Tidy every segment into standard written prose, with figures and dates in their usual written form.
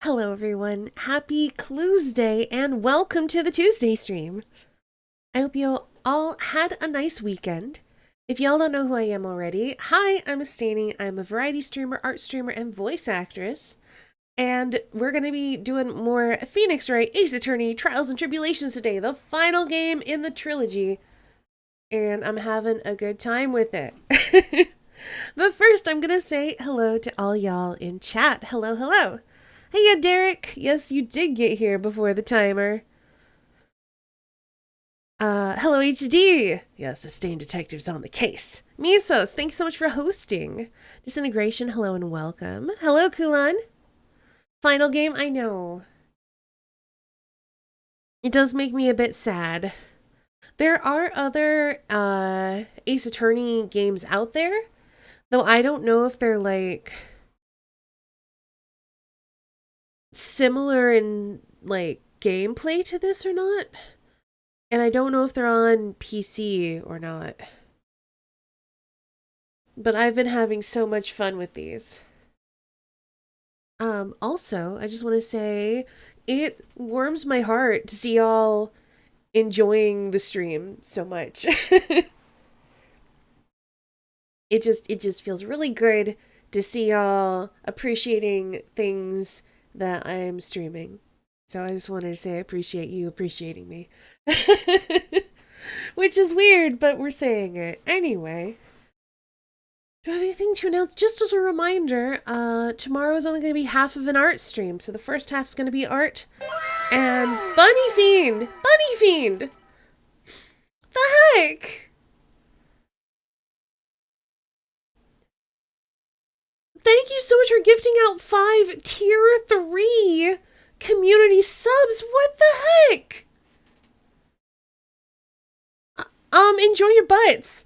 Hello everyone, happy Clues Day and welcome to the Tuesday stream. I hope you all had a nice weekend. If y'all don't know who I am already, hi, I'm Estani. I'm a variety streamer, art streamer, and voice actress. And we're going to be doing more Phoenix Wright, Ace Attorney, Trials and Tribulations today, the final game in the trilogy. And I'm having a good time with it. But first, I'm going to say hello to all y'all in chat. Hello, hello. Hey, yeah, Derek. Yes, you did get here before the timer. Hello, HD. Yes, Sustained Detective's on the case. Misos, thank you so much for hosting. Disintegration, hello and welcome. Hello, Kulan. Final game, I know. It does make me a bit sad. There are other, Ace Attorney games out there, though I don't know if they're, like, similar in, like, gameplay to this or not. And I don't know if they're on PC or not. But I've been having so much fun with these. Also, I just want to say it warms my heart to see y'all enjoying the stream so much. It just feels really good to see y'all appreciating things that I'm streaming. So I just wanted to say I appreciate you appreciating me. Which is weird, but we're saying it. Anyway. Do I have anything to announce? Just as a reminder, tomorrow is only going to be half of an art stream. So the first half is going to be art. And Bunny Fiend! Bunny Fiend! The heck? Thank you so much for gifting out 5 tier 3 community subs. What the heck? Enjoy your butts.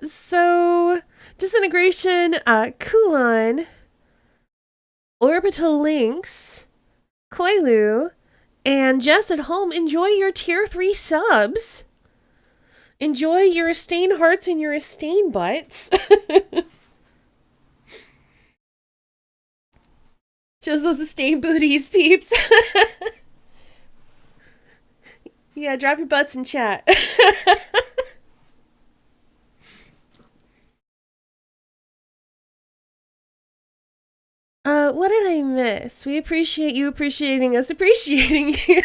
So Disintegration, Kulon, Orbital Links, Koilu, and Jess at home, enjoy your tier 3 subs. Enjoy your Estain hearts and your Estain butts. Shows those Estain booties, peeps. Yeah, drop your butts in chat. What did I miss? We appreciate you appreciating us appreciating you.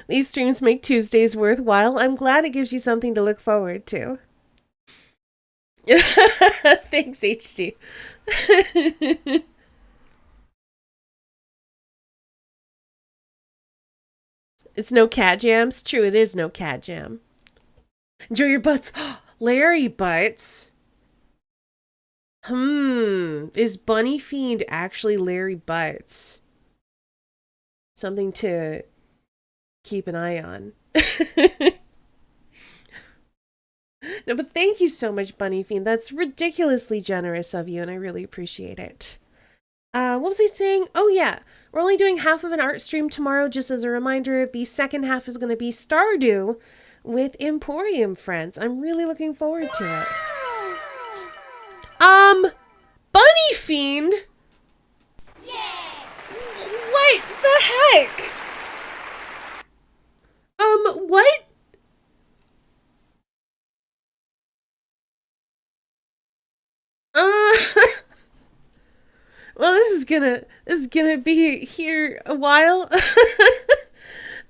These streams make Tuesdays worthwhile. I'm glad it gives you something to look forward to. Thanks, HD. It's no cat jams? True, it is no cat jam. Enjoy your butts. Larry butts. Is Bunny Fiend actually Larry Butts? Something to keep an eye on. No, but thank you so much, Bunny Fiend. That's ridiculously generous of you, and I really appreciate it. What was I saying? Oh, yeah. We're only doing half of an art stream tomorrow, just as a reminder. The second half is going to be Stardew with Emporium Friends. I'm really looking forward to it. Bunny Fiend? Yeah! What the heck? What? Well, this is gonna be here a while.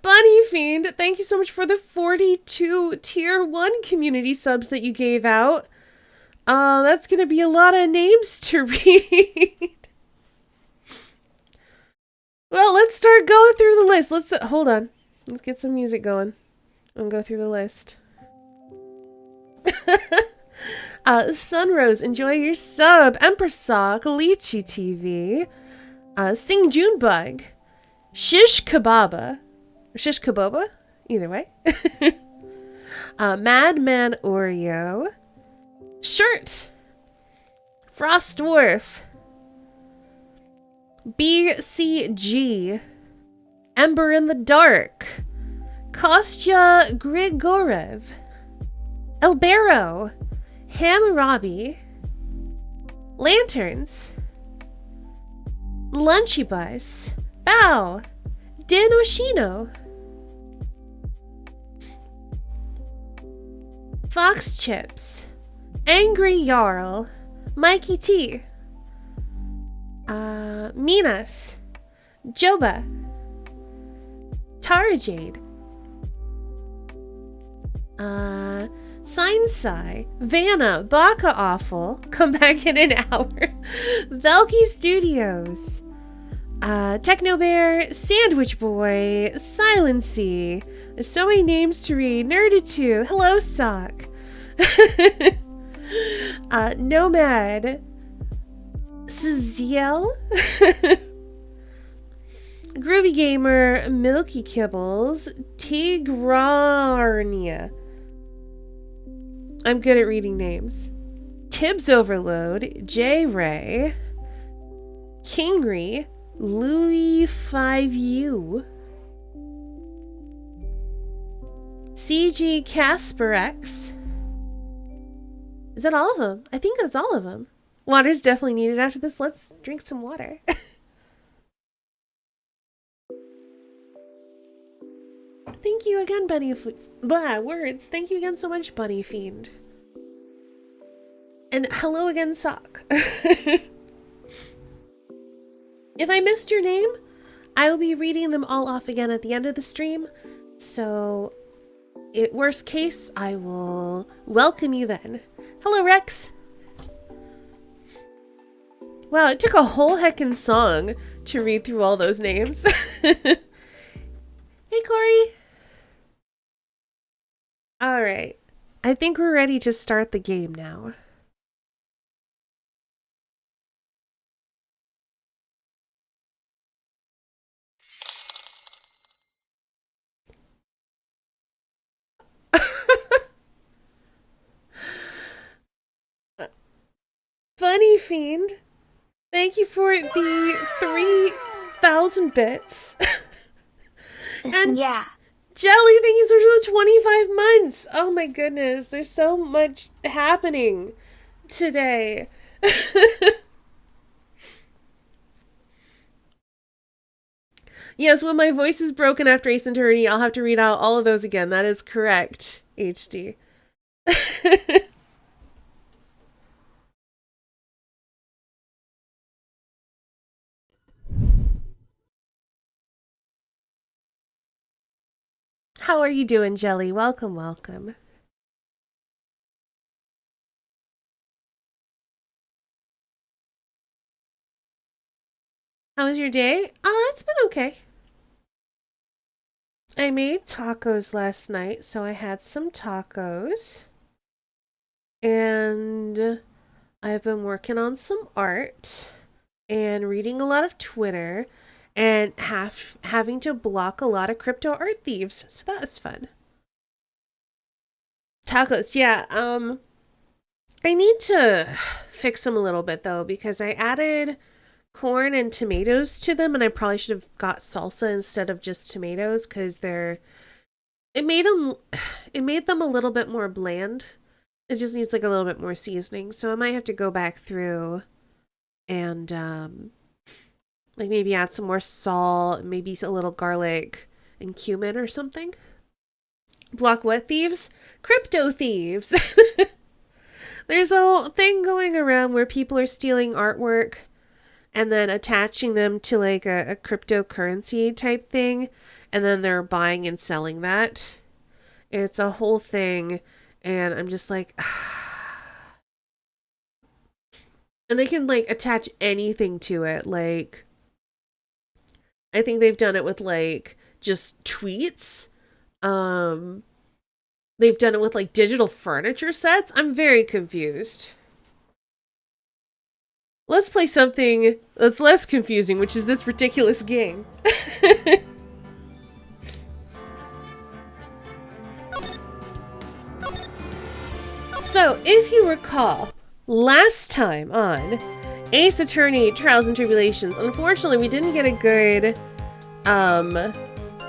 Bunny Fiend, thank you so much for the 42 tier 1 community subs that you gave out. That's gonna be a lot of names to read. Well, let's start going through the list. Hold on. Let's get some music going. I'll go through the list. Sunrose, enjoy your sub. Empress Sock, Lychee TV, Sing Junebug, Shish Kababa, Shish Kaboba, either way. Madman Oreo, Shirt, Frost Dwarf, BCG, Ember in the Dark, Kostya Grigorev, Elbero, Hammurabi, Lanterns. Lunchybus. Bow. Din Oshino. Fox Chips. Angry Jarl. Mikey T. Minas. Joba. Tara Jade. Signsai. Vanna. Baka Awful. Come back in an hour. Velky Studios. Techno Bear. Sandwich Boy. Silency. There's so many names to read. Nerded2. Hello, Sock. Nomad. Siziel. Groovy Gamer. Milky Kibbles. Tigrarnia. I'm good at reading names. Tibbs Overload. J Ray. Kingry. Louis 5U. CG Casperex. Is that all of them? I think that's all of them. Water's definitely needed after this. Let's drink some water. Thank you again, Bunny. Words. Thank you again so much, Bunny Fiend. And hello again, Sock. If I missed your name, I will be reading them all off again at the end of the stream. So, worst case, I will welcome you then. Hello, Rex. Wow, it took a whole heckin' song to read through all those names. Hey, Corey. All right. I think we're ready to start the game now. Funny Fiend, thank you for the 3,000 bits. And yeah. Jelly, thank you so much for the 25 months. Oh my goodness, there's so much happening today. Yes, when my voice is broken after Ace Attorney, I'll have to read out all of those again. That is correct, HD. How are you doing, Jelly? Welcome, welcome. How was your day? Oh, it's been okay. I made tacos last night, so I had some tacos. And I've been working on some art and reading a lot of Twitter and having to block a lot of crypto art thieves. So that was fun. Tacos, yeah. I need to fix them a little bit though, because I added corn and tomatoes to them, and I probably should have got salsa instead of just tomatoes, because it made them a little bit more bland. It just needs like a little bit more seasoning, so I might have to go back through and like maybe add some more salt, maybe a little garlic and cumin or something. Block what thieves? Crypto thieves. There's a thing going around where people are stealing artwork and then attaching them to like a cryptocurrency type thing, and then they're buying and selling that. It's a whole thing, and I'm just like, and they can like attach anything to it. Like, I think they've done it with like just tweets. They've done it with like digital furniture sets. I'm very confused. Let's play something that's less confusing, which is this ridiculous game. So, if you recall, last time on Ace Attorney Trials and Tribulations, unfortunately we didn't get a good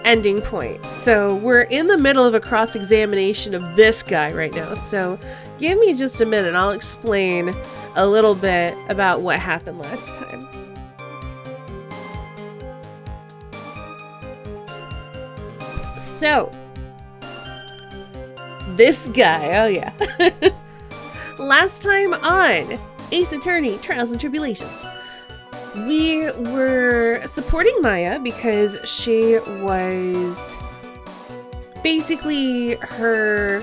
ending point. So we're in the middle of a cross-examination of this guy right now. So Give me just a minute. I'll explain a little bit about what happened last time. So, this guy, oh yeah. Last time on Ace Attorney, Trials and Tribulations, we were supporting Maya because she was basically her...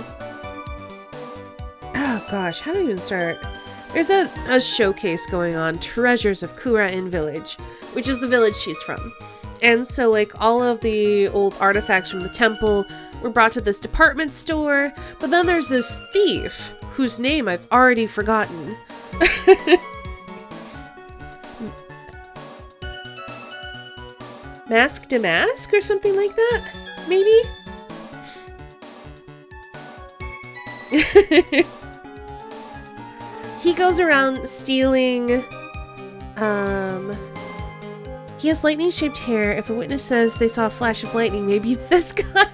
Oh gosh, how do I even start? There's a showcase going on, Treasures of Kurain Village, which is the village she's from. And so like all of the old artifacts from the temple were brought to this department store, but then there's this thief whose name I've already forgotten. Mask to Mask or something like that? Maybe? He goes around stealing, he has lightning-shaped hair. If a witness says they saw a flash of lightning, maybe it's this guy.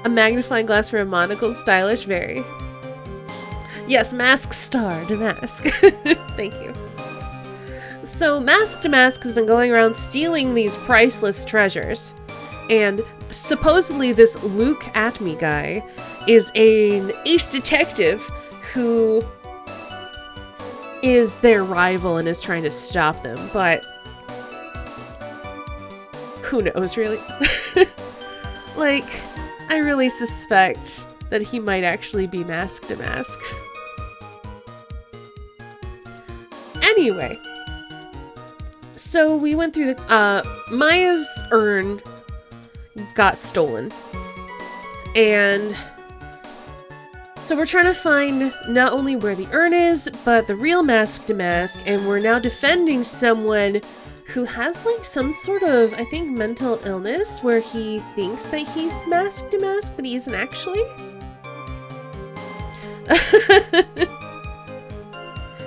A magnifying glass for a monocle, stylish, very. Yes, Mask Star Damask. Thank you. So Mask Damask has been going around stealing these priceless treasures. And supposedly this Luke Atme guy is an ace detective who is their rival and is trying to stop them, but who knows, really? Like, I really suspect that he might actually be Mask to Mask. Anyway, so we went through the, Maya's urn got stolen, and so we're trying to find not only where the urn is, but the real Mask to Mask, and we're now defending someone who has like some sort of, I think, mental illness where he thinks that he's Mask to Mask, but he isn't actually.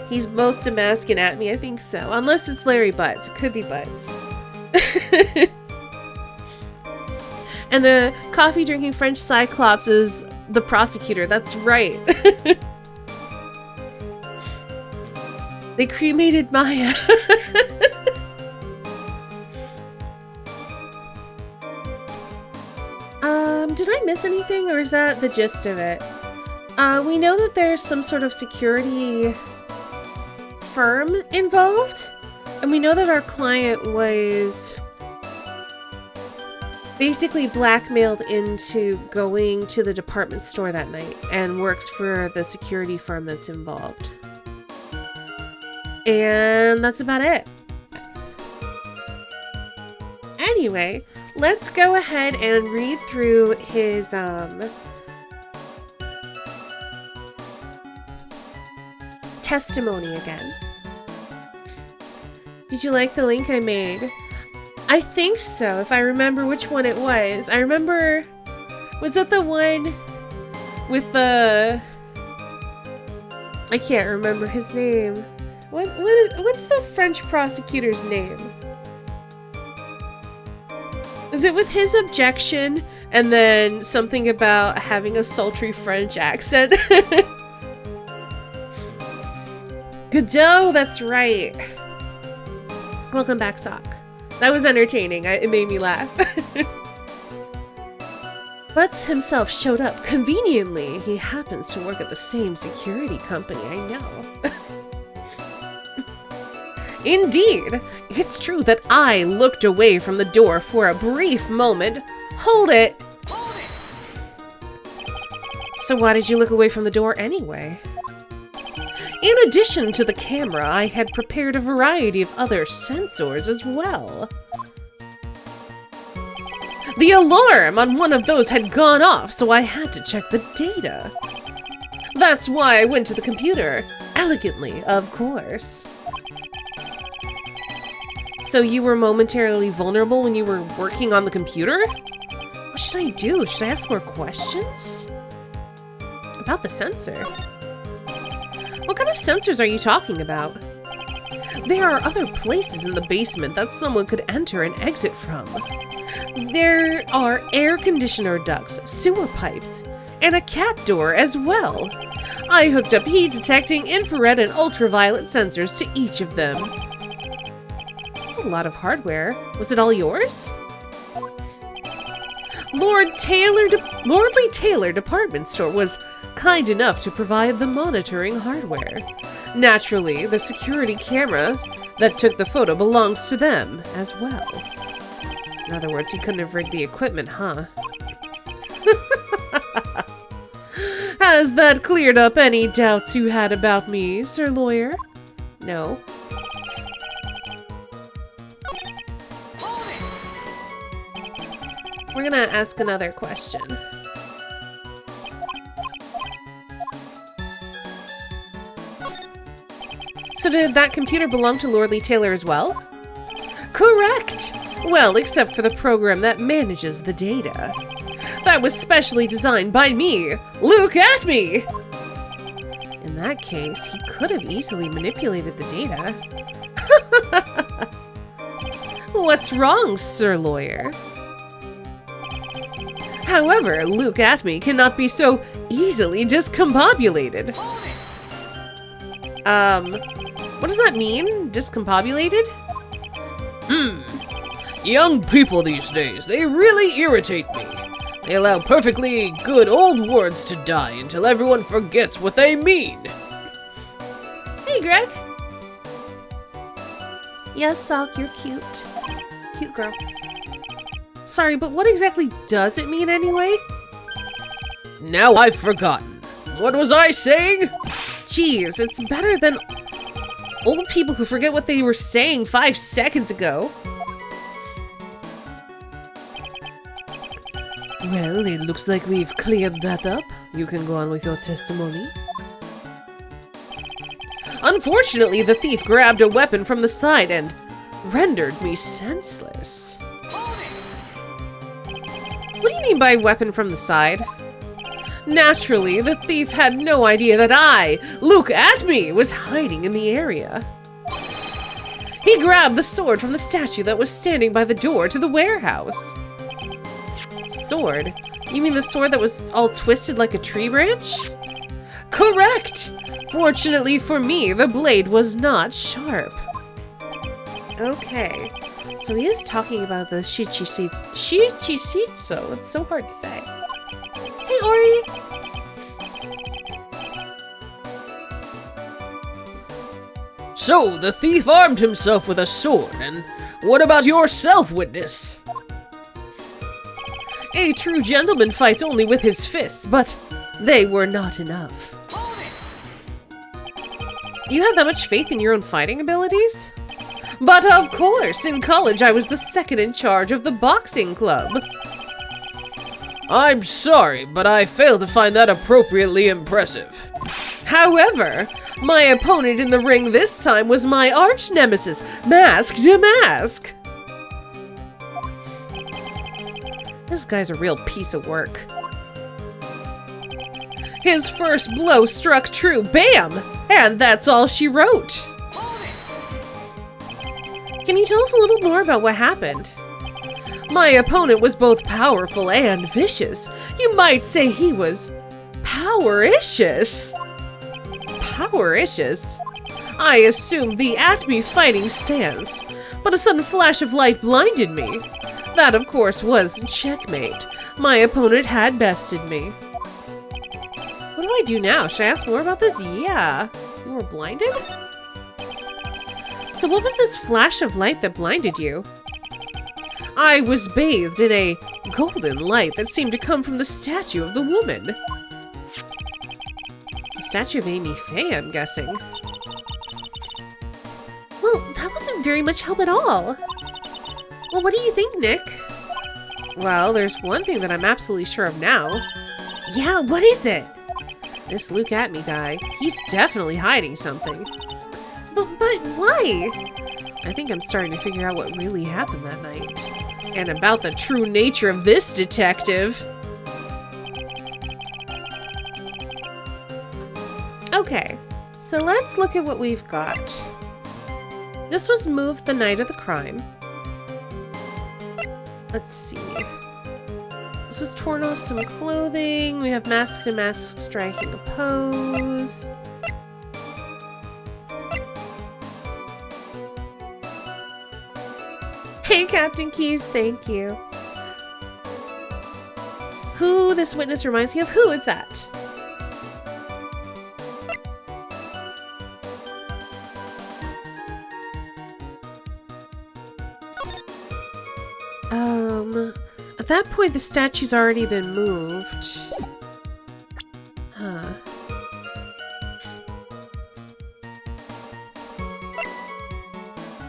He's both Damask and Atme, I think so. Unless it's Larry Butts. It could be Butts. And the coffee-drinking French Cyclops is the prosecutor. That's right. They cremated Maya. Did I miss anything, or is that the gist of it? We know that there's some sort of security firm involved, and we know that our client was basically blackmailed into going to the department store that night and works for the security firm that's involved. And that's about it. Anyway, let's go ahead and read through his testimony again. Did you like the link I made? I think so, if I remember which one it was. I remember... Was it the one with the... I can't remember his name. What's the French prosecutor's name? Is it with his objection and then something about having a sultry French accent? Godot, that's right. Welcome back, Sock. That was entertaining. It made me laugh. Butts himself showed up conveniently. He happens to work at the same security company, I know. Indeed, it's true that I looked away from the door for a brief moment. Hold it! Hold it! So why did you look away from the door anyway? In addition to the camera, I had prepared a variety of other sensors as well. The alarm on one of those had gone off, so I had to check the data. That's why I went to the computer. Elegantly, of course. So you were momentarily vulnerable when you were working on the computer? What should I do? Should I ask more questions? About the sensor? What kind of sensors are you talking about? There are other places in the basement that someone could enter and exit from. There are air conditioner ducts, sewer pipes, and a cat door as well. I hooked up heat detecting infrared and ultraviolet sensors to each of them. That's a lot of hardware. Was it all yours? Lordly Taylor Department Store was kind enough to provide the monitoring hardware. Naturally, the security camera that took the photo belongs to them as well. In other words, he couldn't have rigged the equipment, huh? Has that cleared up any doubts you had about me, Sir Lawyer? No. We're gonna ask another question. So did that computer belong to Lordly Taylor as well? Correct! Well, except for the program that manages the data. That was specially designed by me! Look at me! In that case, he could have easily manipulated the data. What's wrong, Sir Lawyer? However, Luke at me cannot be so easily discombobulated. What does that mean? Discombobulated? Young people these days, they really irritate me. They allow perfectly good old words to die until everyone forgets what they mean. Hey, Greg. Yes, Sock, you're cute. Cute girl. Sorry, but what exactly does it mean anyway? Now I've forgotten. What was I saying? Jeez, it's better than old people who forget what they were saying 5 seconds ago. Well, it looks like we've cleared that up. You can go on with your testimony. Unfortunately, the thief grabbed a weapon from the side and rendered me senseless. What do you mean by weapon from the side? Naturally, the thief had no idea that I, Luke at me, was hiding in the area. He grabbed the sword from the statue that was standing by the door to the warehouse. Sword? You mean the sword that was all twisted like a tree branch? Correct! Fortunately for me, the blade was not sharp. Okay, so he is talking about the Shichisitsu. It's so hard to say. Hey, Ori! So, the thief armed himself with a sword, and what about yourself, witness? A true gentleman fights only with his fists, but they were not enough. You have that much faith in your own fighting abilities? But of course, in college I was the second in charge of the boxing club. I'm sorry, but I fail to find that appropriately impressive. However, my opponent in the ring this time was my arch nemesis, Mask to Mask. This guy's a real piece of work. His first blow struck true, bam! And that's all she wrote. Can you tell us a little more about what happened? My opponent was both powerful and vicious. You might say he was powericious. Powericious? I assumed the at-me fighting stance, but a sudden flash of light blinded me. That, of course, was checkmate. My opponent had bested me. What do I do now? Should I ask more about this? Yeah. You were blinded? So what was this flash of light that blinded you? I was bathed in a golden light that seemed to come from the statue of the woman. The statue of Amy Faye, I'm guessing. Well, that wasn't very much help at all. Well, what do you think, Nick? Well, there's one thing that I'm absolutely sure of now. Yeah, what is it? This Luke at me guy, he's definitely hiding something. But why? I think I'm starting to figure out what really happened that night. And about the true nature of this detective. Okay, so let's look at what we've got. This was moved the night of the crime. Let's see. This was torn off some clothing. We have mask to mask striking a pose. Hey, Captain Keys, thank you. Who this witness reminds me of? Who is that? At that point, the statue's already been moved. Huh.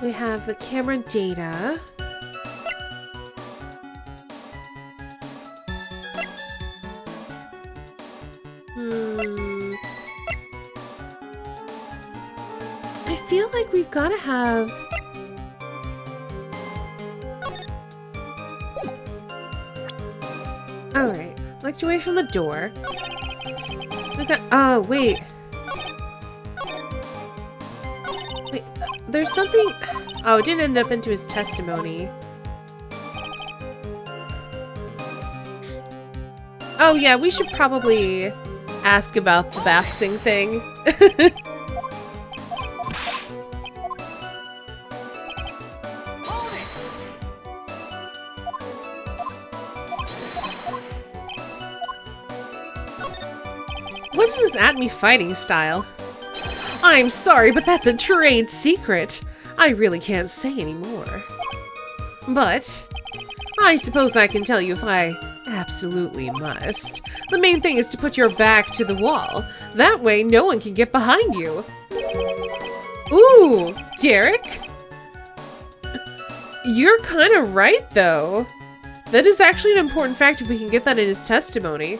We have the camera data. I feel like we've got to have... Alright, looked away from the door. Look at... Oh, wait. Wait, there's something... Oh, it didn't end up into his testimony. Oh, yeah, we should probably ask about the boxing thing. What is this at-me fighting style? I'm sorry, but that's a trade secret. I really can't say anymore. But I suppose I can tell you if I absolutely must. The main thing is to put your back to the wall. That way no one can get behind you. Ooh, Derek? You're kind of right, though. That is actually an important fact if we can get that in his testimony.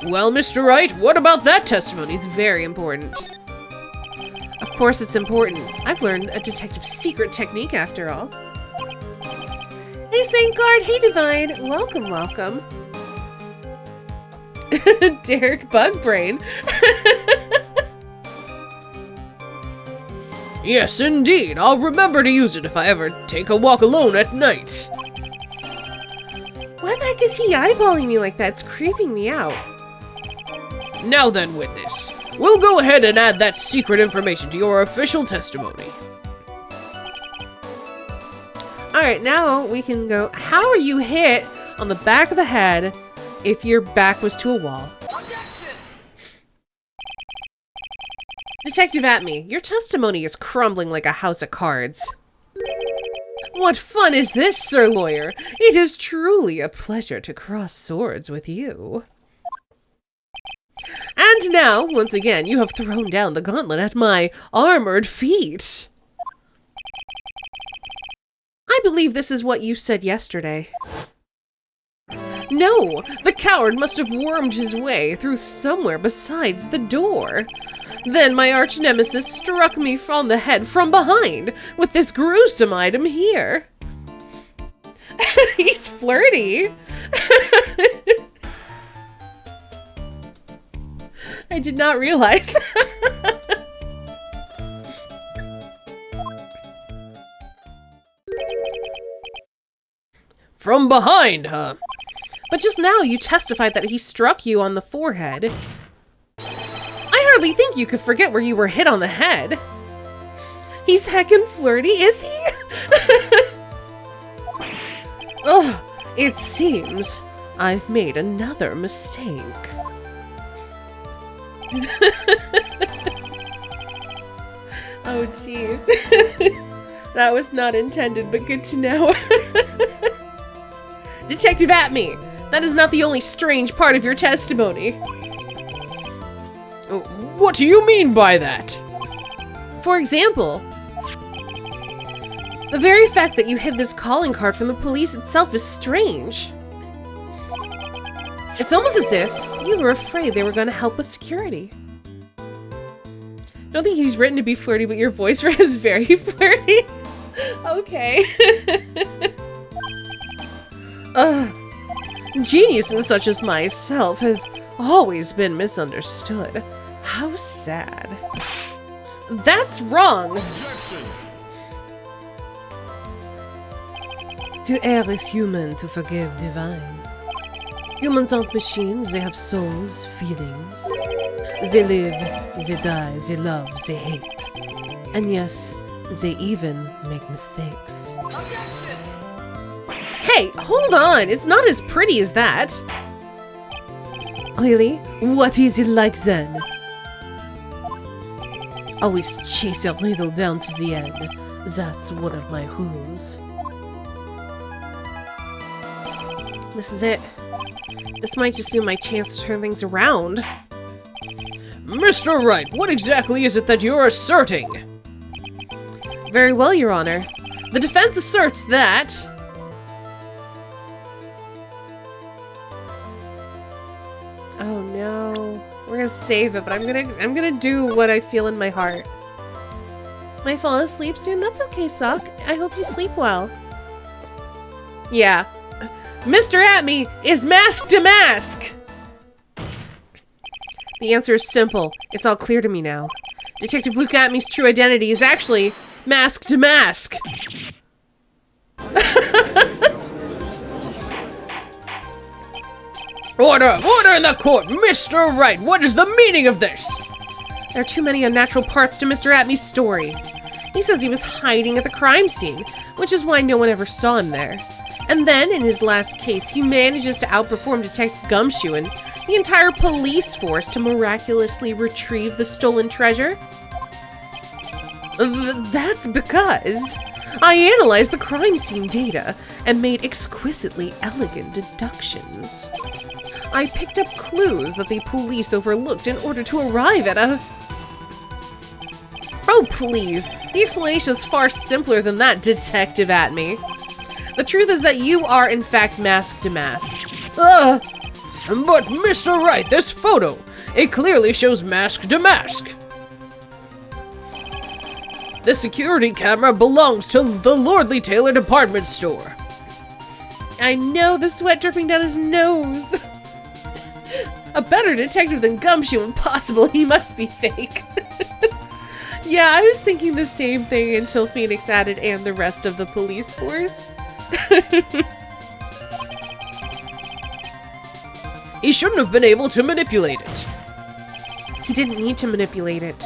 Well, Mr. Wright, what about that testimony? It's very important. Of course it's important. I've learned a detective's secret technique after all. Hey, Saint Guard! Hey, Divine! Welcome, welcome. Derek Bugbrain. Yes, indeed. I'll remember to use it if I ever take a walk alone at night. Why the heck is he eyeballing me like that? It's creeping me out. Now then, witness. We'll go ahead and add that secret information to your official testimony. Alright, now we can go. How are you hit on the back of the head if your back was to a wall? Detective Atme, your testimony is crumbling like a house of cards. What fun is this, Sir Lawyer? It is truly a pleasure to cross swords with you. And now, once again, you have thrown down the gauntlet at my armored feet. I believe this is what you said yesterday. No, the coward must have wormed his way through somewhere besides the door. Then my arch nemesis struck me on the head from behind with this gruesome item here. He's flirty. I did not realize. From behind, huh? But just now you testified that he struck you on the forehead. I hardly think you could forget where you were hit on the head. He's heckin' flirty, is he? Ugh, it seems I've made another mistake. Oh, jeez. That was not intended, but good to know. Detective Atme, that is not the only strange part of your testimony. What do you mean by that? For example, the very fact that you hid this calling card from the police itself is strange. It's almost as if you were afraid they were going to help with security. I don't think he's written to be flirty, but your voice is very flirty. Okay. Geniuses such as myself have always been misunderstood. How sad. That's wrong. To err is human, to forgive divine. Humans aren't machines, they have souls, feelings. They live, they die, they love, they hate. And yes, they even make mistakes. Hey, hold on, it's not as pretty as that. Really? What is it like then? Always chase a riddle down to the end. That's one of my rules. This is it. This might just be my chance to turn things around. Mr. Wright, what exactly is it that you're asserting? Very well, Your Honor. The defense asserts that... Oh no. We're gonna save it, but I'm gonna do what I feel in my heart. Might fall asleep soon? That's okay, Suck. I hope you sleep well. Yeah. Mr. Atme is mask to mask! The answer is simple. It's all clear to me now. Detective Luke Atme's true identity is actually mask to mask. Order! Order in the court! Mr. Wright, what is the meaning of this? There are too many unnatural parts to Mr. Atme's story. He says he was hiding at the crime scene, which is why no one ever saw him there. And then, in his last case, he manages to outperform Detective Gumshoe and the entire police force to miraculously retrieve the stolen treasure. That's because I analyzed the crime scene data and made exquisitely elegant deductions. I picked up clues that the police overlooked in order to arrive at a... Oh, please. The explanation is far simpler than that, Detective Atme. The truth is that you are, in fact, mask to mask. But, Mr. Wright, this photo, it clearly shows mask to mask. The security camera belongs to the Lordly Taylor department store. I know, the sweat dripping down his nose. A better detective than Gumshoe, impossible, he must be fake. Yeah, I was thinking the same thing until Phoenix added and the rest of the police force. He shouldn't have been able to manipulate it. He didn't need to manipulate it.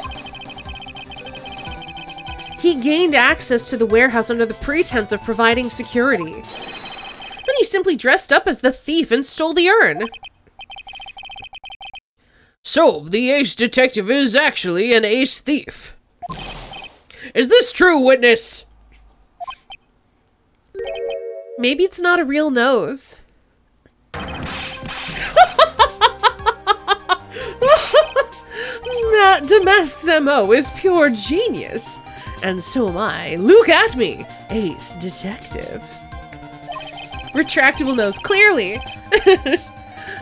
He gained access to the warehouse under the pretense of providing security. Then he simply dressed up as the thief and stole the urn. So, the ace detective is actually an ace thief. Is this true, witness? Maybe it's not a real nose. Damask's MO is pure genius. And so am I. Look at me, ace detective. Retractable nose, clearly.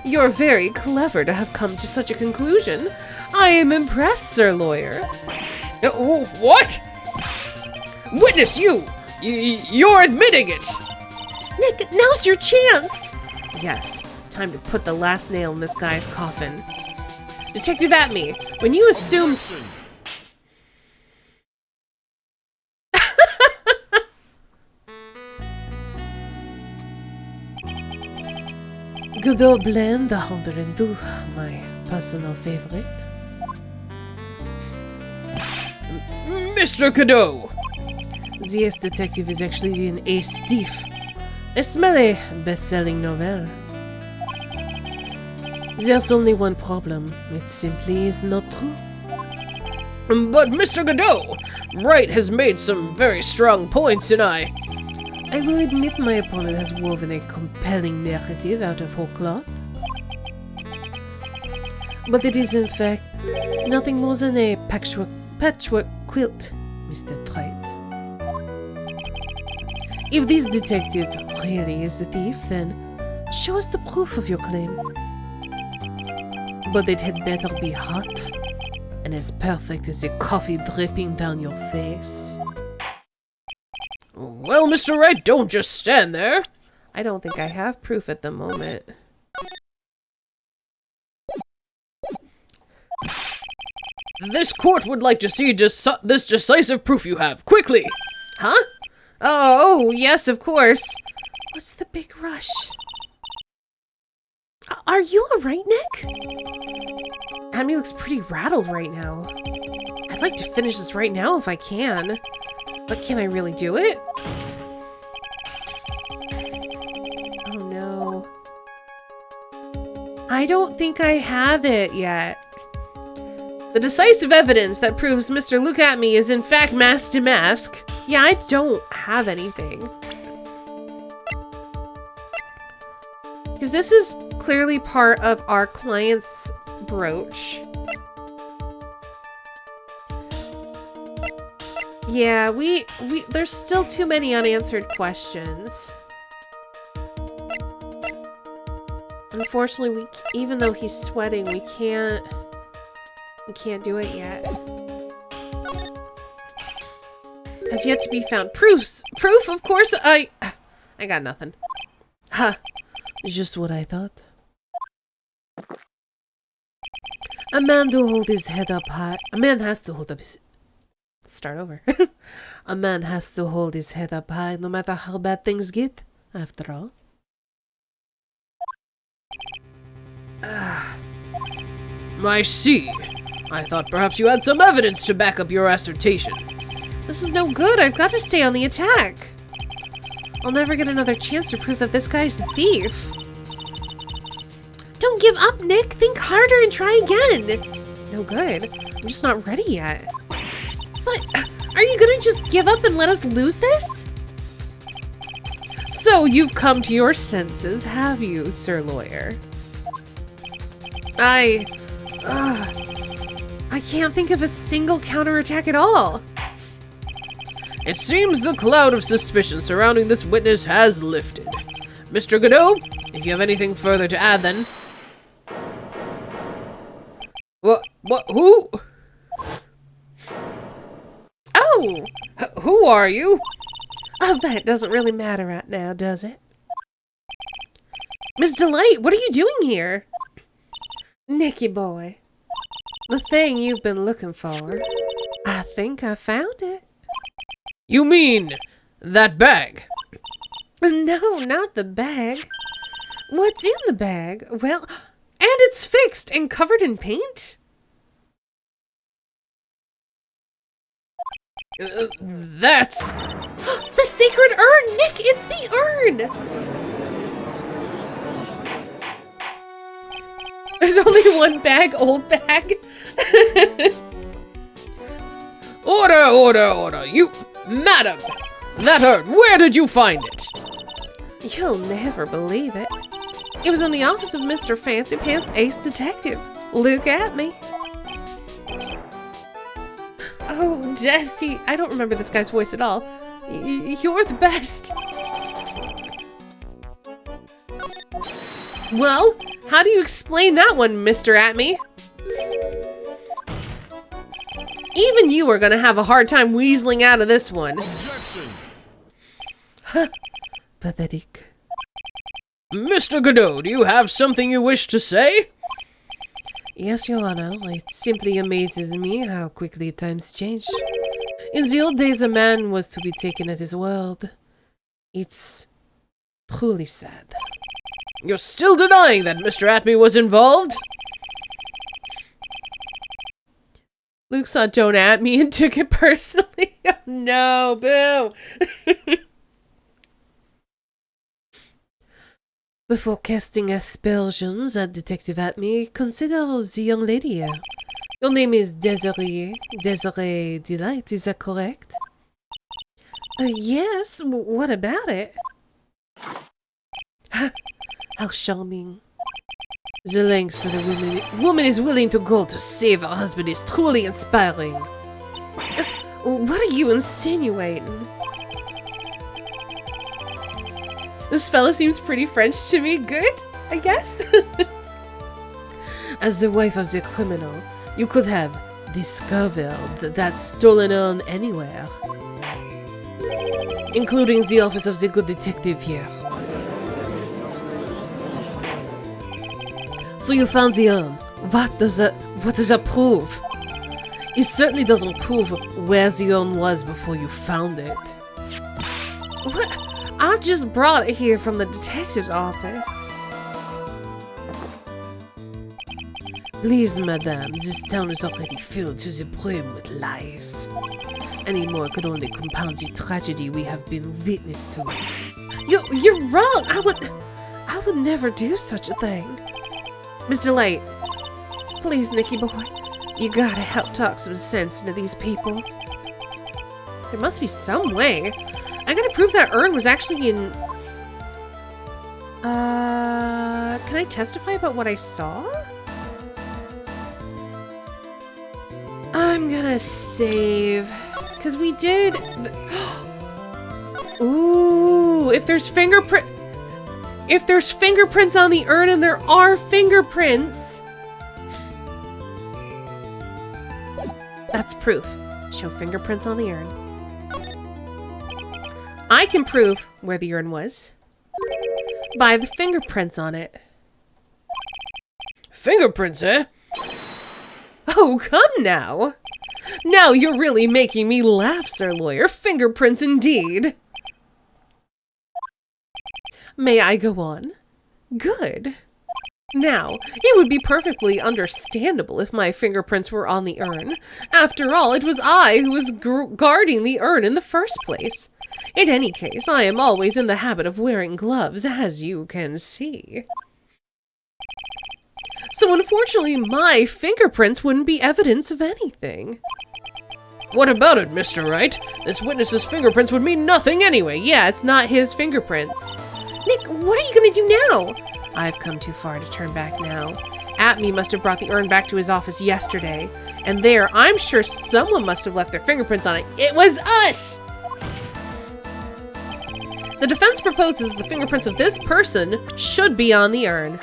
You're very clever to have come to such a conclusion. I am impressed, sir lawyer. What? Witness, you're admitting it. Nick, now's your chance. Yes, time to put the last nail in this guy's coffin. Detective Atme, when you assumed... Godot Blend 102, my personal favorite. Mr. Godot! The ace detective is actually an ace thief. A smelly best-selling novel. There's only one problem. It simply is not true. But Mr. Godot, Wright has made some very strong points, and I will admit my opponent has woven a compelling narrative out of whole cloth. But it is in fact nothing more than a patchwork quilt, Mr. Wright. If this detective really is the thief, then show us the proof of your claim. But it had better be hot, and as perfect as the coffee dripping down your face. Well, Mr. Wright, don't just stand there. I don't think I have proof at the moment. This court would like to see this decisive proof you have, quickly! Huh? Oh, yes, of course. What's the big rush? Are you alright, Nick? Admi looks pretty rattled right now. I'd like to finish this right now if I can. But can I really do it? Oh no. I don't think I have it yet. The decisive evidence that proves Mr. Look At Me is in fact mask to mask. Yeah, I don't have anything. Because this is clearly part of our client's brooch. Yeah, there's still too many unanswered questions. Unfortunately, even though he's sweating, we can't do it yet. Has yet to be found. Proof, of course, I got nothing. Huh. Just what I thought. A man to hold his head up high. A man has to hold up his... Start over. A man has to hold his head up high no matter how bad things get, after all. I see. I thought perhaps you had some evidence to back up your assertion. This is no good. I've got to stay on the attack. I'll never get another chance to prove that this guy's the thief. Don't give up, Nick. Think harder and try again. It's no good. I'm just not ready yet. But are you gonna just give up and let us lose this? So you've come to your senses, have you, Sir Lawyer? I can't think of a single counterattack at all. It seems the cloud of suspicion surrounding this witness has lifted. Mr. Godot, if you have anything further to add, then... Who? Oh! Who are you? Oh, that doesn't really matter right now, does it? Miss Delight, what are you doing here? Nicky boy, the thing you've been looking for. I think I found it. You mean that bag? No, not the bag. What's in the bag? Well, and it's fixed and covered in paint? That's... The sacred urn! Nick, it's the urn! There's only one bag, old bag. Order! You... Madam! That urn, where did you find it? You'll never believe it. It was in the office of Mr. Fancy Pants Ace Detective. Look at me. Oh, Jesse, I don't remember this guy's voice at all. You're the best. Well, how do you explain that one, Mr. Atme? Even you are gonna have a hard time weaseling out of this one. Objection. Huh. Pathetic. Mr. Godot, do you have something you wish to say? Yes, Your Honor. It simply amazes me how quickly times change. In the old days, a man was to be taken at his word. It's truly sad. You're still denying that Mr. Atme was involved? Luke saw Don't At Me and took it personally. Oh, no, boo. Before casting aspersions at Detective Atme, consider the young lady here. Your name is Desiree Delight, is that correct? Yes, what about it? How charming. The lengths that a woman is willing to go to save her husband is truly inspiring. What are you insinuating? This fella seems pretty French to me. Good, I guess. As the wife of the criminal, you could have discovered that stolen urn anywhere. Including the office of the good detective here. So you found the urn. What does that prove? It certainly doesn't prove where the urn was before you found it. What? I just brought it here from the detective's office. Please, madame, this town is already filled to the brim with lies. Any more could only compound the tragedy we have been witness to. You're wrong. I would never do such a thing. Mr. Light, please, Nicky boy, you gotta help talk some sense into these people. There must be some way. I gotta prove that urn was actually in... Can I testify about what I saw? I'm gonna save, because we did... Ooh, if there's fingerprints on the urn, and there are fingerprints, that's proof. Show fingerprints on the urn. I can prove where the urn was by the fingerprints on it. Fingerprints, eh? Oh, come now. Now you're really making me laugh, Sir Lawyer. Fingerprints indeed. May I go on? Good. Now, it would be perfectly understandable if my fingerprints were on the urn. After all, it was I who was guarding the urn in the first place. In any case, I am always in the habit of wearing gloves, as you can see. So unfortunately, my fingerprints wouldn't be evidence of anything. What about it, Mr. Wright? This witness's fingerprints would mean nothing anyway. Yeah, it's not his fingerprints. Nick, what are you gonna do now? I've come too far to turn back now. Atme must have brought the urn back to his office yesterday. And there, I'm sure someone must have left their fingerprints on it. It was us! The defense proposes that the fingerprints of this person should be on the urn.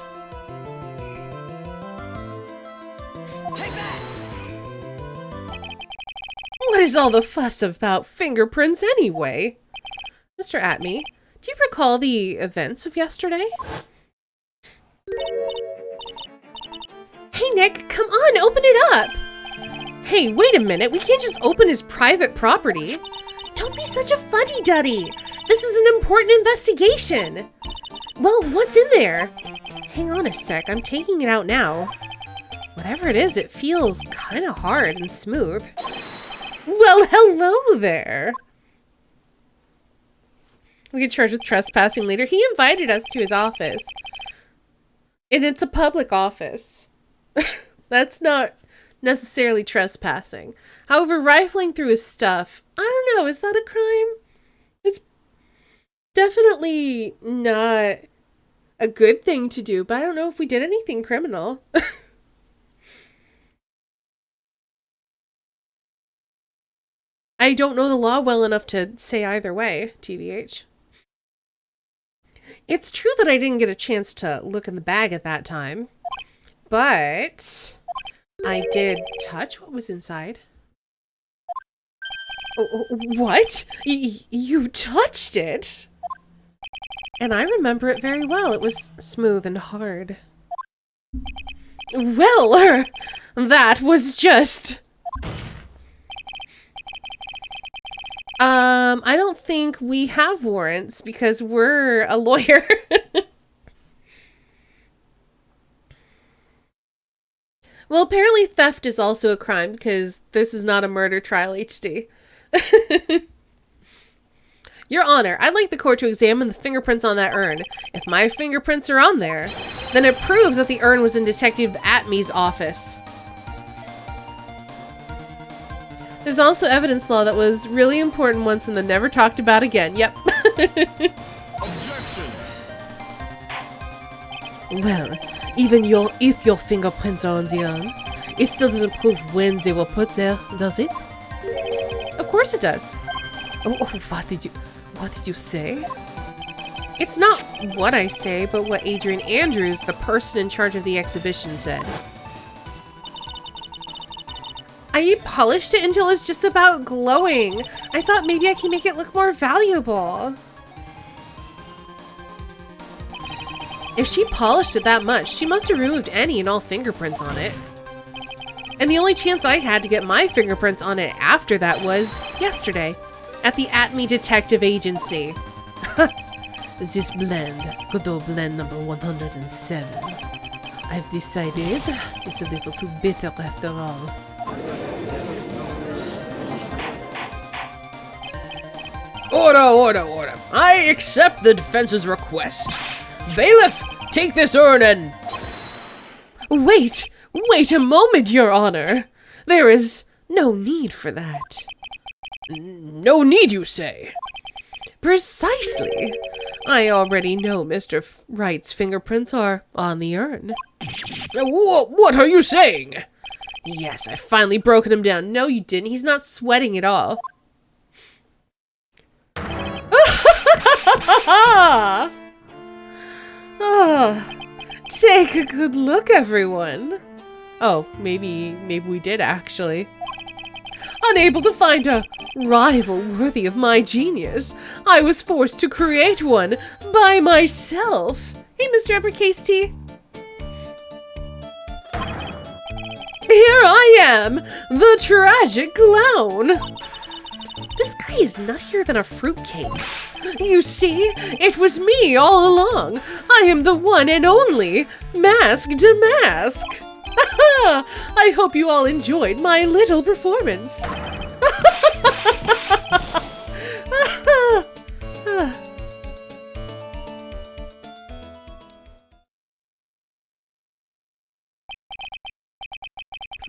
What is all the fuss about fingerprints anyway? Mr. Atme, do you recall the events of yesterday? Hey Nick, come on, open it up! Hey, wait a minute, we can't just open his private property. Don't be such a fuddy-duddy. This is an important investigation. Well, what's in there? Hang on a sec, I'm taking it out now. Whatever it is, it feels kind of hard and smooth. Well, hello there. We get charged with trespassing later. He invited us to his office. And it's a public office. That's not necessarily trespassing. However, rifling through his stuff, I don't know, is that a crime? It's definitely not a good thing to do, but I don't know if we did anything criminal. I don't know the law well enough to say either way, TBH. It's true that I didn't get a chance to look in the bag at that time, but I did touch what was inside. Oh, what? You touched it? And I remember it very well. It was smooth and hard. Well, that was just... I don't think we have warrants because we're a lawyer. Well, apparently theft is also a crime because this is not a murder trial, HD. Your Honor, I'd like the court to examine the fingerprints on that urn. If my fingerprints are on there, then it proves that the urn was in Detective Atme's office. There's also evidence law that was really important once and then never talked about again. Yep. Objection. Well, even if your fingerprints are on the urn, it still doesn't prove when they were put there, does it? Of course it does. Oh, what did you say? It's not what I say, but what Adrian Andrews, the person in charge of the exhibition, said. I polished it until it's just about glowing. I thought maybe I can make it look more valuable. If she polished it that much, she must have removed any and all fingerprints on it. And the only chance I had to get my fingerprints on it after that was yesterday at the Atme Detective Agency. This blend, good old blend number 107. I've decided it's a little too bitter after all. Order. I accept the defense's request. Bailiff, take this urn and... Wait a moment, Your Honor. There is no need for that. No need, you say? Precisely. I already know Mr. Wright's fingerprints are on the urn. What are you saying? Yes, I've finally broken him down. No, you didn't. He's not sweating at all. Take a good look, everyone. Oh, maybe we did actually. Unable to find a rival worthy of my genius, I was forced to create one by myself. Hey, Mr. Uppercase T. Here I am, the tragic clown. This guy is nuttier than a fruitcake. You see, it was me all along. I am the one and only Masked Mask. I hope you all enjoyed my little performance.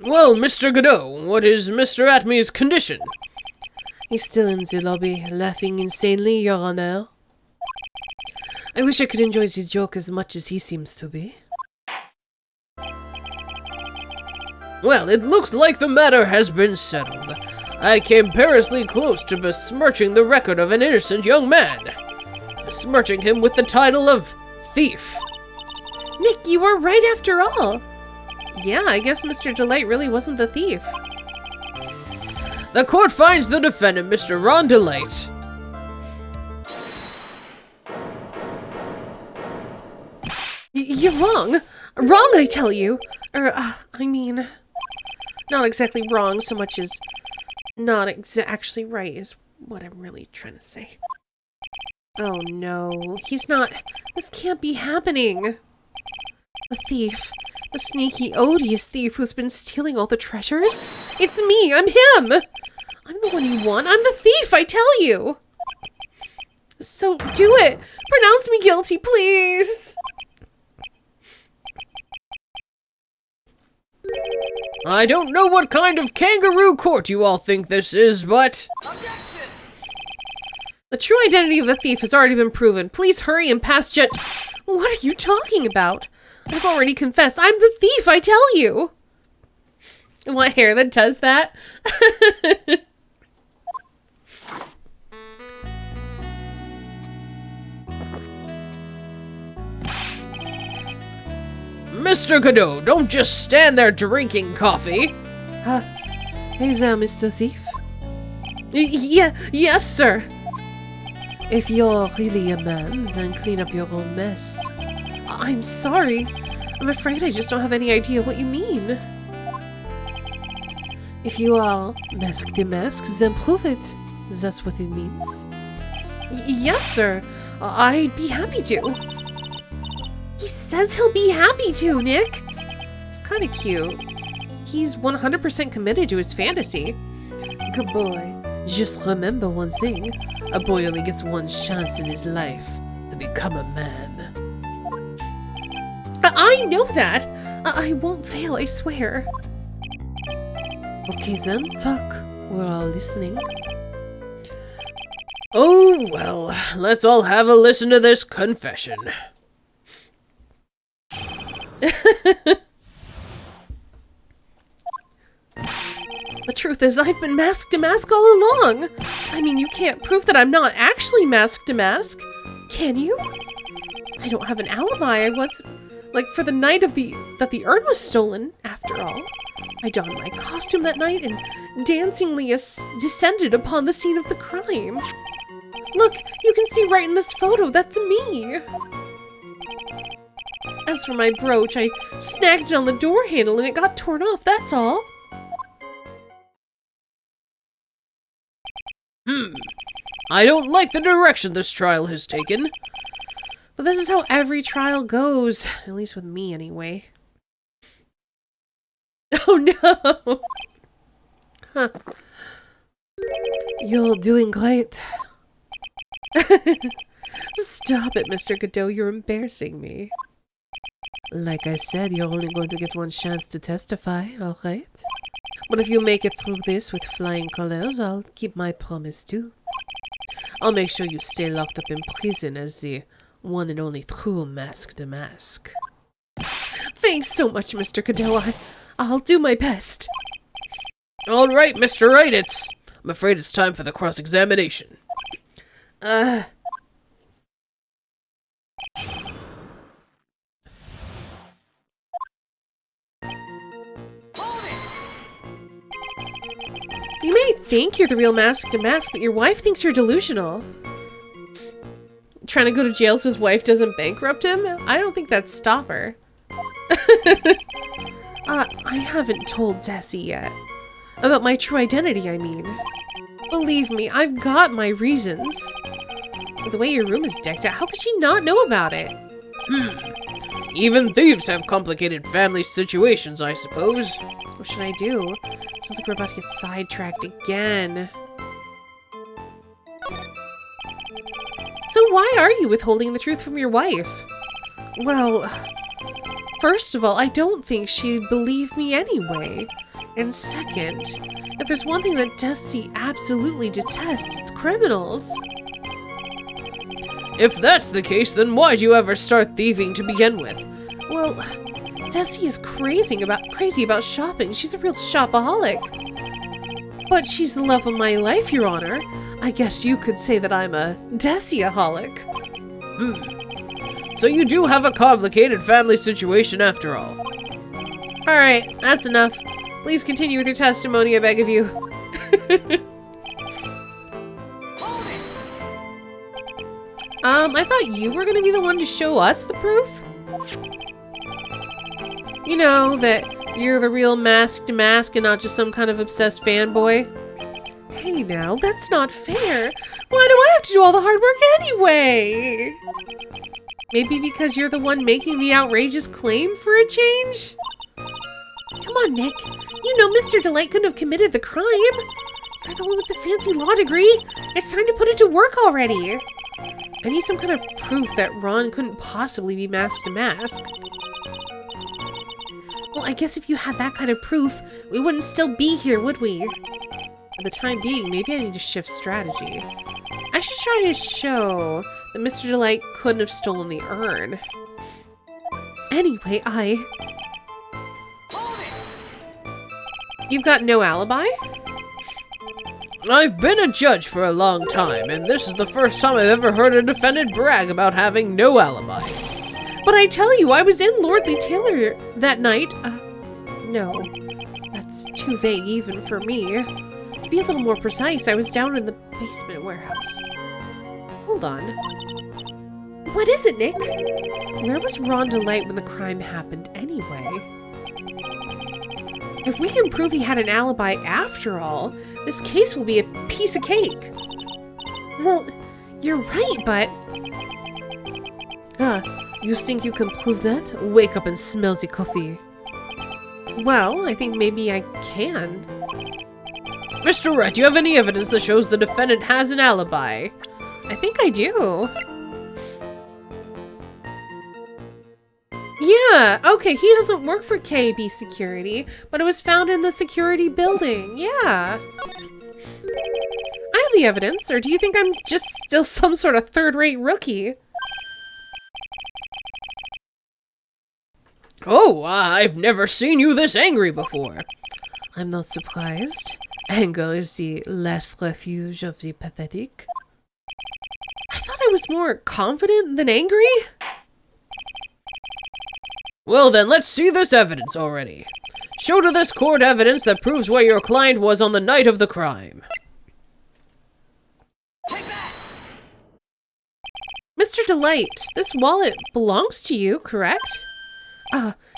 Well, Mr. Godot, what is Mr. Atmy's condition? He's still in the lobby, laughing insanely, Your Honor. I wish I could enjoy his joke as much as he seems to be. Well, it looks like the matter has been settled. I came perilously close to besmirching the record of an innocent young man. Besmirching him with the title of thief. Nick, you were right after all. Yeah, I guess Mr. Delight really wasn't the thief. The court finds the defendant, Mr. Ron Delight. You're wrong. Wrong, I tell you. I mean, not exactly wrong so much as not actually right is what I'm really trying to say. Oh no, he's not. This can't be happening. The thief. The sneaky, odious thief who's been stealing all the treasures? It's me! I'm him! I'm the one you want. I'm the thief, I tell you! So, do it! Pronounce me guilty, please! I don't know what kind of kangaroo court you all think this is, but... The true identity of the thief has already been proven. Please hurry and pass What are you talking about? I've already confessed. I'm the thief, I tell you! What hair that does that? Mr. Godot, don't just stand there drinking coffee. Hey there, Mr. Thief. Yes, sir. If you're really a man, then clean up your own mess. I'm sorry. I'm afraid I just don't have any idea what you mean. If you are Masked Mask, then prove it. That's what it means. Yes, sir. I'd be happy to. He says he'll be happy to, Nick. It's kind of cute. He's 100% committed to his fantasy. Good boy. Just remember one thing. A boy only gets one chance in his life to become a man. I know that. I won't fail, I swear. Okay then, talk. We're all listening. Oh, well, let's all have a listen to this confession. The truth is, I've been Masked to Mask all along. I mean, you can't prove that I'm not actually Masked to Mask, can you? I don't have an alibi. I was, like, for the night of that the urn was stolen, after all. I donned my costume that night and dancingly descended upon the scene of the crime. Look, you can see right in this photo, that's me. As for my brooch, I snagged it on the door handle and it got torn off, that's all. I don't like the direction this trial has taken. But this is how every trial goes, at least with me anyway. Oh no! Huh. You're doing great. Stop it, Mr. Godot, you're embarrassing me. Like I said, you're only going to get one chance to testify, alright? But if you make it through this With flying colors, I'll keep my promise too. I'll make sure you stay locked up in prison as the one and only true Mask the Mask. Thanks so much, Mr. Godot. I'll do my best. All right, Mr. Wright, I'm afraid it's time for the cross-examination. You may think you're the real Mask to Mask, but your wife thinks you're delusional. Trying to go to jail so his wife doesn't bankrupt him? I don't think that'd stop her. I haven't told Desi yet. About my true identity, I mean. Believe me, I've got my reasons. The way your room is decked out, how could she not know about it? Even thieves have complicated family situations, I suppose. What should I do? Sounds like we're about to get sidetracked again. So why are you withholding the truth from your wife? Well, first of all, I don't think she'd believe me anyway. And second, if there's one thing that Desi absolutely detests, it's criminals. If that's the case, then why'd you ever start thieving to begin with? Well, Desi is crazy about shopping. She's a real shopaholic. But she's the love of my life, Your Honor. I guess you could say that I'm a Desi-aholic. So you do have a complicated family situation after all. Alright, that's enough. Please continue with your testimony, I beg of you. I thought you were gonna be the one to show us the proof? You know, that you're the real Mask to Mask and not just some kind of obsessed fanboy? Hey now, that's not fair. Why do I have to do all the hard work anyway? Maybe because you're the one making the outrageous claim for a change? Come on, Nick. You know Mr. Delight couldn't have committed the crime. You're the one with the fancy law degree. It's time to put it to work already. I need some kind of proof that Ron couldn't possibly be Mask to Mask. Well, I guess if you had that kind of proof, we wouldn't still be here, would we? For the time being, maybe I need to shift strategy. I should try to show that Mr. Delight couldn't have stolen the urn. Anyway, You've got no alibi? I've been a judge for a long time, and this is the first time I've ever heard a defendant brag about having no alibi. But I tell you, I was in Lordly Taylor that night. No. That's too vague even for me. To be a little more precise, I was down in the basement warehouse. Hold on. What is it, Nick? Where was Ron Delight when the crime happened anyway? If we can prove he had an alibi after all, this case will be a piece of cake. Well, you're right, but... You think you can prove that? Wake up and smell the coffee. Well, I think maybe I can. Mr. Wright, do you have any evidence that shows the defendant has an alibi? I think I do. Yeah, okay, he doesn't work for KB Security, but it was found in the security building. Yeah. I have the evidence, or do you think I'm just still some sort of third-rate rookie? Oh, I've never seen you this angry before. I'm not surprised. Anger is the last refuge of the pathetic. I thought I was more confident than angry. Well then, let's see this evidence already. Show to this court evidence that proves where your client was on the night of the crime. Mr. Delight, this wallet belongs to you, correct?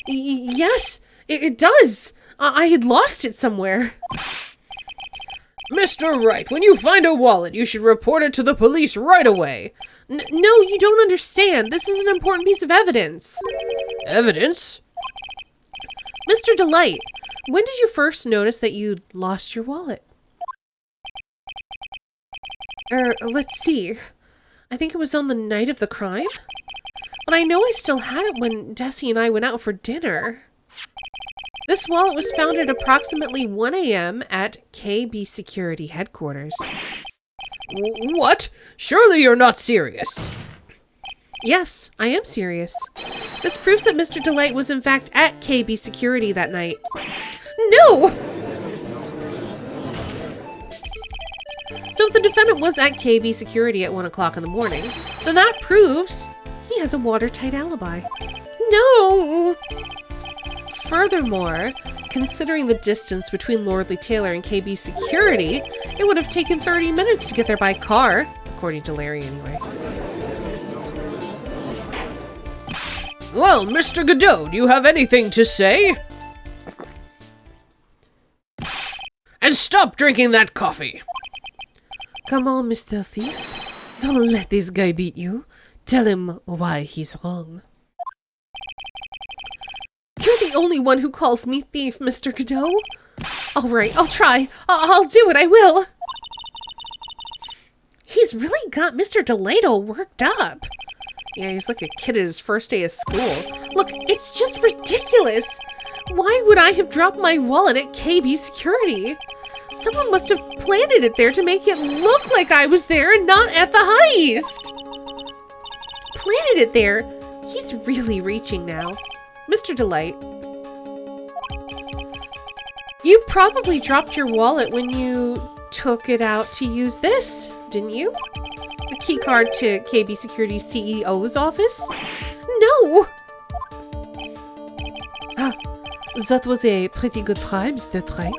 Yes, it does. I had lost it somewhere. Mr. Wright, when you find a wallet, you should report it to the police right away. No, you don't understand. This is an important piece of evidence. Evidence? Mr. Delight, when did you first notice that you'd lost your wallet? Let's see. I think it was on the night of the crime. But I know I still had it when Desi and I went out for dinner. This wallet was found at approximately 1 a.m. at KB Security Headquarters. What? Surely you're not serious. Yes, I am serious. This proves that Mr. Delight was in fact at KB Security that night. No! So if the defendant was at KB Security at 1 o'clock in the morning, then that proves he has a watertight alibi. No! Furthermore, considering the distance between Lordly Taylor and KB Security, it would have taken 30 minutes to get there by car, according to Larry anyway. Well, Mr. Godot, do you have anything to say? And stop drinking that coffee. Come on, Mr. Thief. Don't let this guy beat you. Tell him why he's wrong. You're the only one who calls me thief, Mr. Godot. All right, I'll try. I'll do it, I will. He's really got Mr. Delight all worked up. Yeah, he's like a kid at his first day of school. Look, it's just ridiculous. Why would I have dropped my wallet at KB Security? Someone must have planted it there to make it look like I was there and not at the heist. Planted it there? He's really reaching now. Mr. Delight, you probably dropped your wallet when you took it out to use this, didn't you? The key card to KB Security's CEO's office? No! That was a pretty good try, Mr. Wright.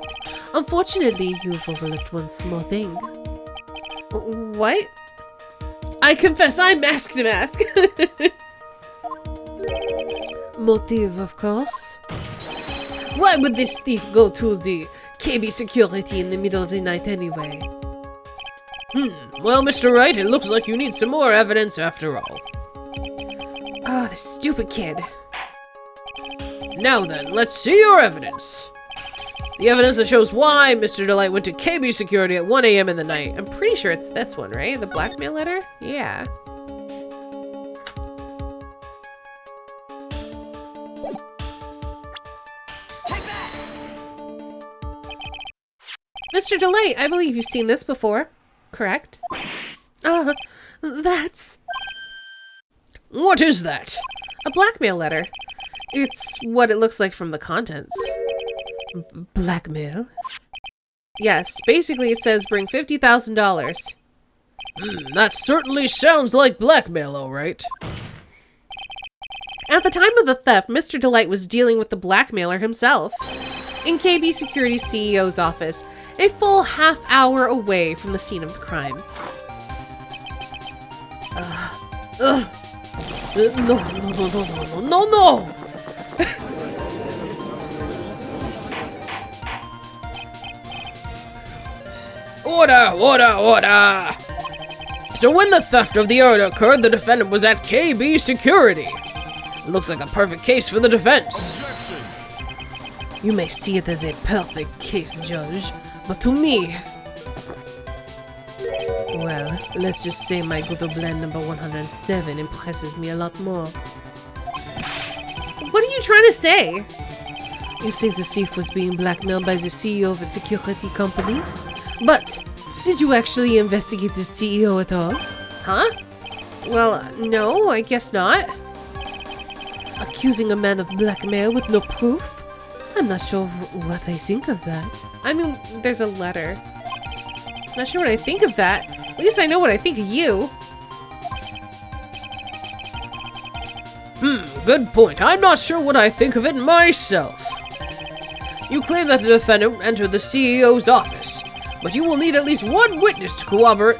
Unfortunately, you've overlooked one small thing. What? I confess, I'm mask to mask. Motive, of course. Why would this thief go to the KB Security in the middle of the night anyway? Well, Mr. Wright, it looks like you need some more evidence after all. Oh, this stupid kid. Now then, let's see your evidence. The evidence that shows why Mr. Delight went to KB Security at 1 a.m. in the night. I'm pretty sure it's this one, right? The blackmail letter? Yeah. Mr. Delight, I believe you've seen this before, correct? That's... What is that? a blackmail letter. It's what it looks like from the contents. Blackmail? Yes, basically it says bring $50,000. That certainly sounds like blackmail, all right. At the time of the theft, Mr. Delight was dealing with the blackmailer himself in KB Security's CEO's office, a full half hour away from the scene of the crime. No! Order! So when the theft of the art occurred, the defendant was at KB Security. It looks like a perfect case for the defense. You may see it as a perfect case, Judge, but to me... Well, let's just say my Goodle Blend number 107 impresses me a lot more. What are you trying to say? You say the thief was being blackmailed by the CEO of a security company? But, did you actually investigate the CEO at all? Huh? Well, no, I guess not. Accusing a man of blackmail with no proof? I'm not sure what I think of that. I mean, there's a letter. Not sure what I think of that. At least I know what I think of you. Good point. I'm not sure what I think of it myself. You claim that the defendant entered the CEO's office, but you will need at least one witness to corroborate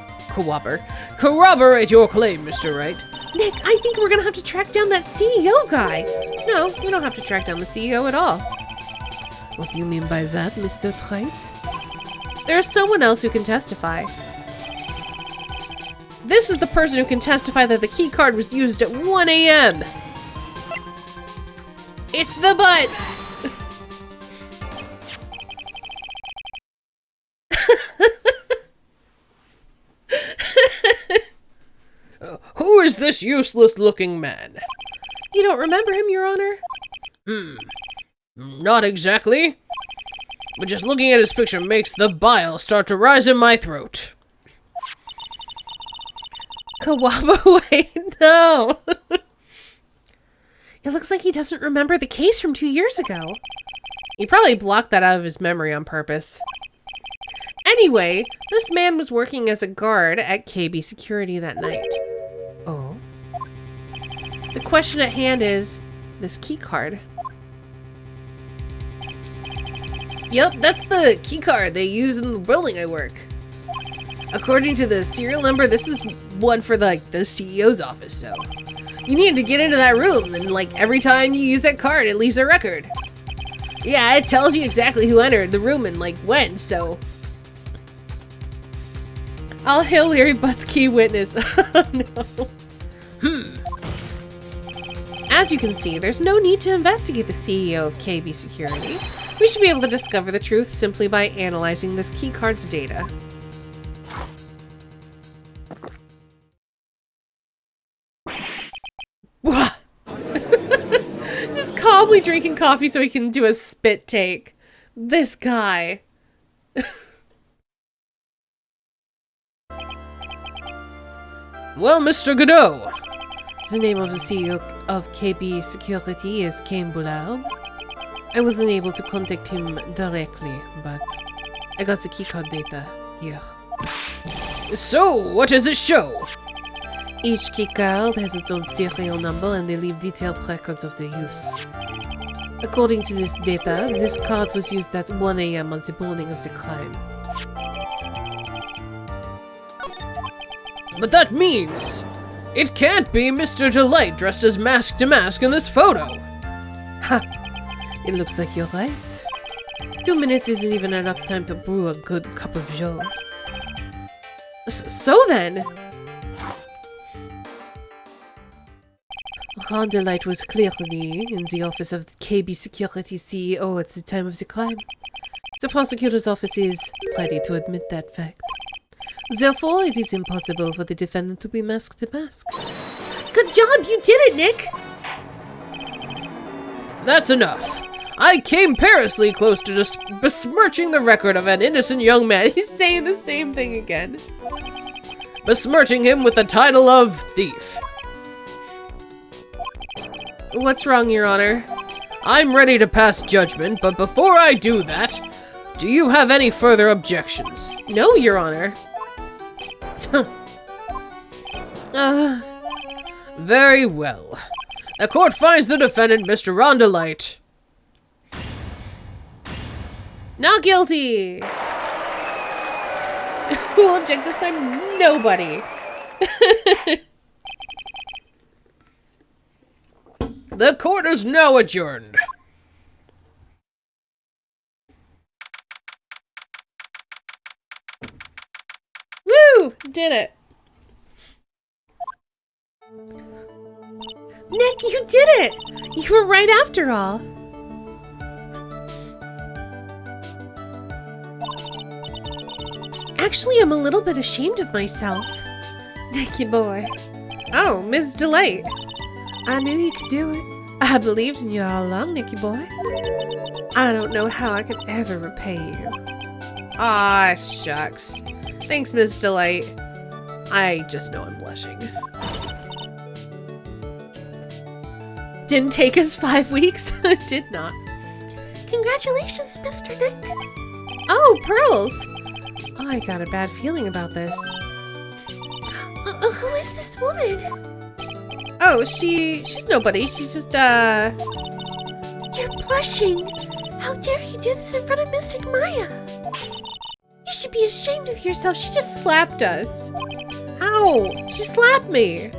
your claim, Mr. Wright. Nick, I think we're gonna have to track down that CEO guy. No, we don't have to track down the CEO at all. What do you mean by that, Mr. Wright? There's someone else who can testify. This is the person who can testify that the key card was used at 1 a.m. It's the Butts! Who is this useless-looking man? You don't remember him, Your Honor? Not exactly. But just looking at his picture makes the bile start to rise in my throat. Kawaba, wait, no! It looks like he doesn't remember the case from 2 years ago. He probably blocked that out of his memory on purpose. Anyway, this man was working as a guard at KB Security that night. Oh? The question at hand is, this key card. Yep, that's the key card they use in the building I work. According to the serial number, this is one for the CEO's office, so you need to get into that room, and every time you use that card, it leaves a record. Yeah, it tells you exactly who entered the room and when, so. I'll hail Larry Butt's key witness. Oh, no. As you can see, there's no need to investigate the CEO of KB Security. We should be able to discover the truth simply by analyzing this key card's data. Just calmly drinking coffee so he can do a spit take. This guy. Well, Mr. Godot. The name of the CEO of KB Security is Cain Boulard. I wasn't able to contact him directly, but I got the keycard data here. So, what does it show? Each keycard has its own serial number and they leave detailed records of their use. According to this data, this card was used at 1 a.m. on the morning of the crime. But that means it can't be Mr. Delight dressed as Mask to Mask in this photo. Ha! It looks like you're right. 2 minutes isn't even enough time to brew a good cup of joe. So then... Ron Delight was clearly in the office of the KB Security CEO at the time of the crime. The prosecutor's office is ready to admit that fact. Therefore, it is impossible for the defendant to be Mask to Mask. Good job! You did it, Nick! That's enough. I came perilously close to besmirching the record of an innocent young man. He's saying the same thing again. Besmirching him with the title of thief. What's wrong, Your Honor? I'm ready to pass judgment, but before I do that, do you have any further objections? No, Your Honor. Very well. The court finds the defendant, Mr. Ron Delight, not guilty! Who will object this time? Nobody! The court is now adjourned. Woo! Did it. Nick, you did it! You were right after all. Actually, I'm a little bit ashamed of myself. Nicky boy. Oh, Ms. Delight. I knew you could do it. I believed in you all along, Nicky boy. I don't know how I could ever repay you. Ah, shucks. Thanks, Ms. Delight. I just know I'm blushing. Didn't take us 5 weeks? Did not. Congratulations, Mr. Nick. Oh, pearls. Oh, I got a bad feeling about this. Who is this woman? Oh, she's nobody. She's just, You're blushing. How dare you do this in front of Mystic Maya? You should be ashamed of yourself. She just slapped us. Ow! She slapped me.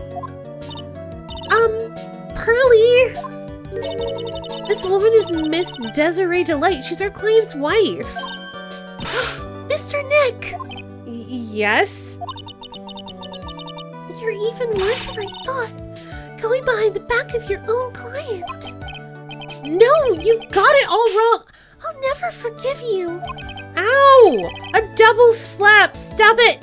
Pearly. This woman is Miss Desiree Delight. She's our client's wife. Mr. back! Yes? You're even worse than I thought. Going behind the back of your own client. No, you've got it all wrong. I'll never forgive you. Ow! A double slap! Stop it!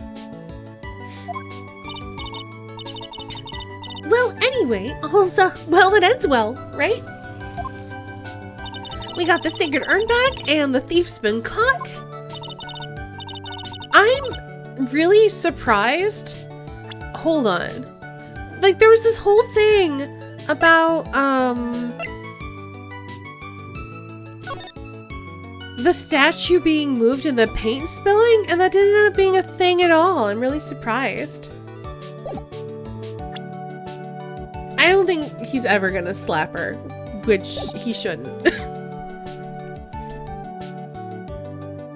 Well, anyway, all's well that ends well, right? We got the sacred urn back, and the thief's been caught. I'm really surprised. Hold on. Like, there was this whole thing about, the statue being moved and the paint spilling, and that didn't end up being a thing at all. I'm really surprised. I don't think he's ever gonna slap her, which he shouldn't.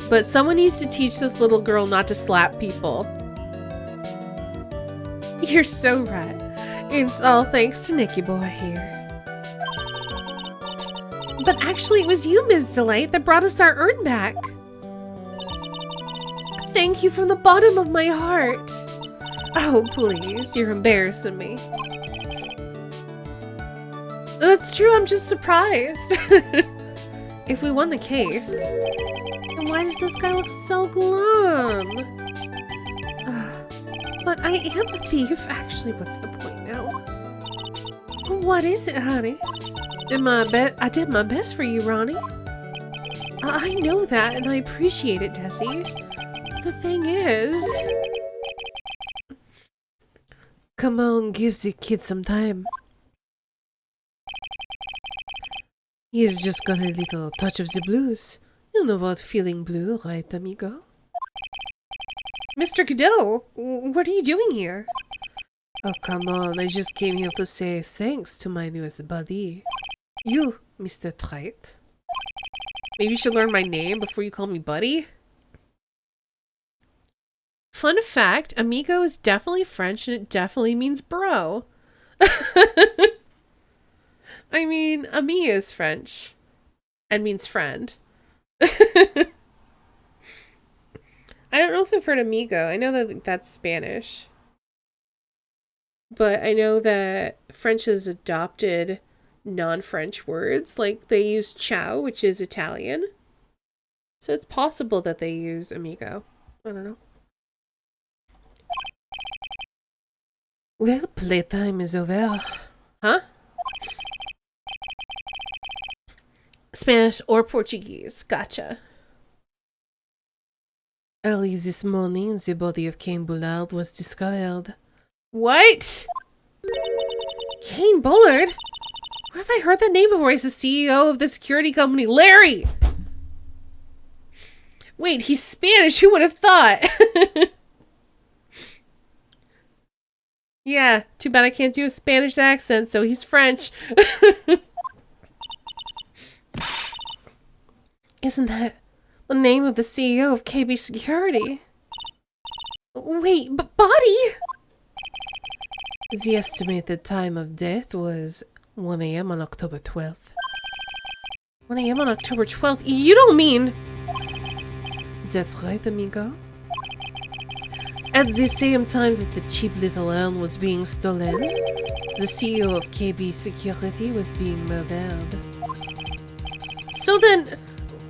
But someone needs to teach this little girl not to slap people. You're so right. It's all thanks to Nicky Boy here. But actually, it was you, Ms. Delight, that brought us our urn back. Thank you from the bottom of my heart. Oh, please, you're embarrassing me. That's true, I'm just surprised. If we won the case, then why does this guy look so glum? But I am a thief. Actually, what's the point now? What is it, honey? I did my best for you, Ronnie. I know that, and I appreciate it, Desi. The thing is... Come on, give the kid some time. He's just got a little touch of the blues. You know about feeling blue, right, amigo? Mr. Cadeau, what are you doing here? Oh, come on, I just came here to say thanks to my newest buddy. You, Mr. Wright. Maybe you should learn my name before you call me buddy? Fun fact, amigo is definitely French and it definitely means bro. I mean, ami is French and means friend. I don't know if I've heard amigo. I know that that's Spanish. But I know that French has adopted non-French words. Like they use ciao, which is Italian. So it's possible that they use amigo. I don't know. Well, playtime is over. Huh? Spanish or Portuguese. Gotcha. Early this morning, the body of Cain Bullard was discovered. What? Cain Bullard? Where have I heard that name before? He's the CEO of the security company. Larry! Wait, he's Spanish. Who would have thought? Yeah, too bad I can't do a Spanish accent, so he's French. Isn't that the name of the CEO of KB Security? Wait, but body? The estimated time of death was 1 a.m. on October 12th. 1 a.m. on October 12th? You don't mean... That's right, amigo. At the same time that the cheap little urn was being stolen, the CEO of KB Security was being murdered. So then,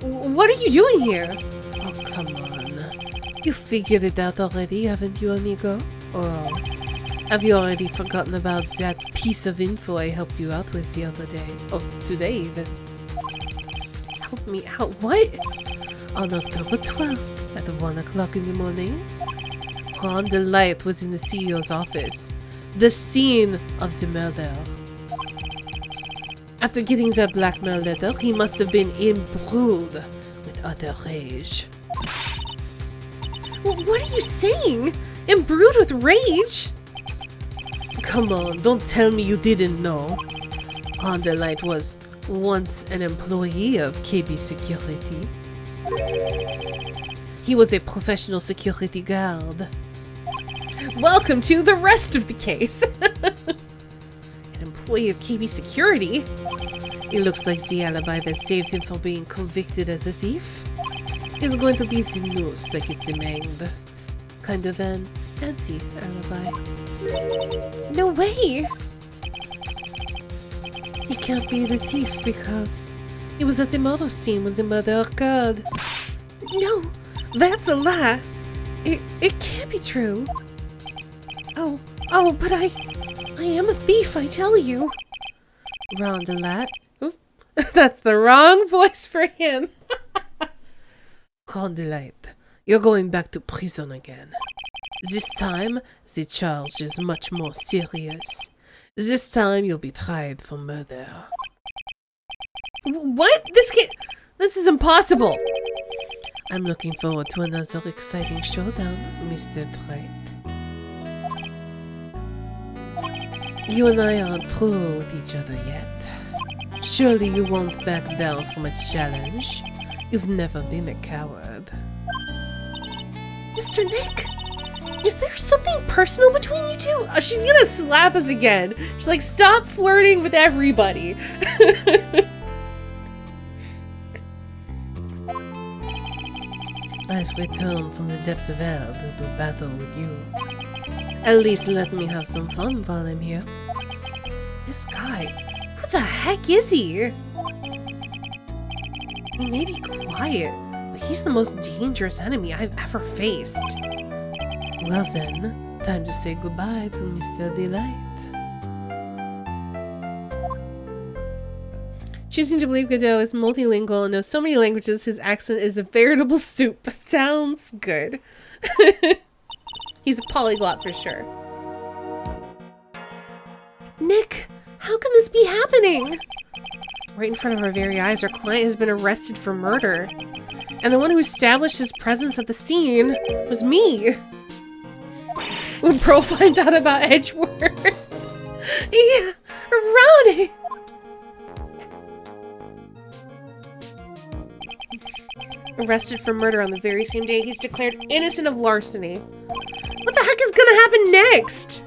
what are you doing here? Oh, come on. You figured it out already, haven't you, amigo? Or have you already forgotten about that piece of info I helped you out with the other day? Oh, today even. Help me out. What? On October 12th, at 1 o'clock in the morning, Ron the Light was in the CEO's office, the scene of the murder. After getting that blackmail letter, he must have been imbrued with utter rage. What are you saying? Imbrued with rage? Come on, don't tell me you didn't know. Ron the Light was once an employee of KB Security. He was a professional security guard. Welcome to the rest of the case. An employee of KB Security? It looks like the alibi that saved him from being convicted as a thief. is going to be the news like it's named. Kind of an anti-alibi. No way! He can't be the thief because he was at the murder scene when the murder occurred. No, that's a lie. It can't be true. Oh, but I am a thief, I tell you. Rondelet. That's the wrong voice for him. Rondelet, you're going back to prison again. This time, the charge is much more serious. This time, you'll be tried for murder. What? This is impossible. I'm looking forward to another exciting showdown, Mr. Wright. You and I aren't through with each other yet. Surely you won't back down from a challenge. You've never been a coward. Mr. Nick, is there something personal between you two? She's gonna slap us again. She's like, stop flirting with everybody. I've returned from the depths of hell to do battle with you. At least let me have some fun while I'm here. This guy, who the heck is he? He may be quiet, but he's the most dangerous enemy I've ever faced. Well then, time to say goodbye to Mr. Delight. Choosing to believe Godot is multilingual and knows so many languages, his accent is a veritable soup. Sounds good. He's a polyglot for sure. Nick, how can this be happening? Right in front of our very eyes, our client has been arrested for murder. And the one who established his presence at the scene was me. When Pearl finds out about Edgeworth. Yeah, Ronnie! Arrested for murder on the very same day he's declared innocent of larceny. What the heck is gonna happen next?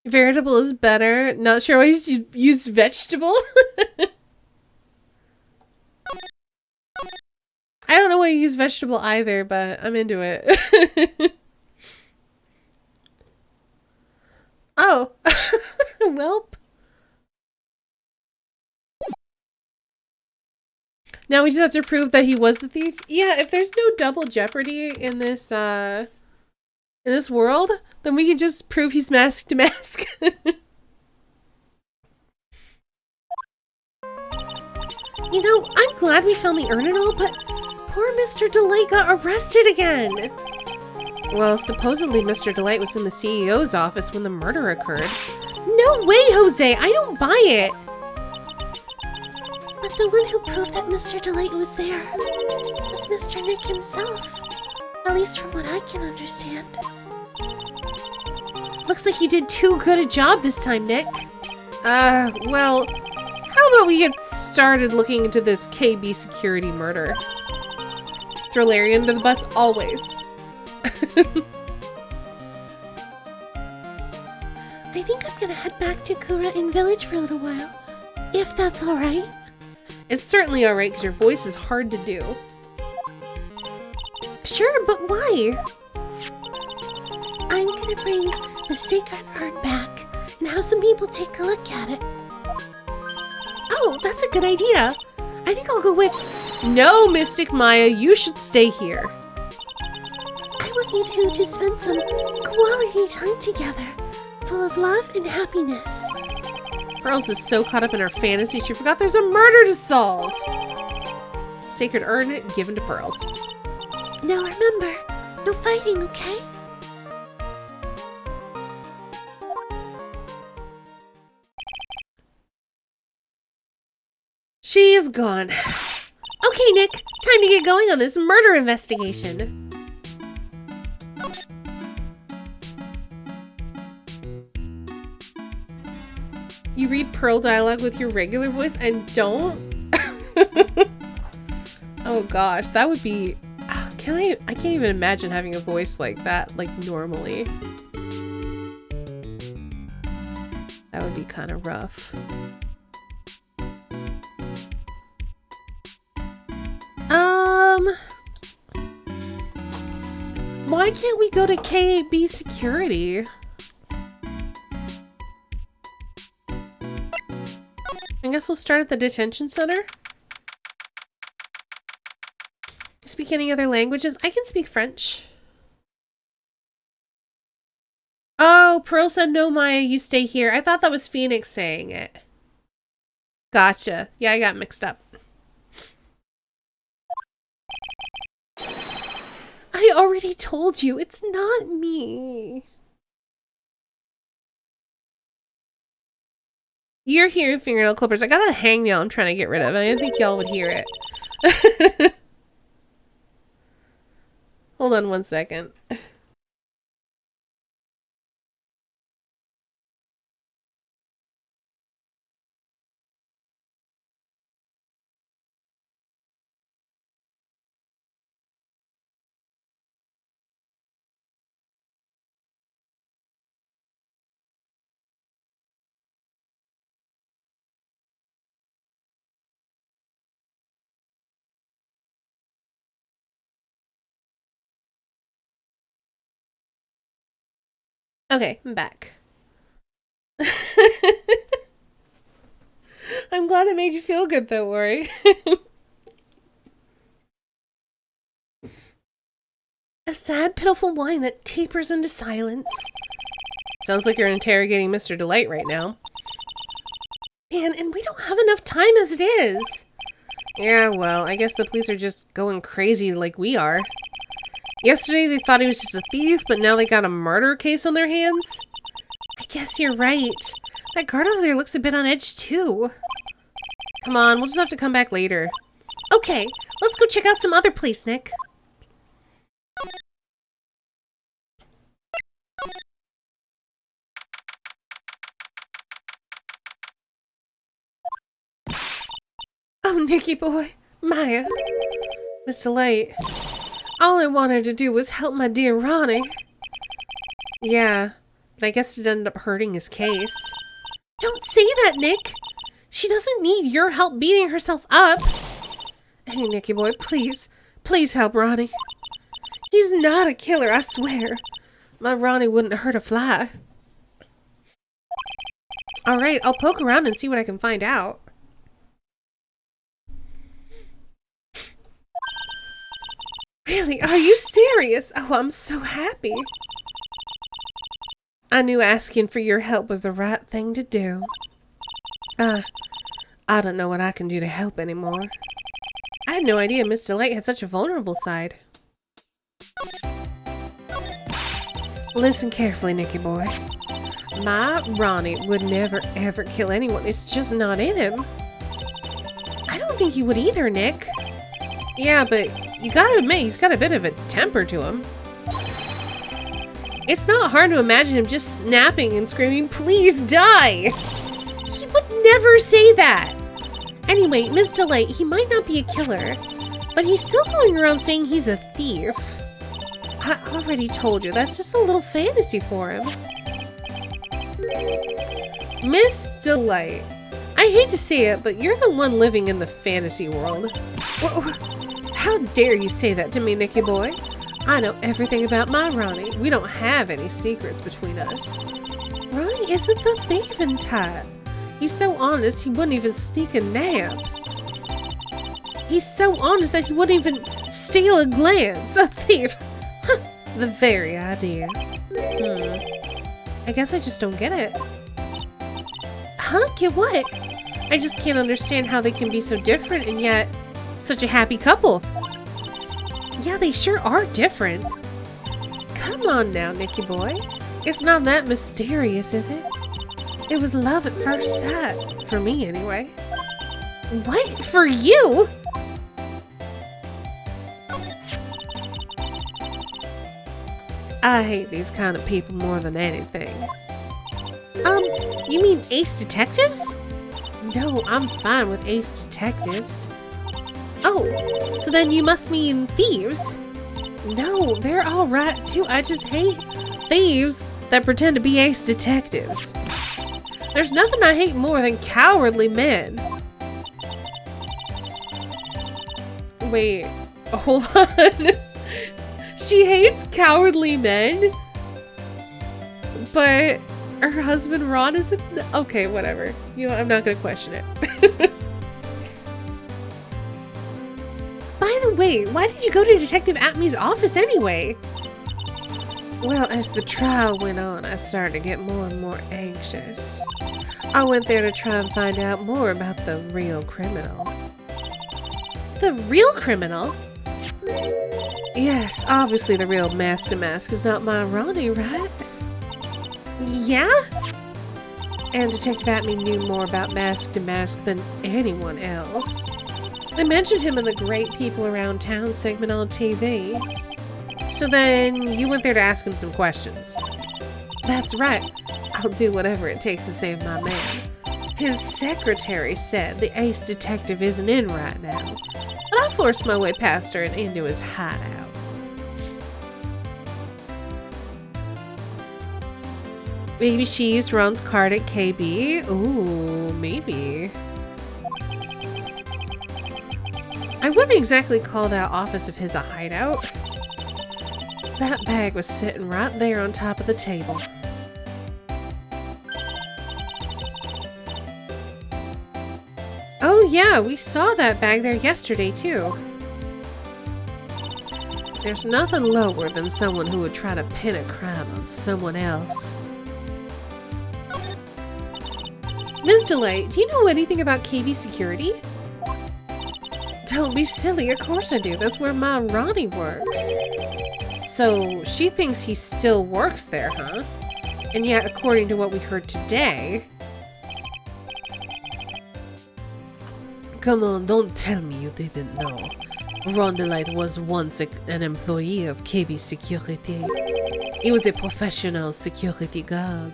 Veritable is better. Not sure why you used vegetable. I don't know why you use vegetable either, but I'm into it. Oh. Welp. Now we just have to prove that he was the thief. Yeah, if there's no double jeopardy in this world, then we can just prove he's mask to mask. You know, I'm glad we found the urn and all, but poor Mr. Delight got arrested again. Well, supposedly Mr. Delight was in the CEO's office when the murder occurred. No way, Jose! I don't buy it! But the one who proved that Mr. Delight was there was Mr. Nick himself. At least from what I can understand. Looks like you did too good a job this time, Nick. Well, how about we get started looking into this KB security murder? Throw Larry under the bus, always. I think I'm gonna head back to Kura-in Village for a little while, if that's alright. It's certainly alright because your voice is hard to do. Sure, but why? I'm gonna bring the sacred urn back and have some people take a look at it. Oh, that's a good idea. I think I'll go with... No, Mystic Maya, you should stay here. I want you two to spend some quality time together, full of love and happiness. Pearls is so caught up in her fantasy, she forgot there's a murder to solve. Sacred urn given to Pearls. Now remember, no fighting, okay? She's gone. Okay, Nick, time to get going on this murder investigation. You read Pearl dialogue with your regular voice and don't? Oh gosh, that would be I can't even imagine having a voice like that, like normally. That would be kind of rough. Why can't we go to KB security? I guess we'll start at the detention center. Speak any other languages? I can speak French. Oh, Pearl said no, Maya, you stay here. I thought that was Phoenix saying it. Gotcha. Yeah, I got mixed up. I already told you, it's not me. You're hearing fingernail clippers. I got a hangnail I'm trying to get rid of. I didn't think y'all would hear it. Hold on one second. Okay, I'm back. I'm glad it made you feel good though, Worry. A sad, pitiful whine that tapers into silence. Sounds like you're interrogating Mr. Delight right now. Man, and we don't have enough time as it is. Yeah, well, I guess the police are just going crazy like we are. Yesterday they thought he was just a thief, but now they got a murder case on their hands? I guess you're right. That guard over there looks a bit on edge too. Come on, we'll just have to come back later. Okay, let's go check out some other place, Nick. Oh, Nicky boy. Maya. Mr. Light. All I wanted to do was help my dear Ronnie. Yeah, but I guess it ended up hurting his case. Don't say that, Nick. She doesn't need your help beating herself up. Hey, Nicky boy, please. Please help Ronnie. He's not a killer, I swear. My Ronnie wouldn't hurt a fly. Alright, I'll poke around and see what I can find out. Really? Are you serious? Oh, I'm so happy. I knew asking for your help was the right thing to do. I don't know what I can do to help anymore. I had no idea Miss Delight had such a vulnerable side. Listen carefully, Nicky boy. My Ronnie would never ever kill anyone. It's just not in him. I don't think he would either, Nick. Yeah, but you gotta admit, he's got a bit of a temper to him. It's not hard to imagine him just snapping and screaming, "Please die!" He would never say that. Anyway, Miss Delight, he might not be a killer, but he's still going around saying he's a thief. I already told you, that's just a little fantasy for him. Miss Delight, I hate to say it, but you're the one living in the fantasy world. How dare you say that to me, Nicky boy? I know everything about my Ronnie. We don't have any secrets between us. Ronnie isn't the thieving type. He's so honest he wouldn't even sneak a nap. He's so honest that he wouldn't even steal a glance. A thief. The very idea. I guess I just don't get it. Huh? Get what? I just can't understand how they can be so different and yet such a happy couple. Yeah, they sure are different. Come on now, Nicky boy. It's not that mysterious, is it? It was love at first sight. For me, anyway. What? For you? I hate these kind of people more than anything. You mean ace detectives? No, I'm fine with ace detectives. Oh, so then you must mean thieves. No, they're all right too. I just hate thieves that pretend to be ace detectives. There's nothing I hate more than cowardly men. Wait, hold on. She hates cowardly men, but her husband Ron is okay, whatever. You know, I'm not gonna question it. By the way, why did you go to Detective Atmey's office anyway? Well, as the trial went on, I started to get more and more anxious. I went there to try and find out more about the real criminal. The real criminal? Yes, obviously the real Master Mask is not my Ronnie, right? Yeah? And Detective Atmey knew more about Mask to Mask than anyone else. They mentioned him in the Great People Around Town segment on TV. So then you went there to ask him some questions. That's right. I'll do whatever it takes to save my man. His secretary said the ace detective isn't in right now, but I forced my way past her and into his hideout. Maybe she used Ron's card at KB? Ooh, maybe. I wouldn't exactly call that office of his a hideout. That bag was sitting right there on top of the table. Oh yeah, we saw that bag there yesterday too. There's nothing lower than someone who would try to pin a crime on someone else. Ms. Delay, do you know anything about KB Security? Don't be silly, of course I do. That's where my Ronnie works. So, she thinks he still works there, huh? And yet, according to what we heard today... Come on, don't tell me you didn't know. Ron Delight was once an employee of KB Security. He was a professional security guard.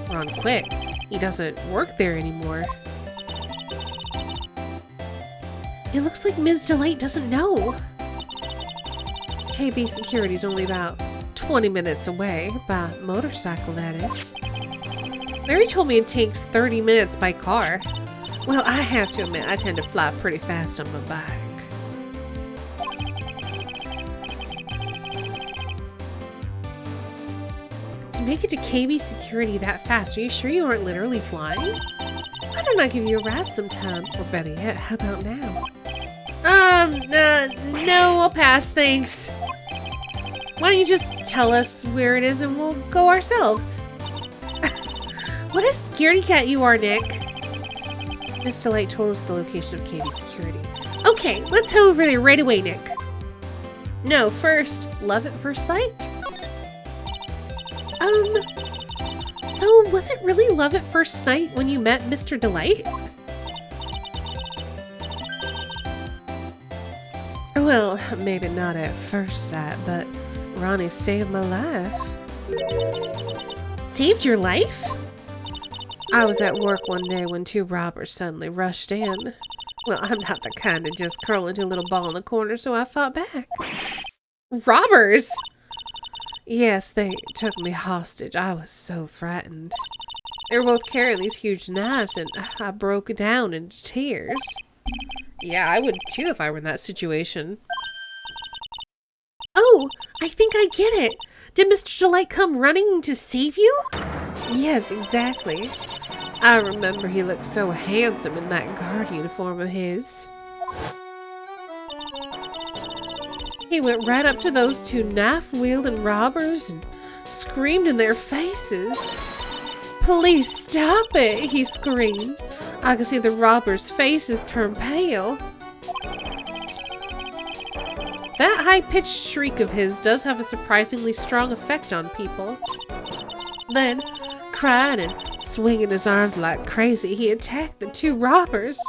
Ron quit. He doesn't work there anymore. It looks like Ms. Delight doesn't know. KB Security's only about 20 minutes away, by motorcycle that is. Larry told me it takes 30 minutes by car. Well, I have to admit, I tend to fly pretty fast on my bike. To make it to KB Security that fast, are you sure you aren't literally flying? Why don't I give you a ride sometime? Or better yet, how about now? No, I'll pass, thanks. Why don't you just tell us where it is and we'll go ourselves? What a scaredy cat you are, Nick. Miss Delight told us the location of KB Security. Okay, let's head over there right away, Nick. No, first, love at first sight? So was it really love at first sight when you met Mr. Delight? Well, maybe not at first sight, but Ronnie saved my life. Saved your life? I was at work one day when two robbers suddenly rushed in. Well, I'm not the kind to just curl into a little ball in the corner, so I fought back. Robbers? Yes, they took me hostage. I was so frightened. They were both carrying these huge knives, and I broke down into tears. Yeah, I would too if I were in that situation. Oh, I think I get it. Did Mr. Delight come running to save you? Yes, exactly. I remember he looked so handsome in that guard uniform of his. He went right up to those two knife-wielding robbers and screamed in their faces. Police, stop it, he screamed. I could see the robbers' faces turn pale. That high-pitched shriek of his does have a surprisingly strong effect on people. Then, crying and swinging his arms like crazy, he attacked the two robbers.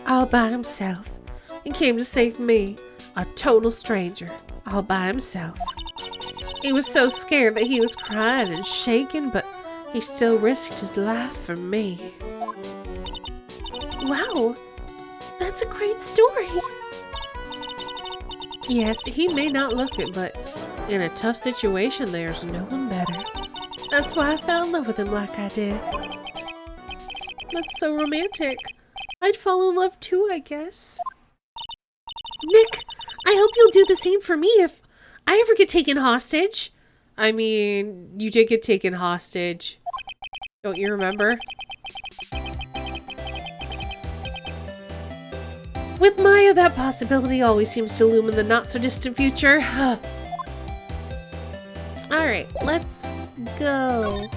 All by himself. He came to save me, a total stranger, all by himself. He was so scared that he was crying and shaking, but he still risked his life for me. Wow, That's a great story. Yes, he may not look it, but in a tough situation, there's no one better. That's why I fell in love with him like I did. That's so romantic. I'd fall in love too, I guess. Nick, I hope you'll do the same for me if I ever get taken hostage. I mean, you did get taken hostage. Don't you remember? With Maya, that possibility always seems to loom in the not-so-distant future. Alright, let's go.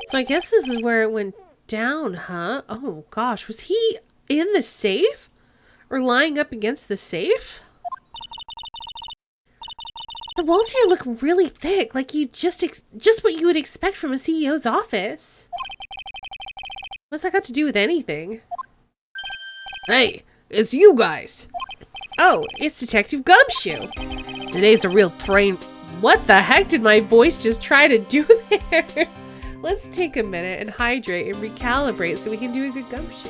So I guess this is where it went down, huh? Oh gosh, was he in the safe? Or lying up against the safe? The walls here look really thick, like you just what you would expect from a CEO's office. What's that got to do with anything? Hey, it's you guys. Oh, it's Detective Gumshoe. Today's a real train. What the heck did my voice just try to do there? Let's take a minute and hydrate and recalibrate so we can do a good Gumshoe.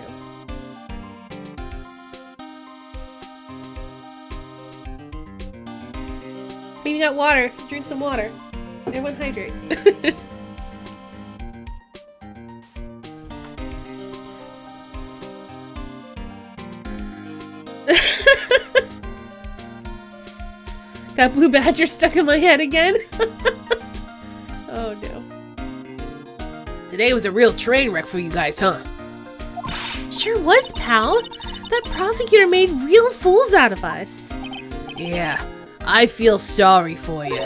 Maybe got water. Drink some water. Everyone hydrate. Got Blue Badger stuck in my head again. Oh no. Today was a real train wreck for you guys, huh? Sure was, pal. That prosecutor made real fools out of us. Yeah, I feel sorry for you.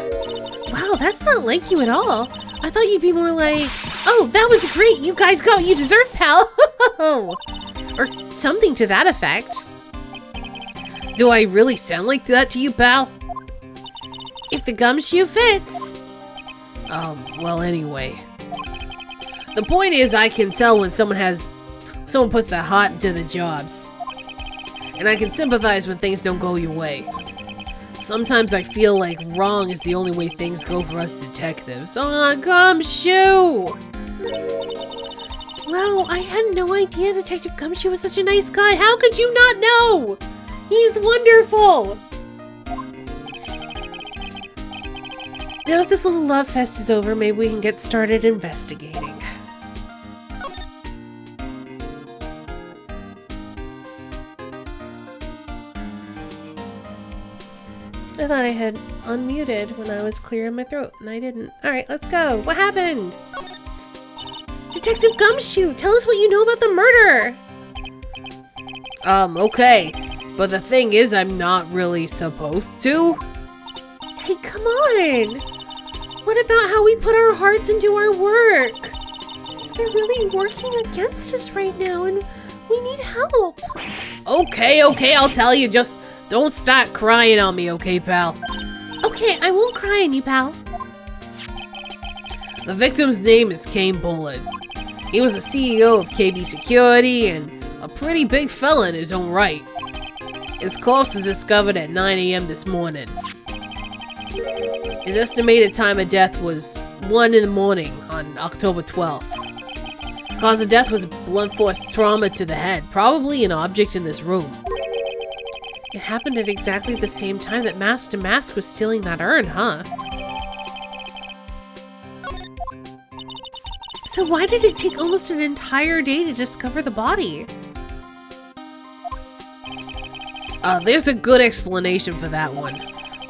Wow, that's not like you at all. I thought you'd be more like, oh, that was great. You guys got what you deserve, pal. Or something to that effect. Do I really sound like that to you, pal? If the gumshoe fits. Well, anyway. The point is, I can tell when someone puts their heart into the jobs. And I can sympathize when things don't go your way. Sometimes I feel like wrong is the only way things go for us detectives. Aw, Gumshoe! Wow, I had no idea Detective Gumshoe was such a nice guy. How could you not know? He's wonderful! Now if this little love fest is over, maybe we can get started investigating. I thought I had unmuted when I was clearing my throat, and I didn't. Alright, let's go. What happened? Detective Gumshoe, tell us what you know about the murder! Okay. But the thing is, I'm not really supposed to. Hey, come on! What about how we put our hearts into our work? They're really working against us right now, and we need help. Okay, I'll tell you. Just don't start crying on me, okay, pal? Okay, I won't cry on you, pal. The victim's name is Kane Bullitt. He was the CEO of KB Security and a pretty big fella in his own right. His corpse was discovered at 9 a.m. this morning. His estimated time of death was 1 in the morning on October 12th. Cause of death was blunt force trauma to the head, probably an object in this room. It happened at exactly the same time that Mask to Mask was stealing that urn, huh? So why did it take almost an entire day to discover the body? There's a good explanation for that one.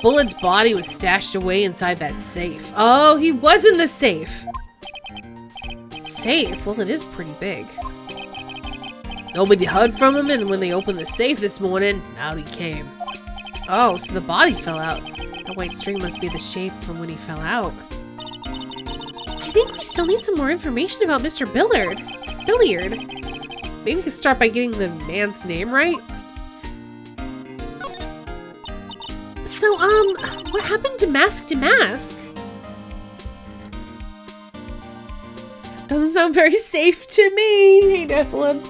Bullitt's body was stashed away inside that safe. Oh, he was in the safe! Safe? Well, it is pretty big. Nobody heard from him, and when they opened the safe this morning, out he came. Oh, so the body fell out. The white string must be the shape from when he fell out. I think we still need some more information about Mr. Billiard. Maybe we could start by getting the man's name right? So, what happened to Mask? Doesn't sound very safe to me, Nephilim.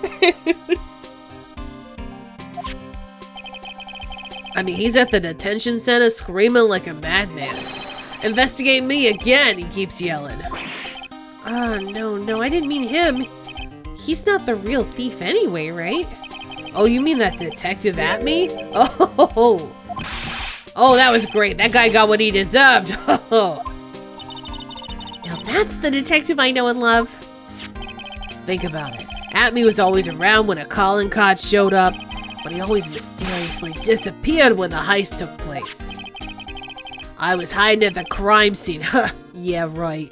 I mean, he's at the detention center screaming like a madman. Investigate me again, he keeps yelling. No, I didn't mean him. He's not the real thief anyway, right? Oh, you mean that detective at me? Oh, that was great. That guy got what he deserved. Now that's the detective I know and love. Think about it. Atme was always around when a calling card showed up, but he always mysteriously disappeared when the heist took place. I was hiding at the crime scene. Yeah, right.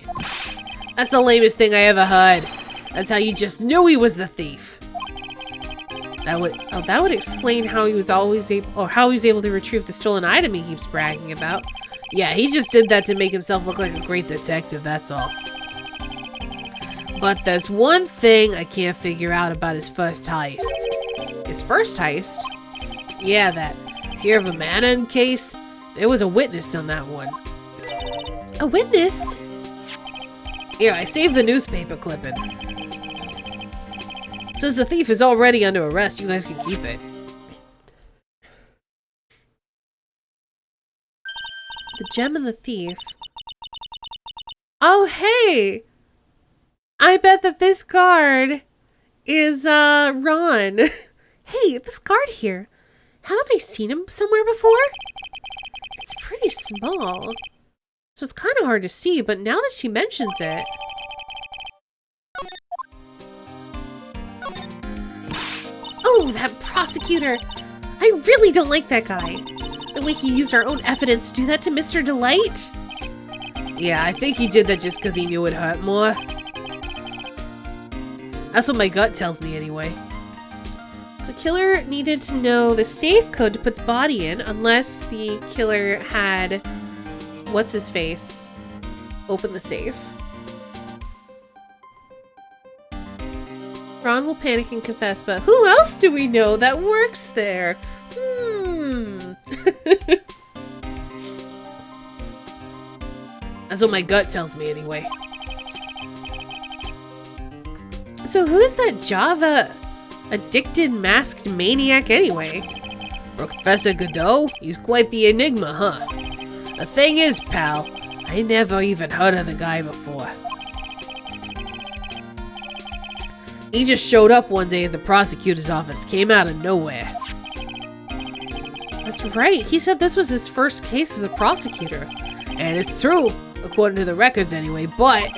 That's the lamest thing I ever heard. That's how you just knew he was the thief. That would explain how he was able to retrieve the stolen item he keeps bragging about. Yeah, he just did that to make himself look like a great detective, that's all. But there's one thing I can't figure out about his first heist. His first heist? Yeah, that Tear of a Mana case. There was a witness on that one. A witness? Here, I saved the newspaper clipping. Since the thief is already under arrest, you guys can keep it. The gem and the thief. Oh, hey! I bet that this guard is, Ron. Hey, this guard here. Haven't I seen him somewhere before? It's pretty small. So it's kind of hard to see, but now that she mentions it... Oh, that prosecutor! I really don't like that guy. The way he used our own evidence to do that to Mr. Delight. Yeah, I think he did that just because he knew it hurt more. That's what my gut tells me anyway. The killer needed to know the safe code to put the body in, unless the killer had... What's his face? Open the safe. Ron will panic and confess, but who else do we know that works there? That's what my gut tells me anyway. So who is that Java addicted masked maniac anyway? Professor Godot? He's quite the enigma, huh? The thing is, pal, I never even heard of the guy before. He just showed up one day at the prosecutor's office, came out of nowhere. That's right, he said this was his first case as a prosecutor. And it's true, according to the records anyway, but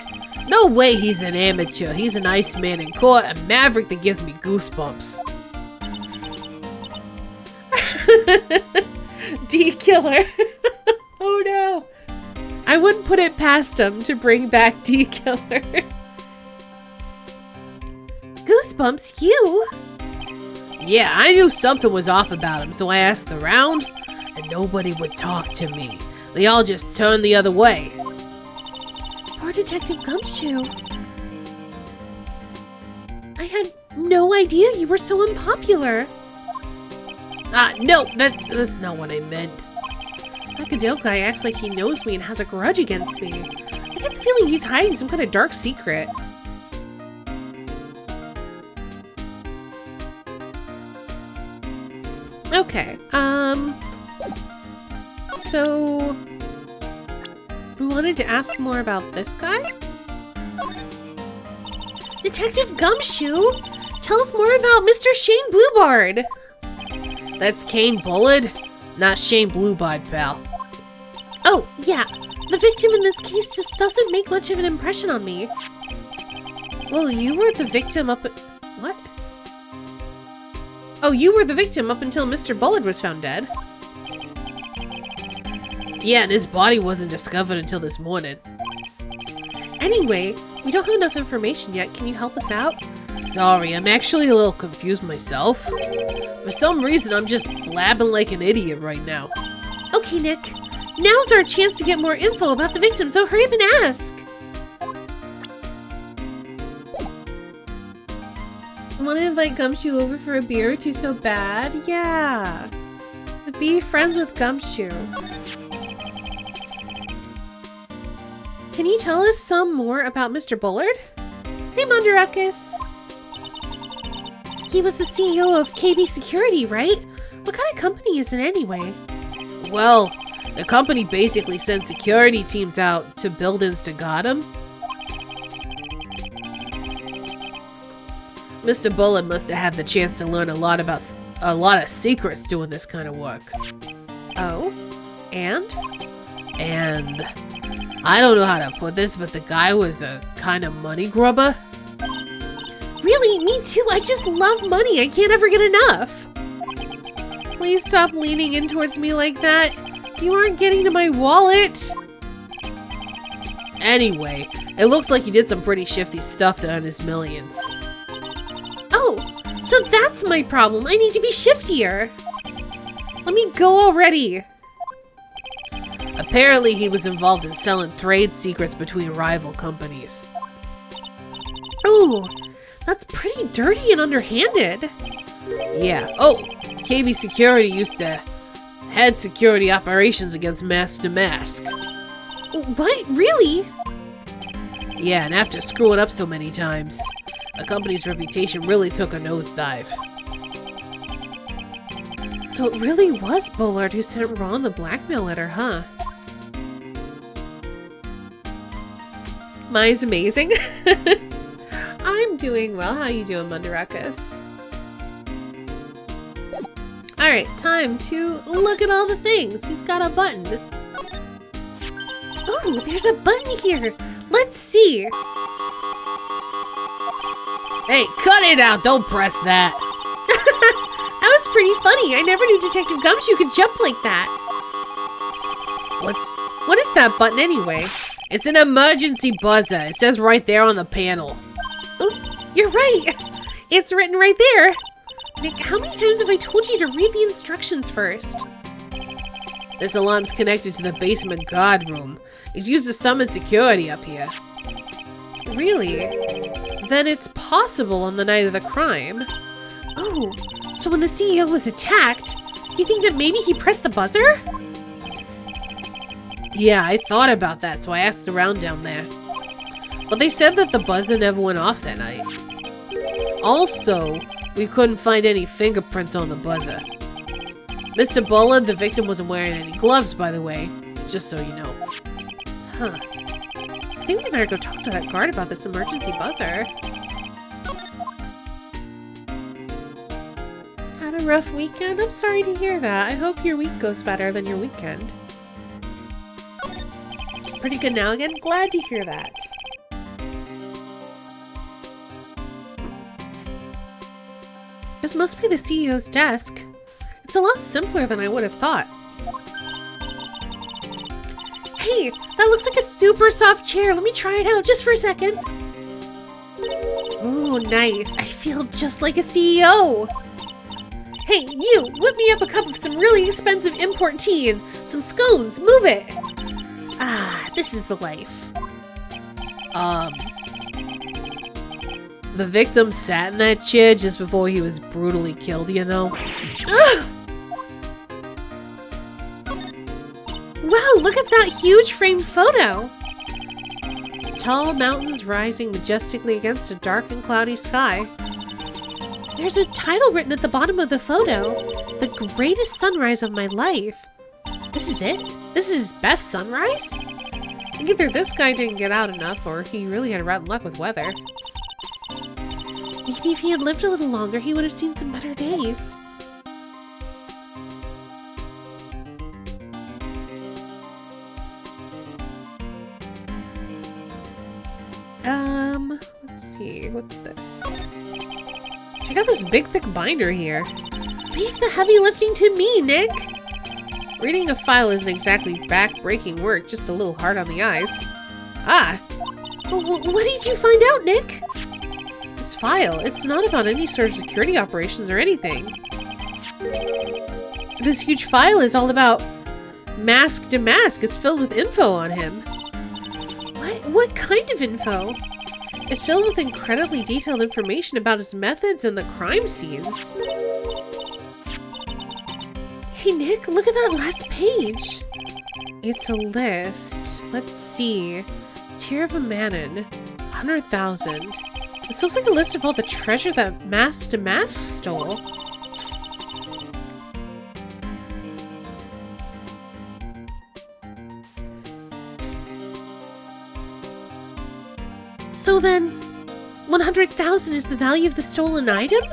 no way he's an amateur. He's a nice man in court, a maverick that gives me goosebumps. D-Killer. Oh no. I wouldn't put it past him to bring back D-Killer. Goosebumps, you? Yeah, I knew something was off about him, so I asked around, and nobody would talk to me. They all just turned the other way. Poor Detective Gumshoe. I had no idea you were so unpopular. No, that's not what I meant. That Godot guy acts like he knows me and has a grudge against me. I get the feeling he's hiding some kind of dark secret. Okay, so we wanted to ask more about this guy? Detective Gumshoe, tell us more about Mr. Shane Bluebard. That's Kane Bullard, not Shane Bluebard, pal. Oh, yeah, the victim in this case just doesn't make much of an impression on me. Well, you were the victim what? Oh, you were the victim up until Mr. Bullard was found dead. Yeah, and his body wasn't discovered until this morning. Anyway, we don't have enough information yet. Can you help us out? Sorry, I'm actually a little confused myself. For some reason, I'm just blabbing like an idiot right now. Okay, Nick. Now's our chance to get more info about the victim, so hurry up and ask. Want to invite Gumshoe over for a beer or two so bad? Yeah. Be friends with Gumshoe. Can you tell us some more about Mr. Bullard? Hey, Mundaruckus. He was the CEO of KB Security, right? What kind of company is it anyway? Well, The company basically sent security teams out to buildings to guard him. Mr. Bullen must have had the chance to learn a lot of secrets doing this kind of work. Oh? And? And I don't know how to put this, but the guy was a kind of money grubber. Really? Me too. I just love money. I can't ever get enough. Please stop leaning in towards me like that. You aren't getting to my wallet. Anyway, it looks like he did some pretty shifty stuff to earn his millions. Oh, so that's my problem. I need to be shiftier. Let me go already. Apparently, he was involved in selling trade secrets between rival companies. Ooh, that's pretty dirty and underhanded. Yeah. Oh, KB Security used to head security operations against Mask to Mask. What? Really? Yeah, and after screwing up so many times, the company's reputation really took a nosedive. So it really was Bullard who sent Ron the blackmail letter, huh? Mine's amazing. I'm doing well. How you doing, Mundaruckus? Alright, time to look at all the things. He's got a button. Oh, there's a button here. Let's see. Hey, cut it out! Don't press that! That was pretty funny. I never knew Detective Gumshoe could jump like that. What is that button anyway? It's an emergency buzzer. It says right there on the panel. Oops, you're right. It's written right there. Nick, how many times have I told you to read the instructions first? This alarm's connected to the basement guard room. It's used to summon security up here. Really? Then it's possible on the night of the crime. Oh, so when the CEO was attacked, you think that maybe he pressed the buzzer? Yeah, I thought about that, so I asked around down there. But they said that the buzzer never went off that night. Also, we couldn't find any fingerprints on the buzzer. Mr. Bullard, the victim, wasn't wearing any gloves, by the way, just so you know. Huh. I think we better go talk to that guard about this emergency buzzer. Had a rough weekend? I'm sorry to hear that. I hope your week goes better than your weekend. Pretty good now again? Glad to hear that. This must be the CEO's desk. It's a lot simpler than I would have thought. Hey, that looks like a super soft chair. Let me try it out just for a second. Ooh, nice. I feel just like a CEO. Hey, you, whip me up a cup of some really expensive import tea and some scones. Move it. Ah, this is the life. The victim sat in that chair just before he was brutally killed, you know? Ugh! Wow, look at that huge framed photo! Tall mountains rising majestically against a dark and cloudy sky. There's a title written at the bottom of the photo. The greatest sunrise of my life. This is it? This is his best sunrise? Either this guy didn't get out enough, or he really had rotten luck with weather. Maybe if he had lived a little longer, he would have seen some better days. Let's see, what's this? Check out this big thick binder here. Leave the heavy lifting to me, Nick! Reading a file isn't exactly back-breaking work, just a little hard on the eyes. Ah! What did you find out, Nick? This file, it's not about any sort of security operations or anything. This huge file is all about Mask to Mask. It's filled with info on him. What kind of info? It's filled with incredibly detailed information about his methods and the crime scenes. Hey Nick, look at that last page. It's a list. Let's see. Tear of a Manon, 100,000. This looks like a list of all the treasure that Mask to Mask stole. So then, 100,000 is the value of the stolen item?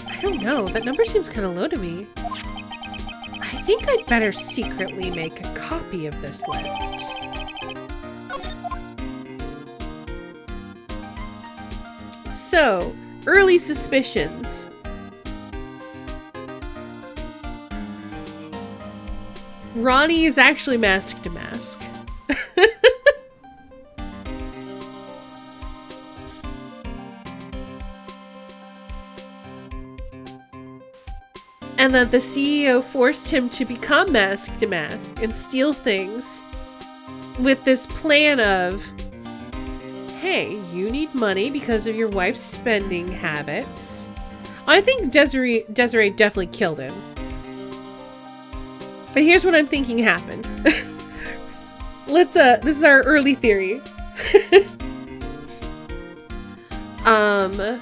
I don't know, that number seems kind of low to me. I think I'd better secretly make a copy of this list. So, early suspicions. Ronnie is actually mask to mask. And that the CEO forced him to become mask to mask and steal things with this plan of, hey, you need money because of your wife's spending habits. I think Desiree definitely killed him. And here's what I'm thinking happened. This is our early theory. The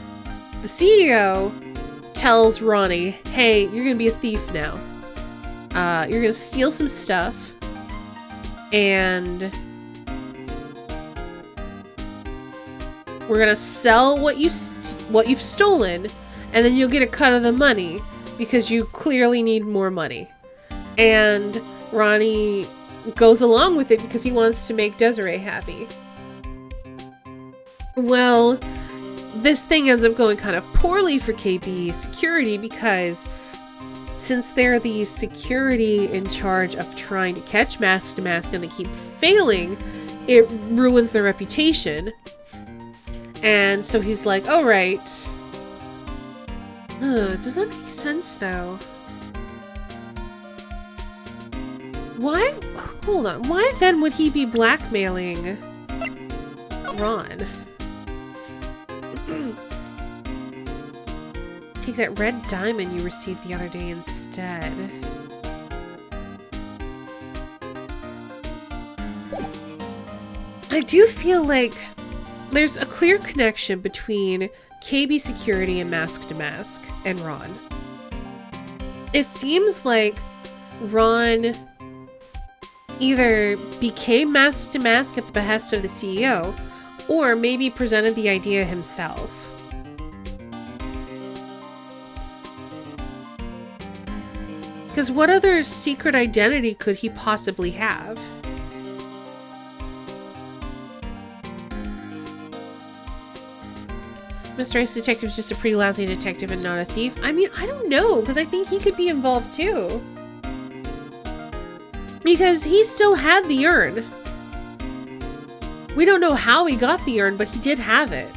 CEO tells Ronnie, hey, you're gonna be a thief now. You're gonna steal some stuff, and we're gonna sell what you've stolen, and then you'll get a cut of the money because you clearly need more money. And Ronnie goes along with it because he wants to make Desiree happy. Well, this thing ends up going kind of poorly for KB Security because since they're the security in charge of trying to catch mask to mask and they keep failing, it ruins their reputation. And so he's like, all right. Does that make sense though? Why? Hold on. Why then would he be blackmailing Ron? Take that red diamond you received the other day instead. I do feel like there's a clear connection between KB Security and Mask to Mask and Ron. It seems like Ron either became Mask to Mask at the behest of the CEO, or maybe presented the idea himself. Because what other secret identity could he possibly have? Mr. Ice Detective's just a pretty lousy detective and not a thief. I mean, I don't know, because I think he could be involved too. Because he still had the urn. We don't know how he got the urn, but he did have it.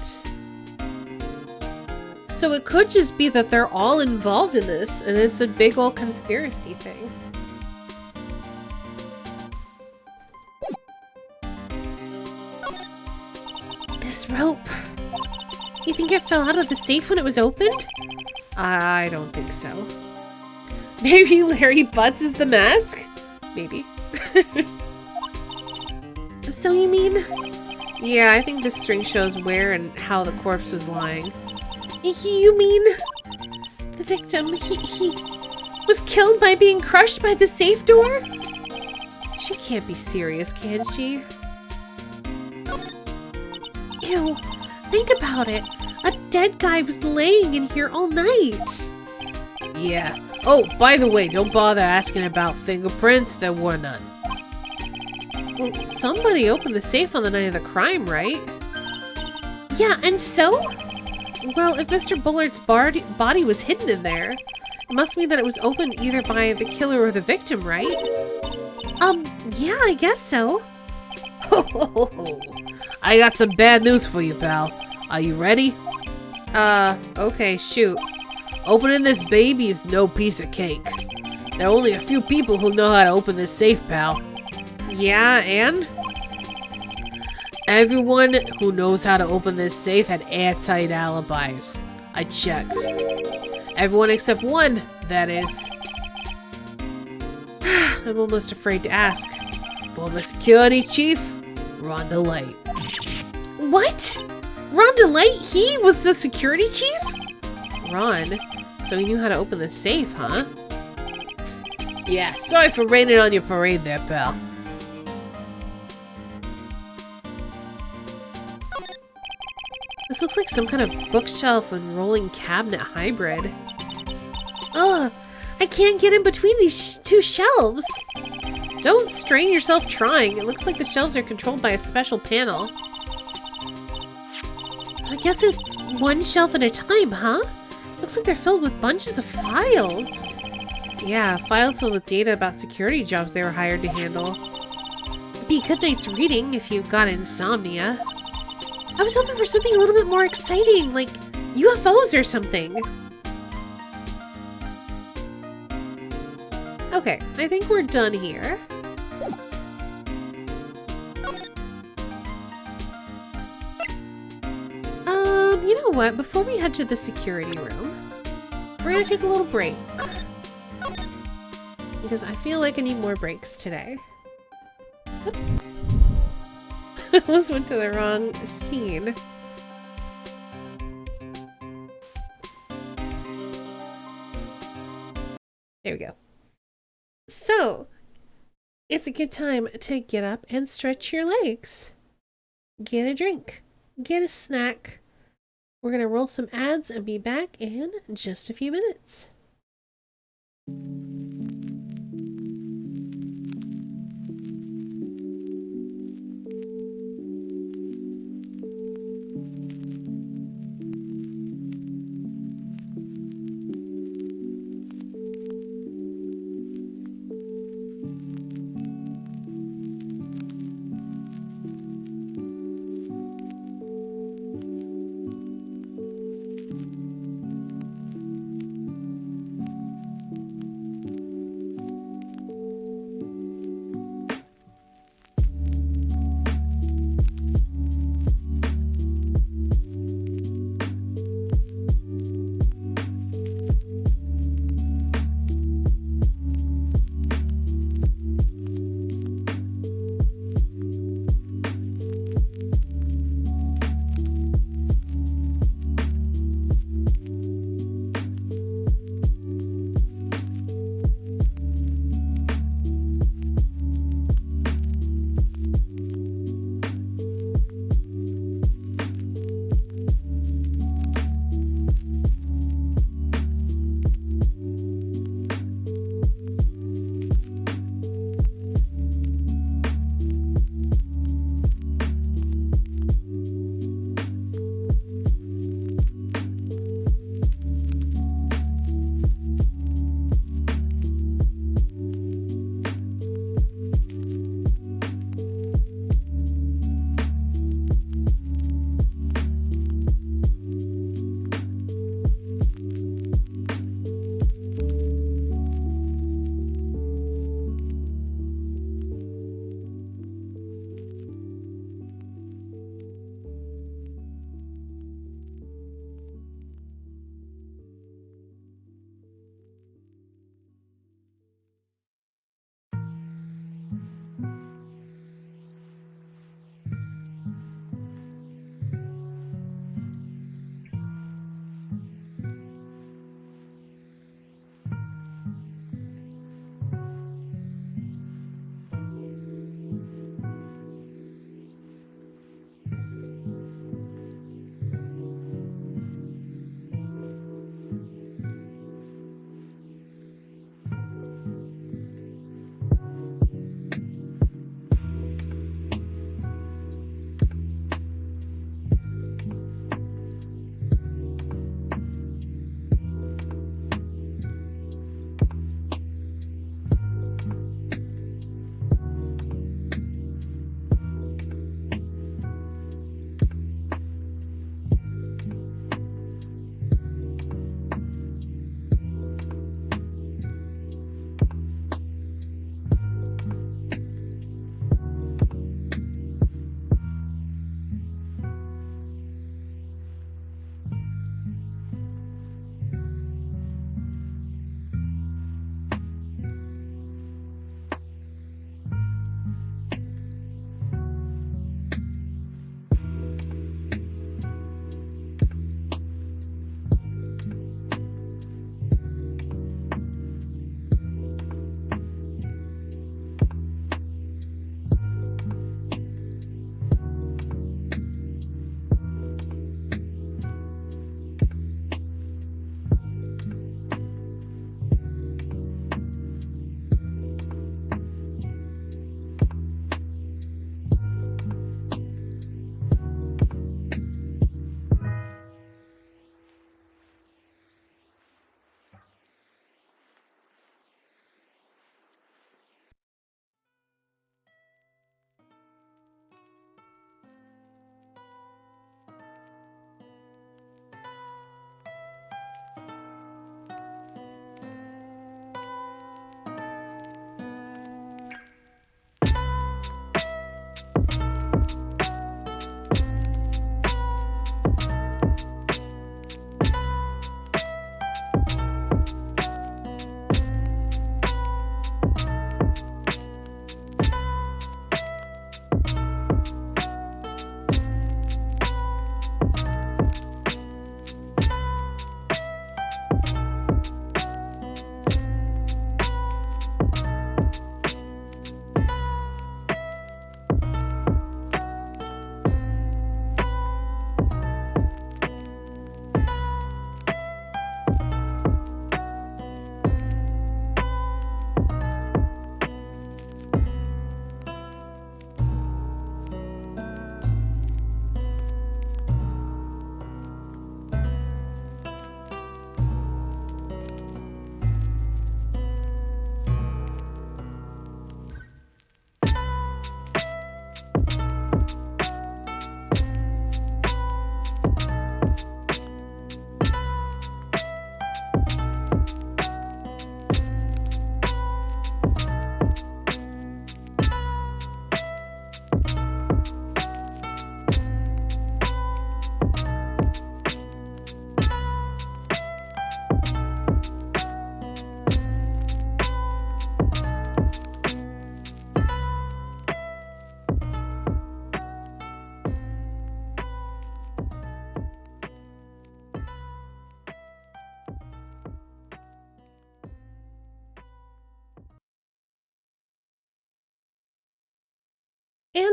So it could just be that they're all involved in this, and it's a big old conspiracy thing. This rope. You think it fell out of the safe when it was opened? I don't think so. Maybe Larry Butts is the mask? Maybe. So you mean? Yeah, I think this string shows where and how the corpse was lying. You mean the victim, he was killed by being crushed by the safe door? She can't be serious, can she? Ew, think about it. A dead guy was laying in here all night. Yeah. Oh, by the way, don't bother asking about fingerprints. There were none. Well, somebody opened the safe on the night of the crime, right? Yeah, and so? Well, if Mr. Bullard's body was hidden in there, it must mean that it was opened either by the killer or the victim, right? Yeah, I guess so. Ho, ho, ho, ho. I got some bad news for you, pal. Are you ready? Okay, shoot. Opening this baby is no piece of cake. There are only a few people who know how to open this safe, pal. Yeah, and? Everyone who knows how to open this safe had airtight alibis. I checked. Everyone except one, that is. I'm almost afraid to ask. Former security chief, Rhonda Light. What? Rhonda Light? He was the security chief? Ron, so he knew how to open the safe, huh? Yeah, sorry for raining on your parade there, pal. This looks like some kind of bookshelf and rolling cabinet hybrid. Ugh, I can't get in between these two shelves. Don't strain yourself trying. It looks like the shelves are controlled by a special panel. So I guess it's one shelf at a time, huh? Looks like they're filled with bunches of files. Yeah, files filled with data about security jobs they were hired to handle. It'd be a good night's reading if you got insomnia. I was hoping for something a little bit more exciting, like UFOs or something. Okay, I think we're done here. You know what? Before we head to the security room, we're gonna take a little break. Because I feel like I need more breaks today. Oops. Almost went to the wrong scene. There we go. So, it's a good time to get up and stretch your legs. Get a drink. Get a snack. We're going to roll some ads and be back in just a few minutes.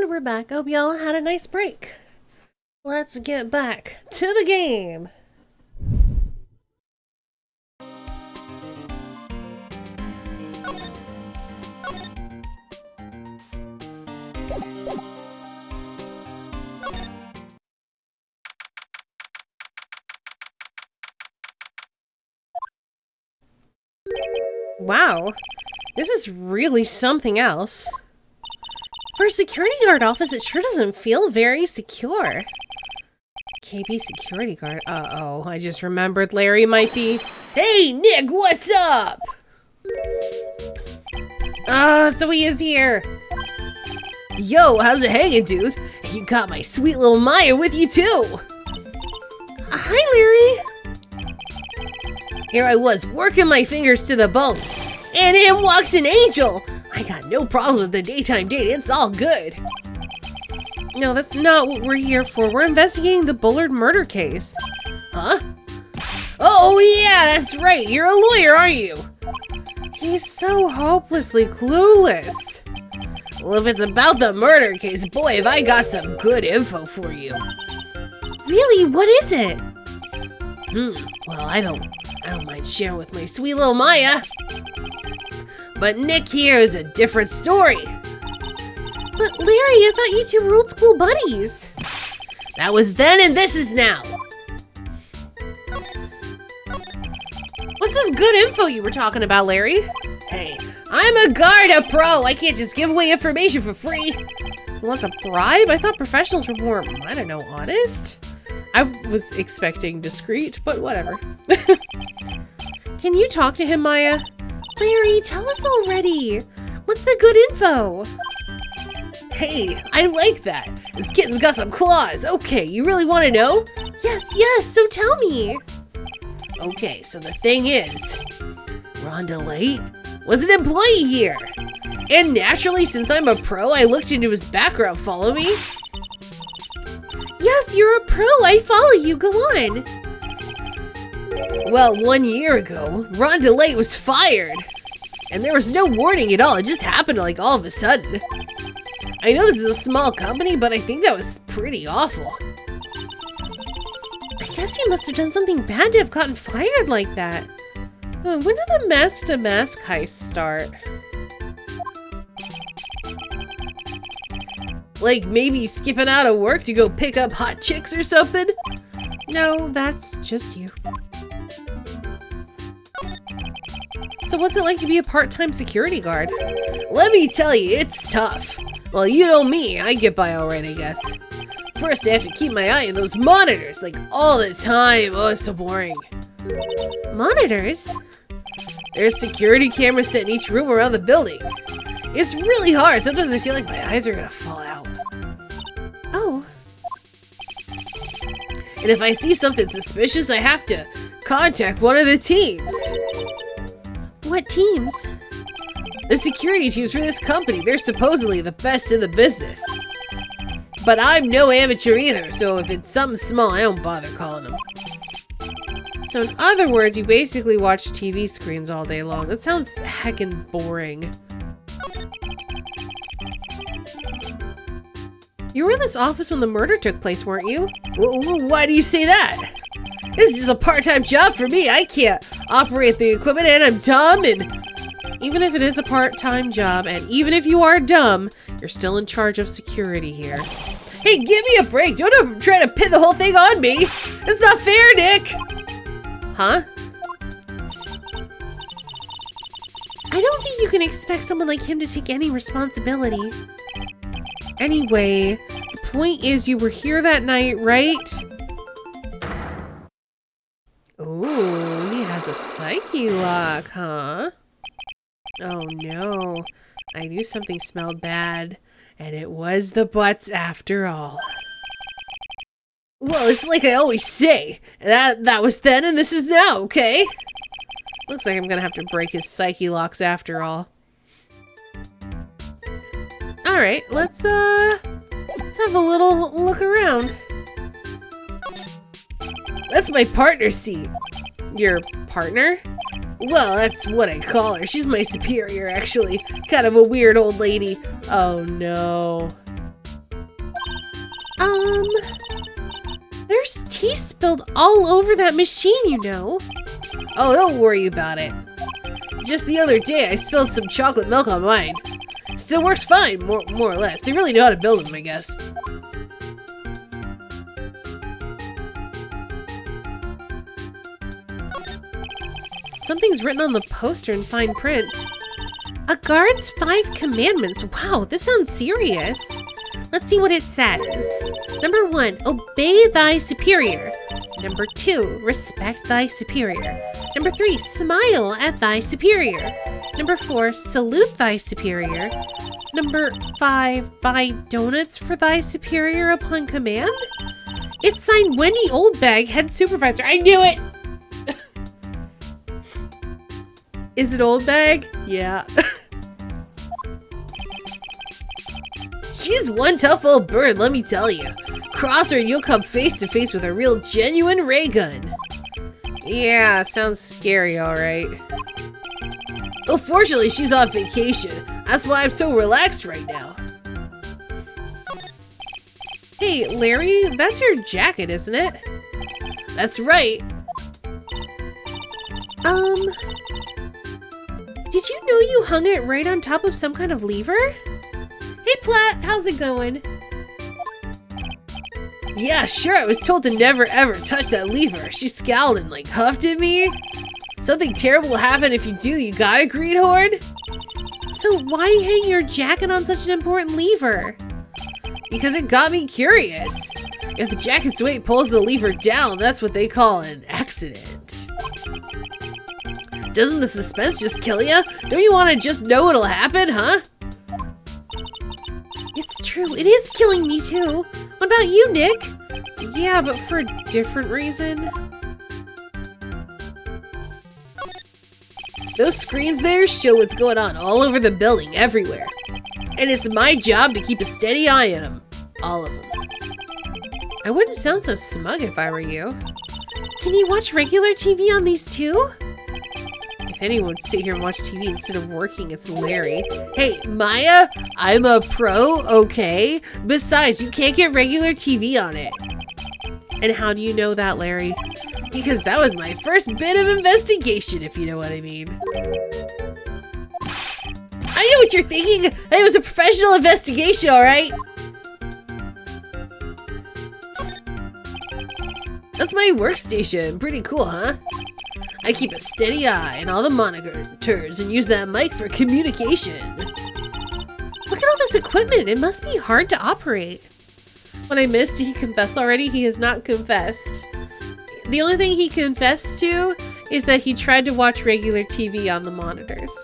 And we're back. Hope y'all had a nice break. Let's get back to the game. Wow, this is really something else. For a security guard office, it sure doesn't feel very secure. KB security guard. Uh-oh, I just remembered Larry might be... Hey, Nick, what's up? So he is here. Yo, how's it hanging, dude? You got my sweet little Maya with you, too. Hi, Larry. Here I was, working my fingers to the bone. And in walks an angel. I got no problems with the daytime date. It's all good. No, that's not what we're here for. We're investigating the Bullard murder case. Huh? Oh, yeah, that's right. You're a lawyer, aren't you? He's so hopelessly clueless. Well, if it's about the murder case, boy, have I got some good info for you. Really? What is it? Well, I don't mind sharing with my sweet little Maya. But Nick here is a different story. But Larry, I thought you two were old school buddies. That was then and this is now. What's this good info you were talking about, Larry? Hey, I'm a Garda pro. I can't just give away information for free. What's a bribe? I thought professionals were more, I don't know, honest? I was expecting discreet, but whatever. Can you talk to him, Maya? Larry, tell us already. What's the good info? Hey, I like that. This kitten's got some claws. Okay, you really want to know? Yes, so tell me. Okay, so the thing is, Rhonda Light was an employee here. And naturally, since I'm a pro, I looked into his background. Follow me? Yes, you're a pro. I follow you. Go on. Well, 1 year ago, Rhonda Light was fired. And there was no warning at all. It just happened like all of a sudden. I know this is a small company, but I think that was pretty awful. I guess you must have done something bad to have gotten fired like that. When did the mask-to-mask heist start? Like maybe skipping out of work to go pick up hot chicks or something? No, that's just you. So what's it like to be a part-time security guard? Let me tell you, it's tough. Well, you know me, I get by alright, I guess. First, I have to keep my eye on those monitors, like all the time. Oh, it's so boring. Monitors? There's security cameras set in each room around the building. It's really hard. Sometimes I feel like my eyes are gonna fall out. Oh. And if I see something suspicious, I have to contact one of the teams. What teams? The security teams for this company. They're supposedly the best in the business. But I'm no amateur either, so if it's something small, I don't bother calling them. So in other words, you basically watch TV screens all day long. That sounds heckin' boring. You were in this office when the murder took place, weren't you? Why do you say that? This is just a part-time job for me. I can't operate the equipment and I'm dumb and... Even if it is a part-time job and even if you are dumb, you're still in charge of security here. Hey, give me a break. Don't try to pin the whole thing on me. It's not fair, Nick. Huh? I don't think you can expect someone like him to take any responsibility. Anyway, the point is you were here that night, right? Ooh, he has a psyche lock, huh? Oh no, I knew something smelled bad, and it was the butts after all. Well, it's like I always say, that was then and this is now, okay? Looks like I'm gonna have to break his psyche locks after all. Alright, let's have a little look around. That's my partner's seat. Your partner? Well, that's what I call her. She's my superior, actually. Kind of a weird old lady. Oh, no. There's tea spilled all over that machine, you know. Oh, don't worry about it. Just the other day, I spilled some chocolate milk on mine. Still works fine, more or less. They really know how to build them, I guess. Something's written on the poster in fine print. A guard's 5 commandments. Wow, this sounds serious. Let's see what it says. Number 1, obey thy superior. Number 2, respect thy superior. Number 3, smile at thy superior. Number 4, salute thy superior. Number 5, buy donuts for thy superior upon command? It's signed Wendy Oldbag, head supervisor. I knew it! Is it Oldbag? Yeah. She's one tough old bird, let me tell you. Cross her and you'll come face to face with a real genuine ray gun. Yeah, sounds scary, alright. Well, fortunately, she's on vacation. That's why I'm so relaxed right now. Hey, Larry, that's your jacket, isn't it? That's right. Did you know you hung it right on top of some kind of lever? Hey, Platt, how's it going? Yeah, sure, I was told to never ever touch that lever. She scowled and like huffed at me. Something terrible will happen if you do, you got it, Greenhorn? So why hang your jacket on such an important lever? Because it got me curious. If the jacket's weight pulls the lever down, that's what they call an accident. Doesn't the suspense just kill ya? Don't you want to just know what'll happen, huh? It's true, it is killing me too. What about you, Nick? Yeah, but for a different reason. Those screens there show what's going on all over the building, everywhere. And it's my job to keep a steady eye on them. All of them. I wouldn't sound so smug if I were you. Can you watch regular TV on these too? If anyone would sit here and watch TV instead of working, it's Larry. Hey, Maya, I'm a pro, okay? Besides, you can't get regular TV on it. And how do you know that, Larry? Because that was my first bit of investigation, if you know what I mean. I know what you're thinking. It was a professional investigation, alright? That's my workstation. Pretty cool, huh? I keep a steady eye on all the monitors and use that mic for communication. Look at all this equipment. It must be hard to operate. What I missed, did he confess already? He has not confessed. The only thing he confessed to is that he tried to watch regular TV on the monitors.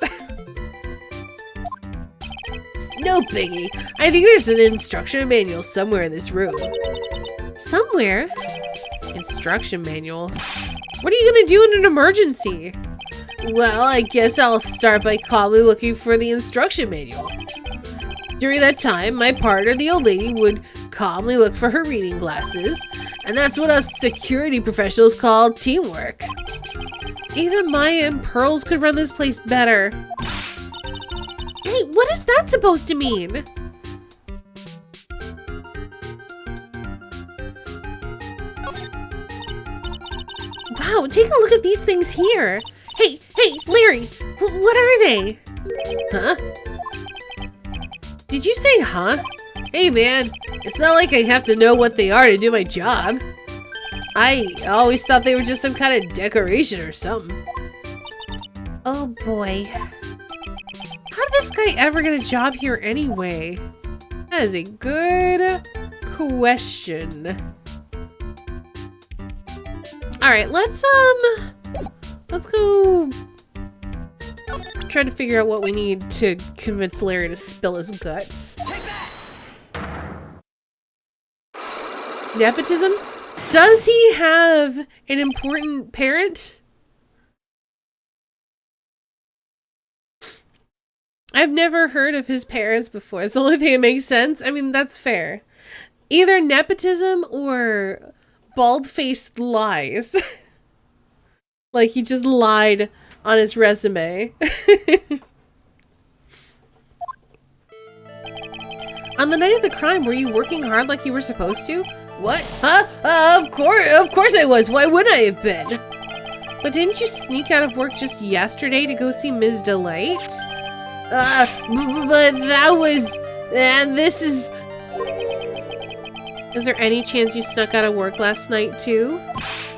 No biggie. I think there's an instruction manual somewhere in this room. Somewhere? Instruction manual? What are you gonna do in an emergency? Well, I guess I'll start by calmly looking for the instruction manual. During that time, my partner, the old lady, would calmly look for her reading glasses, and that's what us security professionals call teamwork. Even Maya and Pearls could run this place better. Hey, what is that supposed to mean? Wow, take a look at these things here. Hey, Larry, what are they? Huh? Did you say huh? Hey man, it's not like I have to know what they are to do my job. I always thought they were just some kind of decoration or something. Oh boy. How did this guy ever get a job here anyway? That is a good question. Alright, let's go try to figure out what we need to convince Larry to spill his guts. Nepotism? Does he have an important parent? I've never heard of his parents before. It's the only thing that makes sense. I mean, that's fair. Either nepotism or bald-faced lies. Like he just lied on his resume. On the night of the crime, were you working hard like you were supposed to? What? Huh? Of course I was. Why wouldn't I have been? But didn't you sneak out of work just yesterday to go see Ms. Delight? But that was... And this is... Is there any chance you snuck out of work last night, too?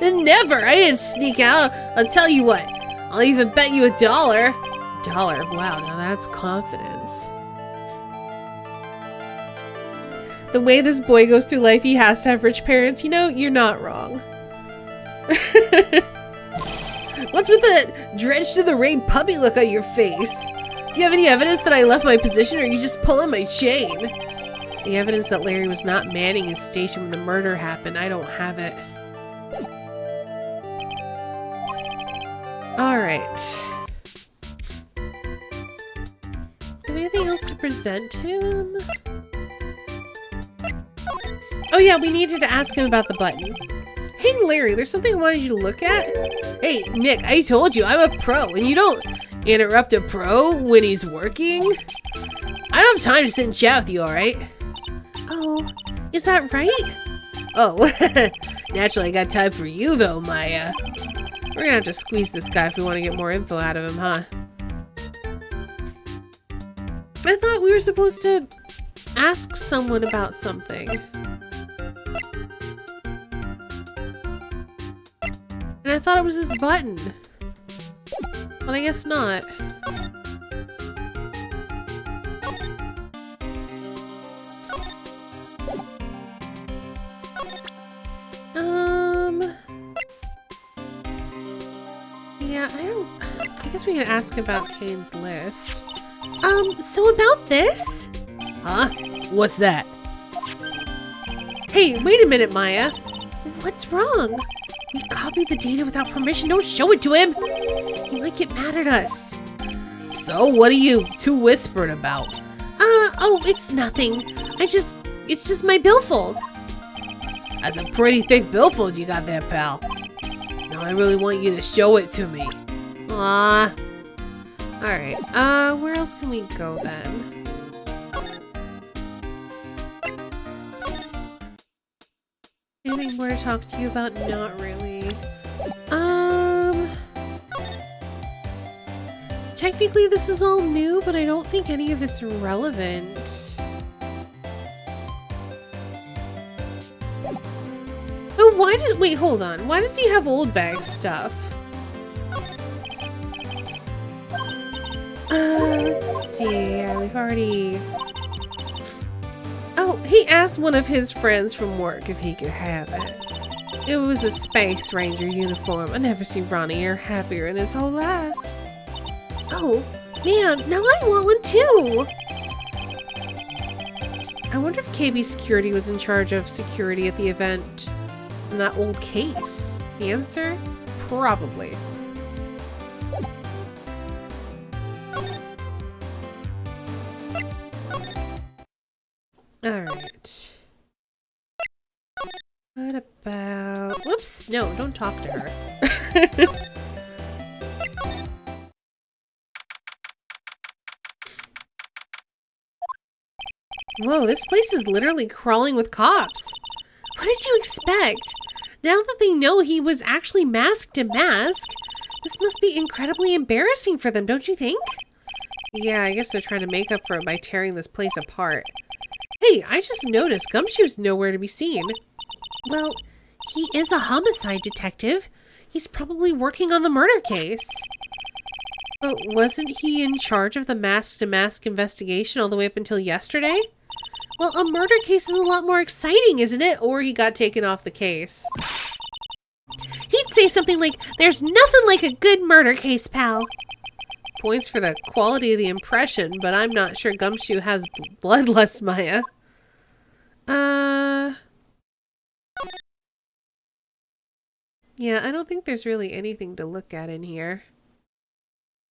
Never! I didn't sneak out. I'll tell you what. I'll even bet you $1. $1? Wow, now that's confidence. The way this boy goes through life, he has to have rich parents. You know, you're not wrong. What's with that drenched to the rain puppy look on your face? Do you have any evidence that I left my position, or are you just pulling my chain? The evidence that Larry was not manning his station when the murder happened, I don't have it. Alright. Anything else to present him? Oh yeah, we needed to ask him about the button. Hey Larry, there's something I wanted you to look at. Hey Nick, I told you, I'm a pro, and you don't interrupt a pro when he's working. I don't have time to sit and chat with you, alright? Oh, is that right? Oh, naturally I got time for you though, Maya. We're gonna have to squeeze this guy if we want to get more info out of him, huh? I thought we were supposed to ask someone about something. And I thought it was this button. But I guess not. Yeah, I guess we can ask about Kane's list. So about this? Huh? What's that? Hey, wait a minute, Maya. What's wrong? We copied the data without permission. Don't show it to him. He might get mad at us. So, what are you two whispering about? Oh, it's nothing. It's just my billfold. That's a pretty thick billfold you got there, pal. Now I really want you to show it to me. Aw. Alright, where else can we go then? Anything more to talk to you about? Not really. Technically this is all new, but I don't think any of it's relevant. Oh, wait, hold on. Why does he have old bag stuff? Let's see. Yeah, we've already... Oh, he asked one of his friends from work if he could have it. It was a Space Ranger uniform. I never seen Ronnie air happier in his whole life. Oh, man, now I want one too! I wonder if KB Security was in charge of security at the event in that old case. The answer? Probably. Alright. What about... Whoops! No, don't talk to her. Whoa, this place is literally crawling with cops. What did you expect? Now that they know he was actually masked to mask, this must be incredibly embarrassing for them, don't you think? Yeah, I guess they're trying to make up for it by tearing this place apart. Hey, I just noticed Gumshoe's nowhere to be seen. Well, he is a homicide detective. He's probably working on the murder case. But wasn't he in charge of the mask-to-mask investigation all the way up until yesterday? Well, a murder case is a lot more exciting, isn't it? Or he got taken off the case. He'd say something like, "There's nothing like a good murder case, pal." Points for the quality of the impression, but I'm not sure Gumshoe has bloodlust, Maya. Yeah, I don't think there's really anything to look at in here.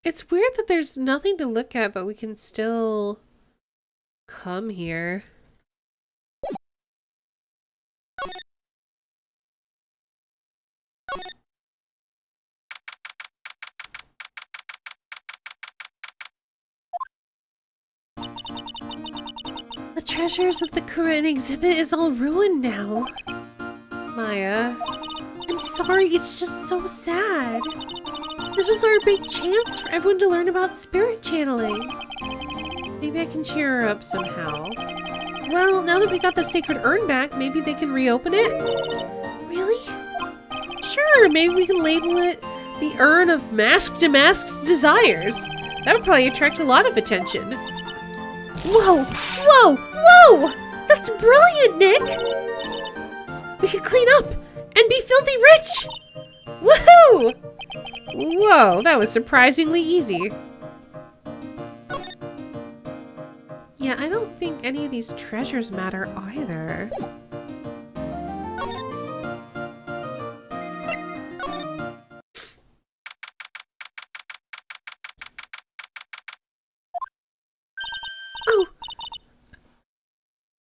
It's weird that there's nothing to look at, but we can still come here. The treasures of the current exhibit is all ruined now. Maya, I'm sorry, it's just so sad. This was our big chance for everyone to learn about spirit channeling. maybe I can cheer her up somehow. Well, now that we got the sacred urn back, maybe they can reopen it? Really? Sure, maybe we can label it the Urn of Mask to Mask's Desires. That would probably attract a lot of attention. Whoa! Whoa! Whoa! That's brilliant, Nick! We could clean up and be filthy rich! Woohoo! Whoa, that was surprisingly easy. Yeah, I don't think any of these treasures matter either. Oh!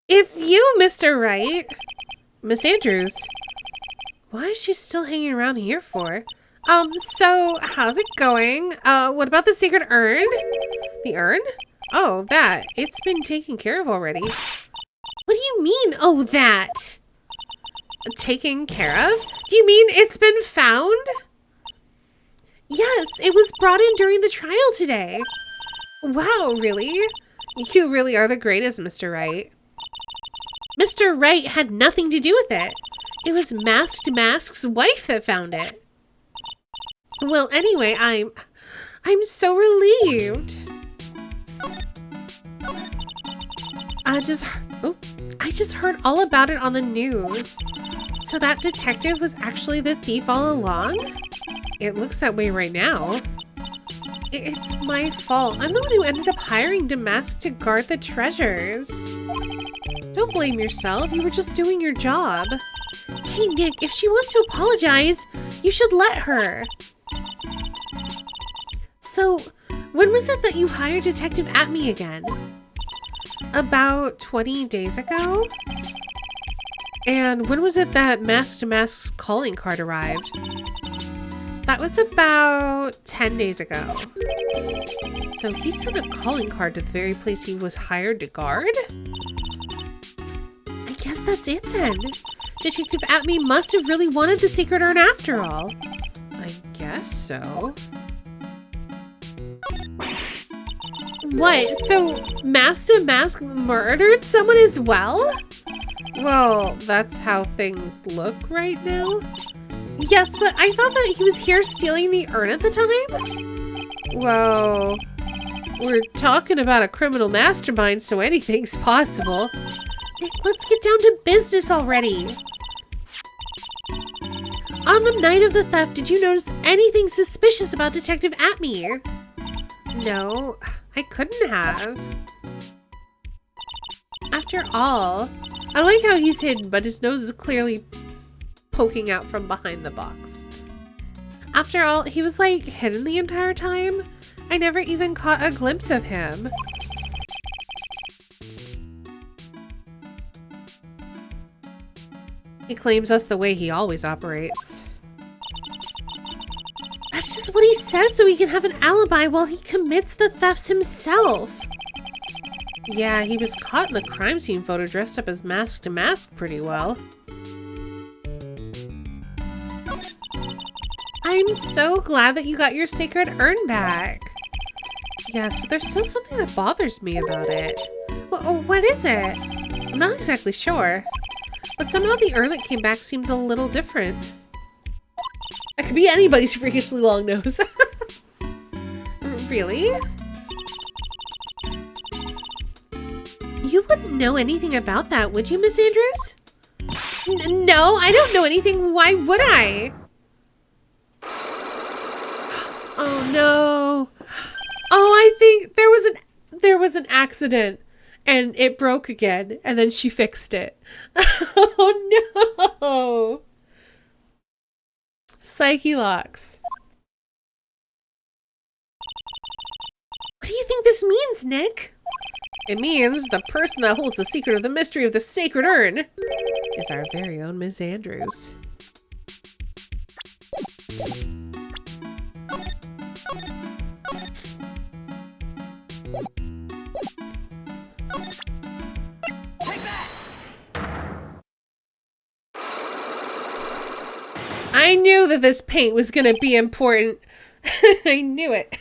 It's you, Mr. Wright! Miss Andrews. Why is she still hanging around here for? So, how's it going? What about the sacred urn? The urn? Oh, that. It's been taken care of already. What do you mean, oh, that? Taken care of? Do you mean it's been found? Yes, it was brought in during the trial today. Wow, really? You really are the greatest, Mr. Wright. Mr. Wright had nothing to do with it. It was Masked Mask's wife that found it. Well, anyway, I'm so relieved. I just heard all about it on the news. So that detective was actually the thief all along? It looks that way right now. It's my fault. I'm the one who ended up hiring Damask to guard the treasures. Don't blame yourself. You were just doing your job. Hey, Nick, if she wants to apologize, you should let her. So, when was it that you hired Detective Atme again? About 20 days ago? And when was it that Mask to Mask's calling card arrived? That was about 10 days ago. So he sent a calling card to the very place he was hired to guard? I guess that's it then. Detective Atme must have really wanted the secret urn after all. I guess so. What? So Mask to Mask murdered someone as well? Well, that's how things look right now. Yes, but I thought that he was here stealing the urn at the time? Well, we're talking about a criminal mastermind, so anything's possible. Nick, let's get down to business already. On the night of the theft, did you notice anything suspicious about Detective Atme? No, I couldn't have. After all, I like how he's hidden, but his nose is clearly poking out from behind the box. After all, he was like hidden the entire time. I never even caught a glimpse of him. He claims us the way he always operates. That's just what he says so he can have an alibi while he commits the thefts himself. Yeah, he was caught in the crime scene photo dressed up as Mask to Mask pretty well. I'm so glad that you got your sacred urn back. Yes, but there's still something that bothers me about it. What is it? I'm not exactly sure, but somehow the urn that came back seems a little different. It could be anybody's freakishly long nose. Really? You wouldn't know anything about that, would you, Miss Andrews? No, I don't know anything. Why would I? Oh no. Oh, I think there was an accident and it broke again and then she fixed it. Oh no. Psyche locks. What do you think this means, Nick? It means the person that holds the secret of the mystery of the sacred urn is our very own Miss Andrews. I knew that this paint was gonna be important. I knew it.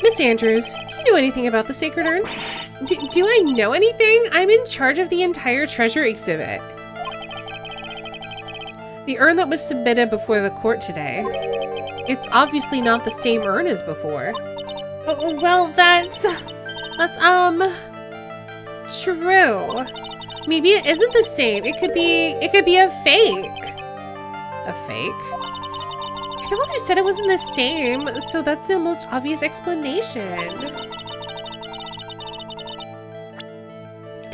Miss Andrews, do you know anything about the Sacred Urn? Do I know anything? I'm in charge of the entire treasure exhibit. The urn that was submitted before the court today. It's obviously not the same urn as before. Oh, well, that's true. Maybe it isn't the same. It could be a fake. A fake? You're the one who said it wasn't the same, so that's the most obvious explanation.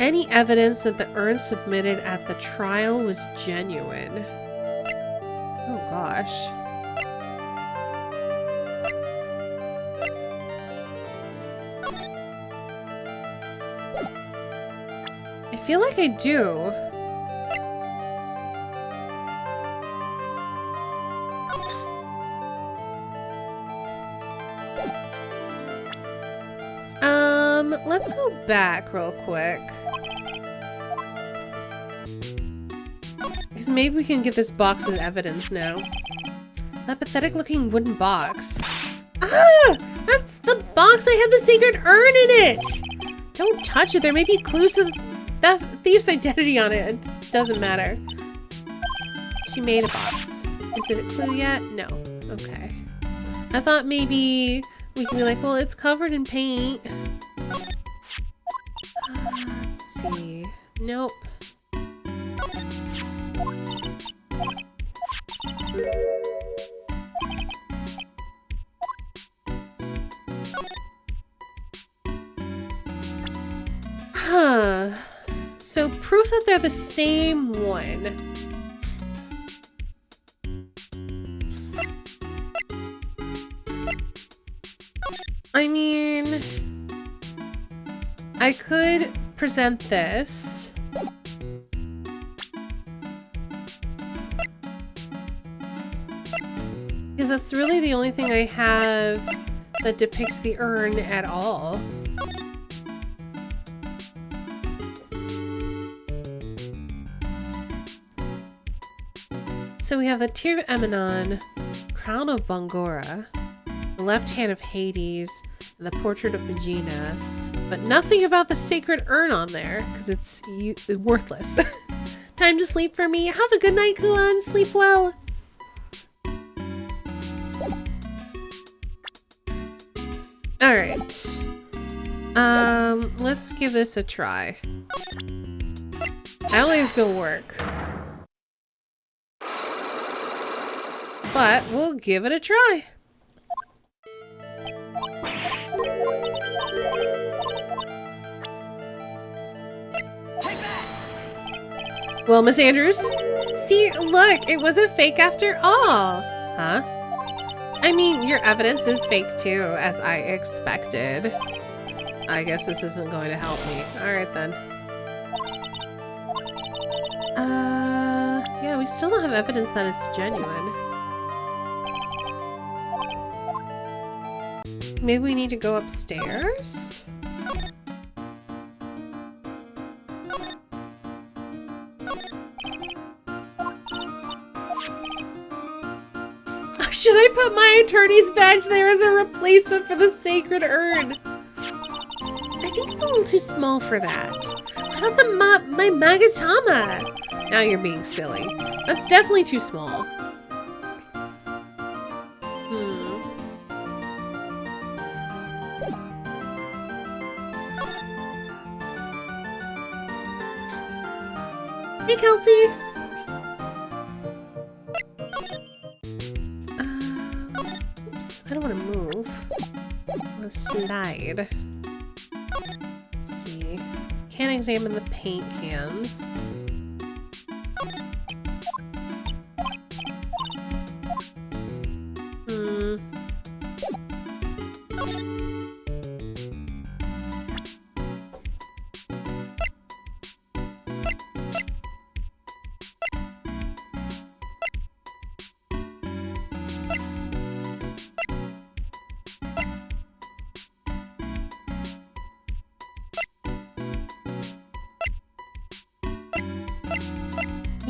Any evidence that the urn submitted at the trial was genuine. Oh gosh. I feel like I do. Let's go back real quick. Because maybe we can get this box as evidence now. That pathetic looking wooden box. Ah! That's the box I had the sacred urn in it! Don't touch it. There may be clues to the thief's identity on it. It doesn't matter. She made a box. Is it a clue yet? No. Okay. I thought maybe we can be like, well, it's covered in paint. Let's see. Nope. Huh. So proof that they're the same one. I mean, I could present this. Because that's really the only thing I have that depicts the urn at all. So we have the Tear of Emanon, Crown of Bongora, the left hand of Hades, and the portrait of Regina, but nothing about the sacred urn on there because it's worthless. Time to sleep for me. Have a good night, Kulan. Sleep well. All right. Let's give this a try. I don't think it's gonna work. But we'll give it a try. Well, Miss Andrews, see, look, it wasn't fake after all. Huh? I mean, your evidence is fake too, as I expected. I guess this isn't going to help me. All right then. Yeah, we still don't have evidence that it's genuine. Maybe we need to go upstairs? Should I put my attorney's badge there as a replacement for the sacred urn? I think it's a little too small for that. How about my Magatama? Now you're being silly. That's definitely too small. Hey, Kelsey. Oops, I don't want to move. I want to slide. Let's see. Can't examine the paint cans.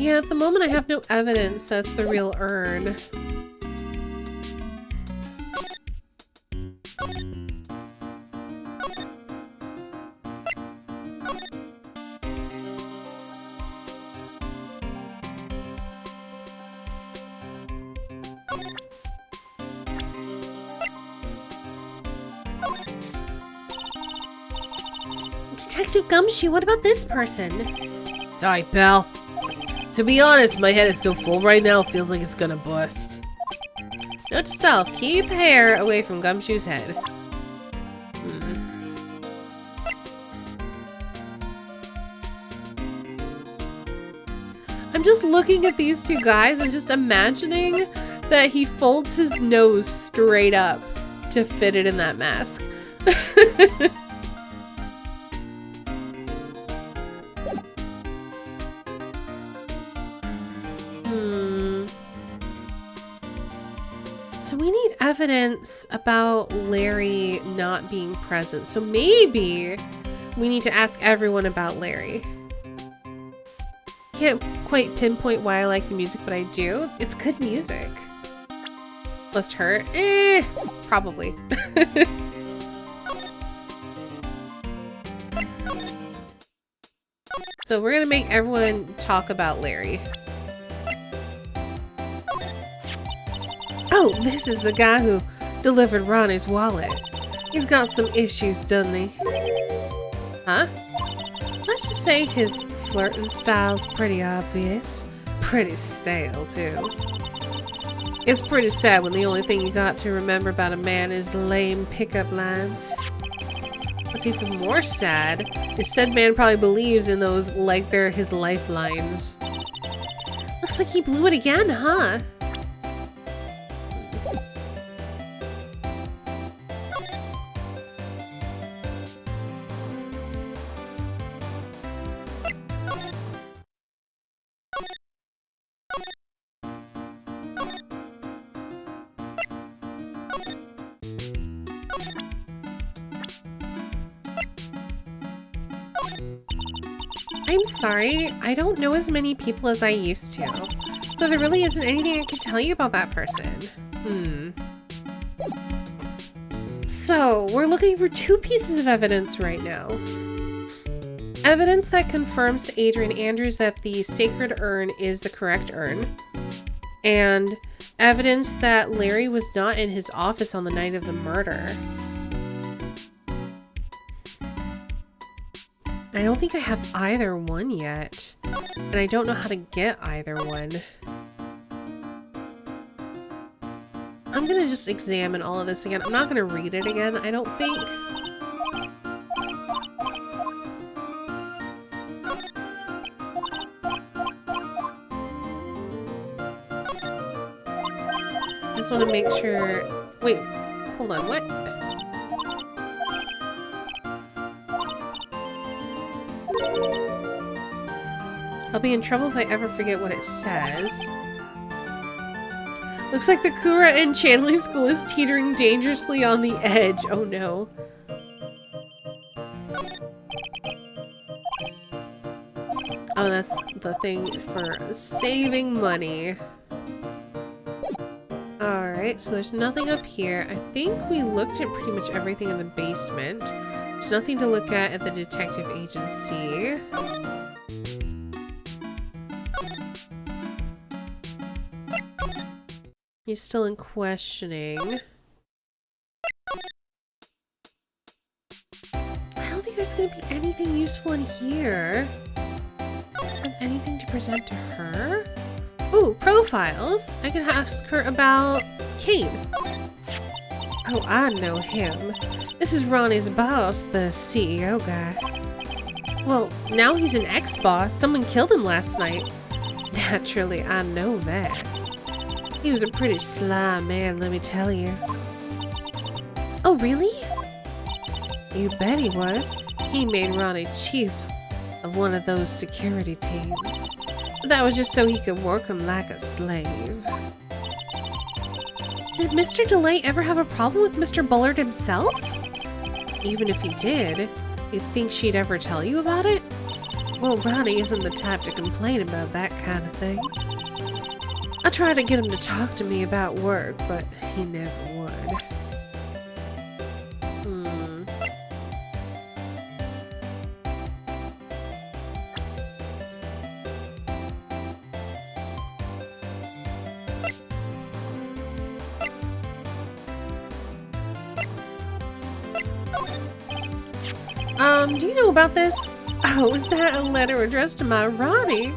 Yeah, at the moment I have no evidence that's the real urn. Detective Gumshoe, what about this person? Sorry, pal. To be honest, my head is so full right now, it feels like it's gonna bust. Note to self, keep hair away from Gumshoe's head. I'm just looking at these two guys and just imagining that he folds his nose straight up to fit it in that mask. So we need evidence about Larry not being present. So maybe we need to ask everyone about Larry. Can't quite pinpoint why I like the music, but I do. It's good music. Must hurt? Probably. So we're gonna make everyone talk about Larry. Oh, this is the guy who delivered Ronnie's wallet. He's got some issues, doesn't he? Huh? Let's just say his flirting style's pretty obvious. Pretty stale, too. It's pretty sad when the only thing you got to remember about a man is lame pickup lines. What's even more sad is said man probably believes in those like they're his lifelines. Looks like he blew it again, huh? I'm sorry, I don't know as many people as I used to, so there really isn't anything I can tell you about that person. So, we're looking for two pieces of evidence right now. Evidence that confirms to Adrian Andrews that the sacred urn is the correct urn, and evidence that Larry was not in his office on the night of the murder. I don't think I have either one yet, and I don't know how to get either one. I'm gonna just examine all of this again. I'm not gonna read it again, I don't think. I just want to make sure... Wait, hold on, what? I'll be in trouble if I ever forget what it says. Looks like the Kura and channeling school is teetering dangerously on the edge. Oh no. Oh, that's the thing for saving money. Alright, so there's nothing up here. I think we looked at pretty much everything in the basement. There's nothing to look at the detective agency. He's still in questioning. I don't think there's going to be anything useful in here. Have anything to present to her? Ooh, profiles. I can ask her about Kane. Oh, I know him. This is Ronnie's boss, the CEO guy. Well, now he's an ex-boss. Someone killed him last night. Naturally, I know that. He was a pretty sly man, let me tell you. Oh, really? You bet he was. He made Ronnie chief of one of those security teams. But that was just so he could work him like a slave. Did Mr. DeLay ever have a problem with Mr. Bullard himself? Even if he did, you'd think she'd ever tell you about it? Well, Ronnie isn't the type to complain about that kind of thing. I tried to get him to talk to me about work, but he never would. Do you know about this? Oh, is that a letter addressed to my Ronnie?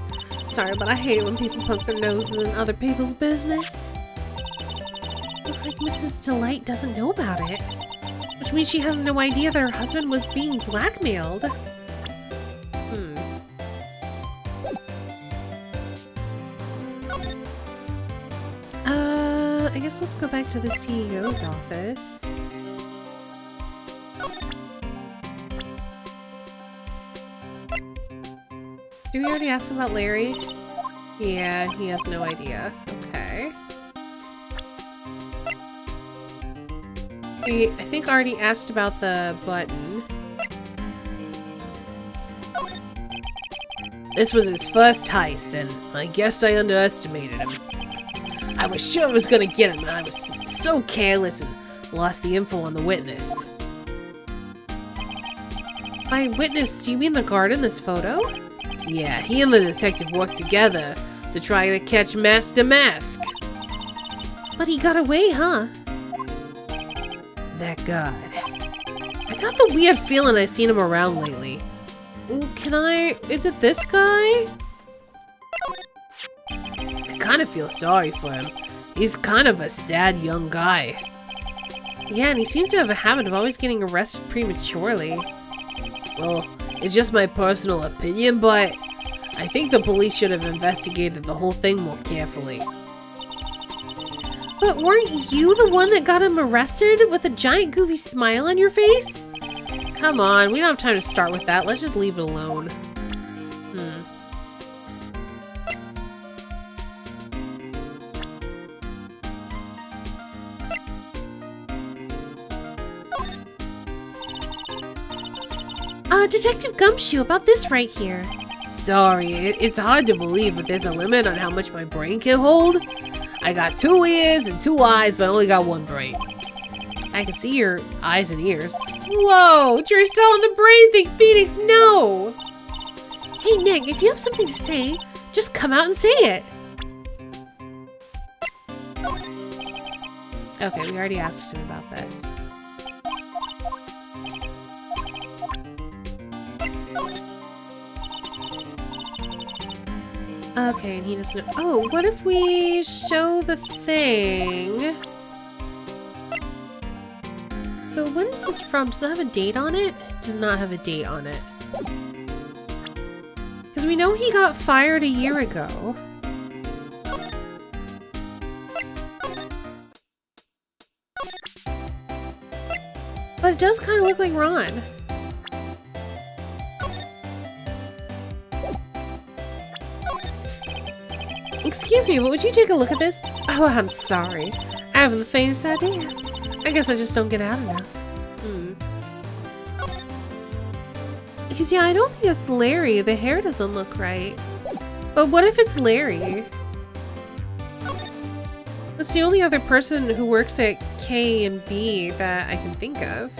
Sorry, but I hate it when people poke their noses in other people's business. Looks like Mrs. Delight doesn't know about it. Which means she has no idea that her husband was being blackmailed. I guess let's go back to the CEO's office. Did we already ask him about Larry? Yeah, he has no idea. Okay. We, I think, already asked about the button. This was his first heist, and I guess I underestimated him. I was sure I was gonna get him, and I was so careless and lost the info on the witness. By witness, do you mean the guard in this photo? Yeah, he and the detective worked together to try to catch Mask the Mask. But he got away, huh? That god. I got the weird feeling I've seen him around lately. Ooh, is it this guy? I kind of feel sorry for him. He's kind of a sad young guy. Yeah, and he seems to have a habit of always getting arrested prematurely. Well, it's just my personal opinion, but I think the police should have investigated the whole thing more carefully. But weren't you the one that got him arrested with a giant goofy smile on your face? Come on, we don't have time to start with that. Let's just leave it alone. Detective Gumshoe, about this right here. Sorry, it's hard to believe, but there's a limit on how much my brain can hold. I got 2 ears and 2 eyes, but I only got 1 brain. I can see your eyes and ears. Whoa, you're still on the brain thing, Phoenix, no! Hey, Nick, if you have something to say, just come out and say it. Okay, we already asked him about this. Okay, and he doesn't know. Oh, what if we show the thing? So when is this from? Does it have a date on it? Does not have a date on it. Because we know he got fired a year ago. But it does kind of look like Ron. Excuse me, but would you take a look at this? Oh, I'm sorry. I haven't the faintest idea. I guess I just don't get out enough. Because, yeah, I don't think it's Larry. The hair doesn't look right. But what if it's Larry? That's the only other person who works at K and B that I can think of.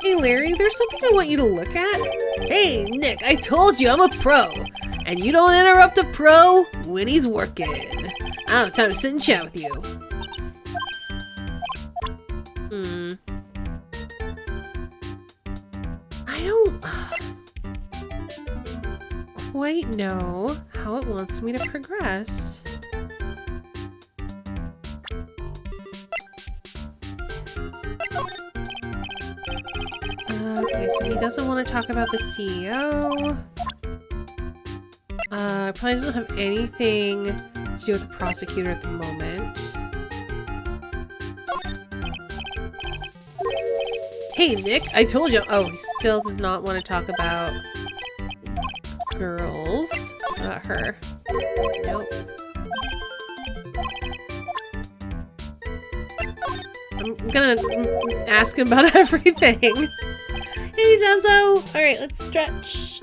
Hey Larry, there's something I want you to look at. Hey Nick, I told you I'm a pro. And you don't interrupt a pro when he's working. I don't have time to sit and chat with you. I don't quite know how it wants me to progress. Okay, so he doesn't want to talk about the CEO. Probably doesn't have anything to do with the prosecutor at the moment. Hey Nick, I told you. Oh, he still does not want to talk about girls. Not her. Nope. I'm gonna ask him about everything. Hey, Jezzo! Alright, let's stretch.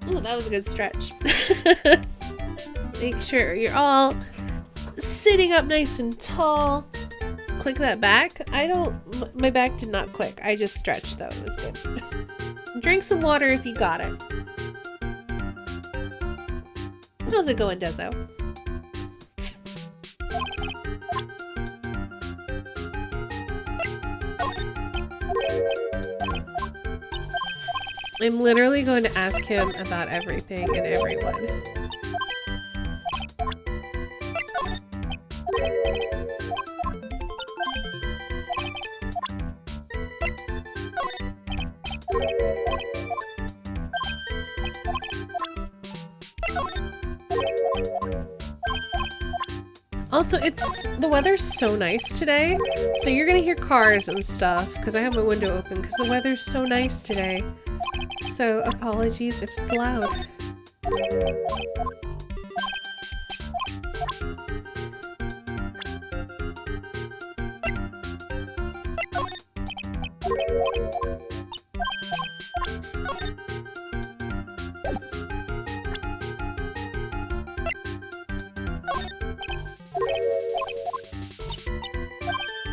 Ooh, that was a good stretch. Make sure you're all sitting up nice and tall. Click that back. My back did not click. I just stretched though. It was good. Drink some water if you got it. How's it going, Dezo? I'm literally going to ask him about everything and everyone. Also, the weather's so nice today, so you're gonna hear cars and stuff because I have my window open because the weather's so nice today. So apologies if it's loud.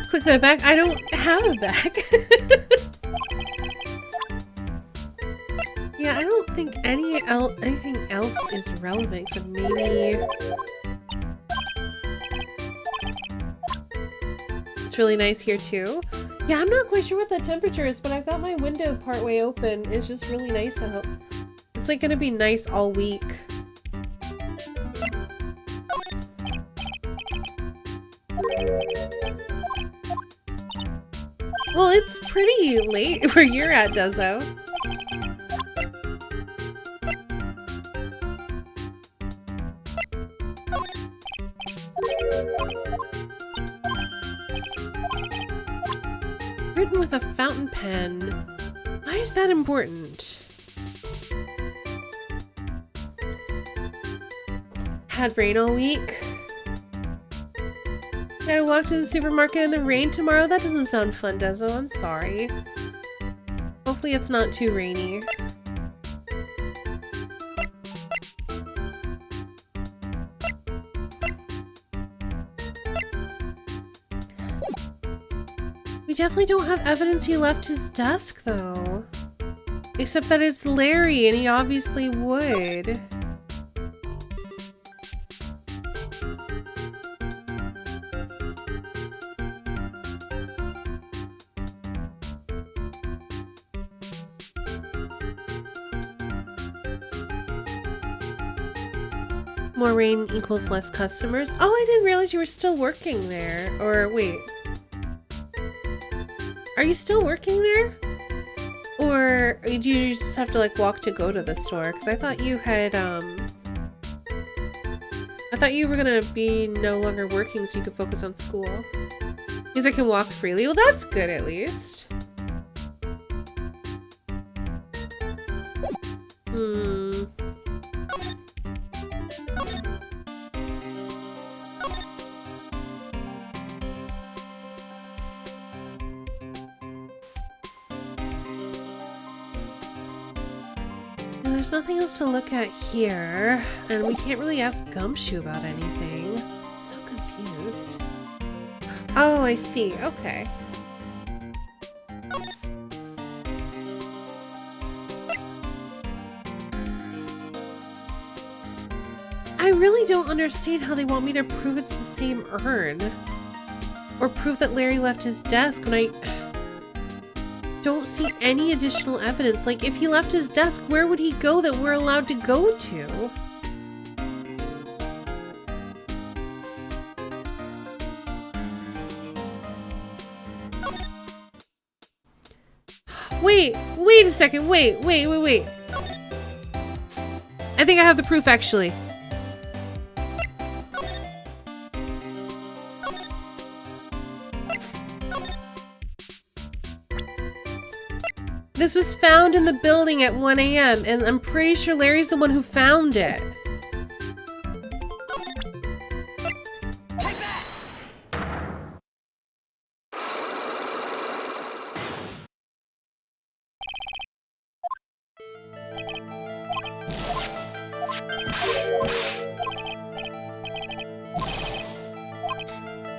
Click that back. I don't have a back. Yeah, I don't think anything else is relevant except maybe it's really nice here too. Yeah, I'm not quite sure what the temperature is, but I've got my window partway open. It's just really nice out. It's like gonna be nice all week. Well, it's pretty late where you're at, Dezo. Written with a fountain pen. Why is that important? Had rain all week. Gotta walk to the supermarket in the rain tomorrow? That doesn't sound fun, Dezo. I'm sorry. Hopefully it's not too rainy. We definitely don't have evidence he left his desk, though. Except that it's Larry, and he obviously would. More rain equals less customers. Oh, I didn't realize you were still working there. Or wait. Are you still working there? Or do you just have to like walk to go to the store? Because I thought you had I thought you were gonna be no longer working so you could focus on school. Because I can walk freely. Well, that's good at least. There's nothing else to look at here, and we can't really ask Gumshoe about anything. I'm so confused. Oh, I see. Okay. I really don't understand how they want me to prove it's the same urn. Or prove that Larry left his desk when I don't see any additional evidence. Like, if he left his desk, where would he go that we're allowed to go to? Wait a second. Wait. I think I have the proof, actually. This was found in the building at 1 a.m. and I'm pretty sure Larry's the one who found it.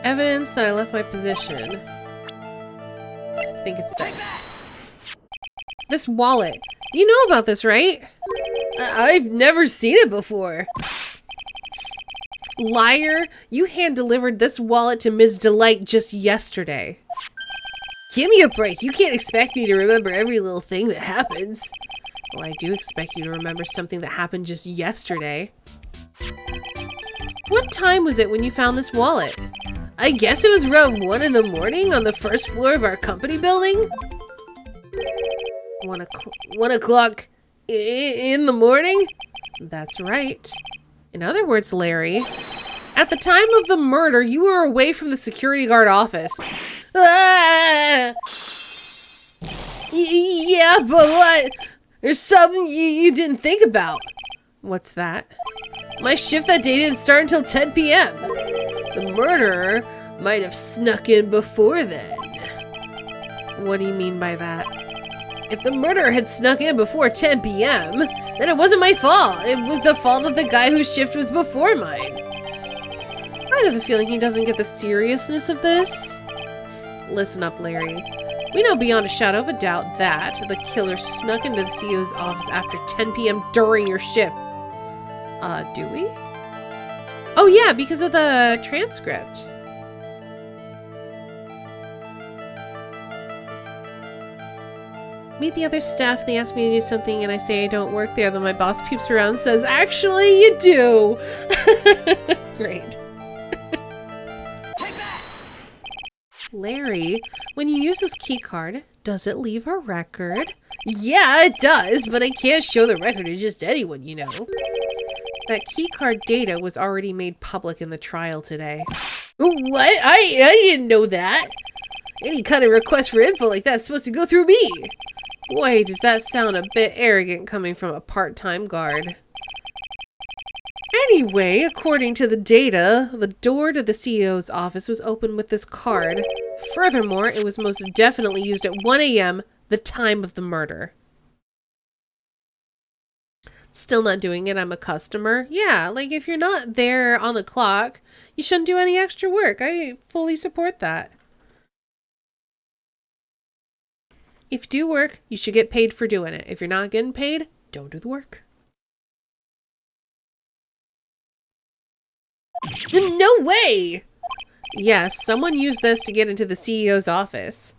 Evidence that I left my position. I think it's this. This wallet. You know about this, right? I've never seen it before. Liar, you hand-delivered this wallet to Ms. Delight just yesterday. Give me a break. You can't expect me to remember every little thing that happens. Well, I do expect you to remember something that happened just yesterday. What time was it when you found this wallet? I guess it was around 1 in the morning on the first floor of our company building. 1 o'clock in the morning? That's right. In other words, Larry, at the time of the murder, you were away from the security guard office. Ah! Yeah, but what? There's something you didn't think about. What's that? My shift that day didn't start until 10 p.m. The murderer might have snuck in before then. What do you mean by that? If the murderer had snuck in before 10 p.m., then it wasn't my fault. It was the fault of the guy whose shift was before mine. I have the feeling he doesn't get the seriousness of this. Listen up, Larry. We know beyond a shadow of a doubt that the killer snuck into the CEO's office after 10 p.m. during your shift. Do we? Oh yeah, because of the transcript. Meet the other staff, they ask me to do something and I say I don't work there, then my boss peeps around and says, actually you do! Great. Take that! Larry, when you use this key card, does it leave a record? Yeah, it does, but I can't show the record to just anyone, you know. That keycard data was already made public in the trial today. What? I didn't know that. Any kind of request for info like that's supposed to go through me. Boy, does that sound a bit arrogant coming from a part-time guard. Anyway, according to the data, the door to the CEO's office was open with this card. Furthermore, it was most definitely used at 1 a.m., the time of the murder. Still not doing it, I'm a customer. Yeah, like if you're not there on the clock, you shouldn't do any extra work. I fully support that. If you do work, you should get paid for doing it. If you're not getting paid, don't do the work. No way! Yes, someone used this to get into the CEO's office.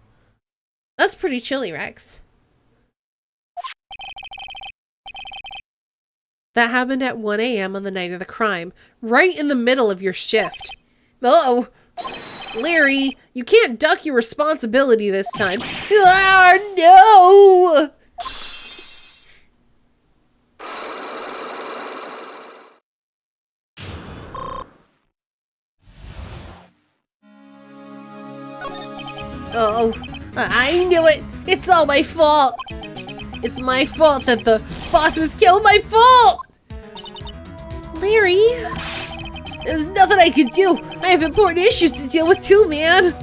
That's pretty chilly, Rex. That happened at 1 a.m. on the night of the crime, right in the middle of your shift. Oh, Larry, you can't duck your responsibility this time. Ah, no! Oh, I knew it. It's all my fault. It's my fault that the boss was killed. My fault! Larry! There's nothing I could do. I have important issues to deal with too, man.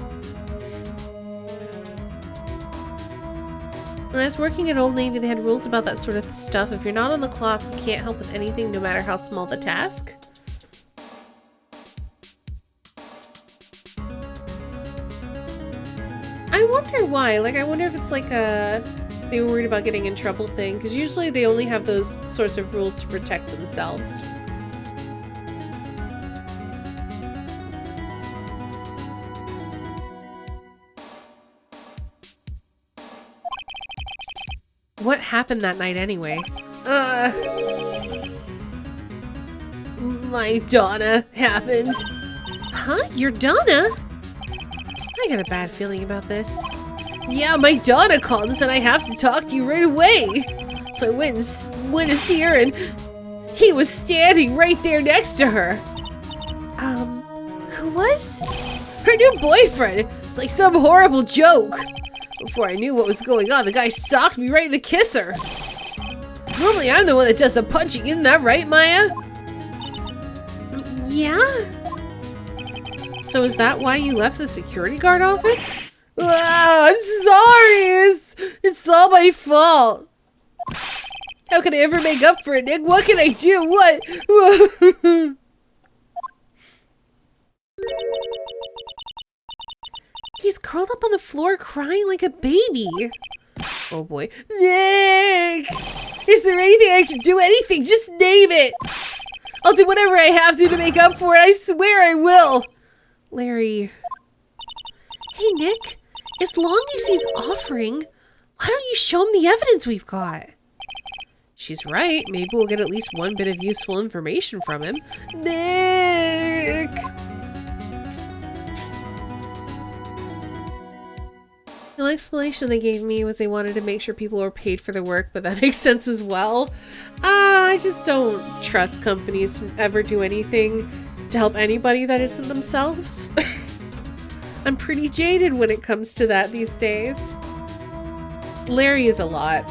When I was working at Old Navy, they had rules about that sort of stuff. If you're not on the clock, you can't help with anything, no matter how small the task. I wonder why. Like, I wonder if it's like a... they were worried about getting in trouble thing, because usually they only have those sorts of rules to protect themselves. What happened that night anyway? My Donna happened. Huh? Your Donna? I got a bad feeling about this. Yeah, my Donna called and said I have to talk to you right away. So I went to see her and he was standing right there next to her. Who was? Her new boyfriend. It's like some horrible joke. Before I knew what was going on, the guy socked me right in the kisser. Normally I'm the one that does the punching, isn't that right, Maya? Yeah? So is that why you left the security guard office? I'm sorry. It's all my fault. How can I ever make up for it, Nick? What can I do? What? He's curled up on the floor crying like a baby. Oh boy. Nick! Is there anything I can do? Anything? Just name it. I'll do whatever I have to make up for it. I swear I will. Larry. Hey, Nick. As long as he's offering, why don't you show him the evidence we've got? She's right. Maybe we'll get at least one bit of useful information from him. Nick! The only explanation they gave me was they wanted to make sure people were paid for their work, but that makes sense as well. I just don't trust companies to ever do anything to help anybody that isn't themselves. I'm pretty jaded when it comes to that these days. Larry is a lot.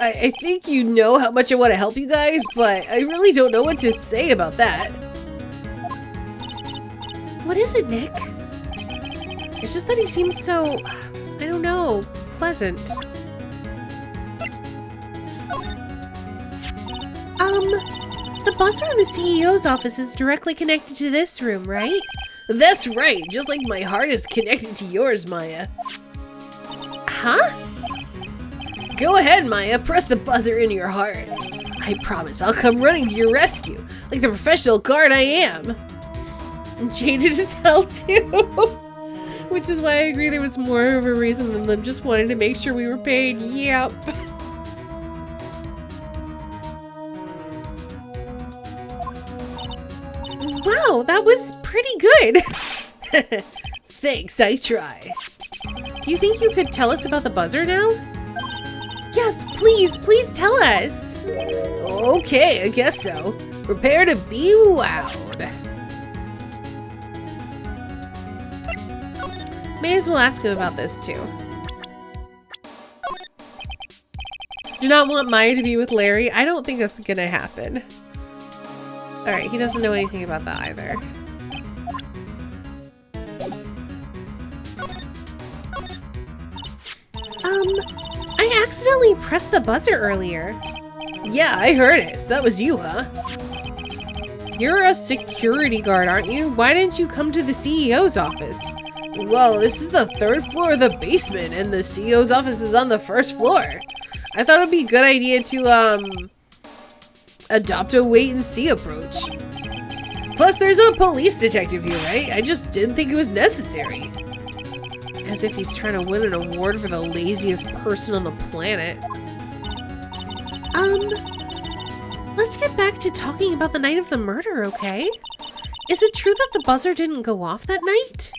I think you know how much I want to help you guys, but I really don't know what to say about that. What is it, Nick? It's just that he seems so, I don't know, pleasant. The buzzer in the CEO's office is directly connected to this room, right? That's right, just like my heart is connected to yours, Maya. Huh? Go ahead, Maya, press the buzzer in your heart. I promise I'll come running to your rescue, like the professional guard I am. I'm jaded as hell too. Which is why I agree there was more of a reason than them just wanting to make sure we were paid. Yep. Wow, that was pretty good. Thanks, I try. Do you think you could tell us about the buzzer now? Yes, please tell us. Okay, I guess so. Prepare to be wowed. May as well ask him about this too. Do not want Maya to be with Larry. I don't think that's gonna happen. Alright, he doesn't know anything about that either. I accidentally pressed the buzzer earlier. Yeah, I heard it. So that was you, huh? You're a security guard, aren't you? Why didn't you come to the CEO's office? Well, this is the 3rd floor of the basement, and the CEO's office is on the 1st floor. I thought it'd be a good idea to, adopt a wait-and-see approach. Plus, there's a police detective here, right? I just didn't think it was necessary. As if he's trying to win an award for the laziest person on the planet. Let's get back to talking about the night of the murder, okay? Is it true that the buzzer didn't go off that night?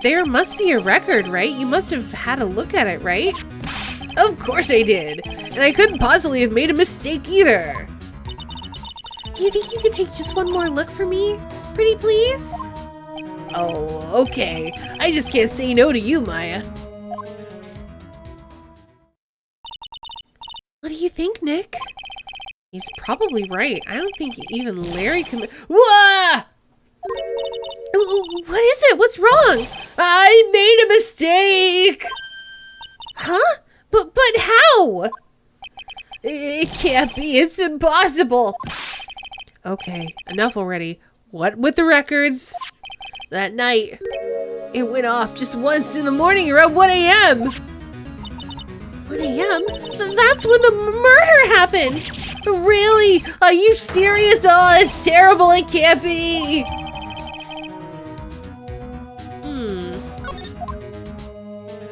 There must be a record, right? You must have had a look at it, right? Of course I did. And I couldn't possibly have made a mistake either. Do you think you could take just one more look for me? Pretty please? Oh, okay. I just can't say no to you, Maya. What do you think, Nick? He's probably right. I don't think even Larry can... Whoa! What is it? What's wrong? I made a mistake! Huh? But how? It can't be. It's impossible. Okay, enough already. What with the records? That night, it went off just once in the morning around 1 a.m. 1 a.m.? That's when the murder happened! Really? Are you serious? Oh, it's terrible. It can't be.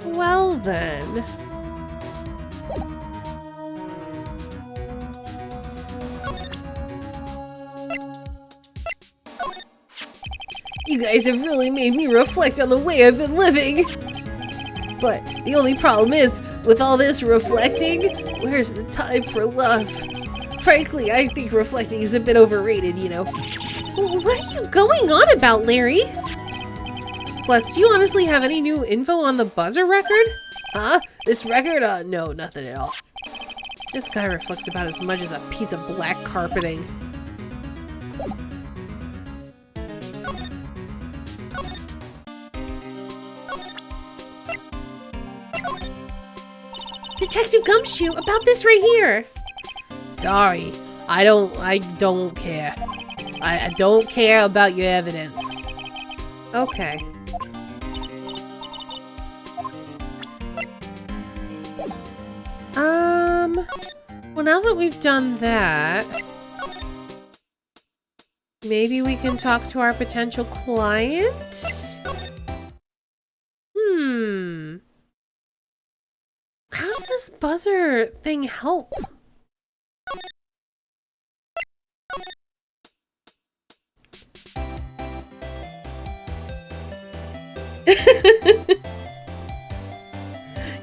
Well then. You guys have really made me reflect on the way I've been living. But the only problem is, With all this reflecting, where's the time for love? Frankly, I think reflecting is a bit overrated, you know. What are you going on about, Larry? Plus, do you honestly have any new info on the buzzer record? Huh? This record? No, nothing at all. This guy reflects about as much as a piece of black carpeting. Detective Gumshoe, about this right here. Sorry, I don't care. I don't care about your evidence. Okay. Well, now that we've done that, maybe we can talk to our potential client? How does this buzzer thing help?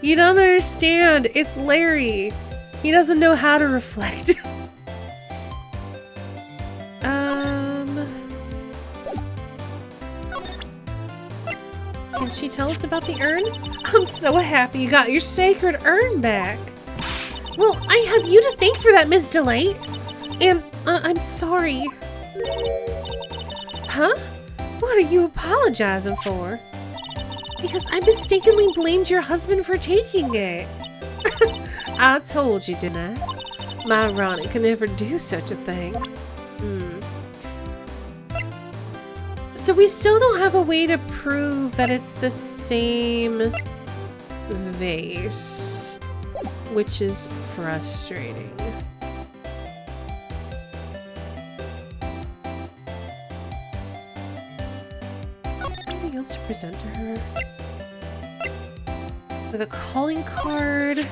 You don't understand. It's Larry. He doesn't know how to reflect. Can she tell us about the urn? I'm so happy you got your sacred urn back. Well, I have you to thank for that, Miss Delight. And I'm sorry. Huh? What are you apologizing for? Because I mistakenly blamed your husband for taking it. I told you, didn't I? My Ronnie could never do such a thing. So we still don't have a way to prove that it's the same vase, which is frustrating. Anything else to present to her? With a calling card.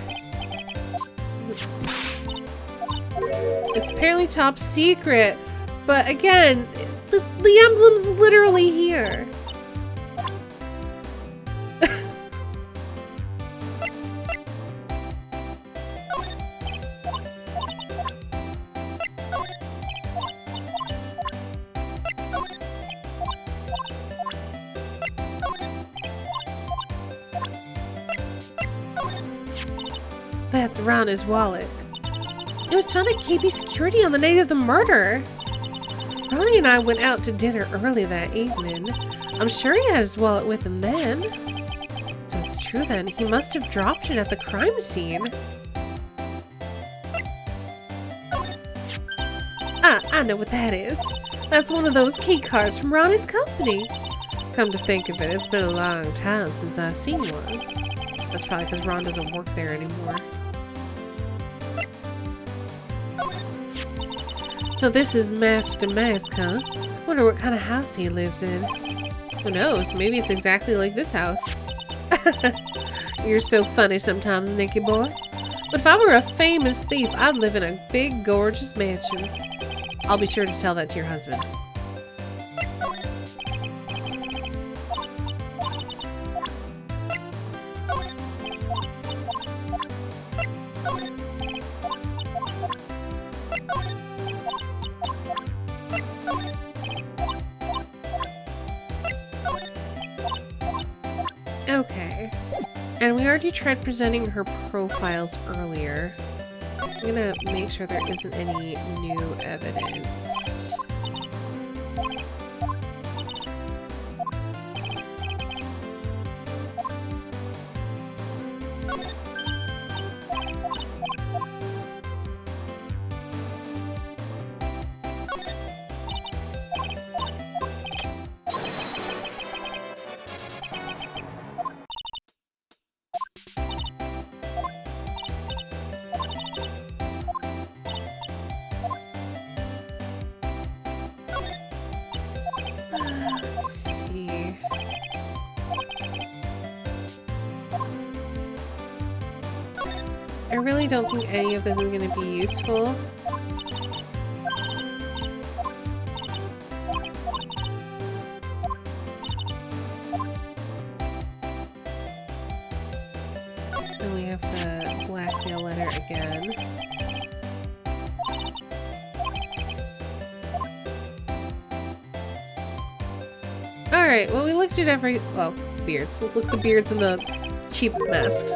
It's apparently top secret, but again, the emblem's literally here. That's Rana's wallet. It was found at KB Security on the night of the murder. Ronnie and I went out to dinner early that evening. I'm sure he had his wallet with him then. So it's true then, he must have dropped it at the crime scene. Ah, I know what that is. That's one of those key cards from Ronnie's company. Come to think of it, it's been a long time since I've seen one. That's probably because Ron doesn't work there anymore. So this is mask to mask, huh? Wonder what kind of house he lives in. Who knows? Maybe it's exactly like this house. You're so funny sometimes, Nicky boy. But if I were a famous thief, I'd live in a big, gorgeous mansion. I'll be sure to tell that to your husband. Okay, and we already tried presenting her profiles earlier. I'm gonna make sure there isn't any new evidence. Let's see. I really don't think any of this is going to be useful. And we have the again. Alright, well, we looked at well, beards. Let's look at the beards and the cheap masks.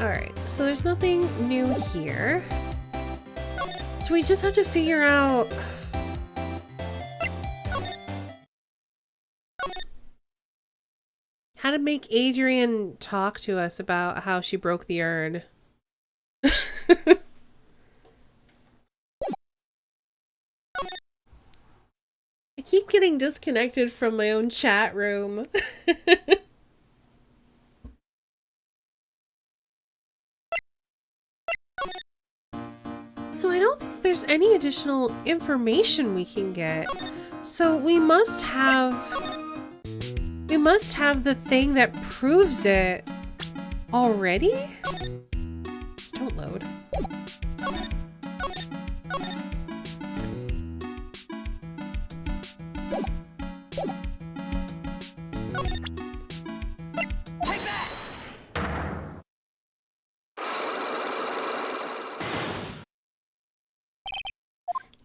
Alright, so there's nothing new here. So we just have to figure out... how to make Adrian talk to us about how she broke the urn. I keep getting disconnected from my own chat room. So I don't think there's any additional information we can get. So we must have the thing that proves it already? Just don't load.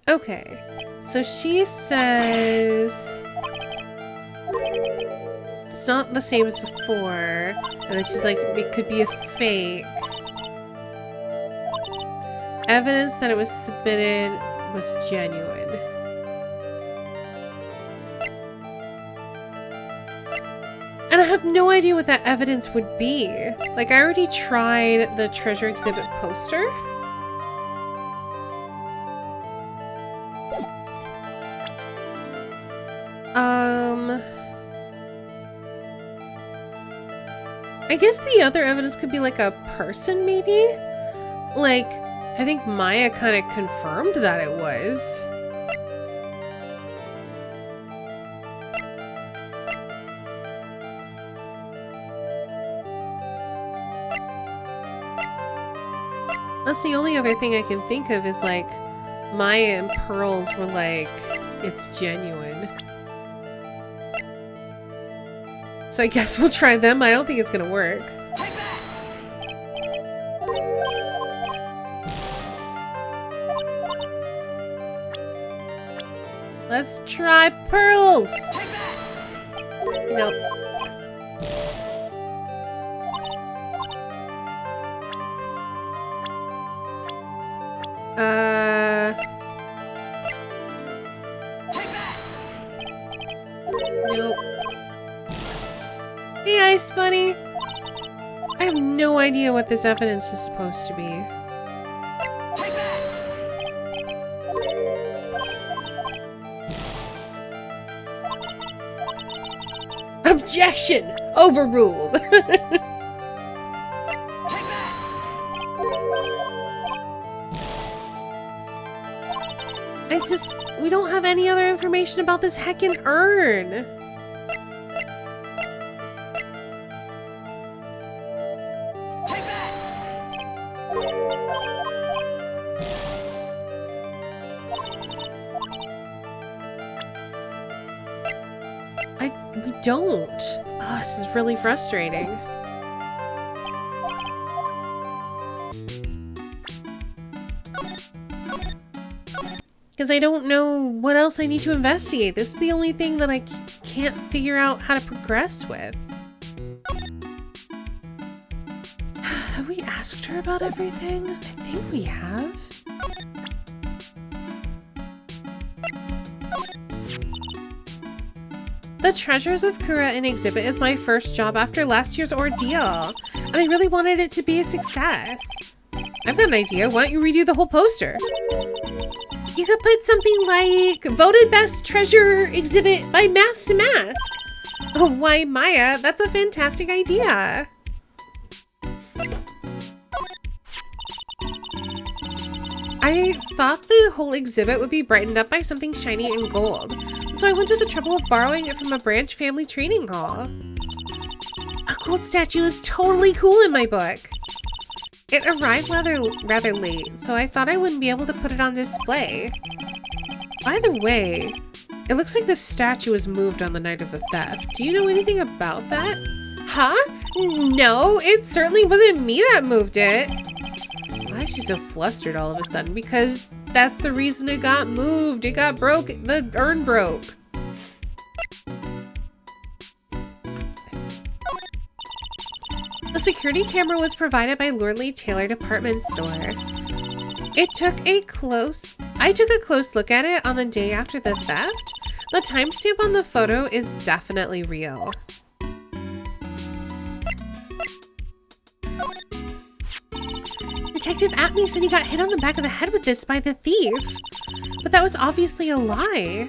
Okay, so she says it's not the same as before, and then she's like, it could be a fake. Evidence that it was submitted was genuine. And I have no idea what that evidence would be. Like, I already tried the treasure exhibit poster. I guess the other evidence could be like a person, maybe? Like, I think Maya kind of confirmed that it was. That's the only other thing I can think of is like, Maya and Pearls were like, it's genuine. So I guess we'll try them. I don't think it's gonna work. Let's try Pearls! Nope. Nope. Hey, Ice Bunny! I have no idea what this evidence is supposed to be. Objection! Overruled! We don't have any other information about this heckin' urn. We don't. Oh, this is really frustrating. Because I don't know what else I need to investigate. This is the only thing that I can't figure out how to progress with. Have we asked her about everything? I think we have. The Treasures of Kura-in exhibit is my first job after last year's ordeal, and I really wanted it to be a success. I've got an idea. Why don't you redo the whole poster? You could put something like, voted best treasure exhibit by Mask to Mask. Oh, why, Maya? That's a fantastic idea. I thought the whole exhibit would be brightened up by something shiny and gold. So I went to the trouble of borrowing it from a branch family training hall. A gold statue is totally cool in my book. It arrived rather late, so I thought I wouldn't be able to put it on display. By the way, It looks like the statue was moved on the night of the theft. Do you know anything about that? Huh? No, it certainly wasn't me that moved it. Why is she so flustered all of a sudden? Because that's the reason it got moved. It got broke. The urn broke. The security camera was provided by Lordly Taylor Department Store. I took a close look at it on the day after the theft. The timestamp on the photo is definitely real. Detective Atme said he got hit on the back of the head with this by the thief. But that was obviously a lie.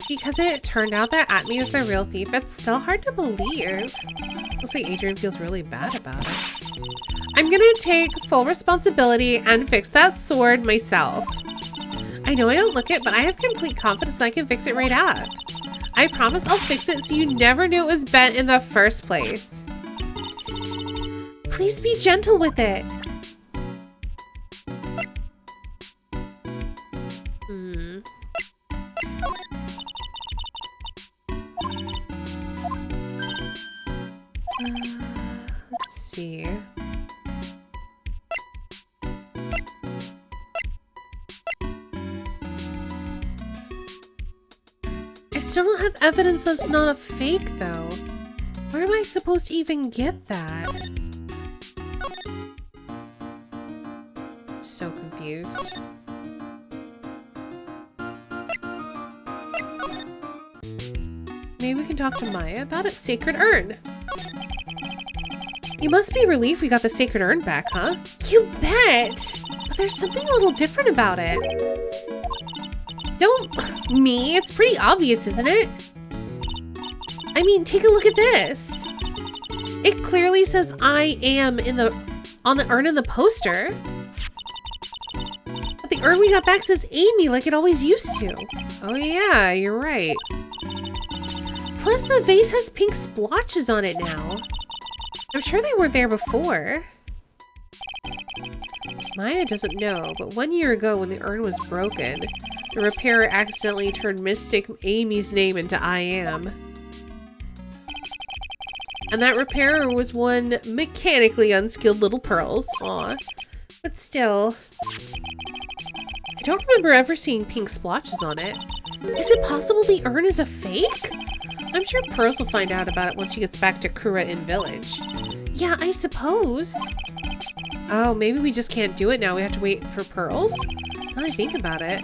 Because it turned out that Atme is the real thief, it's still hard to believe. Looks like Adrian feels really bad about it. I'm gonna take full responsibility and fix that sword myself. I know I don't look it, but I have complete confidence that I can fix it right up. I promise I'll fix it so you never knew it was bent in the first place. Please be gentle with it. Let's see. I still don't have evidence that's not a fake, though. Where am I supposed to even get that? So confused. Maybe we can talk to Maya about it. Sacred urn. You must be relieved we got the sacred urn back, huh? You bet! But there's something a little different about it. Don't me, it's pretty obvious, isn't it? I mean, take a look at this. It clearly says I am on the urn in the poster. But the urn we got back says Amy like it always used to. Oh yeah, you're right. Plus the vase has pink splotches on it now. I'm sure they weren't there before. Maya doesn't know, but 1 year ago when the urn was broken, the repairer accidentally turned Mystic Amy's name into I am. And that repairer was one mechanically unskilled little Pearls. Aw. But still. I don't remember ever seeing pink splotches on it. Is it possible the urn is a fake? I'm sure Pearls will find out about it once she gets back to Kura Inn Village. Yeah, I suppose. Oh, maybe we just can't do it now. We have to wait for Pearls? Now I think about it.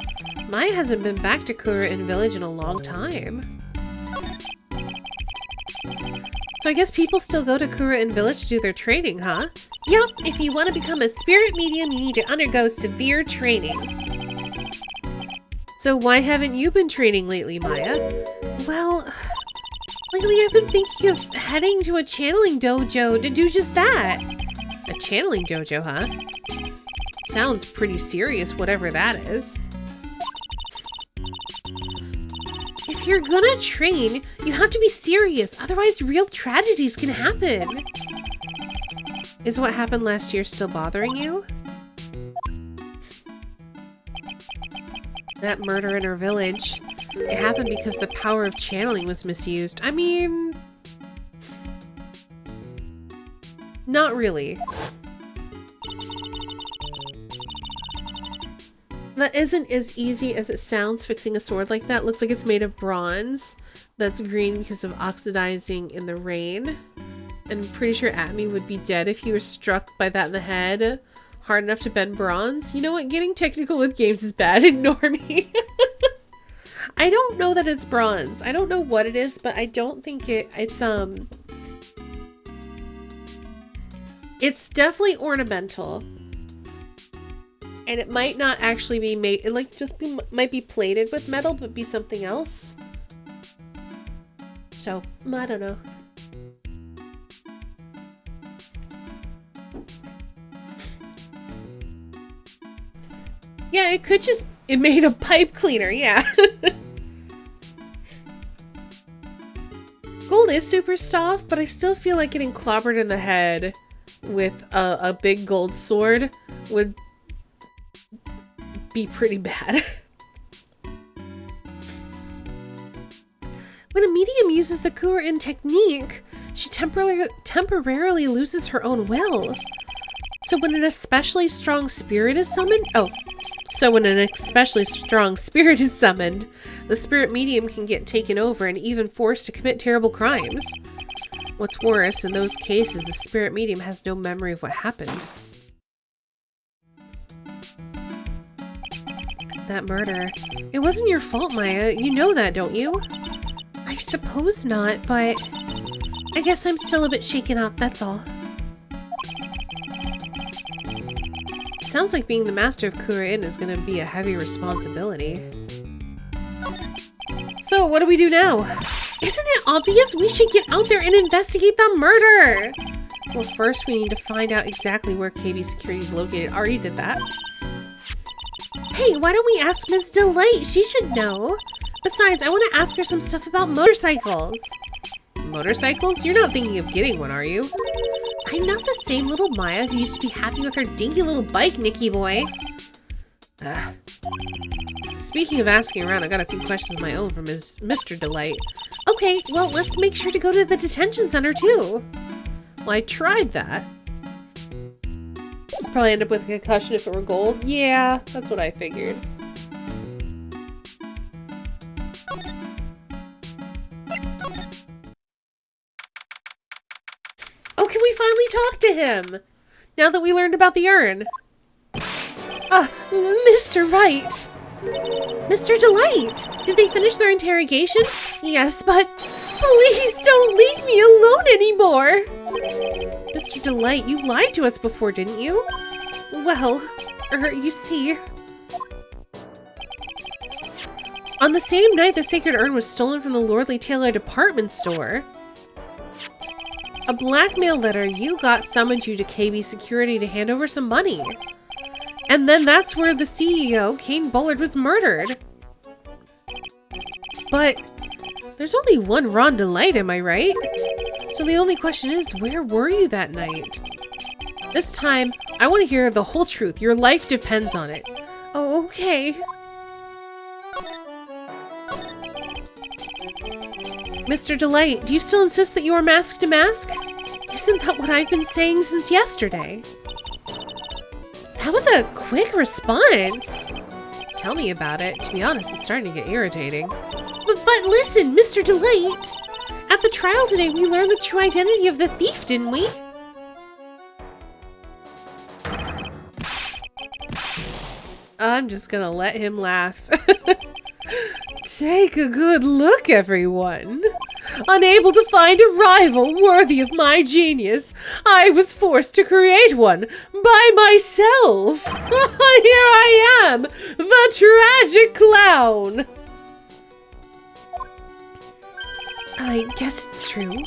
Maya hasn't been back to Kura Inn Village in a long time. So I guess people still go to Kura Inn Village to do their training, huh? Yup, if you want to become a spirit medium, you need to undergo severe training. So why haven't you been training lately, Maya? Well, lately I've been thinking of heading to a channeling dojo to do just that. A channeling dojo, huh? Sounds pretty serious, whatever that is. If you're gonna train, you have to be serious, otherwise real tragedies can happen. Is what happened last year still bothering you? That murder in her village. It happened because the power of channeling was misused. I mean... not really. That isn't as easy as it sounds. Fixing a sword like that looks like it's made of bronze that's green because of oxidizing in the rain. And I'm pretty sure Atme would be dead if he was struck by that in the head hard enough to bend bronze. You know what? Getting technical with games is bad. Ignore me. I don't know that it's bronze. I don't know what it is, but I don't think it's definitely ornamental. And it might not actually be made, it like just might be plated with metal, but be something else. So, I don't know. Yeah, it could just, it made a pipe cleaner, yeah. Gold is super soft, but I still feel like getting clobbered in the head with a big gold sword would be pretty bad. When a medium uses the Kurin technique, she temporarily loses her own will. So when an especially strong spirit is summoned... the spirit medium can get taken over and even forced to commit terrible crimes. What's worse, in those cases, the spirit medium has no memory of what happened. That murder. It wasn't your fault, Maya. You know that, don't you? I suppose not, but I guess I'm still a bit shaken up, that's all. Sounds like being the master of Kurin is gonna be a heavy responsibility. So, what do we do now? Isn't it obvious we should get out there and investigate the murder? Well, first we need to find out exactly where KB Security is located. Already did that. Hey, why don't we ask Ms. Delight? She should know. Besides, I want to ask her some stuff about motorcycles. Motorcycles? You're not thinking of getting one, are you? I'm not the same little Maya who used to be happy with her dinky little bike, Nicky boy. Speaking of asking around, I got a few questions of my own from Mr. Delight. Okay, well, let's make sure to go to the detention center, too. Well, I tried that. Probably end up with a concussion if it were gold. Yeah, that's what I figured. Oh, can we finally talk to him? Now that we learned about the urn. Mr. Wright. Mr. Delight! Did they finish their interrogation? Yes, but please don't leave me alone anymore! Mr. Delight, you lied to us before, didn't you? Well, you see... On the same night the sacred urn was stolen from the Lordly Taylor department store, a blackmail letter you got summoned you to KB Security to hand over some money. And then that's where the CEO, Kane Bullard, was murdered. But there's only one Ron Delight, am I right? So the only question is, where were you that night? This time, I want to hear the whole truth. Your life depends on it. Oh, okay. Mr. Delight, do you still insist that you are mask to mask? Isn't that what I've been saying since yesterday? That was a quick response. Tell me about it. To be honest, it's starting to get irritating. But listen, Mr. Delight. At the trial today, we learned the true identity of the thief, didn't we? I'm just gonna let him laugh. Take a good look, everyone. Unable to find a rival worthy of my genius, I was forced to create one by myself. Here I am, the tragic clown. I guess it's true.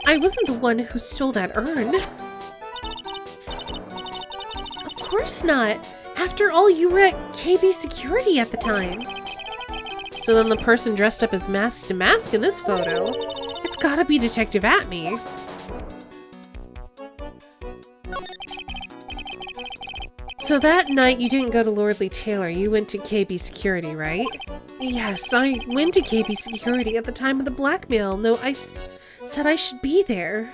I wasn't the one who stole that urn. Of course not. After all, you were at KB Security at the time. So then the person dressed up as mask to mask in this photo, it's gotta be Detective Atme. So that night you didn't go to Lordly Taylor, you went to KB Security, right? Yes, I went to KB Security at the time of the blackmail. No, I said I should be there.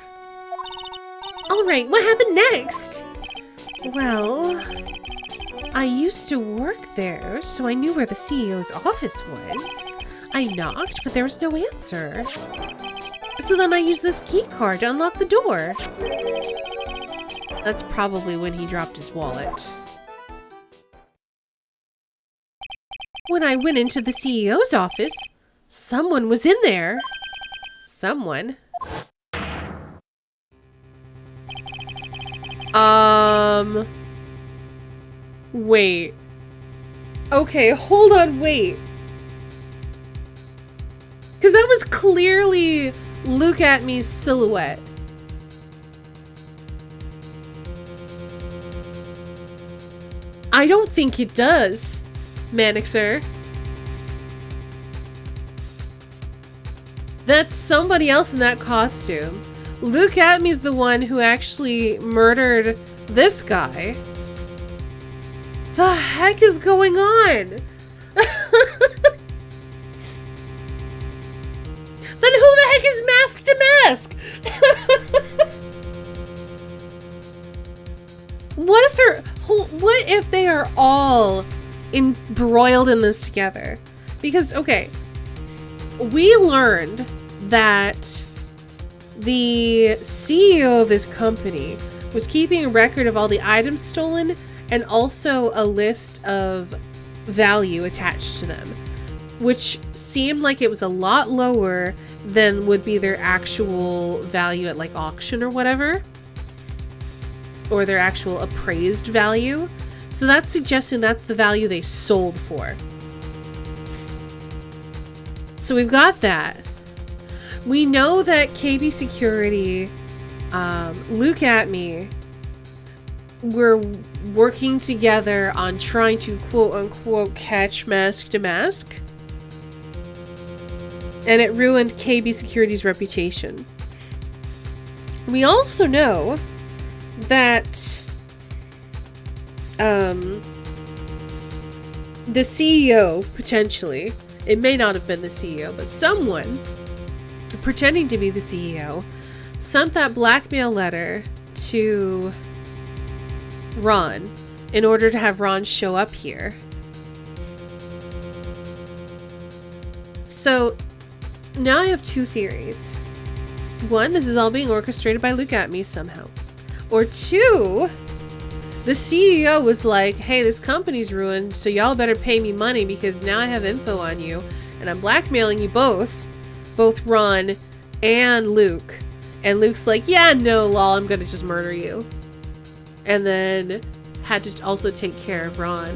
Alright, what happened next? Well... I used to work there, so I knew where the CEO's office was. I knocked, but there was no answer. So then I used this key card to unlock the door. That's probably when he dropped his wallet. When I went into the CEO's office, someone was in there. Someone? Wait. Okay, hold on, wait. Because that was clearly Luke Atme's silhouette. I don't think it does, Manixer. That's somebody else in that costume. Luke Atme's the one who actually murdered this guy. The heck is going on? mask to mask. What if they are all embroiled in this together? Because, okay, we learned that the CEO of this company was keeping a record of all the items stolen and also a list of value attached to them, which seemed like it was a lot lower than would be their actual value at like auction or whatever, or their actual appraised value. So that's suggesting that's the value they sold for. So we've got that. We know that KB Security, Look at Me, we're working together on trying to quote-unquote catch Mask to Mask. And it ruined KB Security's reputation. We also know that the CEO, potentially, it may not have been the CEO, but someone pretending to be the CEO sent that blackmail letter to Ron in order to have Ron show up here. So now I have two theories. One, this is all being orchestrated by Look at Me somehow. Or two, the CEO was like, hey, this company's ruined, so y'all better pay me money because now I have info on you and I'm blackmailing you both Ron and Luke. And Luke's like, yeah, no, lol, I'm gonna just murder you. And then had to also take care of Ron.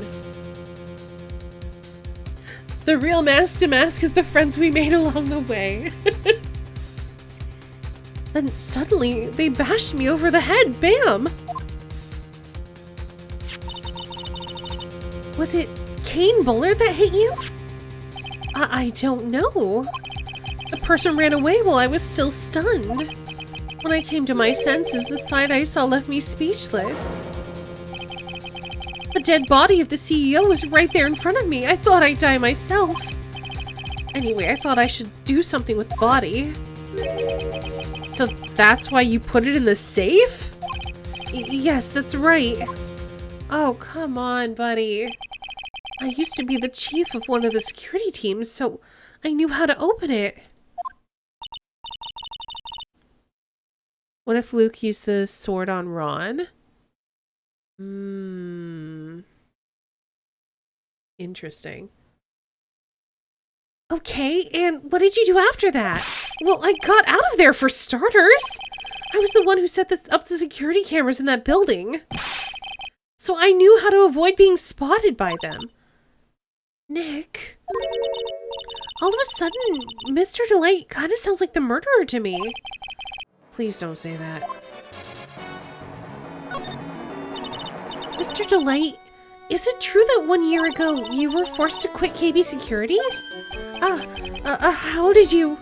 The real Mask to Mask is the friends we made along the way. Then suddenly, they bashed me over the head. Bam! Was it Kane Bullard that hit you? I don't know. The person ran away while I was still stunned. When I came to my senses, the sight I saw left me speechless. The dead body of the CEO was right there in front of me. I thought I'd die myself. Anyway, I thought I should do something with the body. So that's why you put it in the safe? Yes, that's right. Oh, come on, buddy. I used to be the chief of one of the security teams, so I knew how to open it. What if Luke used the sword on Ron? Interesting. Okay, and what did you do after that? Well, I got out of there for starters. I was the one who set up the security cameras in that building. So I knew how to avoid being spotted by them. Nick. All of a sudden, Mr. Delight kind of sounds like the murderer to me. Please don't say that. Mr. Delight, is it true that 1 year ago you were forced to quit KB Security? How did you?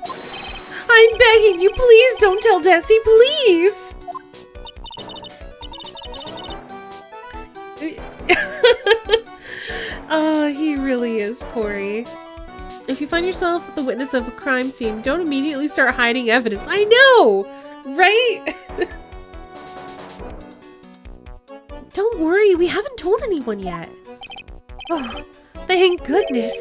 I'm begging you, please don't tell Desi, please! Oh, he really is, Corey. If you find yourself the witness of a crime scene, don't immediately start hiding evidence. I know! Right? Don't worry, we haven't told anyone yet. Oh, thank goodness.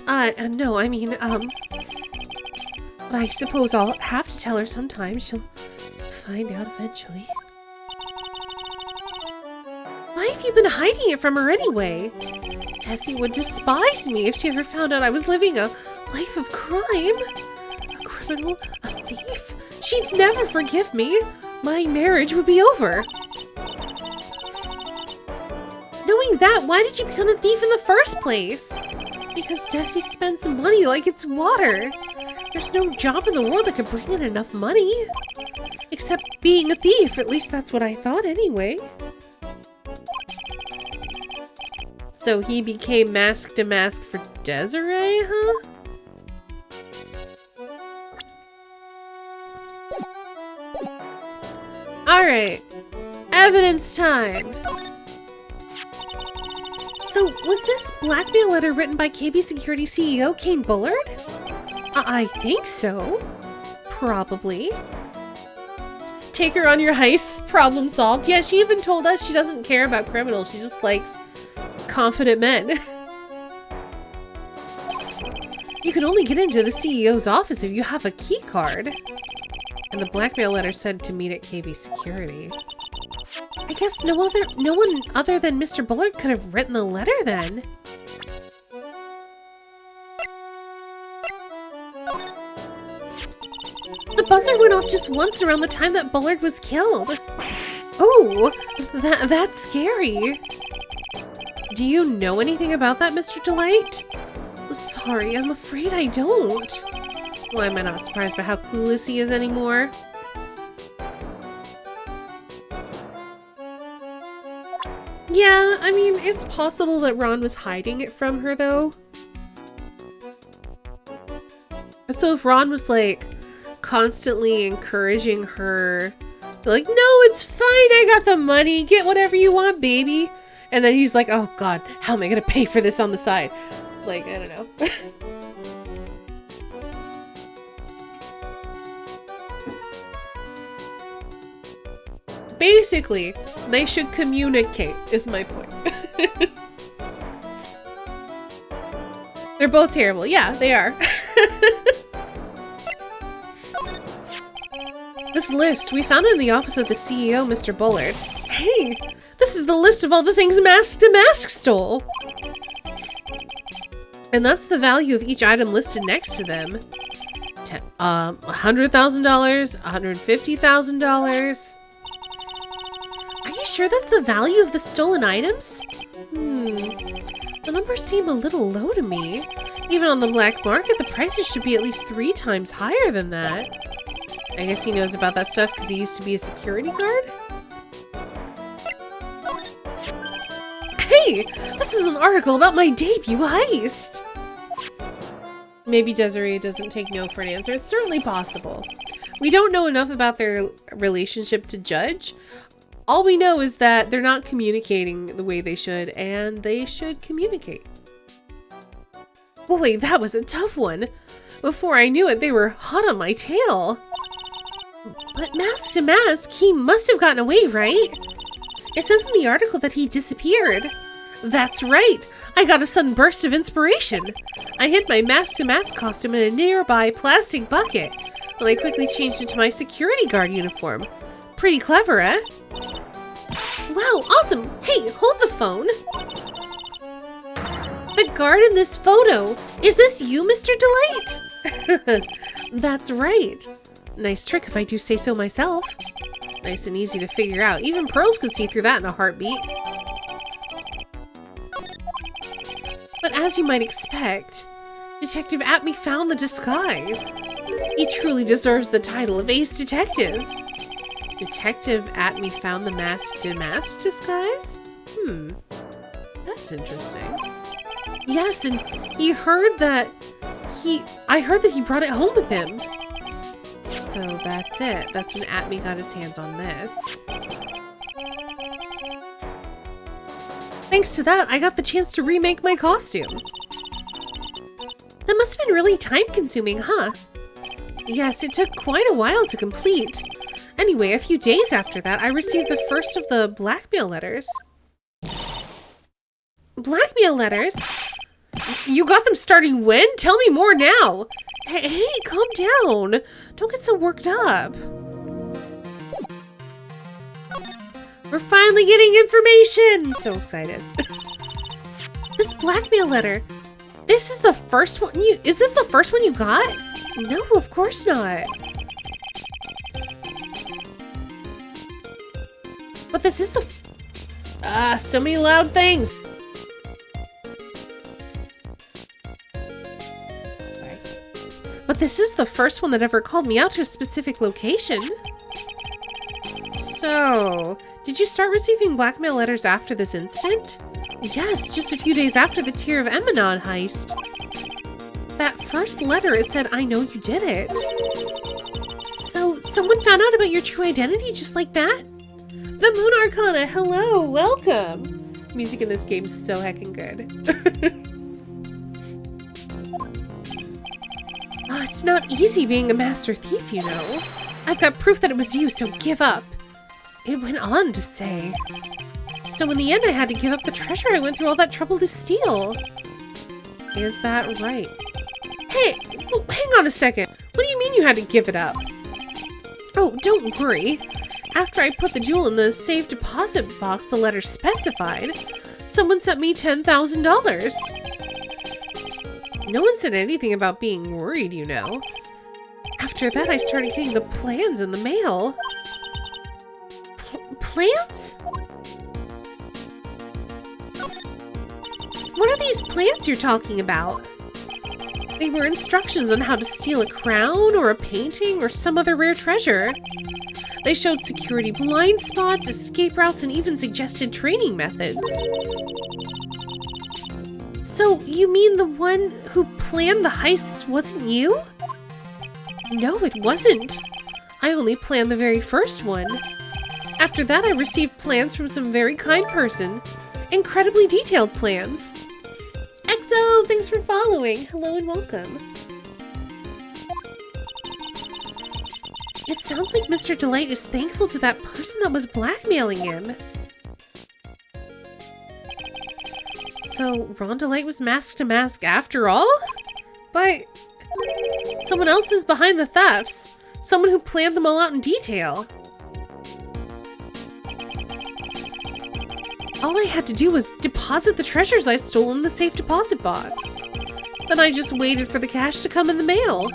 No, I mean, but I suppose I'll have to tell her sometime. She'll find out eventually. Why have you been hiding it from her anyway? Jessie would despise me if she ever found out I was living a life of crime. A criminal, a thief. She'd never forgive me. My marriage would be over. Knowing that, why did you become a thief in the first place? Because Jessie spends money like it's water. There's no job in the world that could bring in enough money. Except being a thief, at least that's what I thought anyway. So he became Mask to Mask for Desiree, huh? Alright, evidence time. So, was this blackmail letter written by KB Security CEO Kane Bullard? I think so. Probably. Take her on your heist, problem solved. Yeah, she even told us she doesn't care about criminals. She just likes confident men. You can only get into the CEO's office if you have a key card. And the blackmail letter said to meet at KB Security. I guess no one other than Mr. Bullard could have written the letter then. The buzzer went off just once around the time that Bullard was killed. Oh, that's scary. Do you know anything about that, Mr. Delight? Sorry, I'm afraid I don't. Why am I not surprised by how clueless he is anymore? Yeah, I mean, it's possible that Ron was hiding it from her, though. So if Ron was, like, constantly encouraging her, like, no, it's fine, I got the money, get whatever you want, baby. And then he's like, oh god, how am I gonna pay for this on the side? Like, I don't know. Basically, they should communicate, is my point. They're both terrible. Yeah, they are. This list, we found it in the office of the CEO, Mr. Bullard. Hey, this is the list of all the things Mask to Mask stole. And that's the value of each item listed next to them. $100,000, $150,000. Are you sure that's the value of the stolen items? The numbers seem a little low to me. Even on the black market, the prices should be at least 3 times higher than that. I guess he knows about that stuff because he used to be a security guard? Hey! This is an article about my debut heist! Maybe Desiree doesn't take no for an answer. It's certainly possible. We don't know enough about their relationship to judge. All we know is that they're not communicating the way they should, and they should communicate. Boy, that was a tough one. Before I knew it, they were hot on my tail. But Mask to Mask, he must have gotten away, right? It says in the article that he disappeared. That's right. I got a sudden burst of inspiration. I hid my Mask to Mask costume in a nearby plastic bucket, and I quickly changed into my security guard uniform. Pretty clever, eh? Wow, awesome! Hey, hold the phone! The guard in this photo! Is this you, Mr. Delight? That's right. Nice trick if I do say so myself. Nice and easy to figure out. Even Pearls could see through that in a heartbeat. But as you might expect, Detective Atme found the disguise. He truly deserves the title of Ace Detective. Detective Atme found the Mask to Mask disguise? That's interesting. Yes, and I heard that he brought it home with him. So that's it. That's when Atme got his hands on this. Thanks to that, I got the chance to remake my costume. That must have been really time-consuming, huh? Yes, it took quite a while to complete. Anyway, a few days after that, I received the first of the blackmail letters. Blackmail letters? You got them starting when? Tell me more now! Hey, calm down! Don't get so worked up. We're finally getting information! I'm so excited. This blackmail letter. This is the first one is this the first one you got? No, of course not. But this is the so many loud things. Sorry. But this is the first one that ever called me out to a specific location. So, did you start receiving blackmail letters after this incident? Yes, just a few days after the Tear of Emanon heist. That first letter, it said, I know you did it. So, someone found out about your true identity just like that? The Moon Arcana, hello, welcome! Music in this game is so heckin' good. It's not easy being a master thief, you know. I've got proof that it was you, so give up. It went on to say. So in the end, I had to give up the treasure I went through all that trouble to steal. Is that right? Hey, hang on a second. What do you mean you had to give it up? Oh, don't worry. After I put the jewel in the safe deposit box the letter specified, someone sent me $10,000. No one said anything about being worried, you know. After that, I started getting the plans in the mail. Plans? What are these plans you're talking about? They were instructions on how to steal a crown or a painting or some other rare treasure. They showed security blind spots, escape routes, and even suggested training methods. So, you mean the one who planned the heist wasn't you? No, it wasn't. I only planned the very first one. After that, I received plans from some very kind person. Incredibly detailed plans. EXO, thanks for following. Hello and welcome. It sounds like Mr. Delight is thankful to that person that was blackmailing him. So, Ron Delight was masked to mask after all? But someone else is behind the thefts. Someone who planned them all out in detail. All I had to do was deposit the treasures I stole in the safe deposit box. Then I just waited for the cash to come in the mail.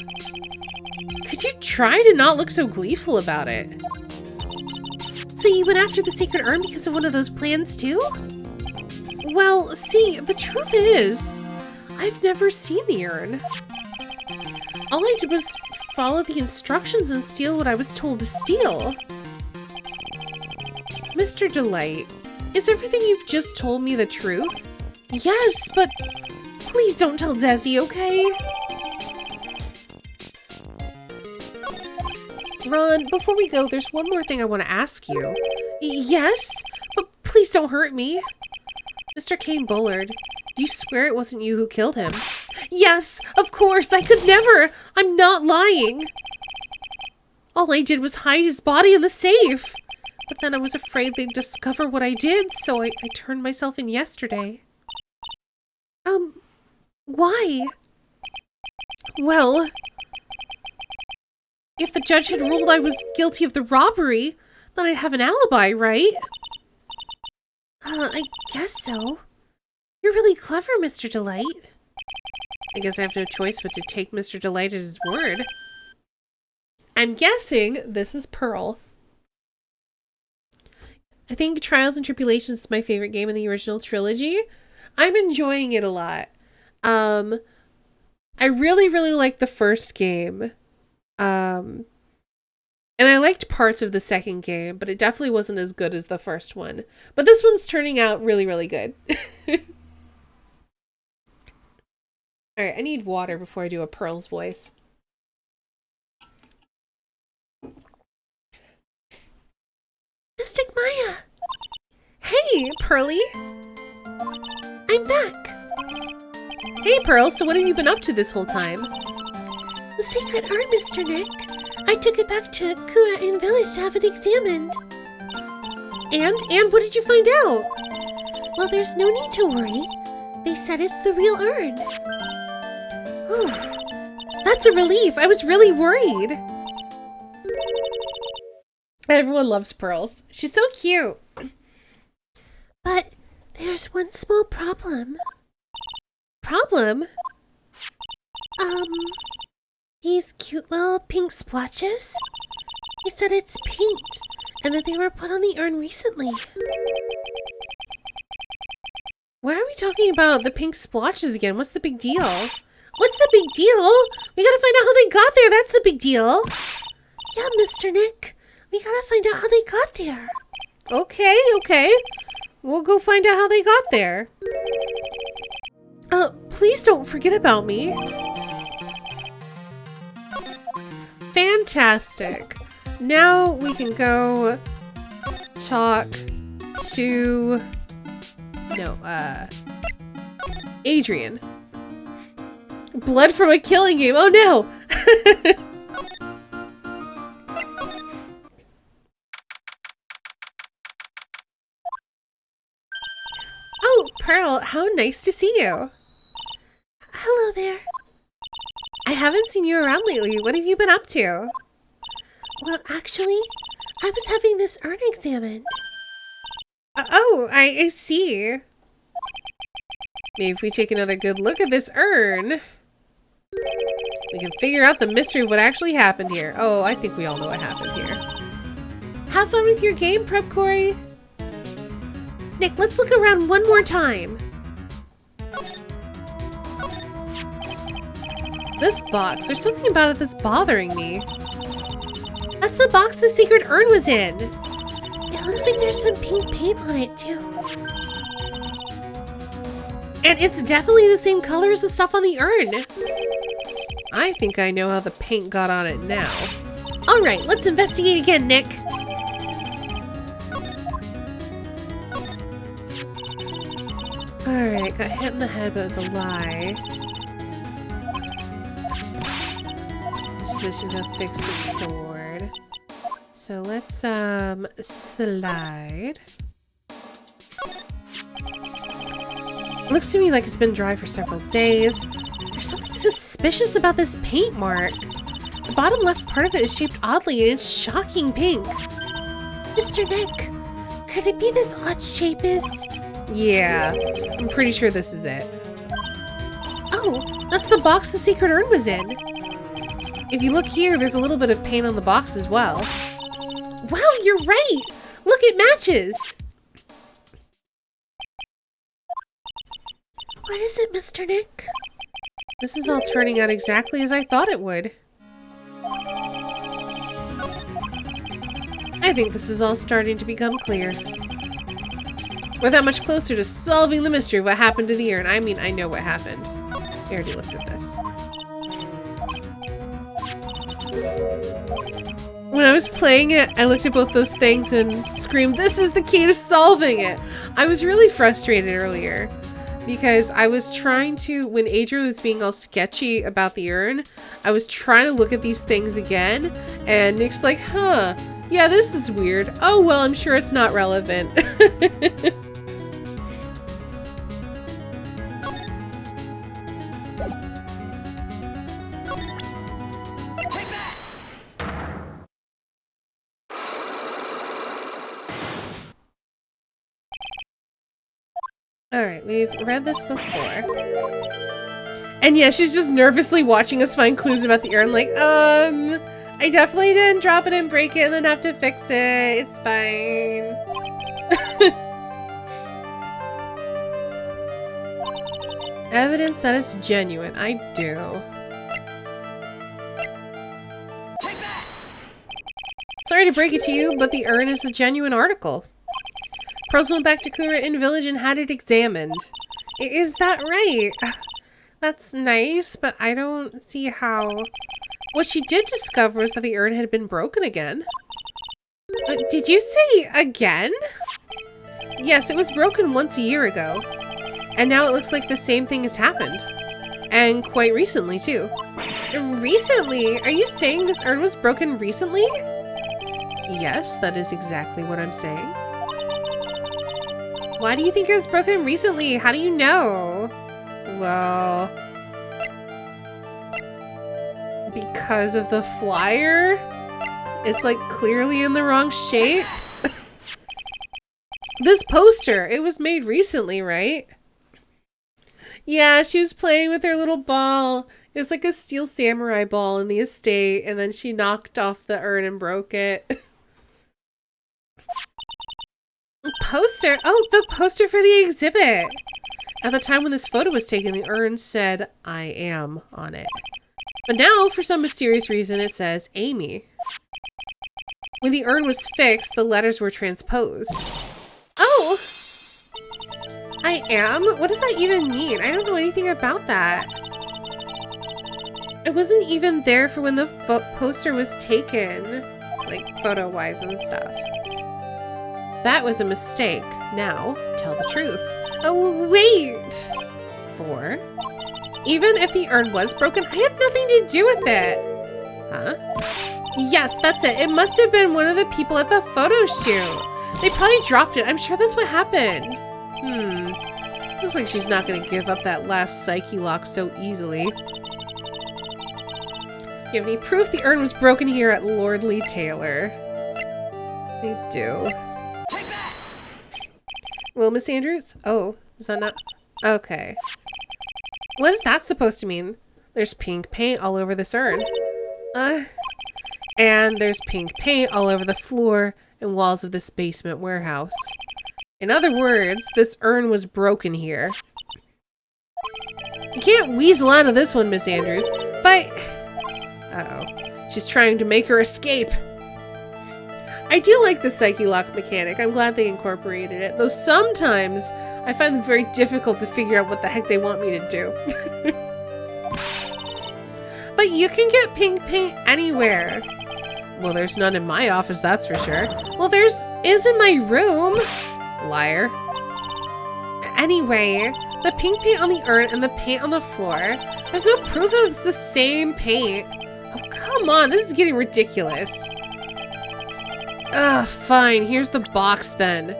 Could you try to not look so gleeful about it? So you went after the secret urn because of one of those plans too? Well, see, the truth is, I've never seen the urn. All I did was follow the instructions and steal what I was told to steal. Mr. Delight, is everything you've just told me the truth? Yes, but please don't tell Desi, okay? Ron, before we go, there's one more thing I want to ask you. Yes, but please don't hurt me. Mr. Kane Bullard, do you swear it wasn't you who killed him? Yes, of course, I could never. I'm not lying. All I did was hide his body in the safe. But then I was afraid they'd discover what I did, so I turned myself in yesterday. Why? Well, if the judge had ruled I was guilty of the robbery, then I'd have an alibi, right? I guess so. You're really clever, Mr. Delight. I guess I have no choice but to take Mr. Delight at his word. I'm guessing this is Pearl. I think Trials and Tribulations is my favorite game in the original trilogy. I'm enjoying it a lot. I really, really liked the first game. And I liked parts of the second game, but it definitely wasn't as good as the first one. But this one's turning out really, really good. Alright, I need water before I do a Pearl's voice. Mystic Maya! Hey, Pearly! I'm back! Hey, Pearl, so what have you been up to this whole time? The secret urn, Mr. Nick. I took it back to Kurain Village to have it examined. And what did you find out? Well, there's no need to worry. They said it's the real urn. That's a relief. I was really worried. Everyone loves Pearls. She's so cute. But there's one small problem. Problem? These cute little pink splotches. He said it's paint, and that they were put on the urn recently. Why are we talking about the pink splotches again? What's the big deal? What's the big deal? We gotta find out how they got there. That's the big deal. Yeah, Mr. Nick. We gotta find out how they got there. Okay. We'll go find out how they got there. Please don't forget about me. Fantastic. Now we can go talk to... Adrian. Blood from a killing game. Oh no! Oh, Pearl, how nice to see you. Hello there. I haven't seen you around lately. What have you been up to? Well, actually, I was having this urn examined. Oh, I see. Maybe if we take another good look at this urn, we can figure out the mystery of what actually happened here. Oh, I think we all know what happened here. Have fun with your game, Prep Corey. Nick, let's look around one more time. This box, there's something about it that's bothering me. That's the box the secret urn was in. It looks like there's some pink paint on it, too. And it's definitely the same color as the stuff on the urn. I think I know how the paint got on it now. All right, let's investigate again, Nick. All right, got hit in the head, but it was a lie. She says she's gonna fix the sword. So let's, slide. Looks to me like it's been dry for several days. There's something suspicious about this paint mark. The bottom left part of it is shaped oddly and it's shocking pink. Mr. Nick, could it be this odd shape is... Yeah, I'm pretty sure this is it. Oh, that's the box the secret urn was in. If you look here, there's a little bit of paint on the box as well. Wow, you're right! Look, it matches! What is it, Mr. Nick? This is all turning out exactly as I thought it would. I think this is all starting to become clear. We're that much closer to solving the mystery of what happened to the urn. I mean, I know what happened. We already looked at this. When I was playing it, I looked at both those things and screamed, "This is the key to solving it!" I was really frustrated earlier because I was trying to, when Adria was being all sketchy about the urn, I was trying to look at these things again, and Nick's like, huh, yeah, this is weird. Oh, well, I'm sure it's not relevant. Alright, we've read this before. And yeah, she's just nervously watching us find clues about the urn, like, I definitely didn't drop it and break it and then have to fix it. It's fine. Evidence that it's genuine. I do. Sorry to break it to you, but the urn is a genuine article. Pros went back to Cluritten Village and had it examined. Is that right? That's nice, but I don't see how... What she did discover was that the urn had been broken again. Did you say again? Yes, it was broken once a year ago. And now it looks like the same thing has happened. And quite recently, too. Recently? Are you saying this urn was broken recently? Yes, that is exactly what I'm saying. Why do you think it was broken recently? How do you know? Well... Because of the flyer? It's like clearly in the wrong shape. This poster, it was made recently, right? Yeah, she was playing with her little ball. It was like a steel samurai ball in the estate, and then she knocked off the urn and broke it. Poster? Oh, the poster for the exhibit! At the time when this photo was taken, the urn said, "I am" on it. But now, for some mysterious reason, it says Amy. When the urn was fixed, the letters were transposed. Oh! I am? What does that even mean? I don't know anything about that. I wasn't even there for when the poster was taken. Like, photo-wise and stuff. That was a mistake. Now, tell the truth. Oh, wait! 4. Even if the urn was broken, I had nothing to do with it. Huh? Yes, that's it. It must have been one of the people at the photo shoot. They probably dropped it. I'm sure that's what happened. Looks like she's not going to give up that last psyche lock so easily. Do you have any proof the urn was broken here at Lordly Taylor? I do. Well, Miss Andrews? Oh, is that not? Okay. What is that supposed to mean? There's pink paint all over this urn. And there's pink paint all over the floor and walls of this basement warehouse. In other words, this urn was broken here. You can't weasel out of this one, Miss Andrews, but... Uh-oh. She's trying to make her escape. I do like the Psyche Lock mechanic. I'm glad they incorporated it. Though sometimes I find it very difficult to figure out what the heck they want me to do. But you can get pink paint anywhere. Well, there's none in my office, that's for sure. Well, is in my room. Liar. Anyway, the pink paint on the urn and the paint on the floor, there's no proof that it's the same paint. Oh, come on, this is getting ridiculous. Ugh, fine, here's the box then.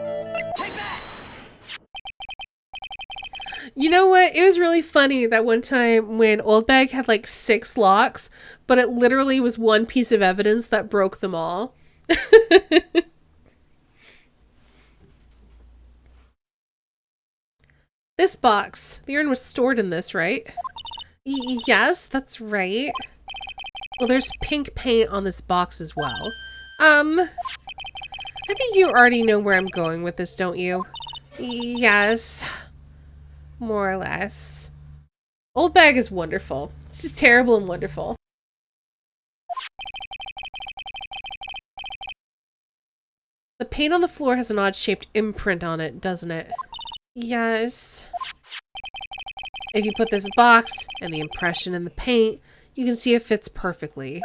You know what? It was really funny that one time when Old Bag had like 6 locks, but it literally was one piece of evidence that broke them all. This box. The urn was stored in this, right? Yes, that's right. Well, there's pink paint on this box as well. I think you already know where I'm going with this, don't you? Yes. More or less. Old Bag is wonderful. She's terrible and wonderful. The paint on the floor has an odd-shaped imprint on it, doesn't it? Yes. If you put this box and the impression in the paint, you can see it fits perfectly.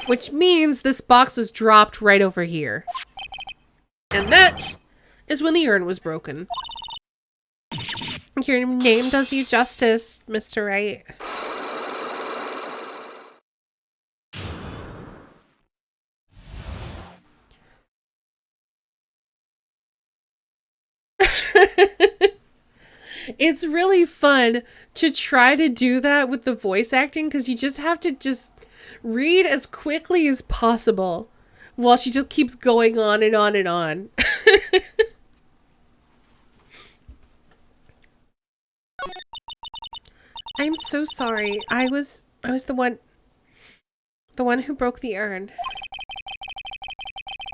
Which means this box was dropped right over here. And that is when the urn was broken. Your name does you justice, Mr. Wright. It's really fun to try to do that with the voice acting because you just have to just read as quickly as possible while she just keeps going on and on and on. I'm so sorry. I was the one who broke the urn.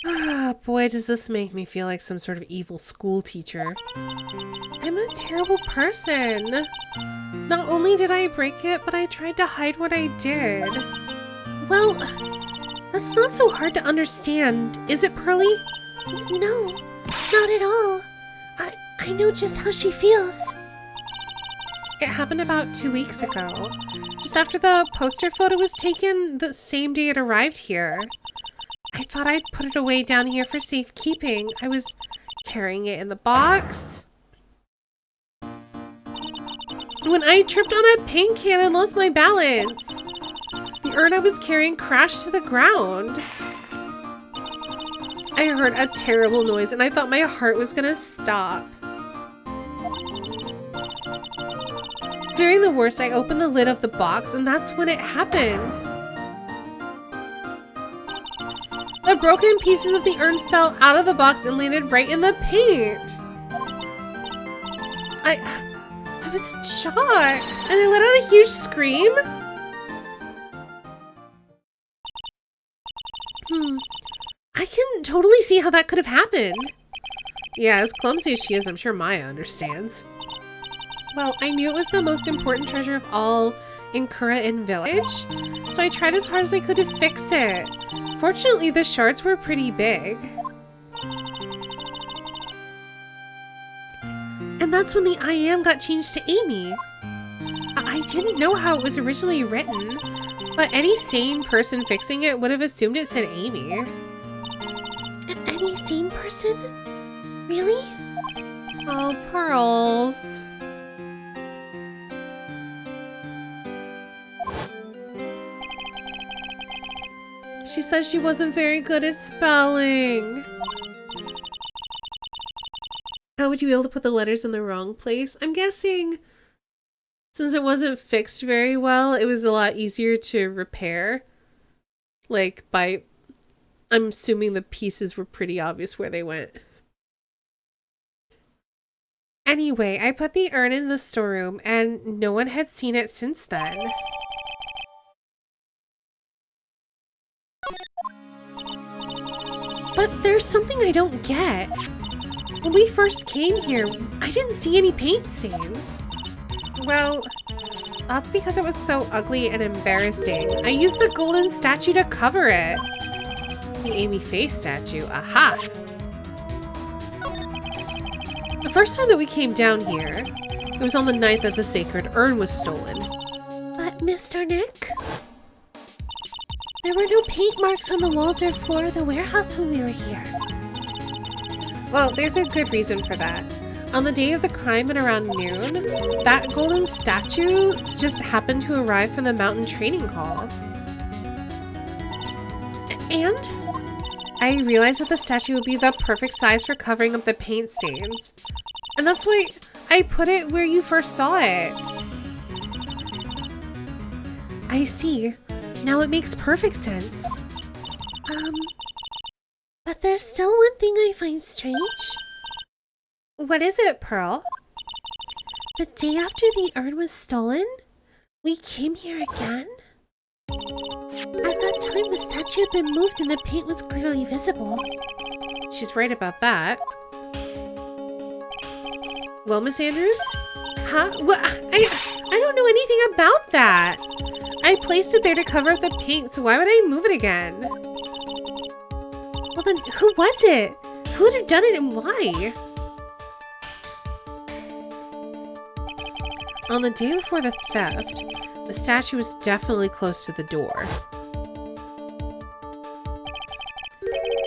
Ah, boy, does this make me feel like some sort of evil school teacher. I'm a terrible person. Not only did I break it, but I tried to hide what I did. Well, that's not so hard to understand, is it, Pearly? No, not at all. I know just how she feels. It happened about 2 weeks ago. Just after the poster photo was taken, the same day it arrived here. I thought I'd put it away down here for safekeeping. I was carrying it in the box when I tripped on a paint can and lost my balance. The urn I was carrying crashed to the ground. I heard a terrible noise and I thought my heart was gonna stop. Fearing the worst, I opened the lid of the box and that's when it happened. The broken pieces of the urn fell out of the box and landed right in the paint. I was in shock and I let out a huge scream. I can totally see how that could have happened. Yeah, as clumsy as she is, I'm sure Maya understands. Well, I knew it was the most important treasure of all in Kura-In Village, so I tried as hard as I could to fix it. Fortunately, the shards were pretty big. And that's when the I am got changed to Amy. I didn't know how it was originally written, but any sane person fixing it would have assumed it said Amy. Any sane person? Really? Oh, Pearls. She said she wasn't very good at spelling. How would you be able to put the letters in the wrong place? I'm guessing since it wasn't fixed very well, it was a lot easier to repair. Like I'm assuming the pieces were pretty obvious where they went. Anyway, I put the urn in the storeroom and no one had seen it since then. But there's something I don't get. When we first came here, I didn't see any paint stains. Well, that's because it was so ugly and embarrassing. I used the golden statue to cover it. The Amy Faye statue, aha! The first time that we came down here, it was on the night that the sacred urn was stolen. But Mr. Nick? There were no paint marks on the walls or floor of the warehouse when we were here. Well, there's a good reason for that. On the day of the crime at around noon, that golden statue just happened to arrive from the mountain training hall. And I realized that the statue would be the perfect size for covering up the paint stains. And that's why I put it where you first saw it. I see. Now it makes perfect sense. But there's still one thing I find strange. What is it, Pearl? The day after the urn was stolen, we came here again. At that time, the statue had been moved and the paint was clearly visible. She's right about that. Well, Miss Andrews? Huh? Well, I don't know anything about that. I placed it there to cover up the paint, so why would I move it again? Well then, who was it? Who would have done it and why? On the day before the theft, the statue was definitely close to the door.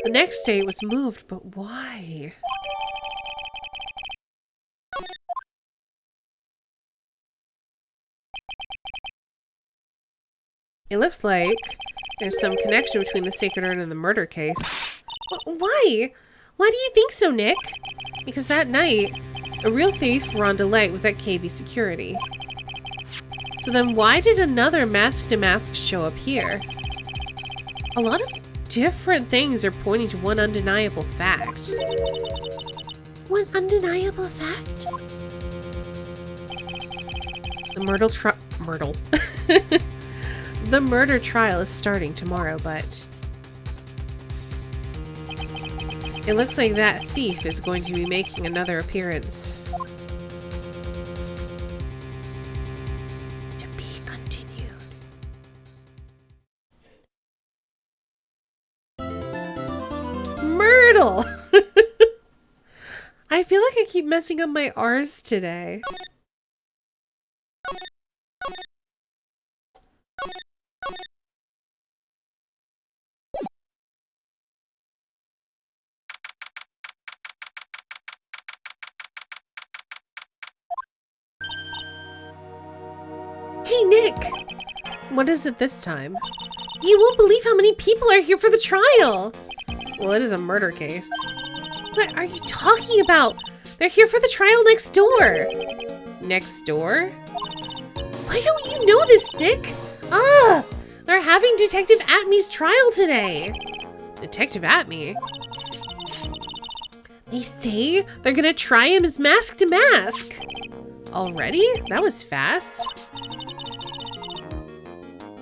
The next day it was moved, but why? It looks like there's some connection between the sacred urn and the murder case. Why? Why do you think so, Nick? Because that night, a real thief, Rhonda Light, was at KB Security. So then why did another mask-to-mask show up here? A lot of different things are pointing to one undeniable fact. One undeniable fact? The The murder trial is starting tomorrow, but it looks like that thief is going to be making another appearance. To be continued. Myrtle! I feel like I keep messing up my R's today. Hey, Nick! What is it this time? You won't believe how many people are here for the trial! Well, it is a murder case. What are you talking about? They're here for the trial next door! Next door? Why don't you know this, Nick? Ugh! They're having Detective Atme's trial today! Detective Atme? They say they're gonna try him as mask to mask! Already? That was fast.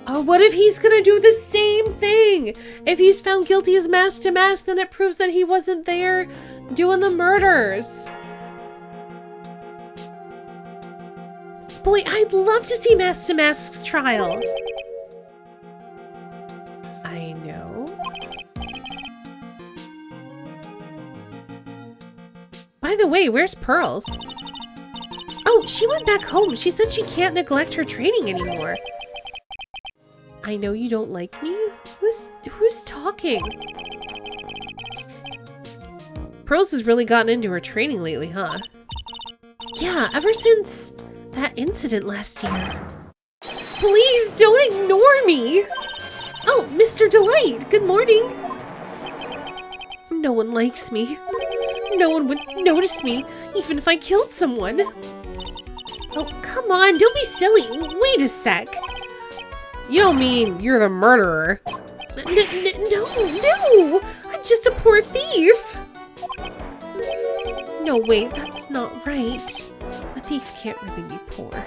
Oh, what if he's gonna do the same thing? If he's found guilty as mask to mask, then it proves that he wasn't there doing the murders. Boy, I'd love to see Mask to Mask's trial. I know. By the way, where's Pearls? Oh, she went back home. She said she can't neglect her training anymore. I know you don't like me? Who's talking? Pearls has really gotten into her training lately, huh? Yeah, ever since that incident last year. Please don't ignore me! Oh, Mr. Delight, good morning. No one likes me. No one would notice me, even if I killed someone. Oh, come on, don't be silly. Wait a sec. You don't mean you're the murderer? No, I'm just a poor thief. No, wait, that's not right. A thief can't really be poor.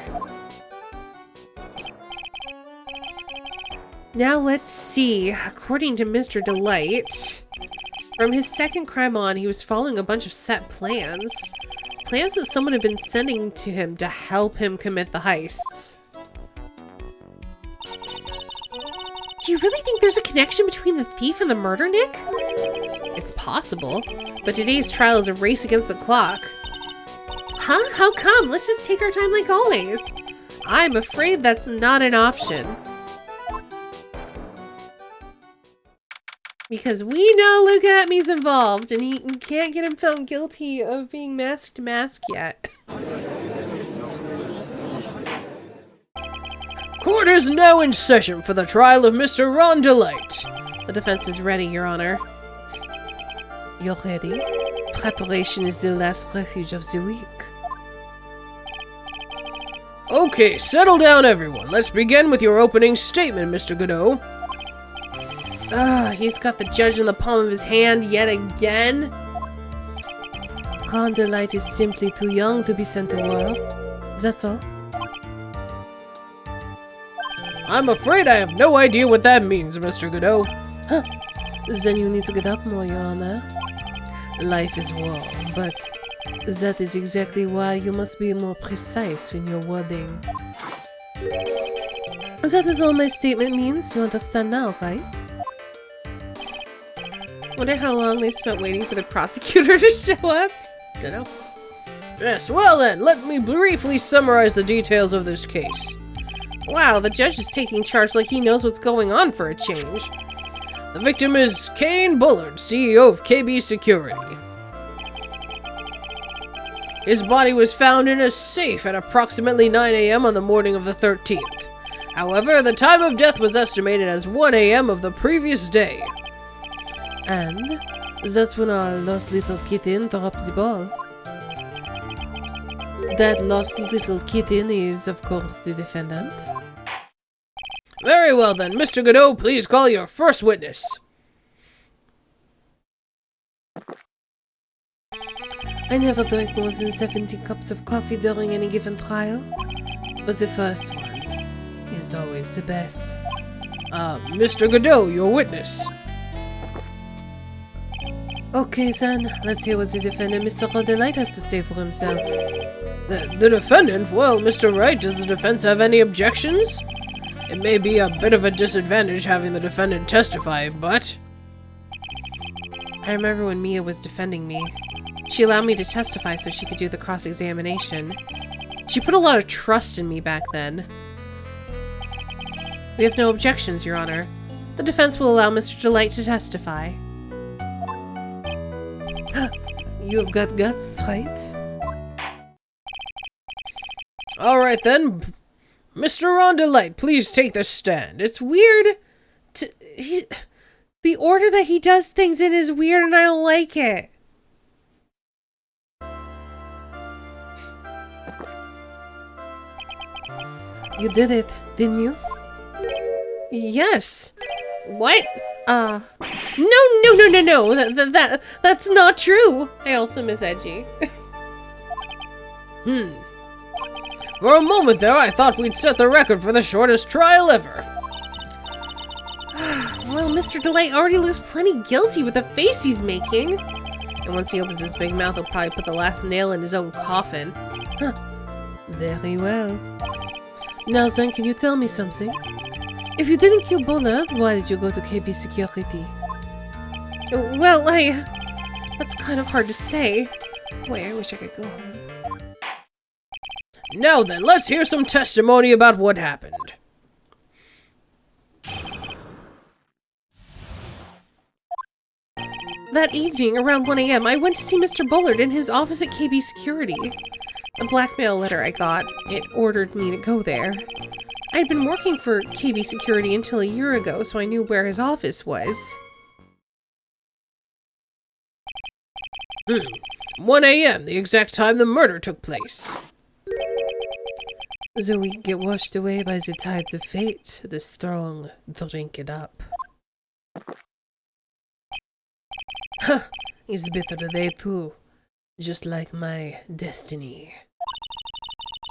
Now let's see. According to Mr. Delight, from his second crime on, he was following a bunch of set plans. Plans that someone had been sending to him to help him commit the heists. Do you really think there's a connection between the thief and the murder, Nick? It's possible, but today's trial is a race against the clock. Huh? How come? Let's just take our time like always. I'm afraid that's not an option. Because we know Luke Atmey's involved, and he can't get him found guilty of being masked to mask yet. Court is now in session for the trial of Mr. Ron Delight. The defense is ready, Your Honor. You're ready? Preparation is the last refuge of the week. Okay, settle down everyone. Let's begin with your opening statement, Mr. Godot. He's got the judge in the palm of his hand yet again. Ron Delight is simply too young to be sent to war. That's all. I'm afraid I have no idea what that means, Mr. Godot. Huh. Then you need to get up more, Your Honor. Life is war, but that is exactly why you must be more precise when you're wording. That is all my statement means. You understand now, right? Wonder how long they spent waiting for the prosecutor to show up? Dunno. Yes, well then, let me briefly summarize the details of this case. Wow, the judge is taking charge like he knows what's going on for a change. The victim is Kane Bullard, CEO of KB Security. His body was found in a safe at approximately 9 a.m. on the morning of the 13th. However, the time of death was estimated as 1 a.m. of the previous day. And that's when our lost little kitten dropped the ball. That lost little kitten is, of course, the defendant. Very well then, Mr. Godot, please call your first witness. I never drank more than 70 cups of coffee during any given trial, but the first one is always the best. Mr. Godot, your witness. Okay then, let's hear what the defendant, Mr. Ron Delight, has to say for himself. The defendant? Well, Mr. Wright, does the defense have any objections? It may be a bit of a disadvantage having the defendant testify, but... I remember when Mia was defending me. She allowed me to testify so she could do the cross-examination. She put a lot of trust in me back then. We have no objections, Your Honor. The defense will allow Mr. Delight to testify. You've got guts, right? Alright then. Mr. Ron Delight, please take the stand. It's weird the order that he does things in is weird and I don't like it. You did it, didn't you? Yes. What? No. That's not true. I also miss Edgy. For a moment there, I thought we'd set the record for the shortest trial ever. Well, Mr. Delight already looks plenty guilty with the face he's making. And once he opens his big mouth, he'll probably put the last nail in his own coffin. Huh. Very well. Now then, can you tell me something? If you didn't kill Bullard, why did you go to KB Security? Well, that's kind of hard to say. Boy, I wish I could go home. Now then, let's hear some testimony about what happened. That evening, around 1 a.m., I went to see Mr. Bullard in his office at KB Security. A blackmail letter I got. It ordered me to go there. I'd been working for KB Security until a year ago, so I knew where his office was. 1 a.m., the exact time the murder took place. So we get washed away by the tides of fate. The strong drink it up. Huh, it's bitter they too. Just like my destiny.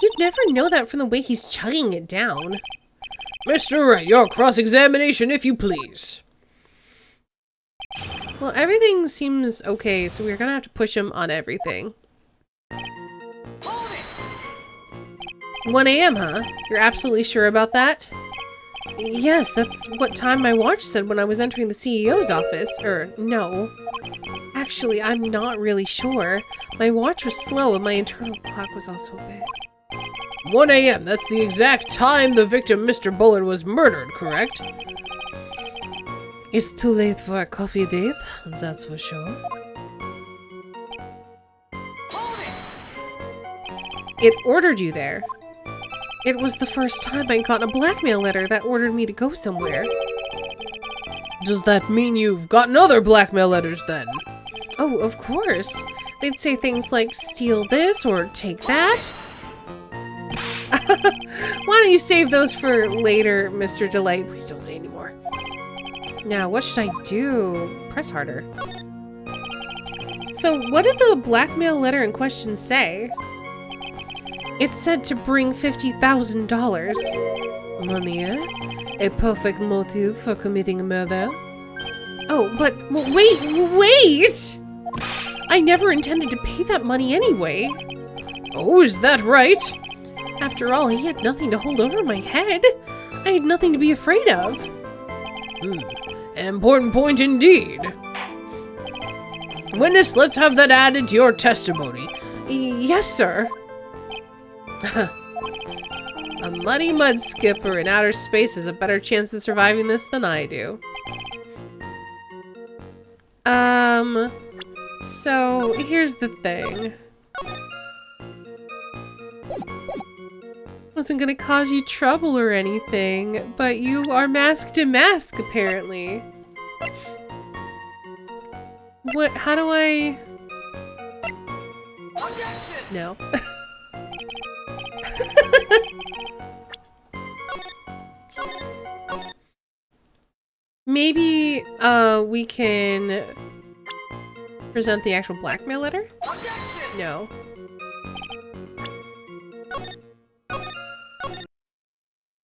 You'd never know that from the way he's chugging it down. Mr. Wright, your cross-examination, if you please. Well, everything seems okay, so we're gonna have to push him on everything. 1 a.m., huh? You're absolutely sure about that? Yes, that's what time my watch said when I was entering the CEO's office. No. Actually, I'm not really sure. My watch was slow and my internal clock was also a bit... 1 a.m., that's the exact time the victim, Mr. Bullard, was murdered, correct? It's too late for a coffee date, that's for sure. It ordered you there. It was the first time I'd gotten a blackmail letter that ordered me to go somewhere. Does that mean you've gotten other blackmail letters then? Oh, of course. They'd say things like, steal this or take that. Why don't you save those for later, Mr. Delight? Please don't say anymore. Now, what should I do? Press harder. So, what did the blackmail letter in question say? It said to bring $50,000. Money, eh? A perfect motive for committing a murder? Oh, but wait! I never intended to pay that money anyway. Oh, is that right? After all, he had nothing to hold over my head. I had nothing to be afraid of. An important point indeed. Witness, let's have that added to your testimony. Yes, sir. A muddy mud skipper in outer space has a better chance of surviving this than I do. So here's the thing. Wasn't gonna cause you trouble or anything, but you are masked to mask, apparently. What? How do I... No. Maybe, we can present the actual blackmail letter? No.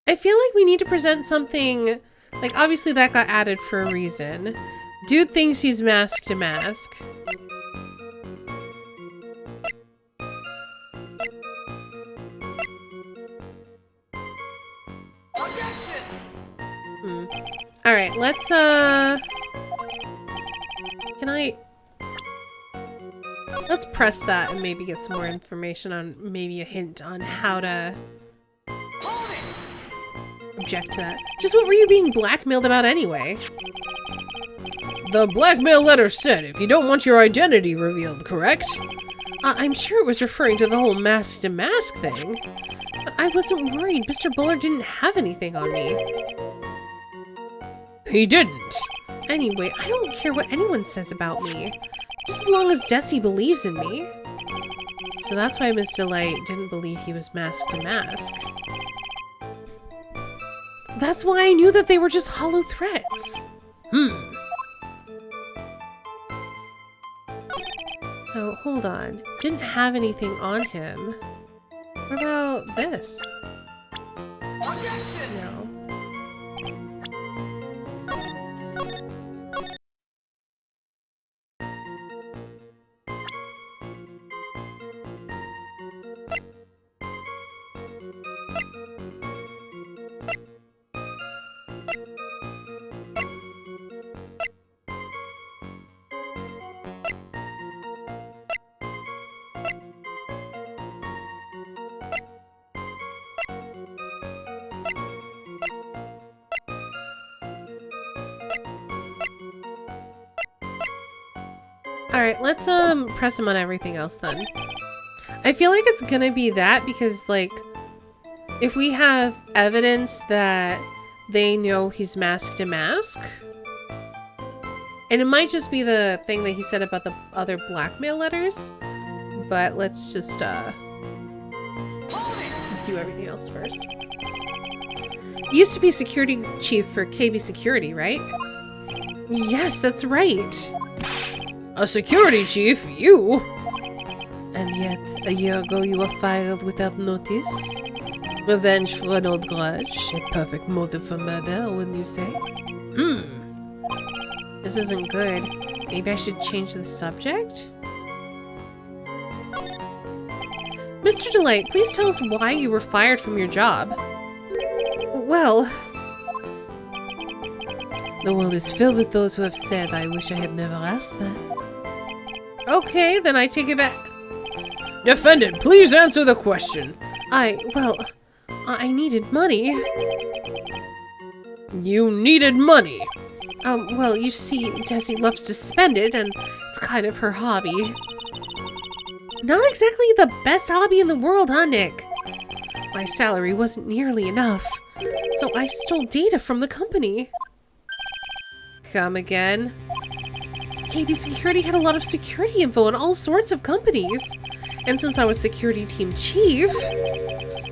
I feel like we need to present something, like, obviously that got added for a reason. Dude thinks he's masked to mask. Alright, let's, let's press that and maybe get some more information on, maybe a hint on how to object to that. Just what were you being blackmailed about anyway? The blackmail letter said if you don't want your identity revealed, correct? I'm sure it was referring to the whole mask to mask thing. But I wasn't worried. Mr. Bullard didn't have anything on me. He didn't. Anyway, I don't care what anyone says about me. Just as long as Desi believes in me. So that's why Miss Delight didn't believe he was masked to mask. That's why I knew that they were just hollow threats. So, hold on. Didn't have anything on him. What about this? No. Alright, let's press him on everything else then. I feel like it's gonna be that because, like, If we have evidence that they know he's masked to mask, and it might just be the thing that he said about the other blackmail letters, but let's just do everything else first. You used to be security chief for KB Security, right? Yes, that's right. A security chief? You? And yet, a year ago you were fired without notice. Revenge for an old grudge. A perfect motive for murder, wouldn't you say? This isn't good. Maybe I should change the subject? Mr. Delight, please tell us why you were fired from your job. Well, the world is filled with those who have said, I wish I had never asked that. Okay, then I take it back. Defendant, please answer the question. I needed money. You needed money. Well, you see, Jessie loves to spend it, and it's kind of her hobby. Not exactly the best hobby in the world, huh, Nick? My salary wasn't nearly enough, so I stole data from the company. Come again? KB Security had a lot of security info on all sorts of companies. And since I was security team chief,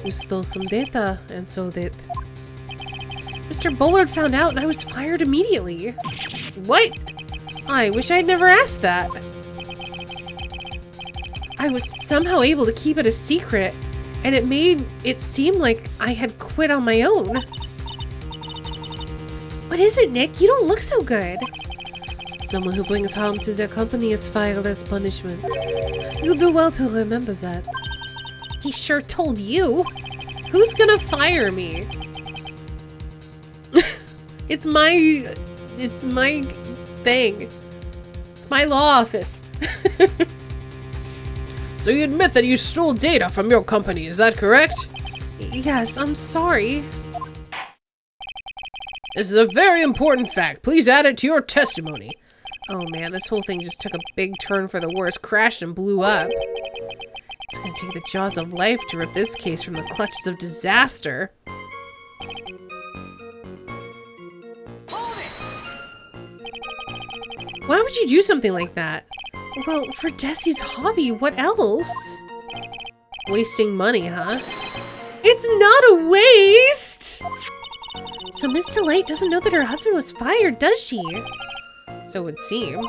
you stole some data and sold it. Mr. Bullard found out and I was fired immediately. What? I wish I'd never asked that. I was somehow able to keep it a secret, and it made it seem like I had quit on my own. What is it, Nick? You don't look so good. Someone who brings harm to their company is fired as punishment. You'll do well to remember that. He sure told you. Who's gonna fire me? It's my thing. It's my law office. So you admit that you stole data from your company, is that correct? Yes, I'm sorry. This is a very important fact. Please add it to your testimony. Oh man, this whole thing just took a big turn for the worse, crashed and blew up. It's gonna take the jaws of life to rip this case from the clutches of disaster. Why would you do something like that? Well, for Desi's hobby, what else? Wasting money, huh? It's not a waste! So Miss Delight doesn't know that her husband was fired, does she? So it would seem.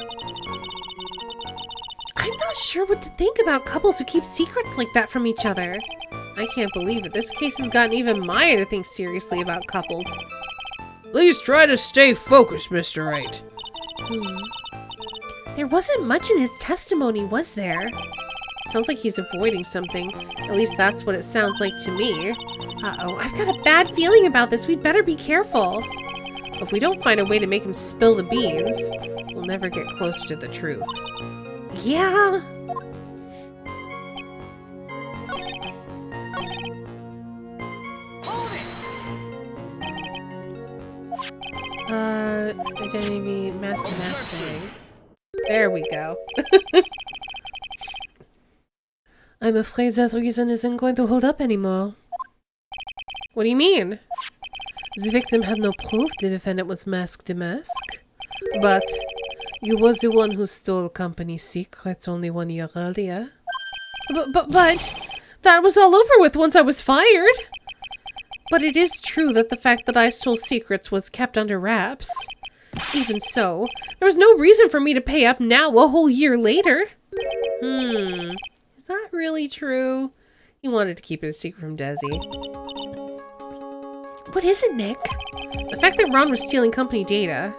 I'm not sure what to think about couples who keep secrets like that from each other. I can't believe it. This case has gotten even Maya to think seriously about couples. Please try to stay focused, Mr. Wright. There wasn't much in his testimony, was there? Sounds like he's avoiding something. At least that's what it sounds like to me. Uh-oh, I've got a bad feeling about this. We'd better be careful. If we don't find a way to make him spill the beans, we'll never get closer to the truth. Yeah. Identity mask thing. There we go. I'm afraid that reason isn't going to hold up anymore. What do you mean? The victim had no proof the defendant was masked to mask. But you was the one who stole company secrets only 1 year earlier. But that was all over with once I was fired. But it is true that the fact that I stole secrets was kept under wraps. Even so, there was no reason for me to pay up now a whole year later. Is that really true? He wanted to keep it a secret from Desi. What is it, Nick? The fact that Ron was stealing company data.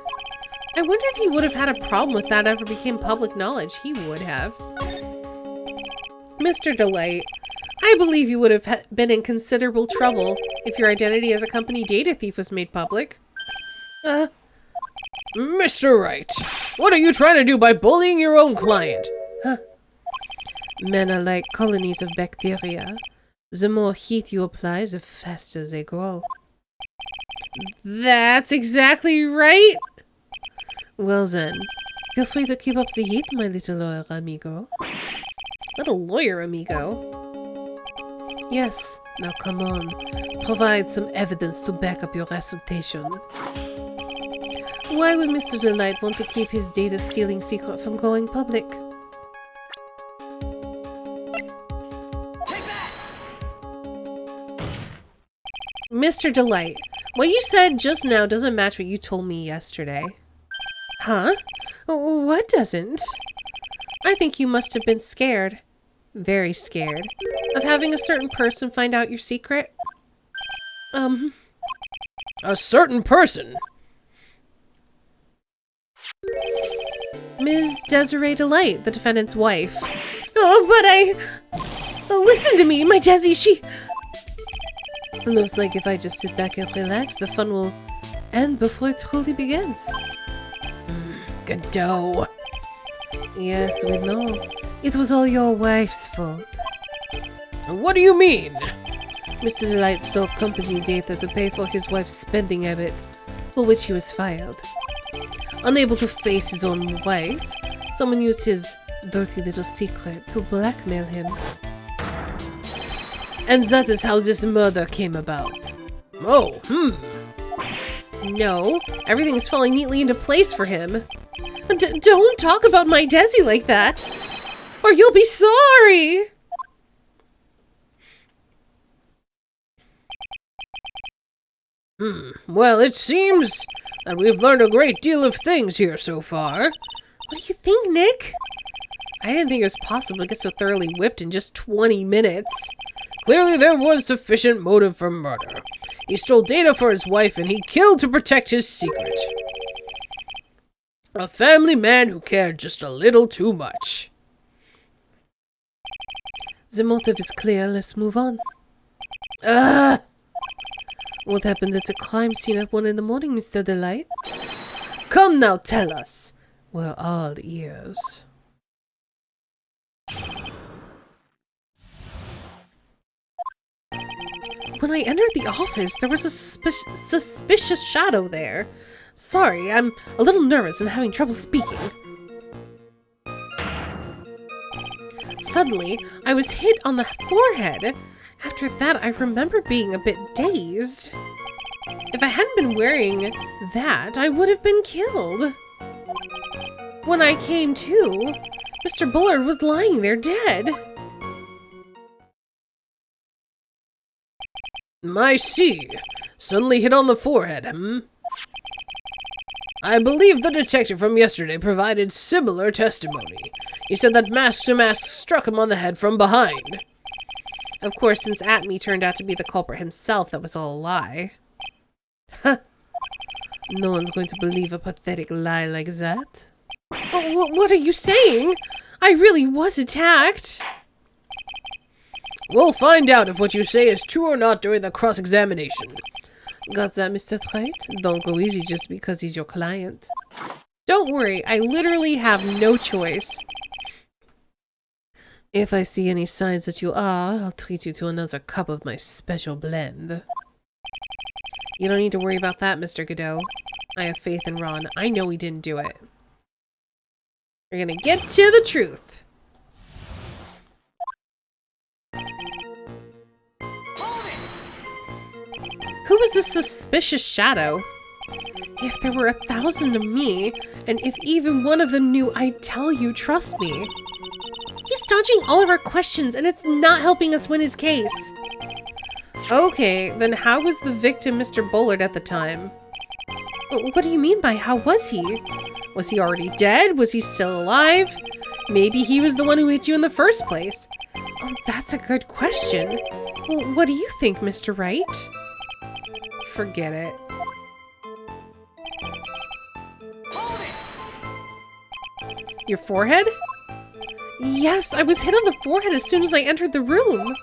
I wonder if he would have had a problem with that ever became public knowledge. He would have. Mr. Delight, I believe you would have been in considerable trouble if your identity as a company data thief was made public. Mr. Wright, what are you trying to do by bullying your own client? Men are like colonies of bacteria. The more heat you apply, the faster they grow. That's exactly right! Well then, feel free to keep up the heat, my little lawyer amigo. Little lawyer amigo? Yes, Now come on, provide some evidence to back up your assertion. Why would Mr. Delight want to keep his data-stealing secret from going public? Mr. Delight, what you said just now doesn't match what you told me yesterday. Huh? What doesn't? I think you must have been scared. Very scared. Of having a certain person find out your secret. A certain person? Ms. Desiree Delight, the defendant's wife. Oh, listen to me, my Desi, she... Looks like if I just sit back and relax, the fun will end before it truly begins. Godot. Yes, we know. It was all your wife's fault. What do you mean? Mr. Delight stole company data to pay for his wife's spending habit, for which he was fired. Unable to face his own wife, someone used his dirty little secret to blackmail him. And that is how this murder came about. Oh, No, everything is falling neatly into place for him. Don't talk about my Desi like that, or you'll be sorry! Well, it seems that we've learned a great deal of things here so far. What do you think, Nick? I didn't think it was possible to get so thoroughly whipped in just 20 minutes. Clearly there was sufficient motive for murder. He stole data for his wife and he killed to protect his secret. A family man who cared just a little too much. The motive is clear, let's move on. What happened at the crime scene at 1 in the morning, Mr. Delight? Come now, tell us. We're all ears. When I entered the office, there was a suspicious shadow there. Sorry, I'm a little nervous and having trouble speaking. Suddenly, I was hit on the forehead. After that, I remember being a bit dazed. If I hadn't been wearing that, I would have been killed. When I came to, Mr. Bullard was lying there dead. I see. Suddenly hit on the forehead, I believe the detective from yesterday provided similar testimony. He said that mask to mask struck him on the head from behind. Of course, since Atme turned out to be the culprit himself, that was all a lie. Huh. No one's going to believe a pathetic lie like that. Oh, what are you saying? I really was attacked. We'll find out if what you say is true or not during the cross-examination. Got that, Mr. Wright? Don't go easy just because he's your client. Don't worry, I literally have no choice. If I see any signs that you are, I'll treat you to another cup of my special blend. You don't need to worry about that, Mr. Godot. I have faith in Ron. I know he didn't do it. We're gonna get to the truth. Who was this suspicious shadow? If there were 1,000 of me, and if even one of them knew, I'd tell you, trust me. He's dodging all of our questions, and it's not helping us win his case. Okay, then how was the victim Mr. Bullard at the time? What do you mean by how was he? Was he already dead? Was he still alive? Maybe he was the one who hit you in the first place. Oh, that's a good question. Well, what do you think, Mr. Wright? Forget it. Your forehead? Yes, I was hit on the forehead as soon as I entered the room.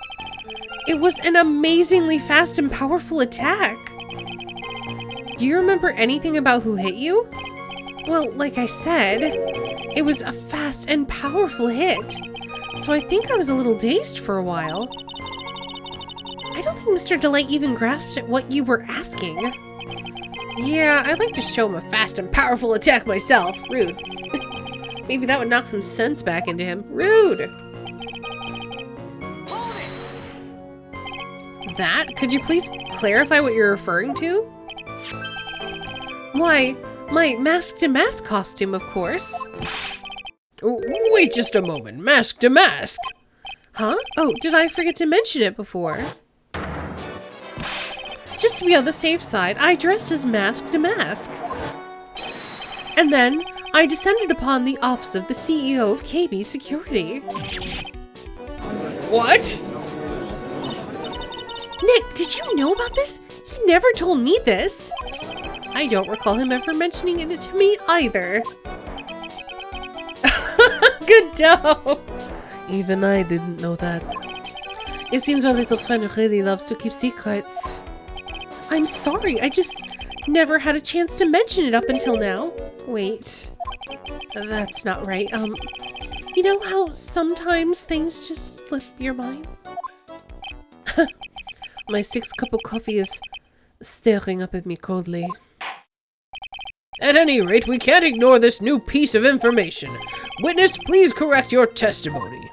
It was an amazingly fast and powerful attack. Do you remember anything about who hit you? Well, like I said, it was a fast and powerful hit. So I think I was a little dazed for a while. I don't think Mr. Delight even grasped at what you were asking. Yeah, I'd like to show him a fast and powerful attack myself. Rude. Maybe that would knock some sense back into him. Rude! That? Could you please clarify what you're referring to? Why, my Mask to Mask costume, of course. Wait just a moment. Mask to mask. Huh? Oh, did I forget to mention it before? Just to be on the safe side, I dressed as Mask to Mask. And then, I descended upon the office of the CEO of KB Security. What? Nick, did you know about this? He never told me this. I don't recall him ever mentioning it to me either. Good job. Even I didn't know that. It seems our little friend really loves to keep secrets. I'm sorry, I just never had a chance to mention it up until now. Wait, that's not right. You know how sometimes things just slip your mind? My 6th cup of coffee is staring up at me coldly. At any rate, we can't ignore this new piece of information. Witness, please correct your testimony.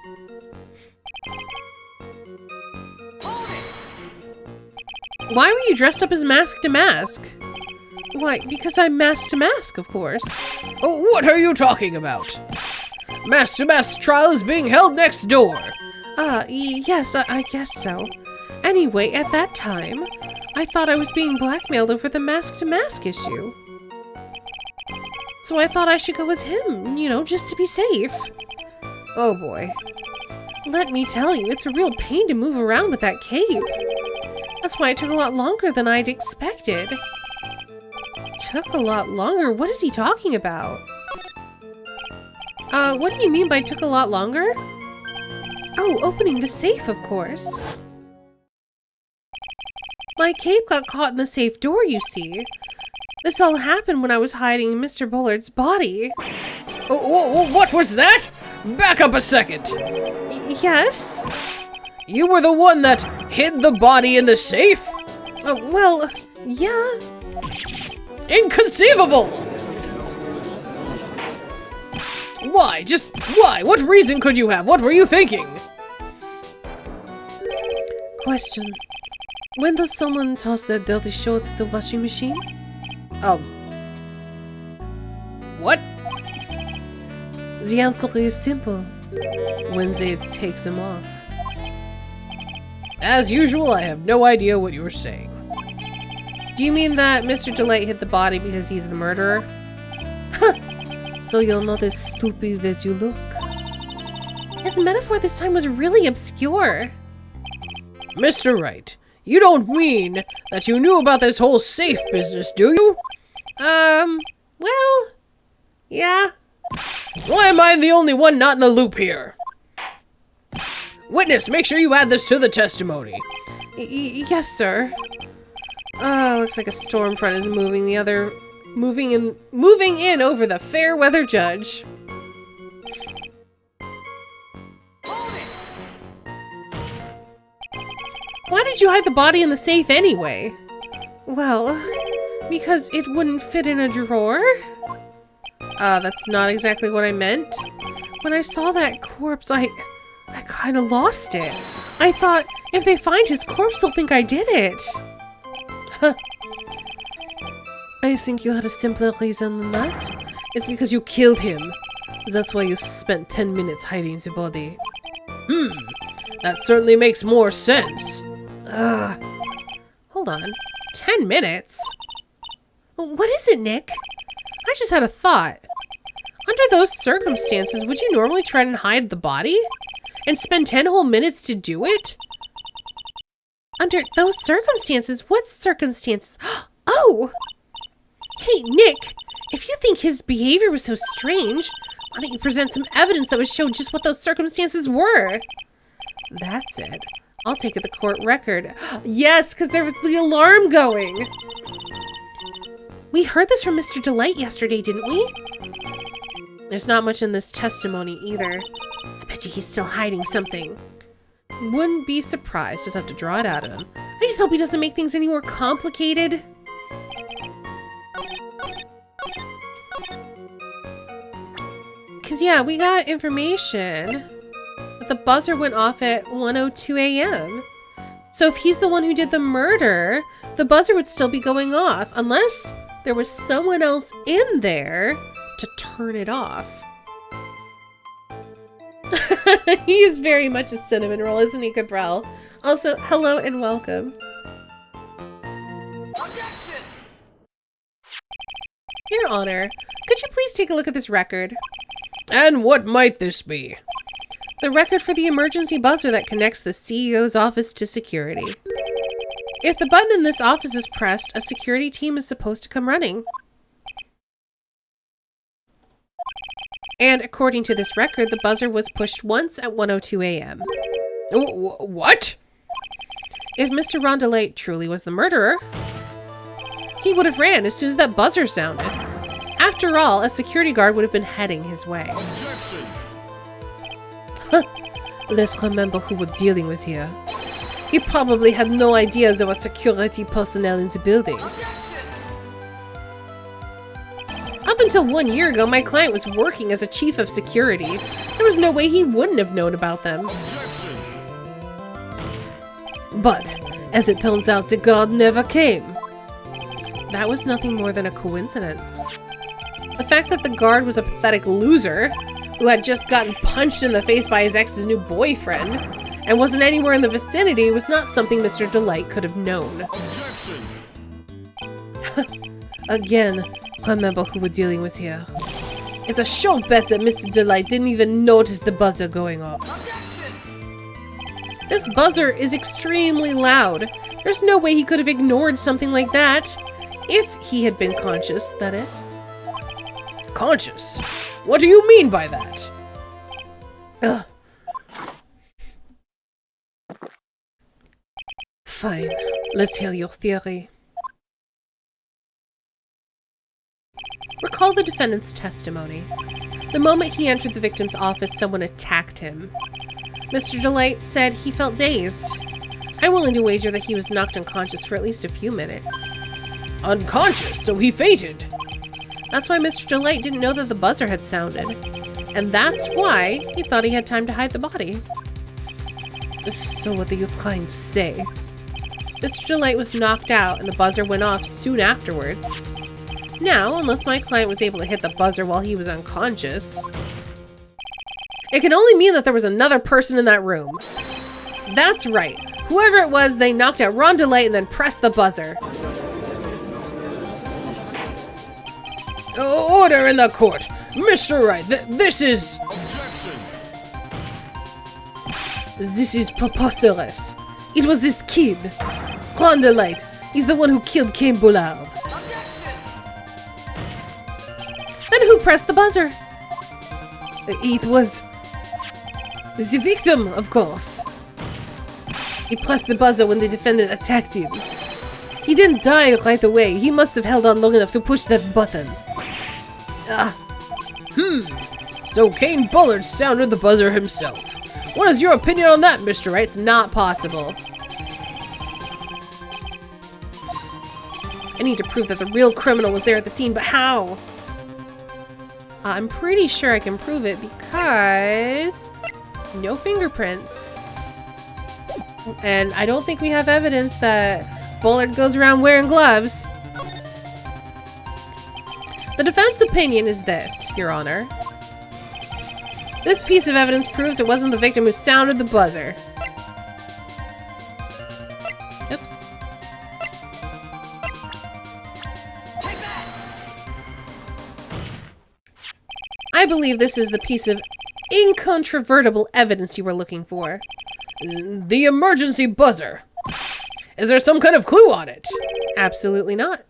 Why were you dressed up as Mask to Mask? Why, because I'm Mask to Mask, of course. Oh, what are you talking about? Mask to Mask trial is being held next door. Yes, I guess so. Anyway, at that time, I thought I was being blackmailed over the Mask to Mask issue. So I thought I should go as him, you know, just to be safe. Oh boy. Let me tell you, it's a real pain to move around with that cape. That's why it took a lot longer than I'd expected. Took a lot longer? What is he talking about? What do you mean by took a lot longer? Oh, opening the safe, of course. My cape got caught in the safe door, you see. This all happened when I was hiding Mr. Bullard's body. Oh, what was that? Back up a second. Yes? You were the one that hid the body in the safe? Well, yeah. Inconceivable! Why? Just why? What reason could you have? What were you thinking? Question. When does someone toss their dirty shorts in the washing machine? What? The answer is simple. When they take them off. As usual, I have no idea what you were saying. Do you mean that Mr. Delight hit the body because he's the murderer? So you're not as stupid as you look. His metaphor this time was really obscure. Mr. Wright, you don't mean that you knew about this whole safe business, do you? Well, yeah. Why am I the only one not in the loop here? Witness, make sure you add this to the testimony. Yes, sir. Oh, looks like a storm front is moving in over the fair weather judge. Why did you hide the body in the safe anyway? Well, because it wouldn't fit in a drawer? That's not exactly what I meant. When I saw that corpse, I kind of lost it. I thought, if they find his corpse, they'll think I did it. I think you had a simpler reason than that. It's because you killed him. That's why you spent 10 minutes hiding the body. That certainly makes more sense. Hold on. 10 minutes? What is it, Nick? I just had a thought. Under those circumstances, would you normally try and hide the body? And spend 10 whole minutes to do it? Under those circumstances? What circumstances? Oh! Hey, Nick! If you think his behavior was so strange, why don't you present some evidence that would show just what those circumstances were? That's it. I'll take it the court record. Yes, because there was the alarm going! We heard this from Mr. Delight yesterday, didn't we? There's not much in this testimony either. I bet you he's still hiding something. Wouldn't be surprised, just have to draw it out of him. I just hope he doesn't make things any more complicated. Cause yeah, we got information that the buzzer went off at 1:02 a.m. So if he's the one who did the murder, the buzzer would still be going off, unless there was someone else in there to turn it off. He is very much a cinnamon roll, isn't he, Cabral? Also, hello and welcome. Objection! Your Honor, could you please take a look at this record? And what might this be? The record for the emergency buzzer that connects the CEO's office to security. If the button in this office is pressed, a security team is supposed to come running. And according to this record, the buzzer was pushed once at 1:02 a.m. What? If Mr. Rondelite truly was the murderer, he would have ran as soon as that buzzer sounded. After all, a security guard would have been heading his way. Objection! Let's remember who we're dealing with here. He probably had no idea there were security personnel in the building. Up until 1 year ago, my client was working as a chief of security. There was no way he wouldn't have known about them. Objection! But, as it turns out, the guard never came. That was nothing more than a coincidence. The fact that the guard was a pathetic loser who had just gotten punched in the face by his ex's new boyfriend and wasn't anywhere in the vicinity was not something Mr. Delight could have known. Objection! Again, remember who we're dealing with here. It's a sure bet that Mr. Delight didn't even notice the buzzer going off. This buzzer is extremely loud. There's no way he could have ignored something like that. If he had been conscious, that is. Conscious? What do you mean by that? Ugh. Fine, let's hear your theory. Recall the defendant's testimony. The moment he entered the victim's office, someone attacked him. Mr. Delight said he felt dazed. I'm willing to wager that he was knocked unconscious for at least a few minutes. Unconscious, so he fainted. That's why Mr. Delight didn't know that the buzzer had sounded. And that's why he thought he had time to hide the body. So what are you trying to say? Mr. Delight was knocked out and the buzzer went off soon afterwards. Now, unless my client was able to hit the buzzer while he was unconscious, it can only mean that there was another person in that room. That's right. Whoever it was, they knocked out Ron Delight and then pressed the buzzer. Order in the court. Mr. Wright, this is... Objection! This is preposterous. It was this kid. Ron Delight. He's the one who killed Cain Bullard. Then who pressed the buzzer? It was... the victim, of course. He pressed the buzzer when the defendant attacked him. He didn't die right away. He must have held on long enough to push that button. So Cain Bullard sounded the buzzer himself. What is your opinion on that, Mr. Wright? It's not possible. I need to prove that the real criminal was there at the scene, but how? I'm pretty sure I can prove it because no fingerprints. And I don't think we have evidence that Bullard goes around wearing gloves. The defense opinion is this, Your Honor. This piece of evidence proves it wasn't the victim who sounded the buzzer. Oops. I believe this is the piece of incontrovertible evidence you were looking for. The emergency buzzer. Is there some kind of clue on it? Absolutely not.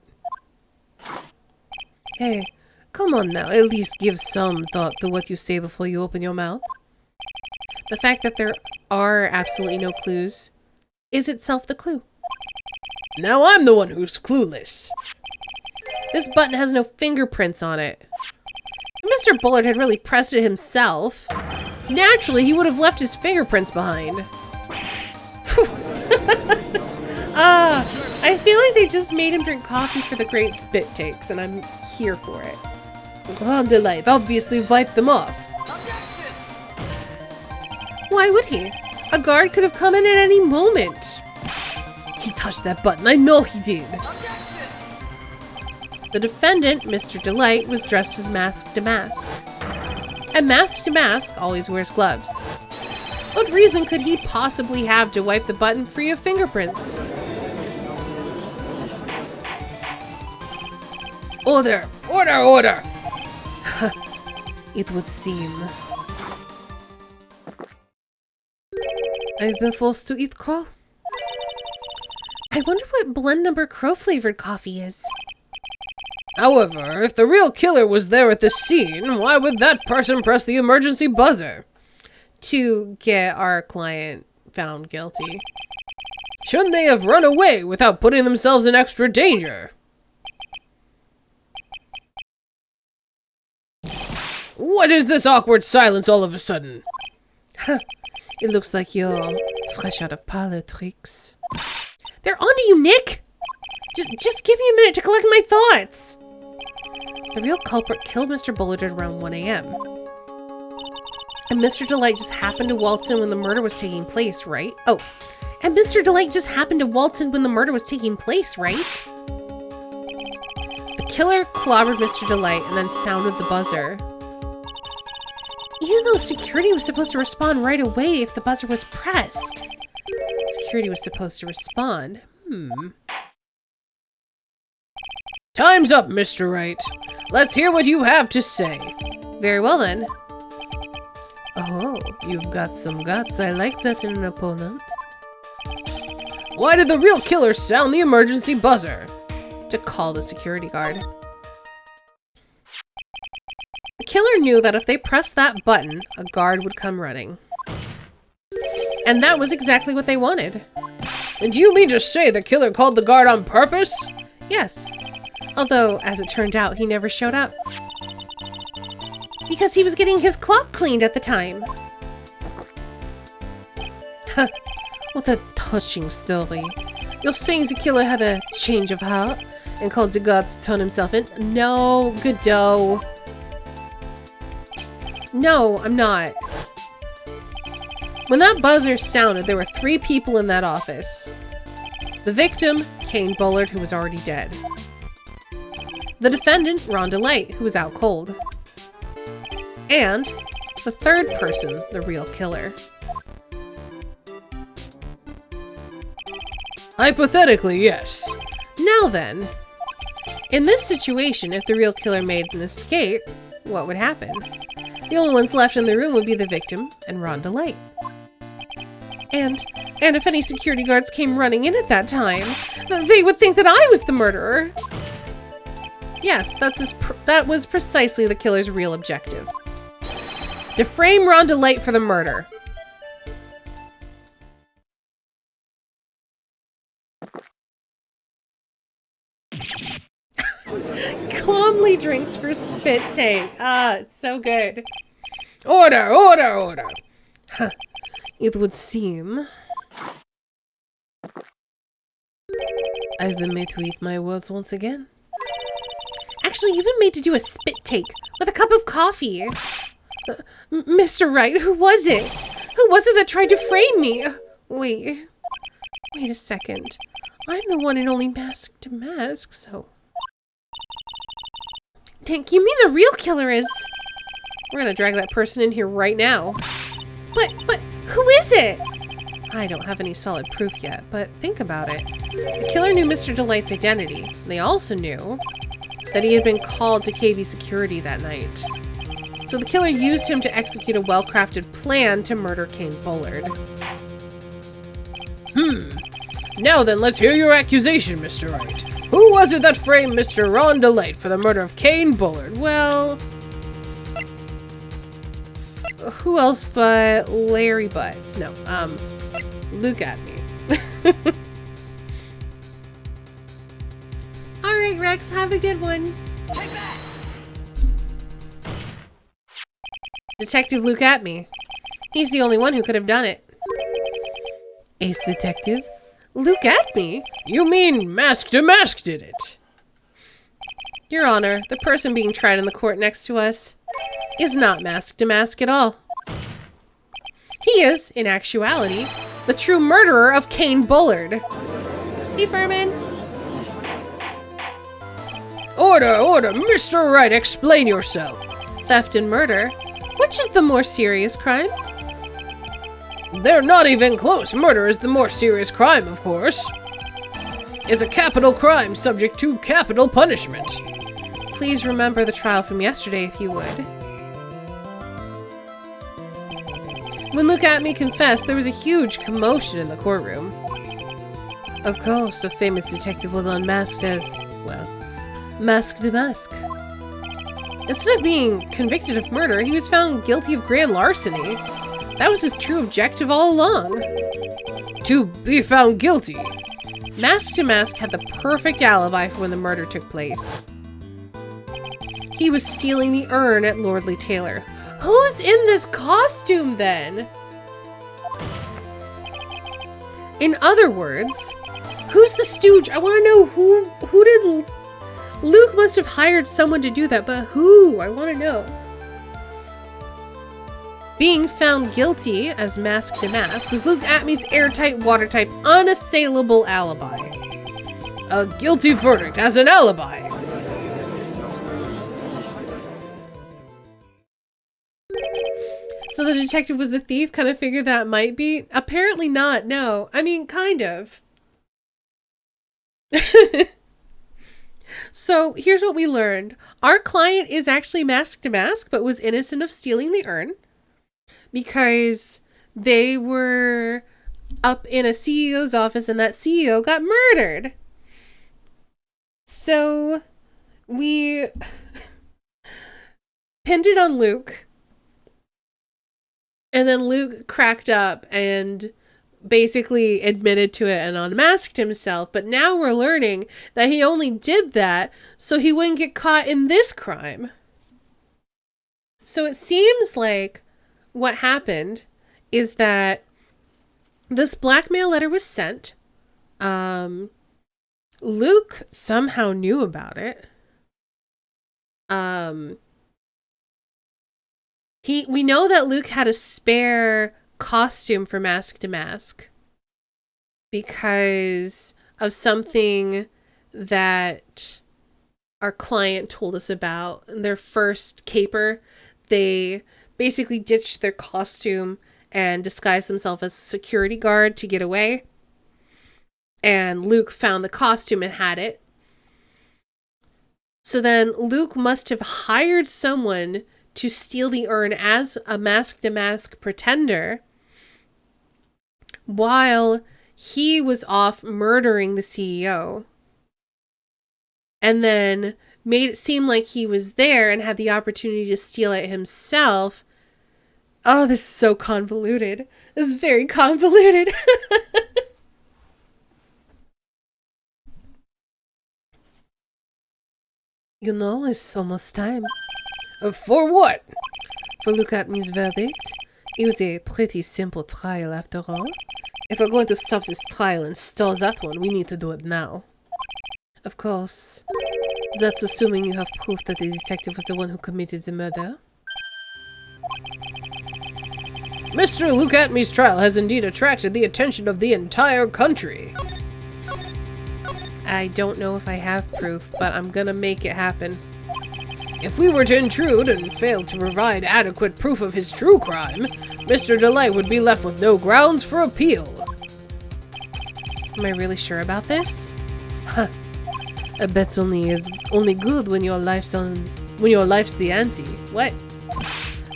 Hey, come on now. At least give some thought to what you say before you open your mouth. The fact that there are absolutely no clues is itself the clue. Now I'm the one who's clueless. This button has no fingerprints on it. If Mr. Bullard had really pressed it himself, naturally he would have left his fingerprints behind. I feel like they just made him drink coffee for the great spit takes, and I'm here for it. Ron Delight obviously wiped them off. Why would he? A guard could have come in at any moment. He touched that button. I know he did. The defendant, Mr. Delight, was dressed as Mask to Mask. And Mask to Mask always wears gloves. What reason could he possibly have to wipe the button free of fingerprints? Order! Order! Order! It would seem. I've been forced to eat crow. I wonder what blend number crow flavored coffee is. However, if the real killer was there at the scene, why would that person press the emergency buzzer? To get our client found guilty. Shouldn't they have run away without putting themselves in extra danger? What is this awkward silence all of a sudden? It looks like you're fresh out of parlor tricks. They're onto you, Nick! Just give me a minute to collect my thoughts! The real culprit killed Mr. Bullard at around 1 a.m. And Mr. Delight just happened to waltz in when the murder was taking place, right? Oh, and Mr. Delight just happened to waltz in when the murder was taking place, right? The killer clobbered Mr. Delight and then sounded the buzzer. Even though security was supposed to respond right away if the buzzer was pressed. Security was supposed to respond. Time's up, Mr. Wright. Let's hear what you have to say. Very well then. Oh, you've got some guts. I like that in an opponent. Why did the real killer sound the emergency buzzer? To call the security guard. The killer knew that if they pressed that button, a guard would come running. And that was exactly what they wanted. And do you mean to say the killer called the guard on purpose? Yes. Although, as it turned out, he never showed up. Because he was getting his clock cleaned at the time. What a touching story. You're saying the killer had a change of heart and called the guard to turn himself in? No, Godot. No, I'm not. When that buzzer sounded, there were 3 people in that office. The victim, Kane Bullard, who was already dead. The defendant, Rhonda Light, who was out cold. And the third person, the real killer. Hypothetically, yes. Now then, in this situation, if the real killer made an escape, what would happen? The only ones left in the room would be the victim and Rhonda Light. And if any security guards came running in at that time, they would think that I was the murderer. Yes, that was precisely the killer's real objective. To frame Rhonda Light for the murder. Calmly drinks for spit take. Ah, it's so good. Order, order, order. It would seem I've been made to eat my words once again. Actually, you've been made to do a spit take with a cup of coffee. Mr. Wright, who was it? Who was it that tried to frame me? Wait a second. I'm the one and only Mask to Mask, so... Nick, you mean the real killer is... We're gonna drag that person in here right now. But, who is it? I don't have any solid proof yet, but think about it. The killer knew Mr. Delight's identity. They also knew that he had been called to KB security that night. So the killer used him to execute a well-crafted plan to murder Kane Bullard. Now then, let's hear your accusation, Mr. Wright. Who was it that framed Mr. Ron DeLate for the murder of Kane Bullard? Well... who else but Larry Butts? No, Luke at me. Alright, Rex, have a good one. Detective Luke at me. He's the only one who could have done it. Ace Detective? Luke at me? You mean Mask to Mask did it? Your Honor, the person being tried in the court next to us is not Mask to Mask at all. He is, in actuality, the true murderer of Kane Bullard. Hey, Furman. Order, order, Mr. Wright, explain yourself. Theft and murder. Which is the more serious crime? They're not even close. Murder is the more serious crime, of course. It's a capital crime subject to capital punishment. Please remember the trial from yesterday, if you would. When Luke Atme confessed, there was a huge commotion in the courtroom. Of course, a famous detective was unmasked as, well, masked the mask. Instead of being convicted of murder, he was found guilty of grand larceny. That was his true objective all along. To be found guilty. Mask to Mask had the perfect alibi for when the murder took place. He was stealing the urn at Lordly Taylor. Who's in this costume then? In other words, who's the stooge? I want to know who did... Luke must have hired someone to do that, but who? I want to know. Being found guilty as Mask to Mask was Luke Atme's airtight, watertight, unassailable alibi. A guilty verdict as an alibi. So the detective was the thief? Kind of figured that might be? Apparently not, no. I mean, kind of. So here's what we learned. Our client is actually Mask to Mask, but was innocent of stealing the urn. Because they were up in a CEO's office and that CEO got murdered. So we pinned it on Luke. And then Luke cracked up and basically admitted to it and unmasked himself. But now we're learning that he only did that so he wouldn't get caught in this crime. So it seems like what happened is that this blackmail letter was sent. Luke somehow knew about it. We know that Luke had a spare costume for Mask to Mask because of something that our client told us about. In their first caper, they basically ditched their costume and disguised themselves as a security guard to get away. And Luke found the costume and had it. So then Luke must have hired someone to steal the urn as a Mask to Mask pretender while he was off murdering the CEO. And then made it seem like he was there and had the opportunity to steal it himself. Oh, this is so convoluted. This is very convoluted. You know, it's almost time. For what? For Luke Atme's verdict. It was a pretty simple trial after all. If we're going to stop this trial and stall that one, we need to do it now. Of course. That's assuming you have proof that the detective was the one who committed the murder. Mr. Luke Atme's trial has indeed attracted the attention of the entire country. I don't know if I have proof, but I'm gonna make it happen. If we were to intrude and fail to provide adequate proof of his true crime, Mr. Delay would be left with no grounds for appeal. Am I really sure about this? Huh. A bet's only good when your life's the ante. What?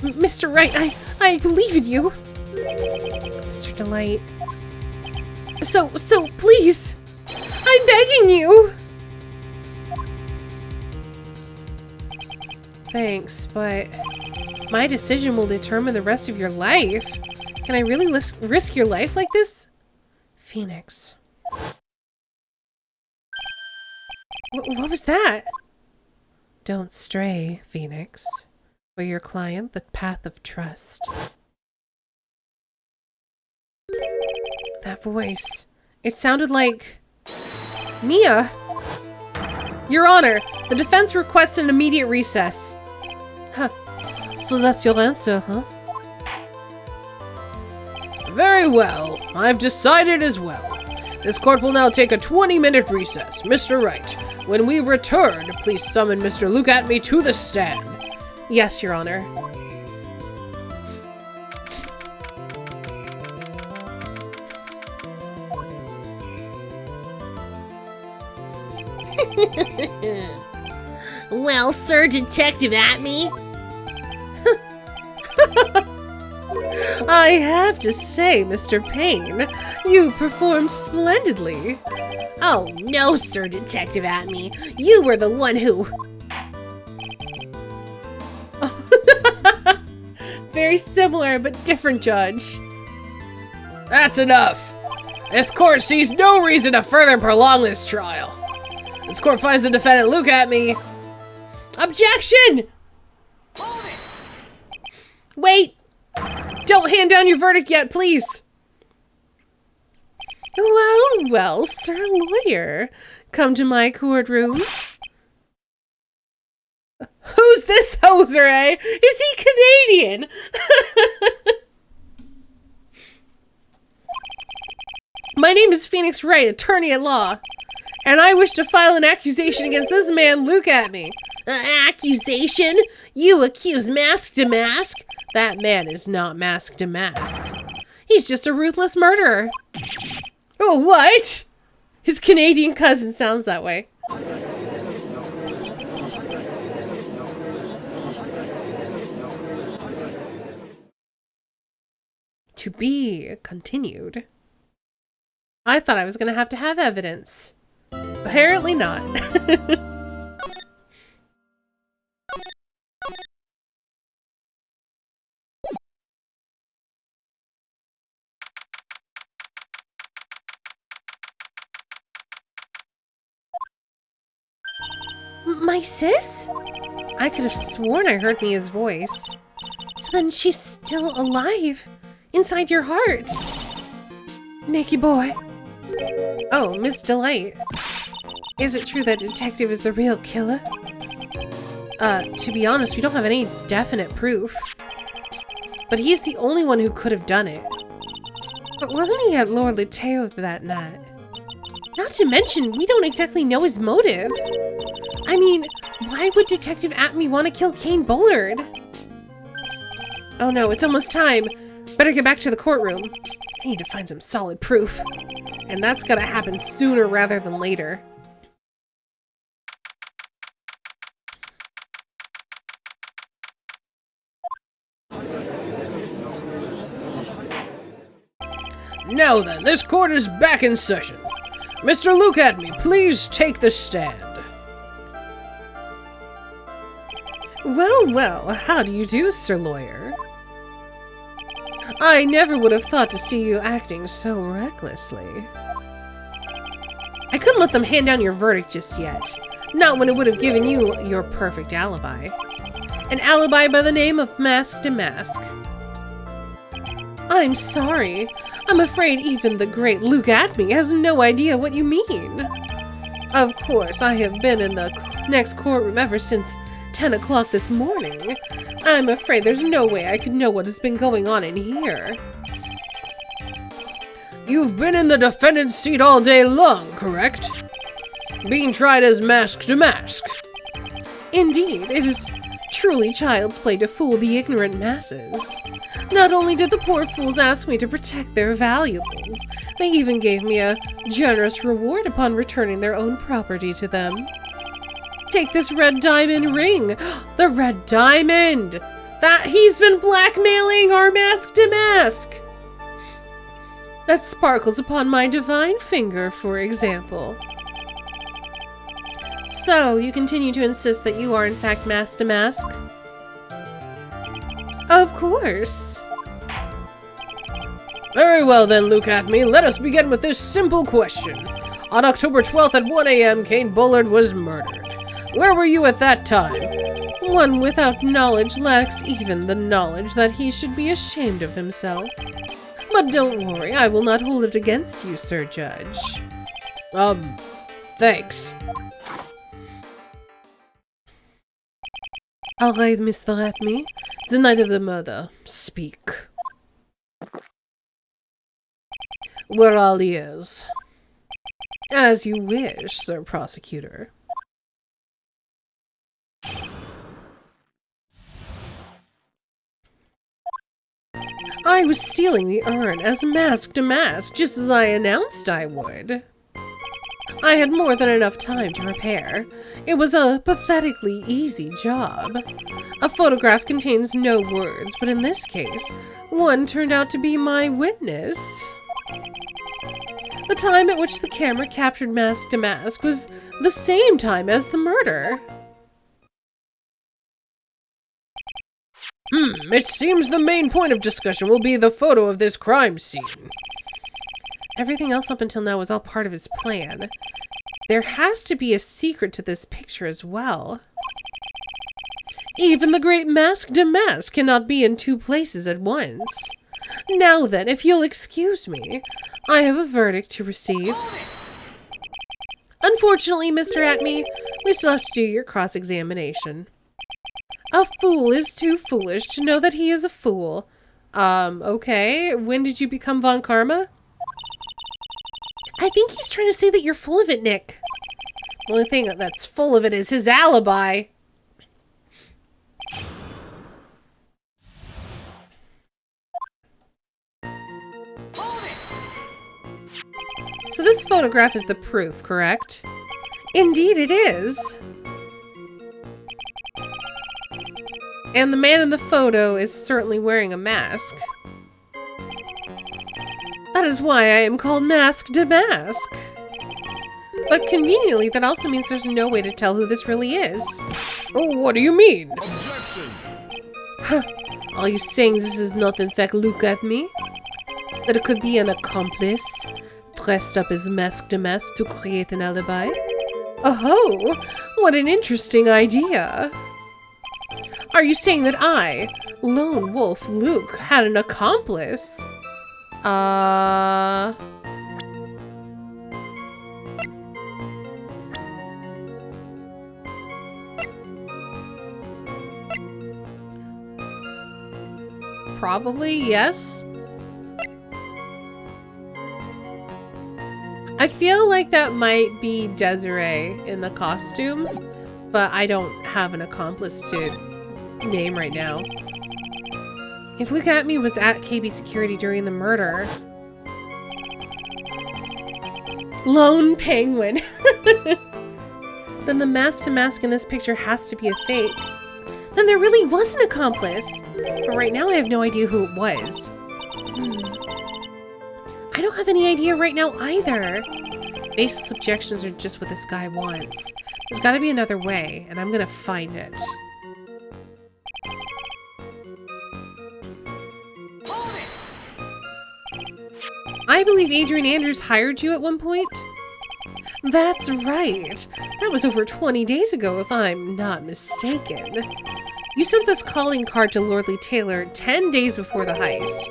Mr. Wright, I believe in you. Mr. Delight. So please, I'm begging you. Thanks, but my decision will determine the rest of your life. Can I really risk your life like this? Phoenix. What was that? Don't stray, Phoenix. For your client, the path of trust. That voice. It sounded like... Mia! Your Honor, the defense requests an immediate recess. Huh. So that's your answer, huh? Very well. I've decided as well. This court will now take a 20-minute recess. Mr. Wright, when we return, please summon Mr. Look at Me to the stand. Yes, Your Honor. Well, Sir Detective Atme, I have to say, Mr. Payne, you performed splendidly. oh no, Sir Detective Atme, you were the one who... Very similar, but different judge. That's enough. This court sees no reason to further prolong this trial. This court finds the defendant Look at Me. Objection! Wait! Don't hand down your verdict yet, please! Well, well, Sir Lawyer, come to my courtroom. Who's this hoser, eh? Is he Canadian? My name is Phoenix Wright, attorney at law, and I wish to file an accusation against this man, Look at Me. Accusation? You accuse Mask to Mask? That man is not Mask to Mask. He's just a ruthless murderer. Oh, what? His Canadian cousin sounds that way. To be continued. I thought I was going to have evidence. Apparently not. My sis? I could have sworn I heard Mia's voice. So then she's still alive inside your heart. Nicky boy. Oh, Miss Delight. Is it true that Detective is the real killer? To be honest, we don't have any definite proof. But he's the only one who could have done it. But wasn't he at Lord Leteo that night? Not to mention, we don't exactly know his motive. I mean, why would Detective Atme want to kill Kane Bullard? Oh no, it's almost time. Better get back to the courtroom. I need to find some solid proof. And that's gotta happen sooner rather than later. Now then, this court is back in session. Mr. Look at Me, please take the stand. Well, well, how do you do, Sir Lawyer? I never would have thought to see you acting so recklessly. I couldn't let them hand down your verdict just yet. Not when it would have given you your perfect alibi. An alibi by the name of Mask to Mask. I'm sorry. I'm afraid even the great Look at Me has no idea what you mean. Of course, I have been in the next courtroom ever since 10 o'clock this morning. I'm afraid there's no way I could know what has been going on in here. You've been in the defendant's seat all day long, correct? Being tried as Mask to Mask. Indeed, it is truly child's play to fool the ignorant masses. Not only did the poor fools ask me to protect their valuables, they even gave me a generous reward upon returning their own property to them. Take this red diamond ring! The red diamond! That he's been blackmailing our Mask to Mask! That sparkles upon my divine finger, for example. So, you continue to insist that you are in fact Mask to Mask? Of course. Very well then, Look at Me. Let us begin with this simple question. On October 12th at 1 a.m., Kane Bullard was murdered. Where were you at that time? One without knowledge lacks even the knowledge that he should be ashamed of himself. But don't worry, I will not hold it against you, Sir Judge. Thanks. All right, Mr. Atme. The night of the murder. Speak. We're all ears. As you wish, Sir Prosecutor. I was stealing the urn as mask to mask, just as I announced I would. I had more than enough time to prepare. It was a pathetically easy job. A photograph contains no words, but in this case, one turned out to be my witness. The time at which the camera captured mask to mask was the same time as the murder. It seems the main point of discussion will be the photo of this crime scene. Everything else up until now was all part of his plan. There has to be a secret to this picture as well. Even the great mask de mask cannot be in two places at once. Now then, if you'll excuse me, I have a verdict to receive. Unfortunately, Mr. Atme, we still have to do your cross-examination. A fool is too foolish to know that he is a fool. Okay. When did you become Von Karma? I think he's trying to say that you're full of it, Nick. The only thing that's full of it is his alibi. So this photograph is the proof, correct? Indeed it is. And the man in the photo is certainly wearing a mask. That is why I am called Mask de Mask. But conveniently, that also means there's no way to tell who this really is. Oh, what do you mean? Huh. Are you saying this is not in fact look at me? That it could be an accomplice dressed up as Mask de Mask to create an alibi? Oh, what an interesting idea. Are you saying that I, Lone Wolf Luke, had an accomplice? Probably, yes. I feel like that might be Desiree in the costume, but I don't have an accomplice to name right now. If Look At Me was at KB Security during the murder. Lone Penguin. Then the mask to mask in this picture has to be a fake. Then there really was an accomplice. But right now I have no idea who it was. I don't have any idea right now either. Baseless objections are just what this guy wants. There's gotta be another way, and I'm gonna find it. I believe Adrian Andrews hired you at one point? That's right. That was over 20 days ago, if I'm not mistaken. You sent this calling card to Lordly Taylor 10 days before the heist.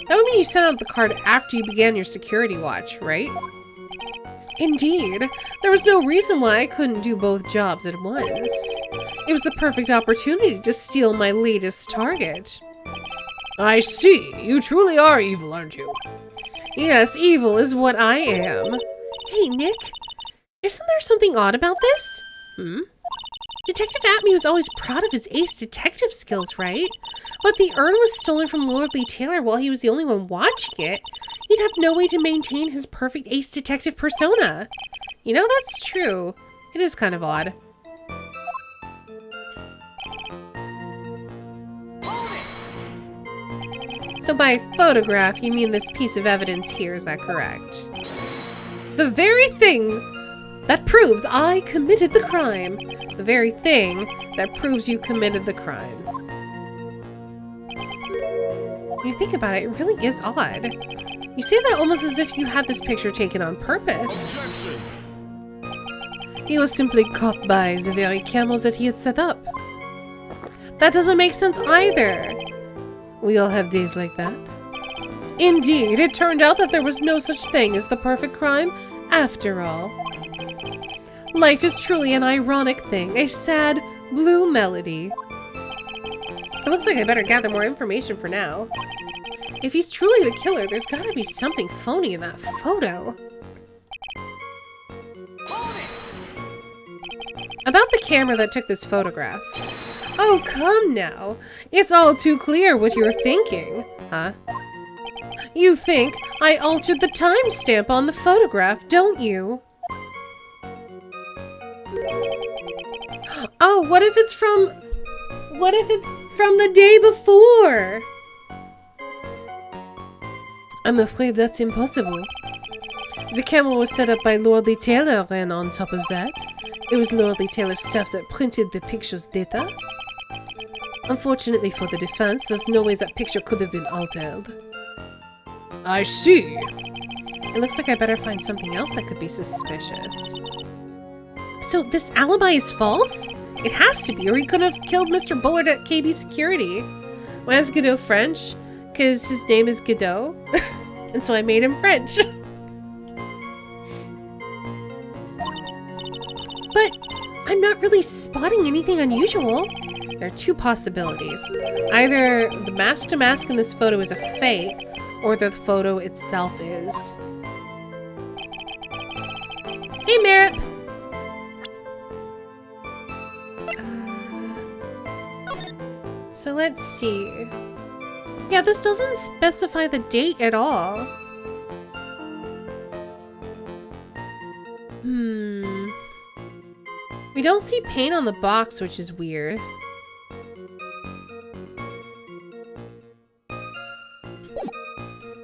That would mean you sent out the card after you began your security watch, right? Indeed. There was no reason why I couldn't do both jobs at once. It was the perfect opportunity to steal my latest target. I see. You truly are evil, aren't you? Yes, evil is what I am. Hey, Nick. Isn't there something odd about this? Detective Atme was always proud of his ace detective skills, right? But the urn was stolen from Lordly Taylor while he was the only one watching it. He'd have no way to maintain his perfect ace detective persona. You know, that's true. It is kind of odd. So by photograph, you mean this piece of evidence here, is that correct? The very thing that proves I committed the crime. The very thing that proves you committed the crime. When you think about it, it really is odd. You say that almost as if you had this picture taken on purpose. He was simply caught by the very camels that he had set up. That doesn't make sense either. We all have days like that. Indeed, it turned out that there was no such thing as the perfect crime after all. Life is truly an ironic thing, a sad, blue melody. It looks like I better gather more information for now. If he's truly the killer, there's gotta be something phony in that photo. About the camera that took this photograph. Oh, come now. It's all too clear what you're thinking. Huh? You think I altered the timestamp on the photograph, don't you? Oh, what if it's from the day before? I'm afraid that's impossible. The camera was set up by Lordly Taylor, and on top of that, it was Lordly Taylor's staff that printed the picture's data. Unfortunately for the defense, there's no way that picture could have been altered. I see. It looks like I better find something else that could be suspicious. So this alibi is false? It has to be, or he could have killed Mr. Bullard at KB Security. Why is Godot French? Because his name is Godot. And so I made him French. But I'm not really spotting anything unusual. There are two possibilities. Either the mask-to-mask in this photo is a fake, or the photo itself is. Hey, Merritt! So let's see. Yeah, this doesn't specify the date at all. We don't see paint on the box, which is weird.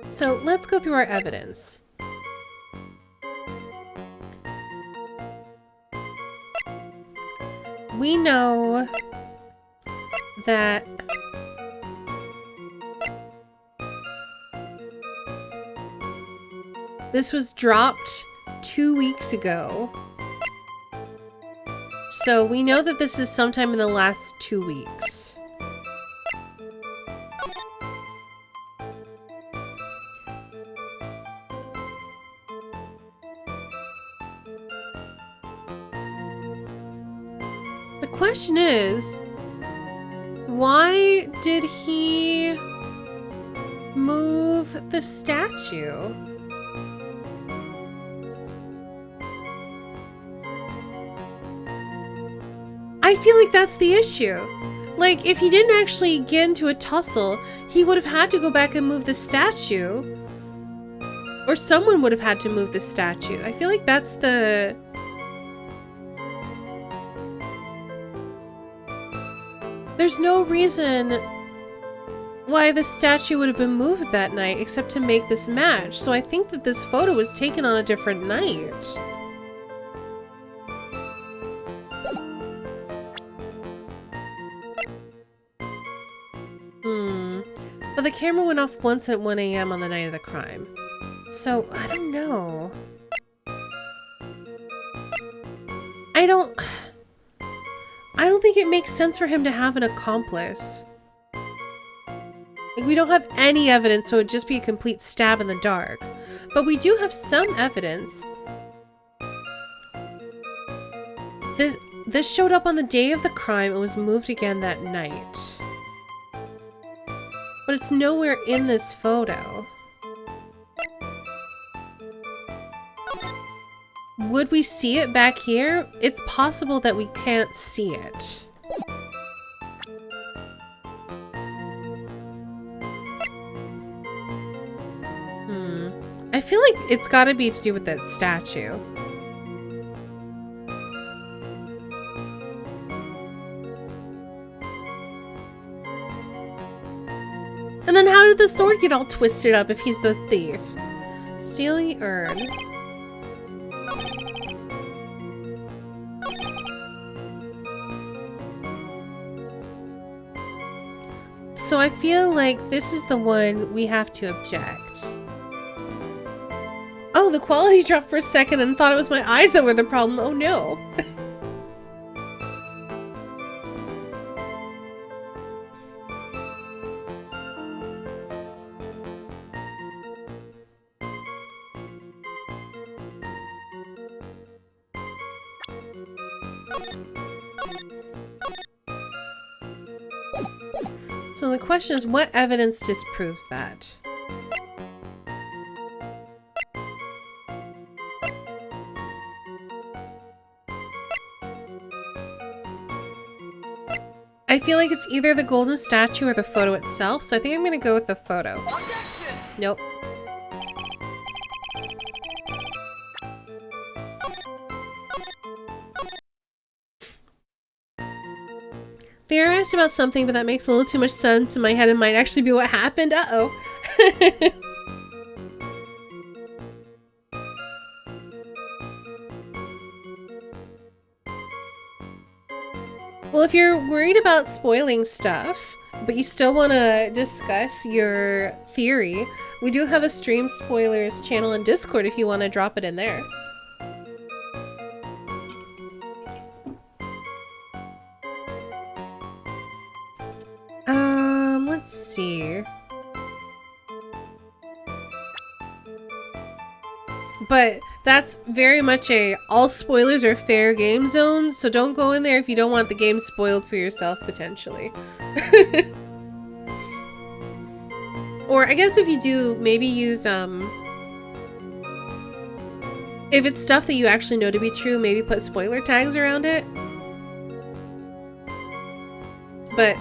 So let's go through our evidence. We know that this was dropped 2 weeks ago. So we know that this is sometime in the last 2 weeks. The question is, why did he move the statue? I feel like that's the issue. Like, if he didn't actually get into a tussle, he would have had to go back and move the statue. Or someone would have had to move the statue. I feel like that's the... There's no reason why the statue would have been moved that night except to make this match. So I think that this photo was taken on a different night. But the camera went off once at 1 a.m. on the night of the crime. So, I don't know. I don't think it makes sense for him to have an accomplice. Like, we don't have any evidence, so it'd just be a complete stab in the dark. But we do have some evidence. This showed up on the day of the crime and was moved again that night. But it's nowhere in this photo. Would we see it back here? It's possible that we can't see it. I feel like it's gotta be to do with that statue. And then how did the sword get all twisted up if he's the thief? Stealing the urn. So I feel like this is the one we have to object. Oh, the quality dropped for a second and thought it was my eyes that were the problem. Oh no. So the question is, what evidence disproves that? I feel like it's either the golden statue or the photo itself, so I think I'm gonna go with the photo. Nope. Theorized about something, but that makes a little too much sense in my head and might actually be what happened. Uh-oh. Well, if you're worried about spoiling stuff, but you still want to discuss your theory, we do have a stream spoilers channel in Discord if you want to drop it in there. Let's see. But that's very much a all spoilers are fair game zone, so don't go in there if you don't want the game spoiled for yourself, potentially. Or I guess if you do, maybe use, if it's stuff that you actually know to be true, maybe put spoiler tags around it. But,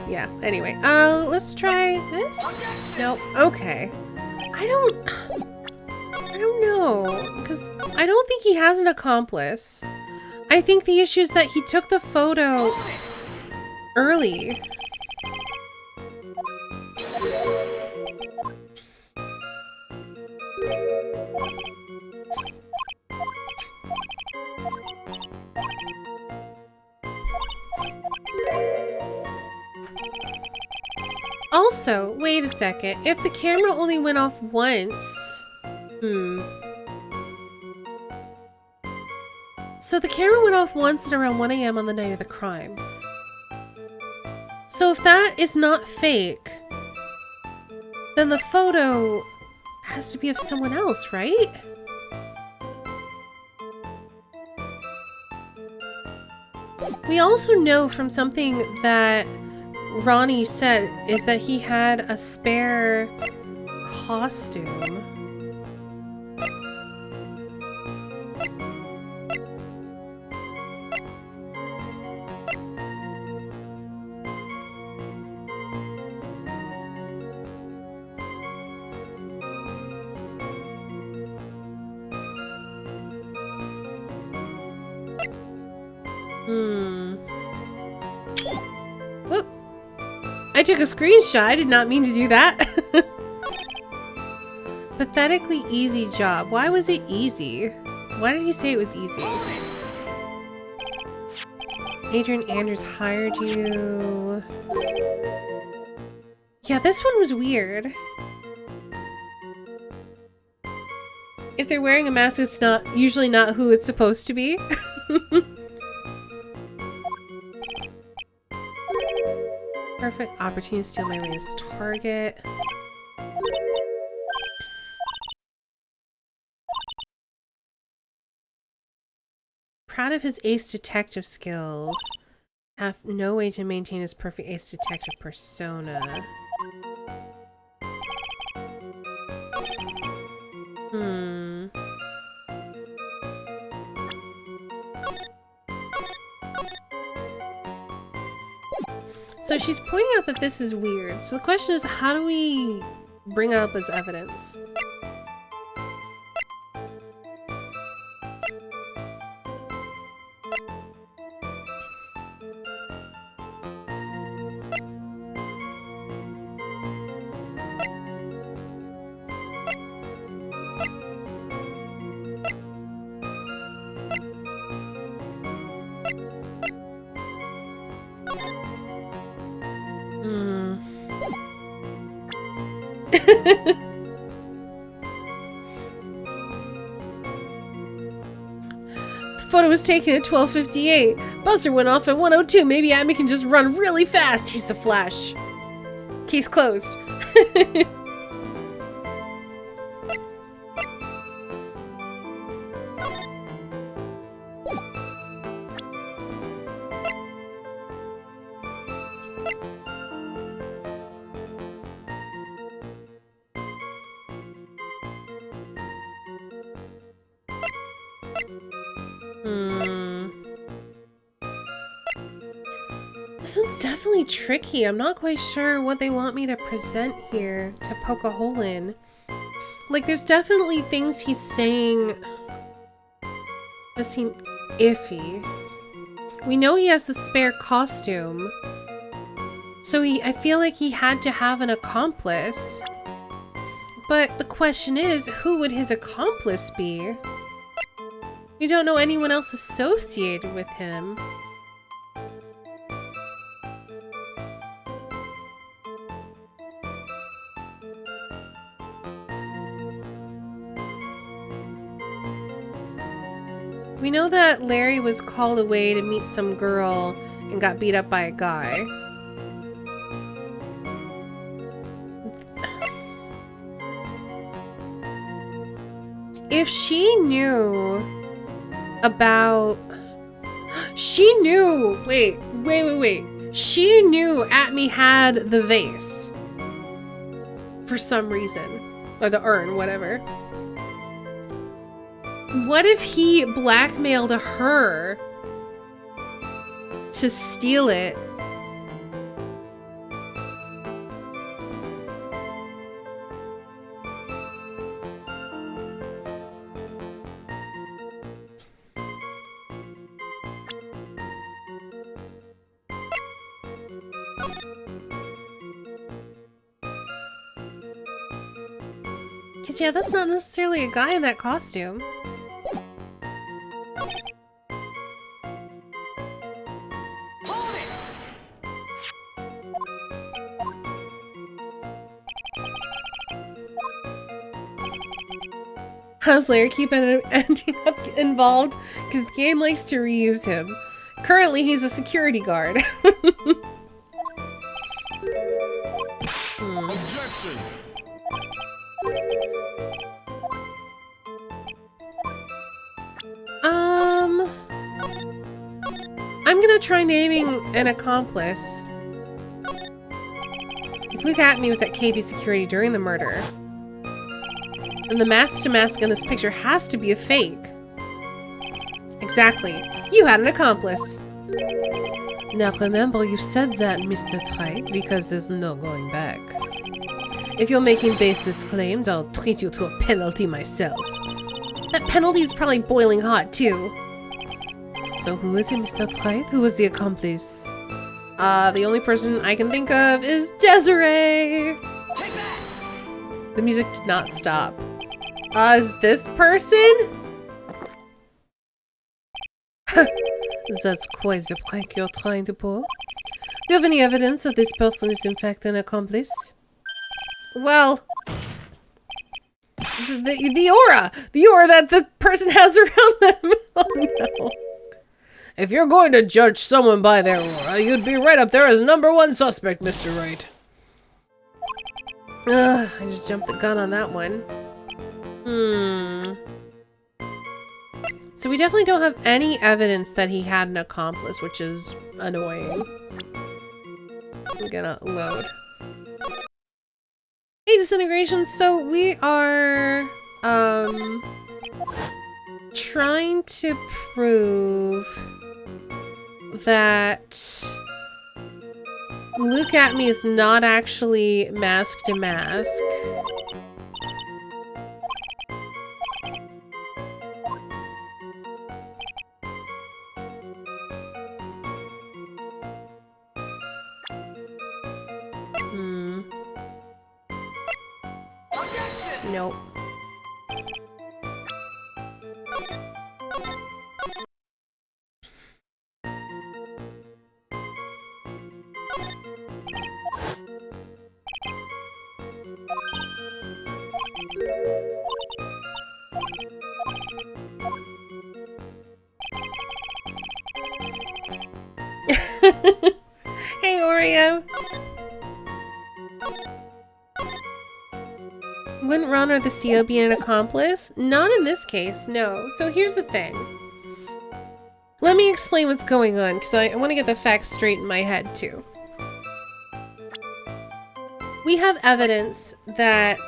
yeah, anyway. Let's try this? Nope. Okay. I don't know, because I don't think he has an accomplice. I think the issue is that he took the photo early. Also, wait a second. If the camera only went off once... So the camera went off once at around 1 AM on the night of the crime. So if that is not fake, then the photo has to be of someone else, right? We also know from something that Ronnie said is that he had a spare costume. Whoop. I took a screenshot. I did not mean to do that. Pathetically easy job. Why was it easy? Why did he say it was easy? Adrian Andrews hired you. Yeah, this one was weird. If they're wearing a mask, it's usually not who it's supposed to be. Perfect opportunity to steal my latest target. Proud of his ace detective skills. Have no way to maintain his perfect ace detective persona. So she's pointing out that this is weird. So the question is, how do we bring up as evidence? The photo was taken at 12:58. Buzzer went off at 1:02. Maybe Abby can just run really fast. He's the Flash. Case closed. This one's definitely tricky. I'm not quite sure what they want me to present here to poke a hole in. Like, there's definitely things he's saying that seem iffy. We know he has the spare costume. So I feel like he had to have an accomplice. But the question is, who would his accomplice be? We don't know anyone else associated with him. We know that Larry was called away to meet some girl and got beat up by a guy. If she knew about... She knew... Wait. She knew Atme had the vase. For some reason. Or the urn, whatever. What if he blackmailed her to steal it? Because, yeah, that's not necessarily a guy in that costume. How's Larry keep ending up involved? Because the game likes to reuse him. Currently, he's a security guard. Objection! I'm gonna try naming an accomplice. If Luke Atme was at KB Security during the murder, then the mask-to-mask in this picture has to be a fake. Exactly. You had an accomplice. Now remember, you said that, Mr. Wright, because there's no going back. If you're making baseless claims, I'll treat you to a penalty myself. That penalty is probably boiling hot, too. So who is it, Mr. Wright? Who was the accomplice? The only person I can think of is Desiree! The music did not stop. Is this person? That's quite the prank you're trying to pull. Do you have any evidence that this person is in fact an accomplice? Well... The aura! The aura that the person has around them! Oh no. If you're going to judge someone by their aura, you'd be right up there as #1 suspect, Mr. Wright. Ugh, I just jumped the gun on that one. So we definitely don't have any evidence that he had an accomplice, which is annoying. I'm gonna load. Hey, Disintegration, so we are, trying to prove that Luke Atme is not actually mask to mask. Nope. Hey, Oreo. Wouldn't Ron or the CO be an accomplice? Not in this case, no. So here's the thing. Let me explain what's going on, because I want to get the facts straight in my head, too. We have evidence that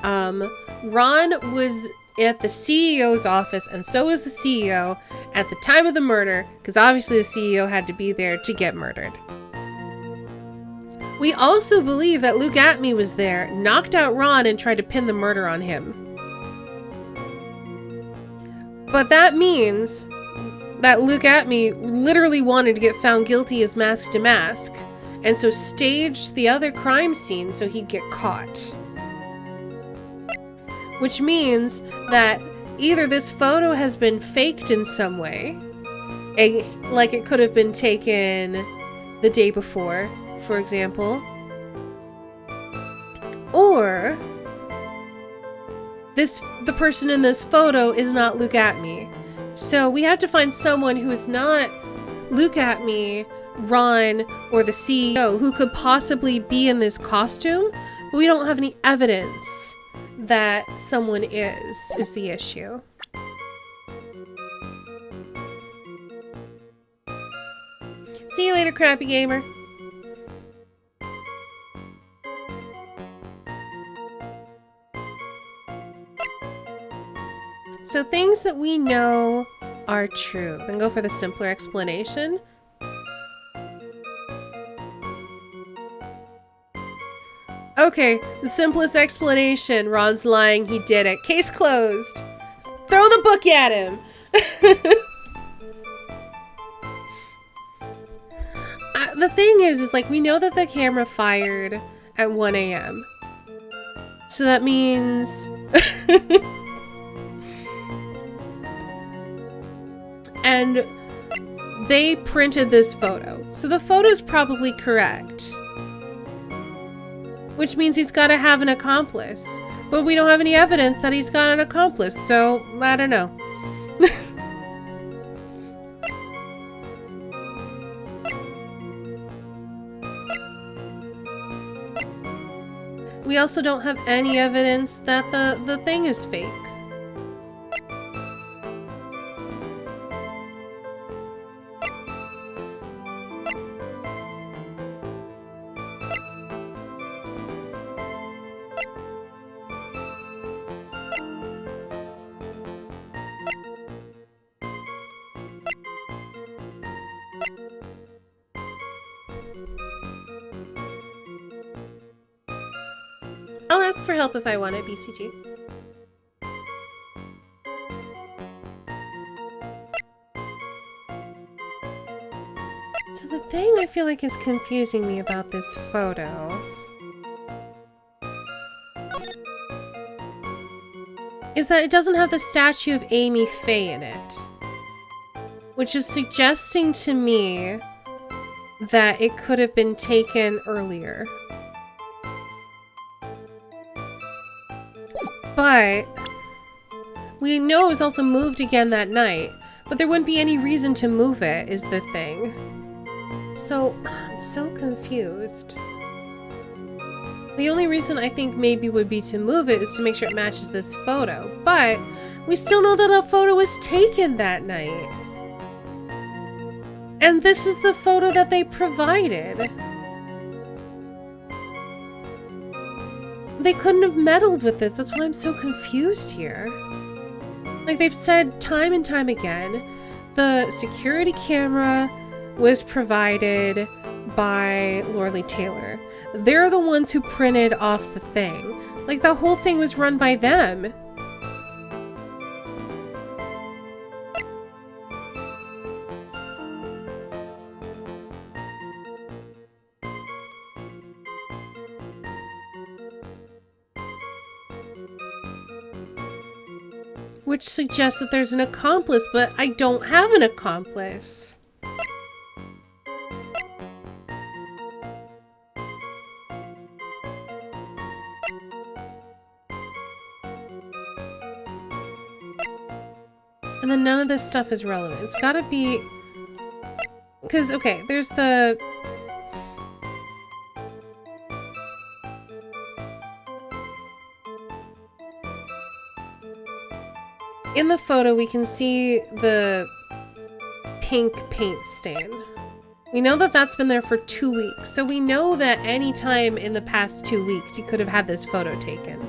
Ron was at the CEO's office, and so was the CEO at the time of the murder, because obviously the CEO had to be there to get murdered. We also believe that Luke Atme was there, knocked out Ron, and tried to pin the murder on him. But that means that Luke Atme literally wanted to get found guilty as mask to mask, and so staged the other crime scene so he'd get caught. Which means that either this photo has been faked in some way, like it could have been taken the day before, for example, or the person in this photo is not Luke Atme. So we have to find someone who is not Luke Atme, Ron, or the CEO who could possibly be in this costume, but we don't have any evidence that someone is the issue. See you later, crappy gamer. So things that we know are true. Then go for the simpler explanation. Okay, the simplest explanation. Ron's lying, he did it. Case closed. Throw the book at him. The thing is like, we know that the camera fired at 1 a.m. So that means... And they printed this photo. So the photo's probably correct. Which means he's got to have an accomplice. But we don't have any evidence that he's got an accomplice, so I don't know. We also don't have any evidence that the thing is fake. I'll ask for help if I want it, BCG. So the thing I feel like is confusing me about this photo is that it doesn't have the statue of Amy Faye in it, which is suggesting to me that it could have been taken earlier. But we know it was also moved again that night, but there wouldn't be any reason to move it, is the thing. So, I'm so confused. The only reason I think maybe would be to move it is to make sure it matches this photo, but we still know that a photo was taken that night. And this is the photo that they provided. They couldn't have meddled with this. That's why I'm so confused here. Like they've said time and time again, the security camera was provided by Lorelei Taylor. They're the ones who printed off the thing. Like the whole thing was run by them. Which suggests that there's an accomplice, but I don't have an accomplice. And then none of this stuff is relevant. It's gotta be... Because, okay, there's the... In the photo, we can see the pink paint stain. We know that that's been there for 2 weeks, so we know that any time in the past 2 weeks, he could have had this photo taken.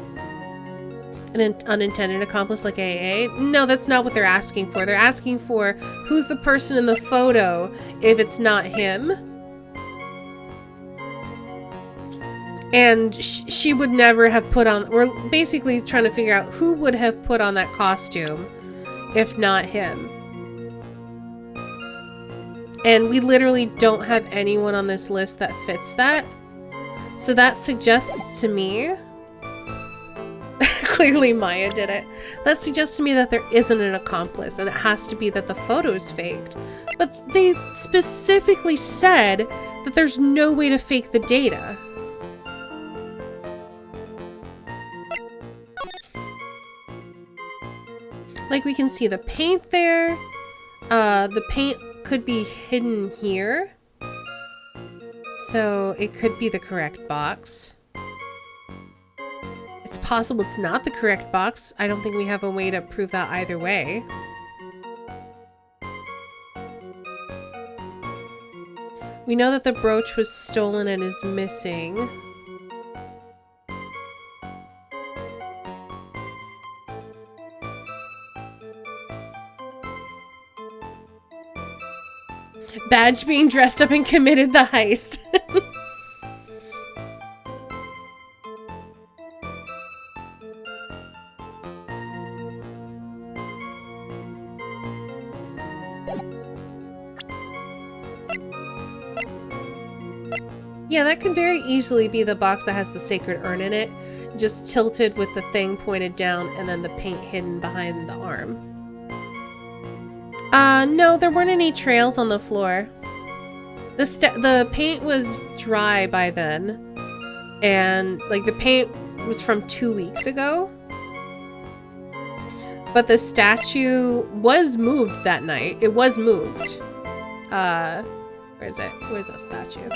An unintended accomplice like AA? No, that's not what they're asking for. They're asking for who's the person in the photo if it's not him. And she would never have put on... We're basically trying to figure out who would have put on that costume if not him. And we literally don't have anyone on this list that fits that. So that suggests to me... Clearly Maya did it. That suggests to me that there isn't an accomplice, and it has to be that the photo is faked. But they specifically said that there's no way to fake the data. Like, we can see the paint there. The paint could be hidden here. So it could be the correct box. It's possible it's not the correct box. I don't think we have a way to prove that either way. We know that the brooch was stolen and is missing. Badge being dressed up and committed the heist. Yeah, that could very easily be the box that has the sacred urn in it, just tilted with the thing pointed down and then the paint hidden behind the arm. No, there weren't any trails on the floor. The paint was dry by then, and like the paint was from 2 weeks ago. But the statue was moved that night. It was moved. Where is it? Where's that statue?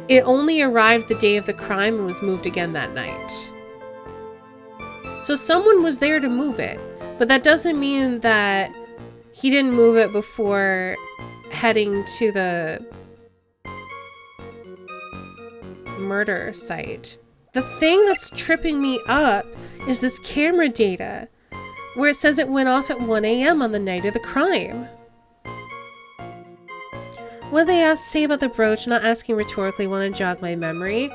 It only arrived the day of the crime and was moved again that night. So someone was there to move it, but that doesn't mean that he didn't move it before heading to the murder site. The thing that's tripping me up is this camera data, where it says it went off at 1 a.m. on the night of the crime. What did they say about the brooch? Not asking rhetorically, want to jog my memory.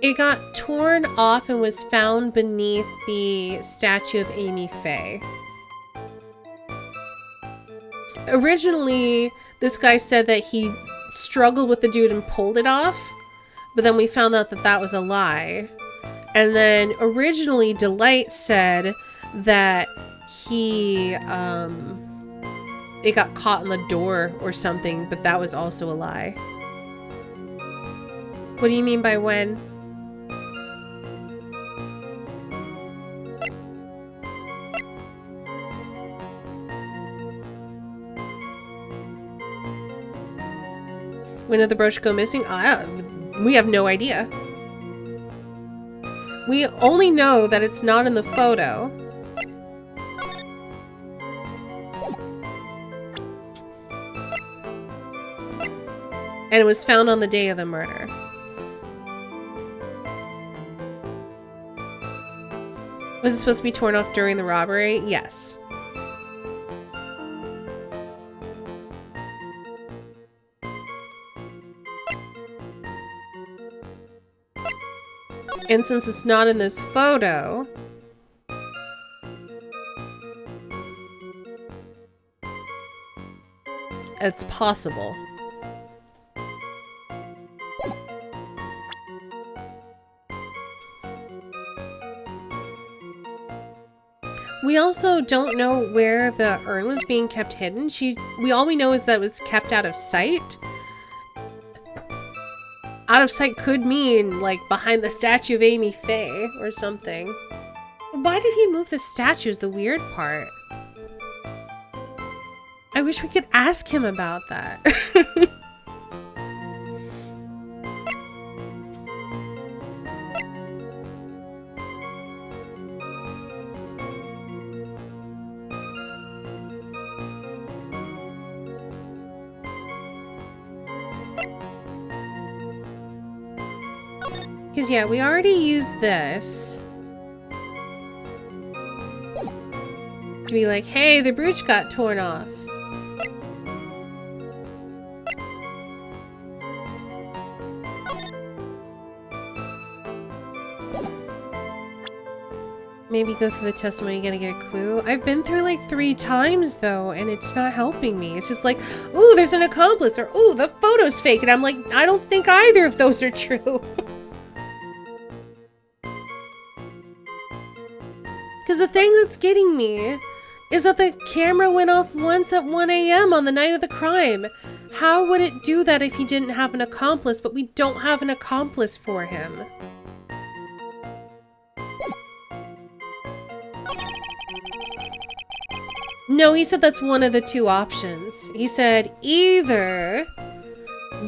It got torn off and was found beneath the statue of Amy Faye. Originally, this guy said that he struggled with the dude and pulled it off, but then we found out that that was a lie. And then originally, Delight said that he, it got caught in the door or something, but that was also a lie. What do you mean by when? When did the brooch go missing? We have no idea. We only know that it's not in the photo. And it was found on the day of the murder. Was it supposed to be torn off during the robbery? Yes. And since it's not in this photo, it's possible. We also don't know where the urn was being kept hidden. All we know is that it was kept out of sight. Out of sight could mean, like, behind the statue of Amy Faye or something. Why did he move the statue is the weird part. I wish we could ask him about that. Because, yeah, we already used this to be like, hey, the brooch got torn off. Maybe go through the testimony, you gotta get a clue. I've been through like 3 times though, and it's not helping me. It's just like, ooh, there's an accomplice, or ooh, the photo's fake, and I'm like, I don't think either of those are true. Because the thing that's getting me is that the camera went off once at 1 a.m. on the night of the crime. How would it do that if he didn't have an accomplice, but we don't have an accomplice for him? No, he said that's one of the 2 options. He said either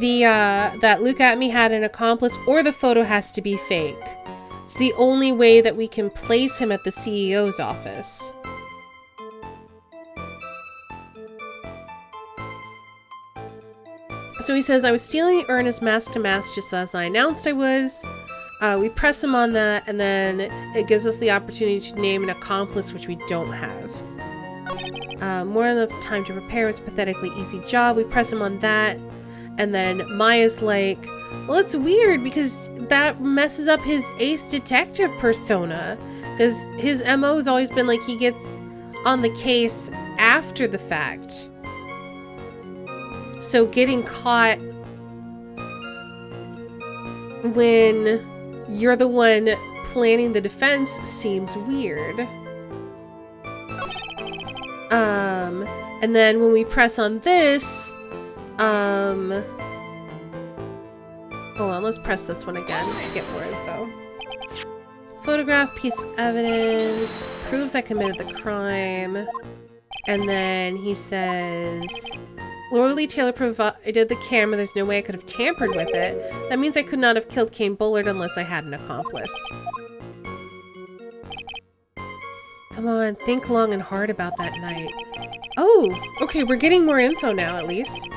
that Look At Me had an accomplice or the photo has to be fake. It's the only way that we can place him at the CEO's office. So he says, I was stealing the urn as mask to mask just as I announced I was. We press him on that, and then it gives us the opportunity to name an accomplice, which we don't have. More than enough time to prepare was a pathetically easy job. We press him on that, and then Maya's like, well, it's weird because that messes up his ace detective persona. Because his MO has always been like he gets on the case after the fact. So getting caught when you're the one planning the defense seems weird. And then when we press on this, hold on, let's press this one again to get more info. Photograph, piece of evidence, proves I committed the crime. And then he says, Laura Lee Taylor provided the camera. There's no way I could have tampered with it. That means I could not have killed Kane Bullard unless I had an accomplice. Come on, think long and hard about that night. Oh, okay, we're getting more info now, at least.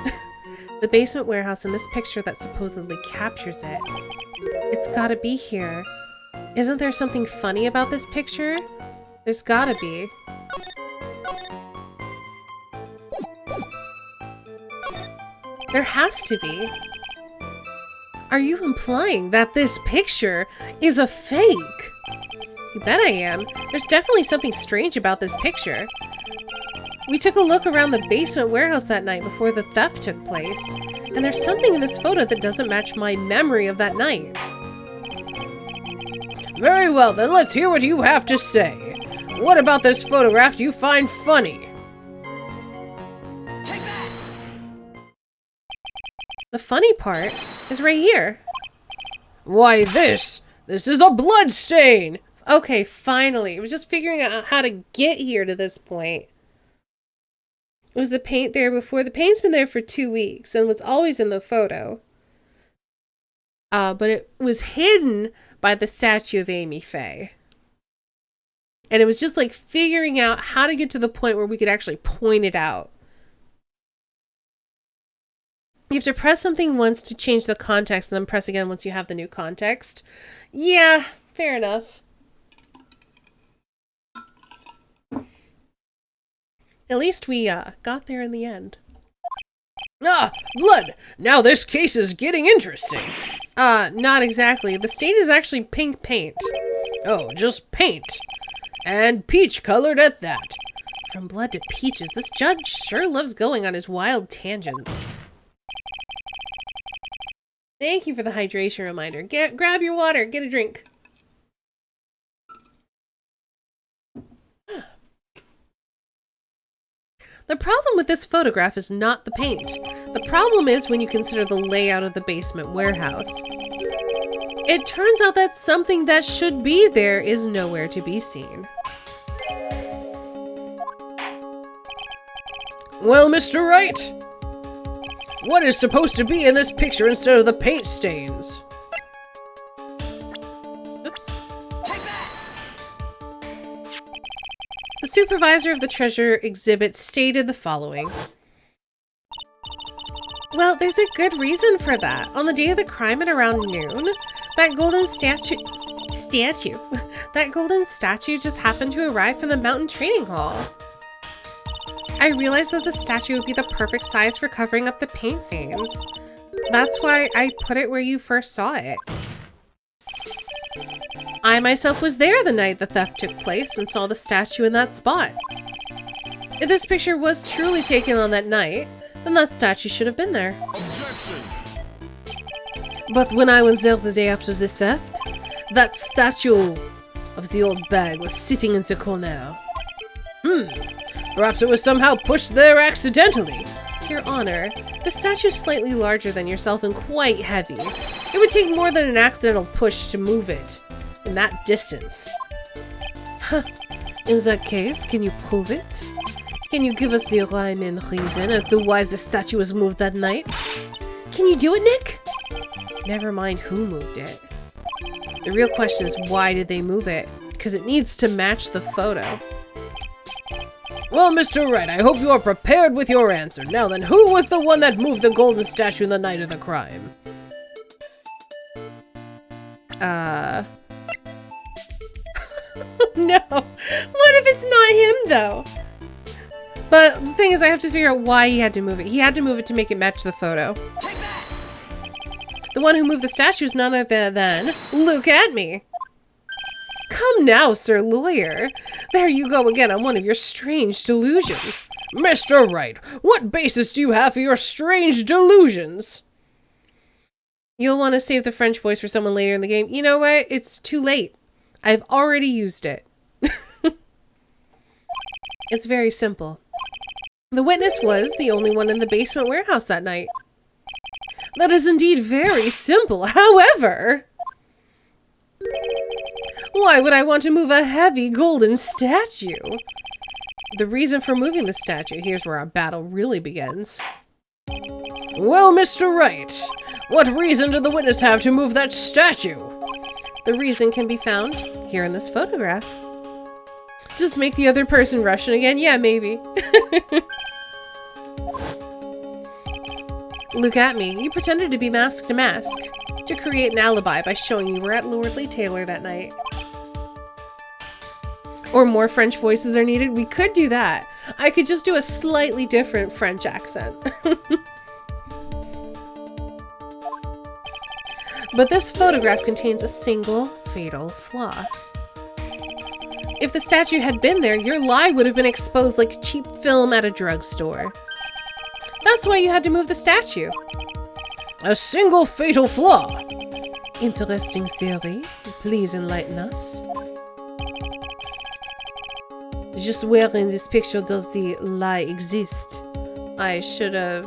The basement warehouse in this picture that supposedly captures it. It's gotta be here. Isn't there something funny about this picture? There's gotta be. There has to be. Are you implying that this picture is a fake? You bet I am. There's definitely something strange about this picture. We took a look around the basement warehouse that night before the theft took place, and there's something in this photo that doesn't match my memory of that night. Very well, then let's hear what you have to say. What about this photograph do you find funny? The funny part is right here. Why, this is a blood stain! Okay, finally. I was just figuring out how to get here to this point. Was the paint there before? The paint's been there for 2 weeks and was always in the photo. But it was hidden by the statue of Amy Faye. And it was just like figuring out how to get to the point where we could actually point it out. You have to press something once to change the context and then press again once you have the new context. Yeah, fair enough. At least we got there in the end. Ah, blood! Now this case is getting interesting. Not exactly. The stain is actually pink paint. Oh, just paint. And peach colored at that. From blood to peaches, this judge sure loves going on his wild tangents. Thank you for the hydration reminder. Grab your water, get a drink. The problem with this photograph is not the paint. The problem is when you consider the layout of the basement warehouse. It turns out that something that should be there is nowhere to be seen. Well, Mr. Wright, what is supposed to be in this picture instead of the paint stains? Oops. The supervisor of the treasure exhibit stated the following. Well, there's a good reason for that. On the day of the crime at around noon, that golden statue just happened to arrive from the mountain training hall. I realized that the statue would be the perfect size for covering up the paint stains. That's why I put it where you first saw it. I myself was there the night the theft took place and saw the statue in that spot. If this picture was truly taken on that night, then that statue should have been there. But when I went there the day after the theft, that statue of the old bag was sitting in the corner. Perhaps it was somehow pushed there accidentally. Your Honor, the statue is slightly larger than yourself and quite heavy. It would take more than an accidental push to move it in that distance. In that case, can you prove it? Can you give us the rhyme and reason as to why the statue was moved that night? Can you do it, Nick? Never mind who moved it. The real question is, why did they move it? Because it needs to match the photo. Well, Mr. Wright, I hope you are prepared with your answer. Now then, who was the one that moved the golden statue the night of the crime? No. What if it's not him, though? But the thing is, I have to figure out why he had to move it. He had to move it to make it match the photo. The one who moved the statue is none other than Look at Me. Come now, Sir Lawyer. There you go again on one of your strange delusions. Mr. Wright, what basis do you have for your strange delusions? You'll want to save the French voice for someone later in the game. You know what? It's too late. I've already used it. It's very simple. The witness was the only one in the basement warehouse that night. That is indeed very simple. However, why would I want to move a heavy golden statue? The reason for moving the statue, here's where our battle really begins. Well, Mr. Wright, what reason did the witness have to move that statue? The reason can be found here in this photograph. Just make the other person Russian again? Yeah, maybe. Look at me. You pretended to be Mask to Mask to create an alibi by showing you were at Lordly Taylor that night. Or more French voices are needed? We could do that. I could just do a slightly different French accent. But this photograph contains a single fatal flaw. If the statue had been there, your lie would have been exposed like cheap film at a drugstore. That's why you had to move the statue. A single fatal flaw. Interesting theory. Please enlighten us. Just where in this picture does the lie exist? I should have...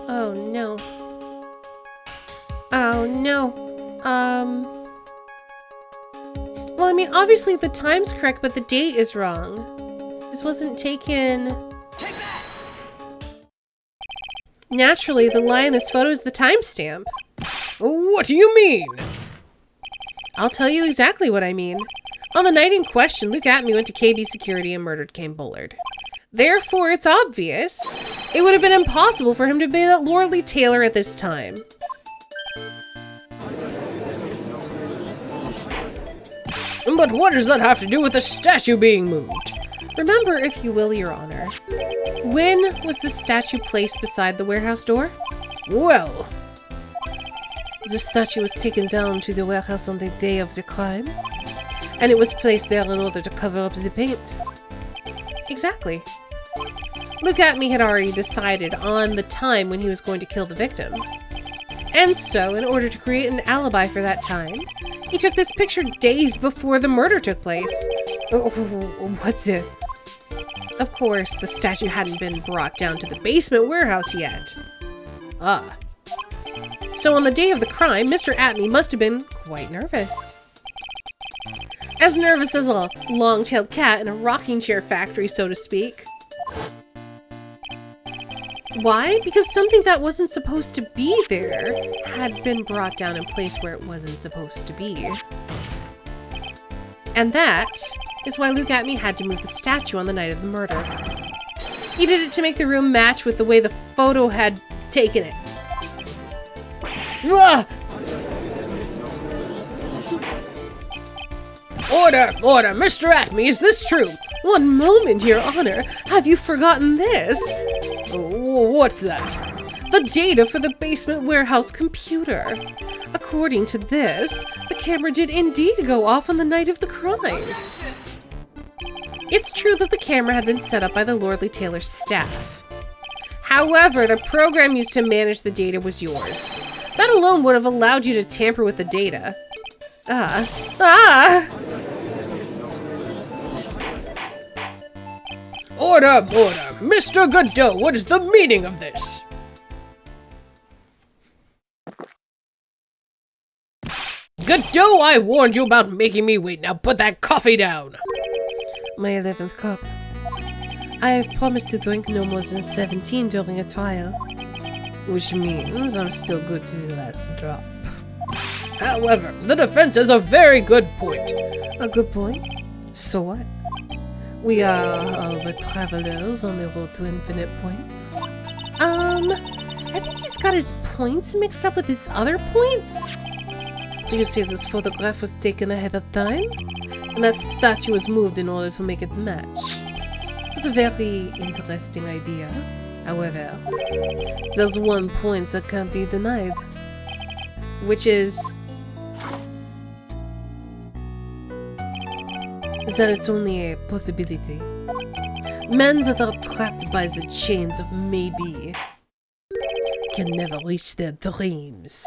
Oh no. Oh no. Well, I mean, obviously the time's correct, but the date is wrong. This wasn't taken... Naturally, the lie in this photo is the timestamp. What do you mean? I'll tell you exactly what I mean. On the night in question, Luke Atme went to KB Security and murdered Kane Bullard. Therefore, it's obvious. It would have been impossible for him to have been at Lordly Taylor at this time. But what does that have to do with the statue being moved? Remember, if you will, Your Honor, when was the statue placed beside the warehouse door? Well, the statue was taken down to the warehouse on the day of the crime, and it was placed there in order to cover up the paint. Exactly. Luke Atme had already decided on the time when he was going to kill the victim. And so, in order to create an alibi for that time, he took this picture days before the murder took place. What's it? Of course, the statue hadn't been brought down to the basement warehouse yet. Ah. So on the day of the crime, Mr. Atme must have been quite nervous. As nervous as a long-tailed cat in a rocking chair factory, so to speak. Why? Because something that wasn't supposed to be there had been brought down and placed where it wasn't supposed to be. And that is why Luke Atme had to move the statue on the night of the murder. He did it to make the room match with the way the photo had taken it. ah! Order! Order! Mr. Atme, is this true? One moment, Your Honor. Have you forgotten this? What's that? The data for the basement warehouse computer. According to this, the camera did indeed go off on the night of the crime. It's true that the camera had been set up by the Lordly Taylor's staff. However, the program used to manage the data was yours. That alone would have allowed you to tamper with the data. Order! Mr. Godot, what is the meaning of this? Godot, I warned you about making me wait. Now put that coffee down. My 11th cup. I have promised to drink no more than 17 during a trial. Which means I'm still good to the last drop. However, the defense has a very good point. A good point? So what? We are all the travelers on the road to infinite points. I think he's got his points mixed up with his other points. So you say this photograph was taken ahead of time? And that statue was moved in order to make it match? It's a very interesting idea. However, there's one point that can't be denied. Which is that it's only a possibility. Men that are trapped by the chains of maybe can never reach their dreams.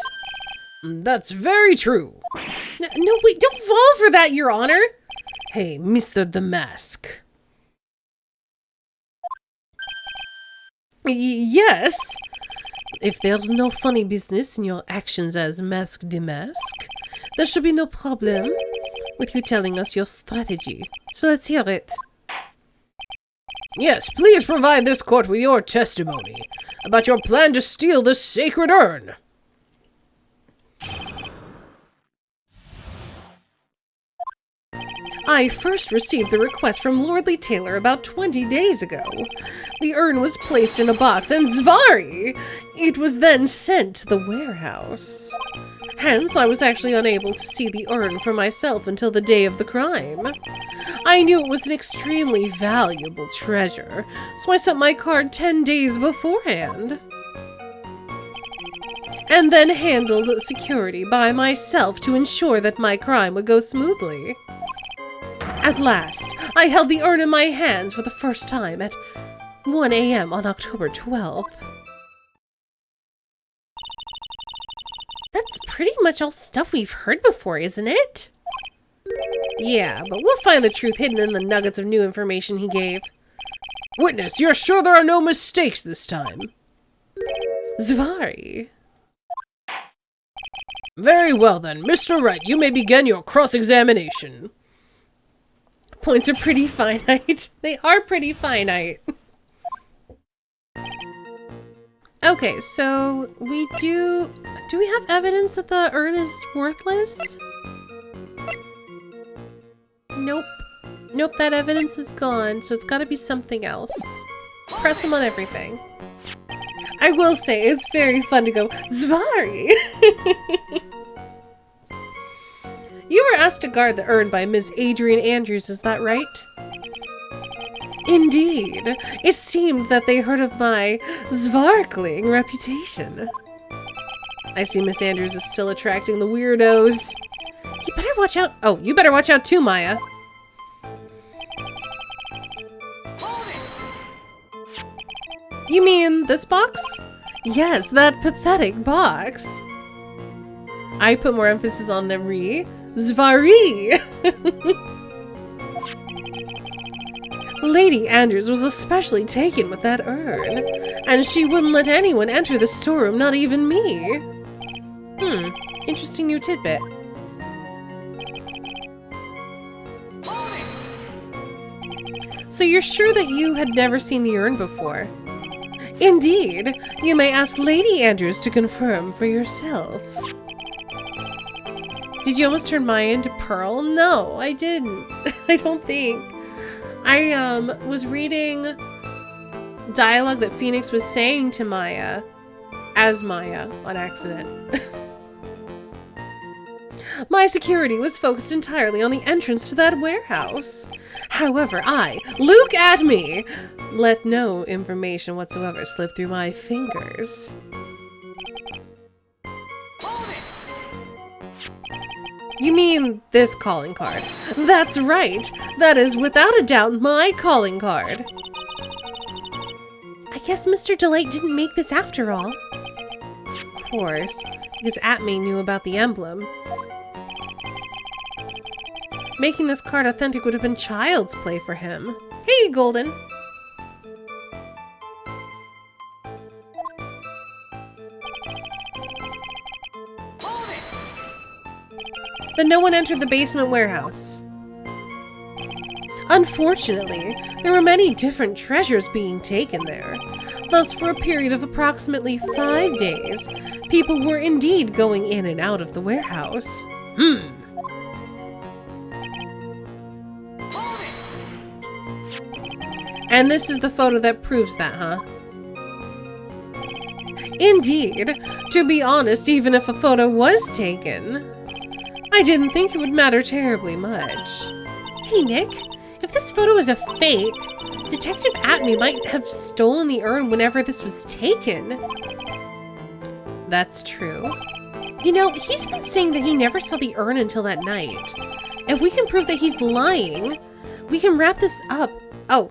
That's very true. No, wait, don't fall for that, Your Honor! Hey, Mr. Damask. Yes? If there's no funny business in your actions as Mask Damask, there should be no problem with you telling us your strategy. So let's hear it. Yes, please provide this court with your testimony about your plan to steal the sacred urn. I first received the request from Lordly Taylor about 20 days ago. The urn was placed in a box, and Zvari! It was then sent to the warehouse. Hence, I was actually unable to see the urn for myself until the day of the crime. I knew it was an extremely valuable treasure, so I sent my card 10 days beforehand. And then handled security by myself to ensure that my crime would go smoothly. At last, I held the urn in my hands for the first time at 1 a.m. on October 12th. That's pretty much all stuff we've heard before, isn't it? Yeah, but we'll find the truth hidden in the nuggets of new information he gave. Witness, you're sure there are no mistakes this time? Zvari. Very well then, Mr. Wright, you may begin your cross-examination. Points are pretty finite. They are pretty finite. Okay, so we do we have evidence that the urn is worthless? Nope. Nope, that evidence is gone, so it's gotta be something else. Press them on everything. I will say, it's very fun to go, Zvari! You were asked to guard the urn by Ms. Adrian Andrews, is that right? Indeed. It seemed that they heard of my sparkling reputation. I see Miss Andrews is still attracting the weirdos. You better watch out. Oh, you better watch out too, Maya. You mean this box? Yes, that pathetic box. I put more emphasis on the re. Zvari! Lady Andrews was especially taken with that urn, and she wouldn't let anyone enter the storeroom, not even me. Interesting new tidbit. So you're sure that you had never seen the urn before? Indeed. You may ask Lady Andrews to confirm for yourself. Did you almost turn Maya into Pearl? No, I didn't. I don't think. I was reading dialogue that Phoenix was saying to Maya as Maya on accident. My security was focused entirely on the entrance to that warehouse. However, look at me, let no information whatsoever slip through my fingers. You mean this calling card? That's right. That is without a doubt my calling card. I guess Mr. Delight didn't make this after all. Of course, because Atme knew about the emblem. Making this card authentic would have been child's play for him. Hey, Golden! Then no one entered the basement warehouse. Unfortunately, there were many different treasures being taken there. Thus, for a period of approximately 5 days, people were indeed going in and out of the warehouse. And this is the photo that proves that, huh? Indeed. To be honest, even if a photo was taken, I didn't think it would matter terribly much. Hey, Nick, if this photo is a fake, Detective Atme might have stolen the urn whenever this was taken. That's true. You know, he's been saying that he never saw the urn until that night. If we can prove that he's lying, we can wrap this up. Oh.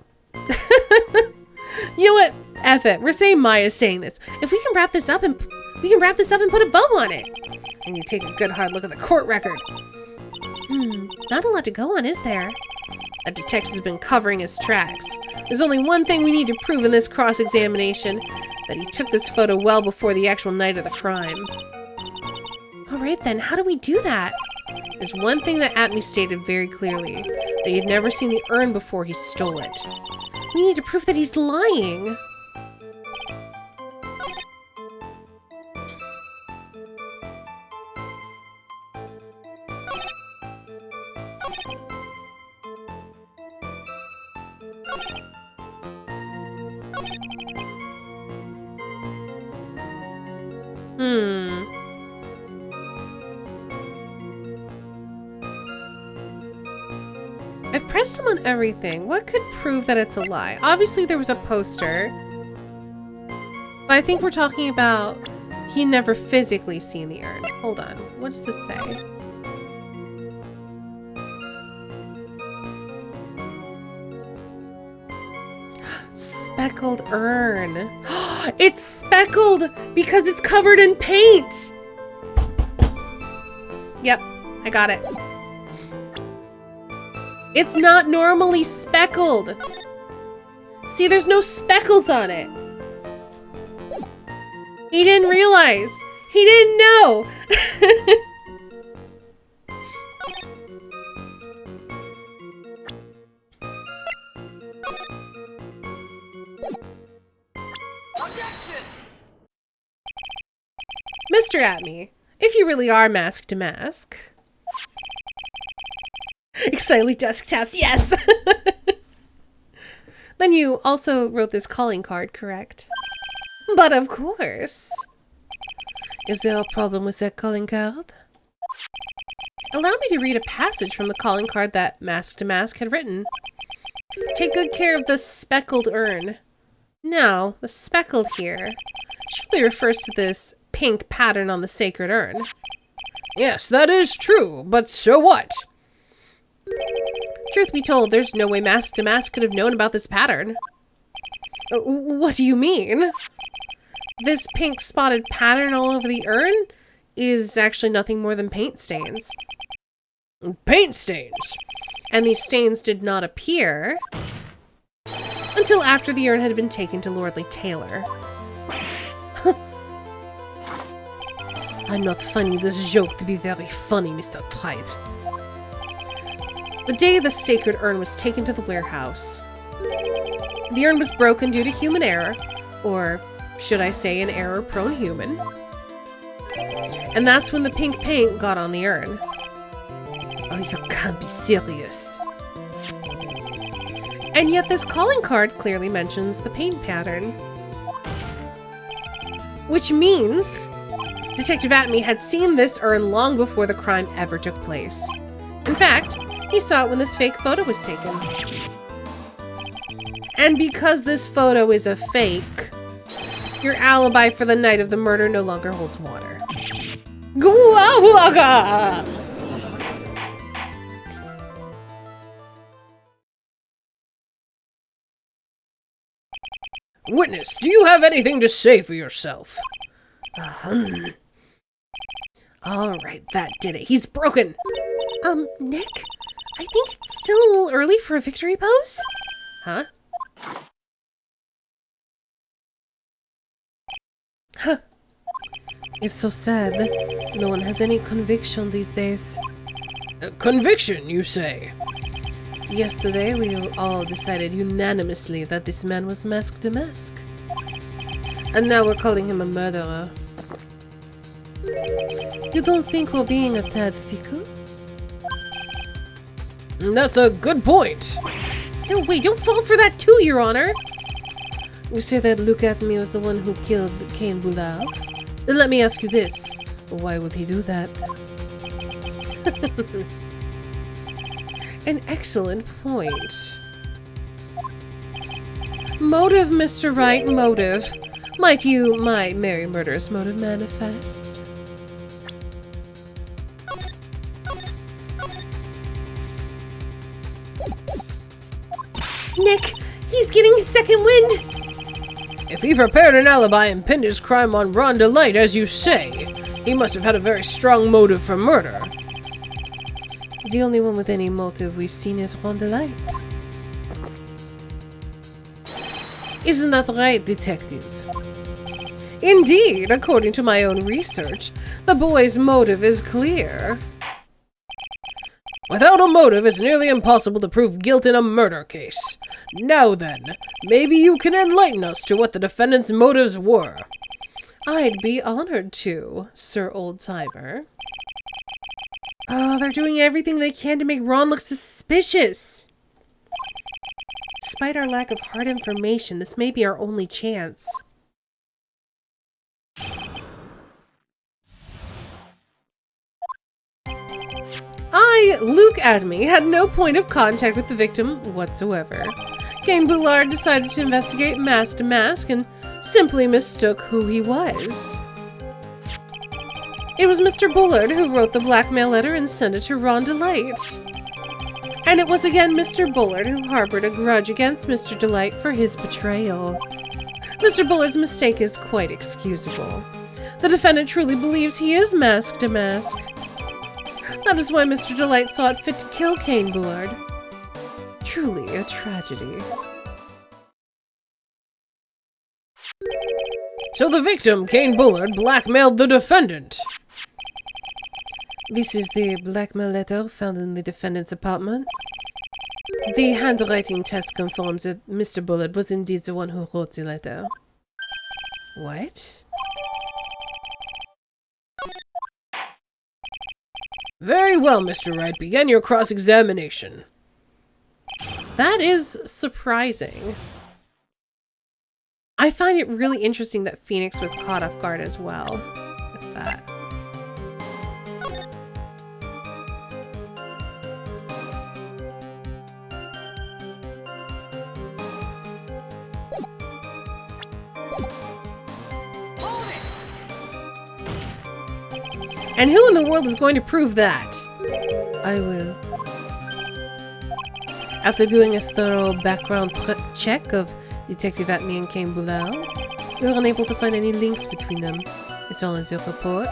You know what? F it. We're saying Maya's saying this. If we can wrap this up and put a bow on it. And you take a good hard look at the court record. Not a lot to go on, is there? A detective's been covering his tracks. There's only one thing we need to prove in this cross-examination, that he took this photo well before the actual night of the crime. Alright then, how do we do that? There's one thing that Atme stated very clearly, that he had never seen the urn before he stole it. We need to prove that he's lying. I've pressed him on everything. What could prove that it's a lie? Obviously there was a poster. But I think we're talking about he never physically seen the urn. Hold on. What does this say? Speckled urn. It's speckled because it's covered in paint. Yep, I got it. It's not normally speckled. See, there's no speckles on it. He didn't realize. He didn't know. Mr. Atme, if you really are mask to mask. Excitedly desk taps, yes! Then you also wrote this calling card, correct? But of course. Is there a problem with that calling card? Allow me to read a passage from the calling card that Mask to Mask had written. Take good care of the speckled urn. Now, the speckled here surely refers to this pink pattern on the sacred urn. Yes, that is true, but so what? Truth be told, there's no way Mask to Mask could have known about this pattern. What do you mean? This pink spotted pattern all over the urn is actually nothing more than paint stains. Paint stains? And these stains did not appear until after the urn had been taken to Lordly Taylor. I'm not finding this joke to be very funny, Mr. Wright. The day the sacred urn was taken to the warehouse, the urn was broken due to human error, or should I say an error-prone human. And that's when the pink paint got on the urn. Oh, you can't be serious. And yet this calling card clearly mentions the paint pattern. Which means Detective Atme had seen this urn long before the crime ever took place. In fact, he saw it when this fake photo was taken. And because this photo is a fake, your alibi for the night of the murder no longer holds water. Guawaga! Witness, do you have anything to say for yourself? All right, that did it. He's broken. Nick, I think it's still a little early for a victory pose. Huh? Huh. It's so sad. No one has any conviction these days. Conviction, you say? Yesterday, we all decided unanimously that this man was Mask the Mask. And now we're calling him a murderer. You don't think we're being a tad fickle? That's a good point. No, wait, don't fall for that too, Your Honor. You say that Look At Me was the one who killed Cain Boulard? Then let me ask you this. Why would he do that? An excellent point. Motive, Mr. Wright, motive. Might you, my merry murderous motive manifest? Nick, he's getting second wind! If he prepared an alibi and pinned his crime on Rhonda Light, as you say, he must have had a very strong motive for murder. The only one with any motive we've seen is Rhonda Light. Isn't that right, detective? Indeed, according to my own research, the boy's motive is clear. Without a motive, it's nearly impossible to prove guilt in a murder case. Now then, maybe you can enlighten us to what the defendant's motives were. I'd be honored to, Sir Old-Timer. Oh, they're doing everything they can to make Ron look suspicious. Despite our lack of hard information, this may be our only chance. Luke At Me, had no point of contact with the victim whatsoever. Cain Boulard decided to investigate Mask to Mask and simply mistook who he was. It was Mr. Bullard who wrote the blackmail letter and sent it to Rhonda Light. And it was again Mr. Bullard who harbored a grudge against Mr. Delight for his betrayal. Mr. Bullard's mistake is quite excusable. The defendant truly believes he is Mask to Mask. That is why Mr. Delight saw it fit to kill Cain Boulard. Truly a tragedy. So the victim, Cain Bullard, blackmailed the defendant. This is the blackmail letter found in the defendant's apartment. The handwriting test confirms that Mr. Bullard was indeed the one who wrote the letter. What? Very well, Mr. Wright. Begin your cross-examination. That is surprising. I find it really interesting that Phoenix was caught off guard as well with that. And who in the world is going to prove that? I will. After doing a thorough background check of Detective At Me and Cain Boulard, we were unable to find any links between them. It's all in the report.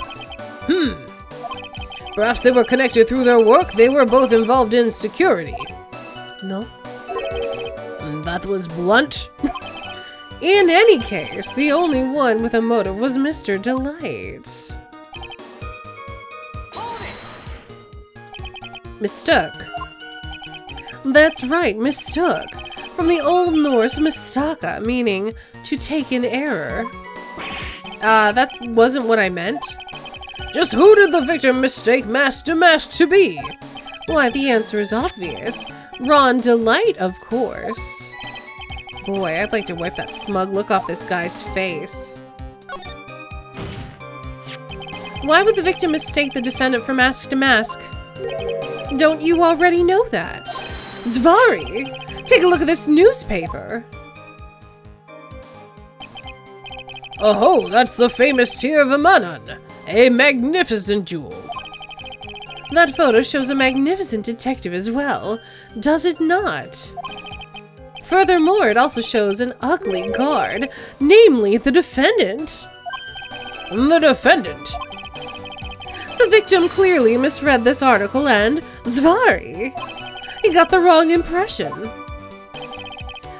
Perhaps they were connected through their work. They were both involved in security. No? That was blunt. In any case, the only one with a motive was Mr. Delight. Mistook. That's right, mistook. From the Old Norse mistaka, meaning to take in error. That wasn't what I meant. Just who did the victim mistake Mask to Mask to be? Why, the answer is obvious. Ron Delight, of course. Boy, I'd like to wipe that smug look off this guy's face. Why would the victim mistake the defendant for Mask to Mask? Don't you already know that? Zvari, take a look at this newspaper. Oh, that's the famous Tear of Amanon. A magnificent jewel. That photo shows a magnificent detective as well, does it not? Furthermore, it also shows an ugly guard, namely the defendant. The defendant. The victim clearly misread this article and Zvari. He got the wrong impression.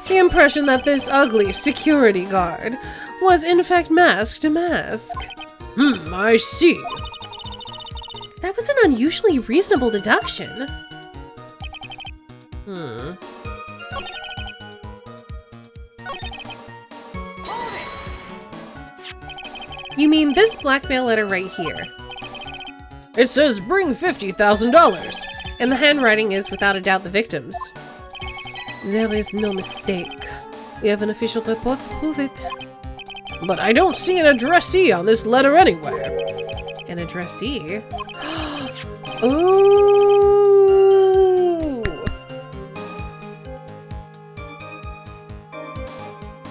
The impression that this ugly security guard was in fact masked a mask. I see. That was an unusually reasonable deduction. You mean this blackmail letter right here? It says bring $50,000. And the handwriting is without a doubt the victim's. There is no mistake. We have an official report to prove it. But I don't see an addressee on this letter anywhere. An addressee? Ooh!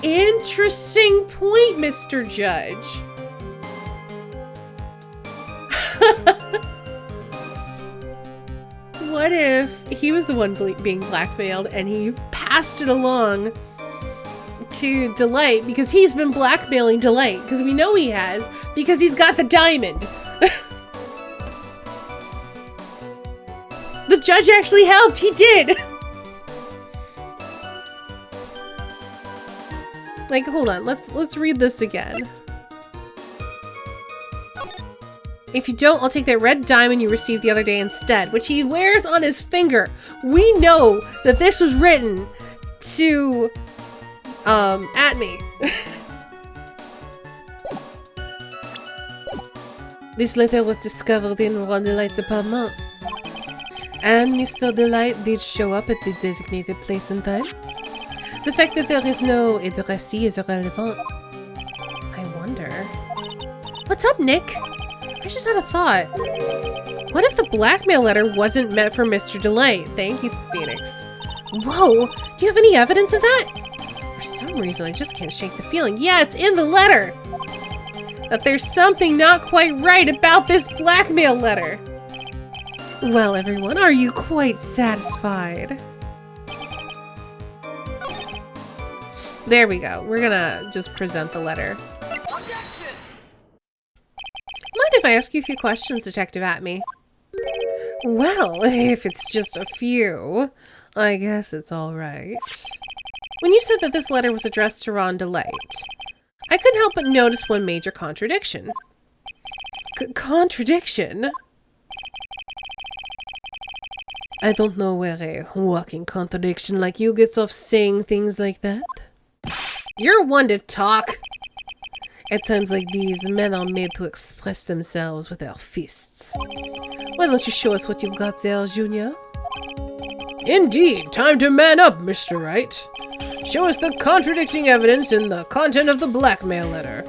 Interesting point, Mr. Judge. What if he was the one being blackmailed and he passed it along to Delight because he's been blackmailing Delight? Because we know he has, because he's got the diamond. The judge actually helped. He did. Like, hold on. Let's read this again. If you don't, I'll take that red diamond you received the other day instead, which he wears on his finger. We know that this was written to, at me. This letter was discovered in Ron Delight's apartment. And Mr. Delight did show up at the designated place and time. The fact that there is no addressee is irrelevant. I wonder. What's up, Nick? I just had a thought. What if the blackmail letter wasn't meant for Mr. Delight? Thank you, Phoenix. Whoa! Do you have any evidence of that? For some reason, I just can't shake the feeling. Yeah, it's in the letter! That there's something not quite right about this blackmail letter. Well, everyone, are you quite satisfied? There we go. We're gonna just present the letter. Mind if I ask you a few questions, Detective Atme? Well, if it's just a few, I guess it's all right. When you said that this letter was addressed to Ron Delight, I couldn't help but notice one major contradiction. Contradiction? I don't know where a walking contradiction like you gets off saying things like that. You're one to talk. At times like these, men are made to express themselves with their fists. Why don't you show us what you've got there, Junior? Indeed, time to man up, Mr. Wright. Show us the contradicting evidence in the content of the blackmail letter.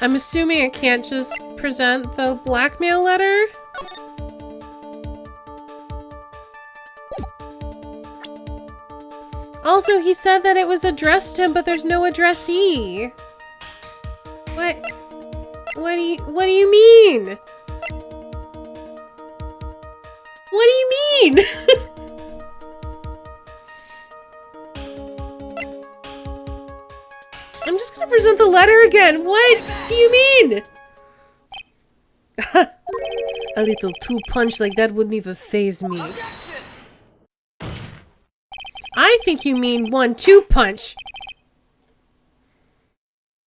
I'm assuming I can't just present the blackmail letter? Also, he said that it was addressed to him, but there's no addressee. What do you mean? What do you mean? I'm just gonna present the letter again. What do you mean? A little two-punch like that wouldn't even faze me. I think you mean 1-2 punch.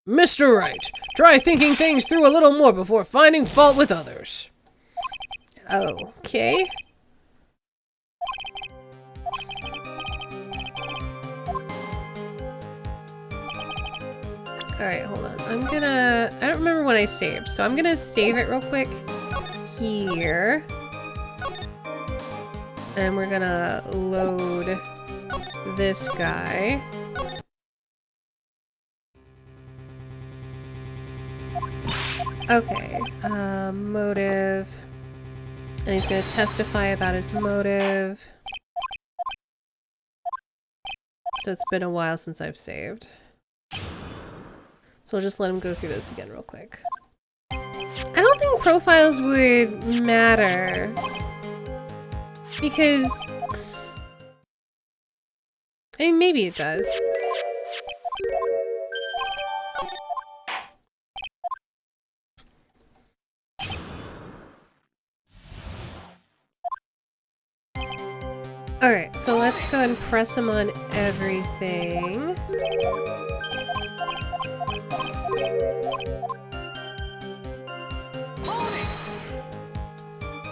Mr. Wright, try thinking things through a little more before finding fault with others. Okay. Alright, hold on. I don't remember when I saved, so I'm gonna save it real quick here. And we're gonna load this guy. Okay, motive. And he's gonna testify about his motive. So it's been a while since I've saved. So So we'll just let him go through this again real quick. I don't think profiles would matter. Because... I mean, maybe it does. Alright, so let's go and press him on everything.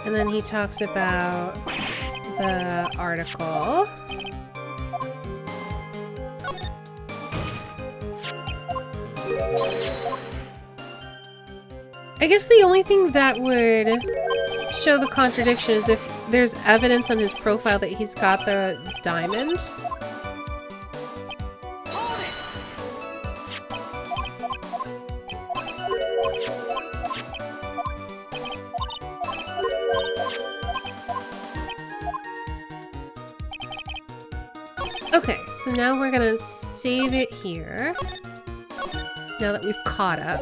And then he talks about the article. I guess the only thing that would show the contradiction is if there's evidence on his profile that he's got the diamond. Okay, so now we're gonna save it here. Now that we've caught up.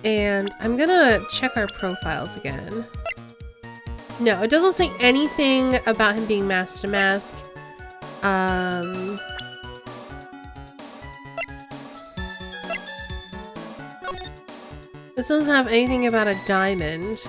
And I'm gonna check our profiles again. No, it doesn't say anything about him being mask to mask. This doesn't have anything about a diamond.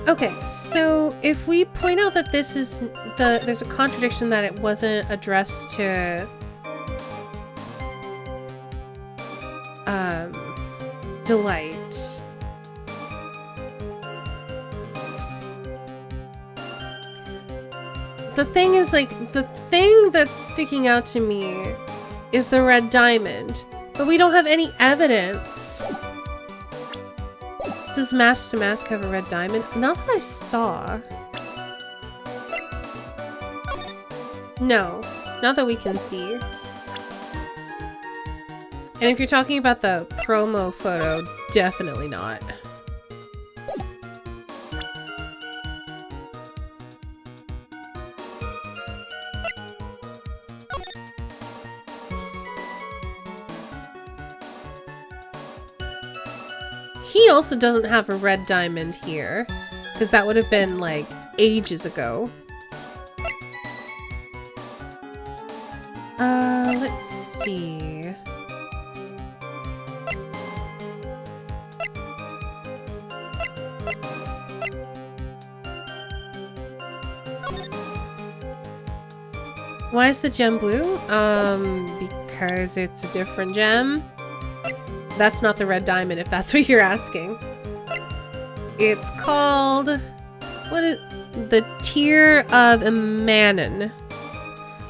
Okay, so if we point out that this is there's a contradiction that it wasn't addressed to Delight. The thing is, like, the thing that's sticking out to me is the red diamond, but we don't have any evidence. Does Mask to Mask have a red diamond? Not that I saw. No, not that we can see. And if you're talking about the promo photo, definitely not. He also doesn't have a red diamond here, because that would have been like ages ago. Let's see. Why is the gem blue? Because it's a different gem. That's not the red diamond, if that's what you're asking. It's called... what is... the Tear of Manon.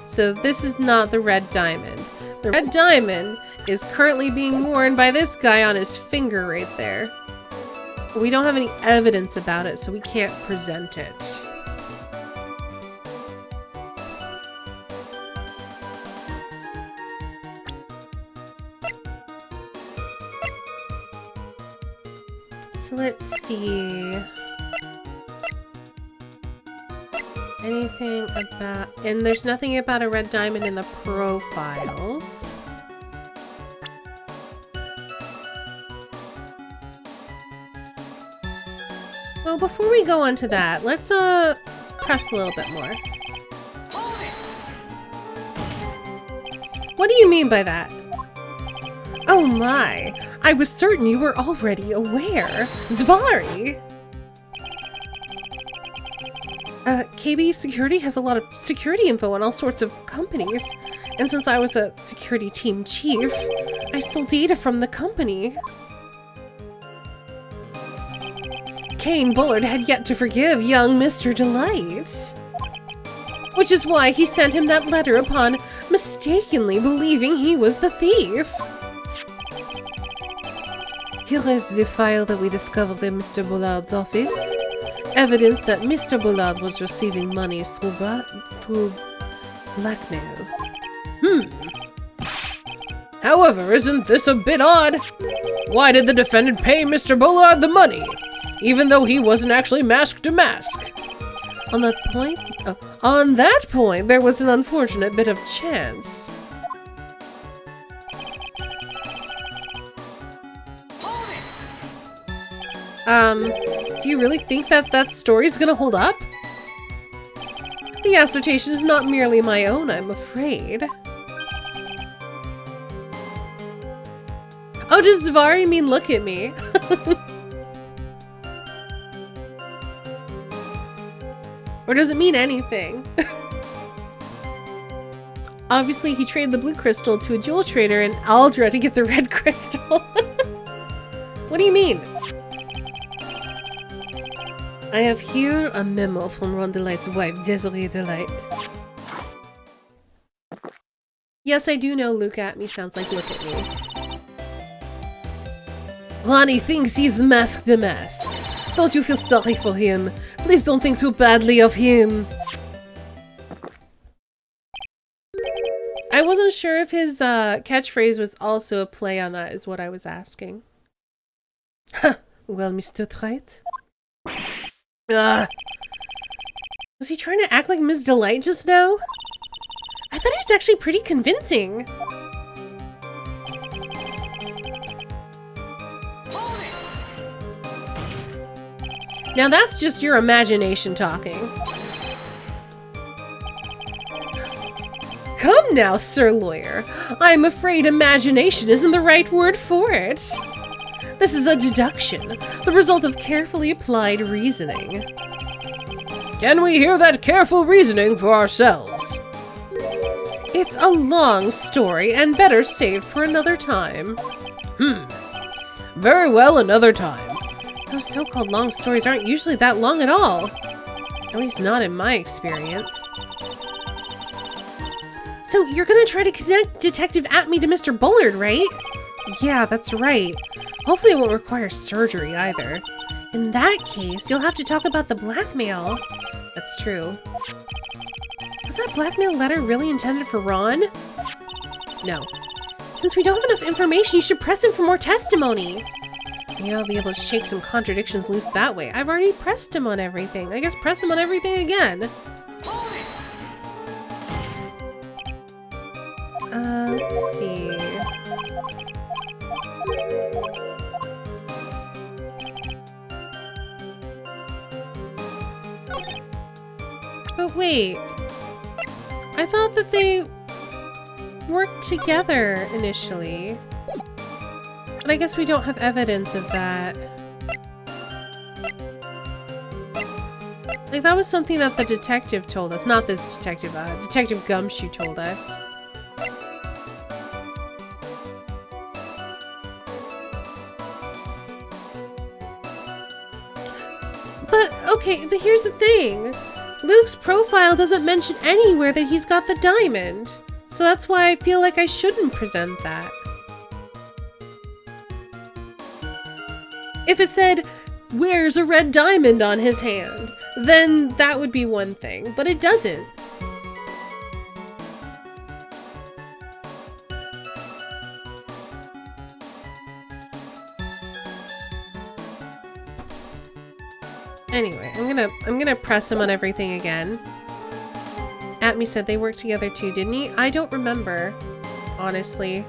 So this is not the red diamond. The red diamond is currently being worn by this guy on his finger right there. But we don't have any evidence about it, so we can't present it. So let's see. Anything about... and there's nothing about a red diamond in the profiles. Well, before we go on to that, let's press a little bit more. What do you mean by that? Oh my! I was certain you were already aware. Zvari! KB Security has a lot of security info on all sorts of companies. And since I was a security team chief, I stole data from the company. Kane Bullard had yet to forgive young Mr. Delight. Which is why he sent him that letter upon mistakenly believing he was the thief. Here is the file that we discovered in Mr. Bullard's office. Evidence that Mr. Bullard was receiving monies through blackmail. However, isn't this a bit odd? Why did the defendant pay Mr. Bullard the money, even though he wasn't actually masked to mask? On that point, there was an unfortunate bit of chance. Do you really think that that story's gonna hold up? The assertion is not merely my own, I'm afraid. Oh, does Zvari mean look at me? Or does it mean anything? Obviously, he traded the blue crystal to a jewel trader in Aldra to get the red crystal. What do you mean? I have here a memo from Rondelight's wife, Desiree Delight. Yes, I do know look at me sounds like look at me. Ronnie thinks he's masked the mask. Don't you feel sorry for him? Please don't think too badly of him. I wasn't sure if his catchphrase was also a play on that, is what I was asking. Well, Mr. Wright? Was he trying to act like Ms. Delight just now? I thought he was actually pretty convincing. Now that's just your imagination talking. Come now, Sir Lawyer. I'm afraid imagination isn't the right word for it. This is a deduction, the result of carefully applied reasoning. Can we hear that careful reasoning for ourselves? It's a long story and better saved for another time. Very well, another time. Those so-called long stories aren't usually that long at all. At least not in my experience. So you're gonna try to connect Detective Atme to Mr. Bullard, right? Yeah, that's right. Hopefully it won't require surgery either. In that case, you'll have to talk about the blackmail. That's true. Was that blackmail letter really intended for Ron? No. Since we don't have enough information, you should press him for more testimony. Maybe I'll be able to shake some contradictions loose that way. I've already pressed him on everything. I guess press him on everything again. Let's see. But wait. I thought that they worked together initially. But I guess we don't have evidence of that. Like, that was something that the detective told us. Not this detective, Detective Gumshoe told us. But here's the thing. Luke's profile doesn't mention anywhere that he's got the diamond. So that's why I feel like I shouldn't present that. If it said, wears a red diamond on his hand, then that would be one thing, but it doesn't. Anyway, I'm gonna press him on everything again. Atme said they worked together too, didn't he? I don't remember, honestly.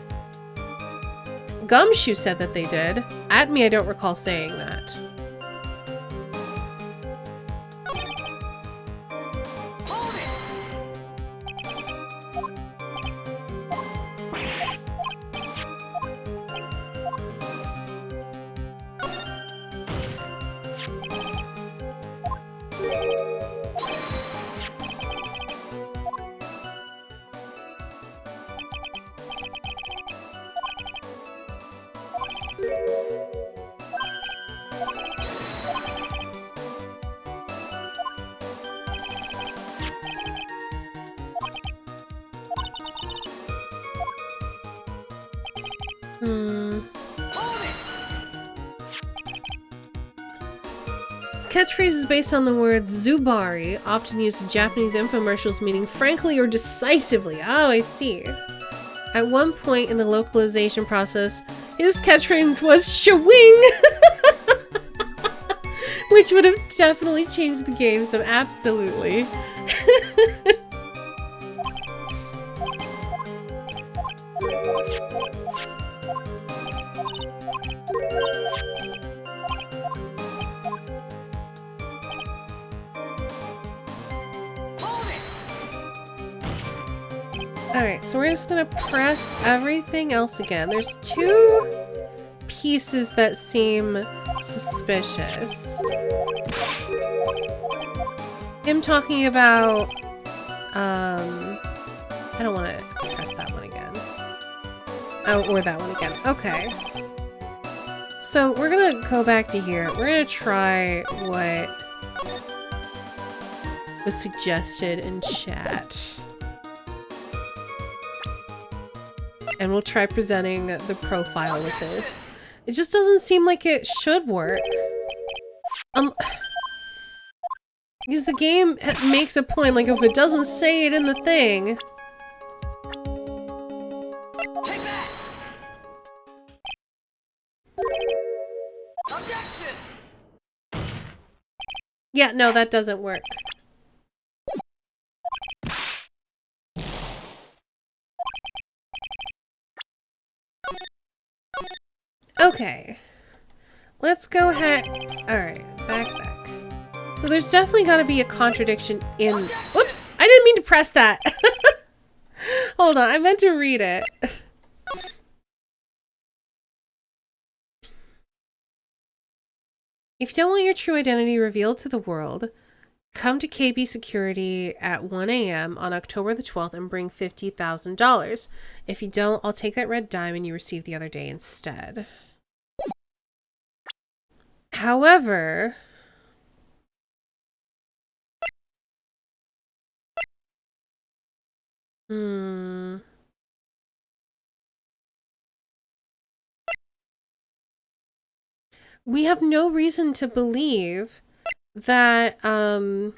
Gumshoe said that they did. Atme, I don't recall saying that. His catchphrase is based on the word Zubari, often used in Japanese infomercials meaning frankly or decisively. Oh, I see. At one point in the localization process, his catchphrase was Shawing! Which would have definitely changed the game, so absolutely. Alright, so we're just gonna press everything else again. There's two pieces that seem suspicious. Him talking about, I don't want to press that one again. Oh, or that one again. Okay. So we're gonna go back to here. We're gonna try what was suggested in chat. And we'll try presenting the profile with this. It just doesn't seem like it should work. Because the game makes a point, like if it doesn't say it in the thing... Take that! Objection! Yeah, no, that doesn't work. Okay. Let's go ahead. Alright, back. So there's definitely got to be a contradiction in... Whoops! I didn't mean to press that! Hold on, I meant to read it. If you don't want your true identity revealed to the world, come to KB Security at 1 a.m. on October the 12th and bring $50,000. If you don't, I'll take that red diamond you received the other day instead. However... We have no reason to believe that, there's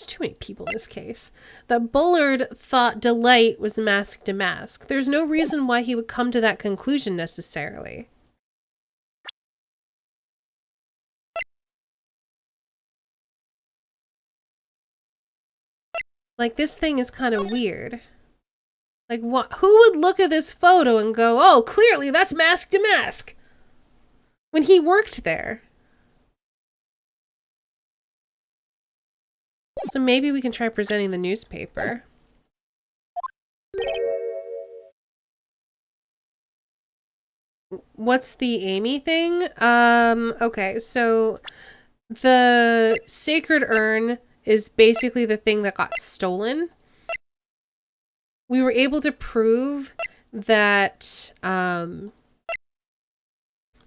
too many people in this case, that Bullard thought Delight was Mask to Mask. There's no reason why he would come to that conclusion necessarily. Like, this thing is kind of weird. Like, what? Who would look at this photo and go, oh, clearly that's Mask to Mask, when he worked there? So maybe we can try presenting the newspaper. What's the Amy thing? Okay, so the sacred urn is basically the thing that got stolen. We were able to prove that,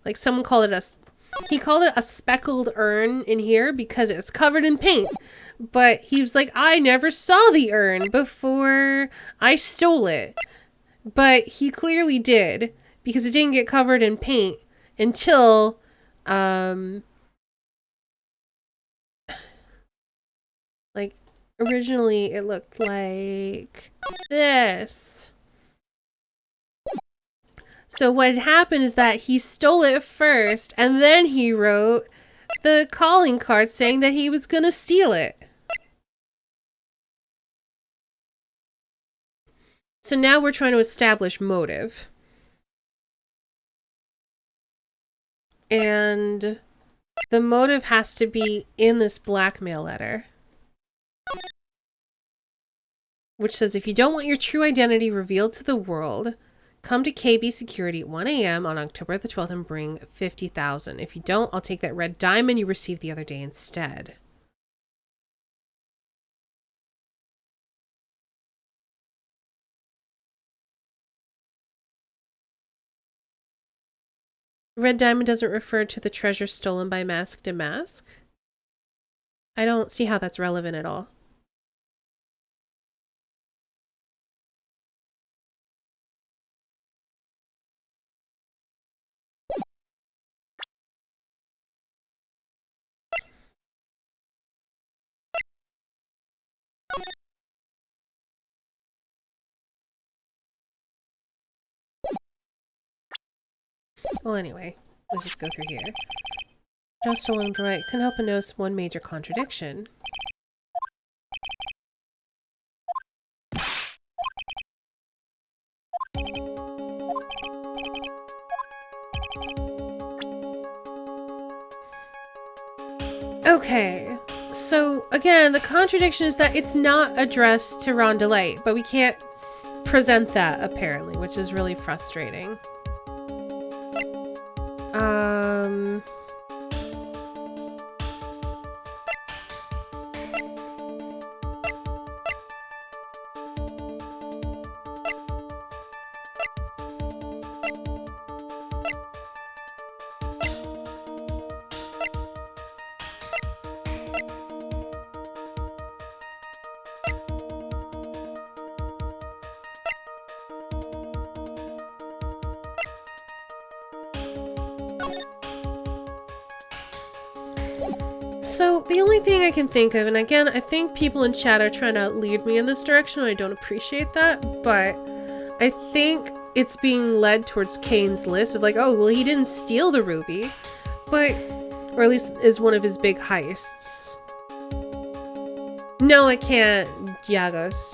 like someone called it he called it a speckled urn in here because it's covered in paint. But he was like, I never saw the urn before I stole it. But he clearly did, because it didn't get covered in paint until, like, originally it looked like this. So what had happened is that he stole it first, and then he wrote the calling card saying that he was gonna steal it. So now we're trying to establish motive. And the motive has to be in this blackmail letter, which says, if you don't want your true identity revealed to the world, come to KB Security at 1 a.m. on October the 12th and bring $50,000. If you don't, I'll take that red diamond you received the other day instead. Red diamond doesn't refer to the treasure stolen by Mask to Mask. I don't see how that's relevant at all. Well, anyway, let's just go through here. Just along the right, can help but notice one major contradiction. Okay, so again, the contradiction is that it's not addressed to Ron Delight, but we can't present that apparently, which is really frustrating. So the only thing I can think of, and again, I think people in chat are trying to lead me in this direction, and I don't appreciate that, but I think it's being led towards Kane's list of like, oh, well, he didn't steal the ruby, but, or at least is one of his big heists. No, I can't, Yagos.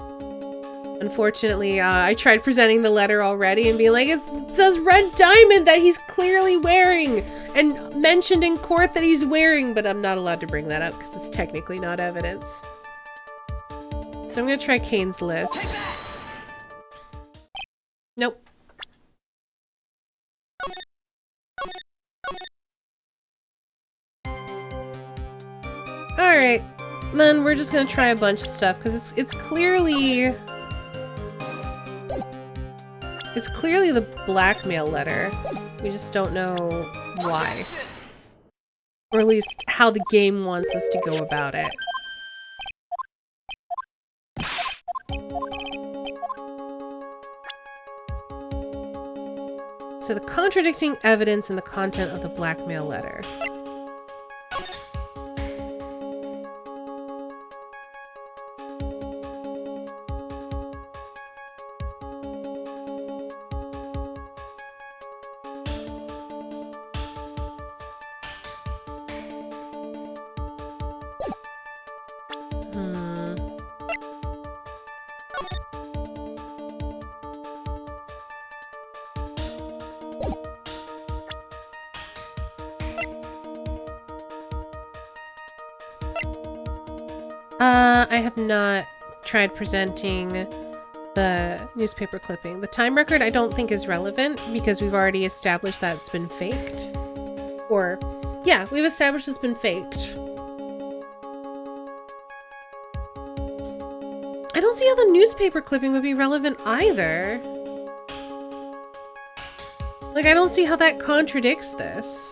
Unfortunately, I tried presenting the letter already and being like, it says red diamond that he's clearly wearing and mentioned in court that he's wearing, but I'm not allowed to bring that up because it's technically not evidence. So I'm going to try Kane's list. Nope. Alright, then we're just going to try a bunch of stuff because it's clearly... It's clearly the blackmail letter. We just don't know why. Or at least how the game wants us to go about it. So the contradicting evidence in the content of the blackmail letter. I have not tried presenting the newspaper clipping. The time record I don't think is relevant because we've already established that it's been faked. Or, yeah, we've established it's been faked. I don't see how the newspaper clipping would be relevant either. Like, I don't see how that contradicts this.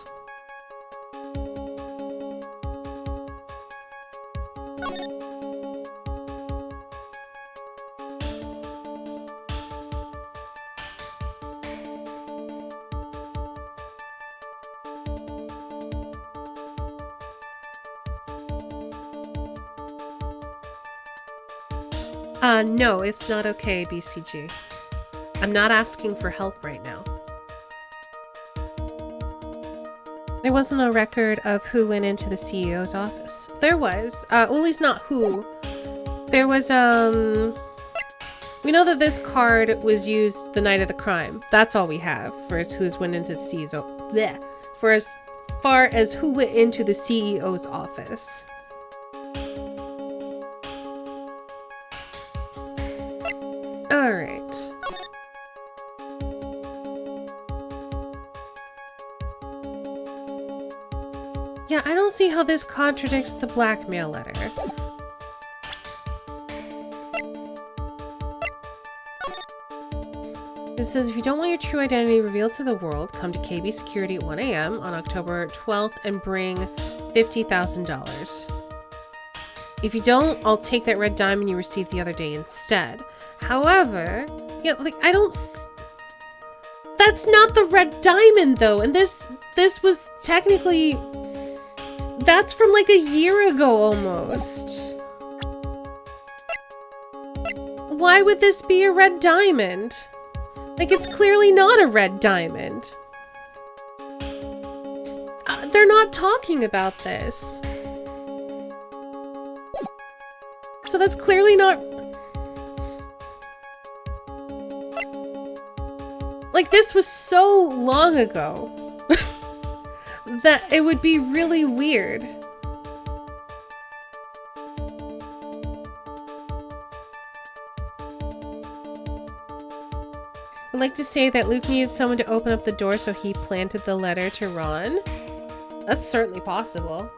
No, it's not okay, BCG. I'm not asking for help right now. There wasn't a record of who went into the CEO's office. There was. Well, at least not who. There was, we know that this card was used the night of the crime. That's all we have for as who's went into the CEO. Blech. For as far as who went into the CEO's office. Alright. Yeah, I don't see how this contradicts the blackmail letter. It says, if you don't want your true identity revealed to the world, come to KB Security at 1 a.m. on October 12th and bring $50,000. If you don't, I'll take that red diamond you received the other day instead. However, yeah, like, I don't... That's not the red diamond, though, and this was technically... That's from, like, a year ago, almost. Why would this be a red diamond? Like, it's clearly not a red diamond. but they're not talking about this. So that's clearly not... Like, this was so long ago that it would be really weird. I'd like to say that Luke needed someone to open up the door, so he planted the letter to Ron. That's certainly possible.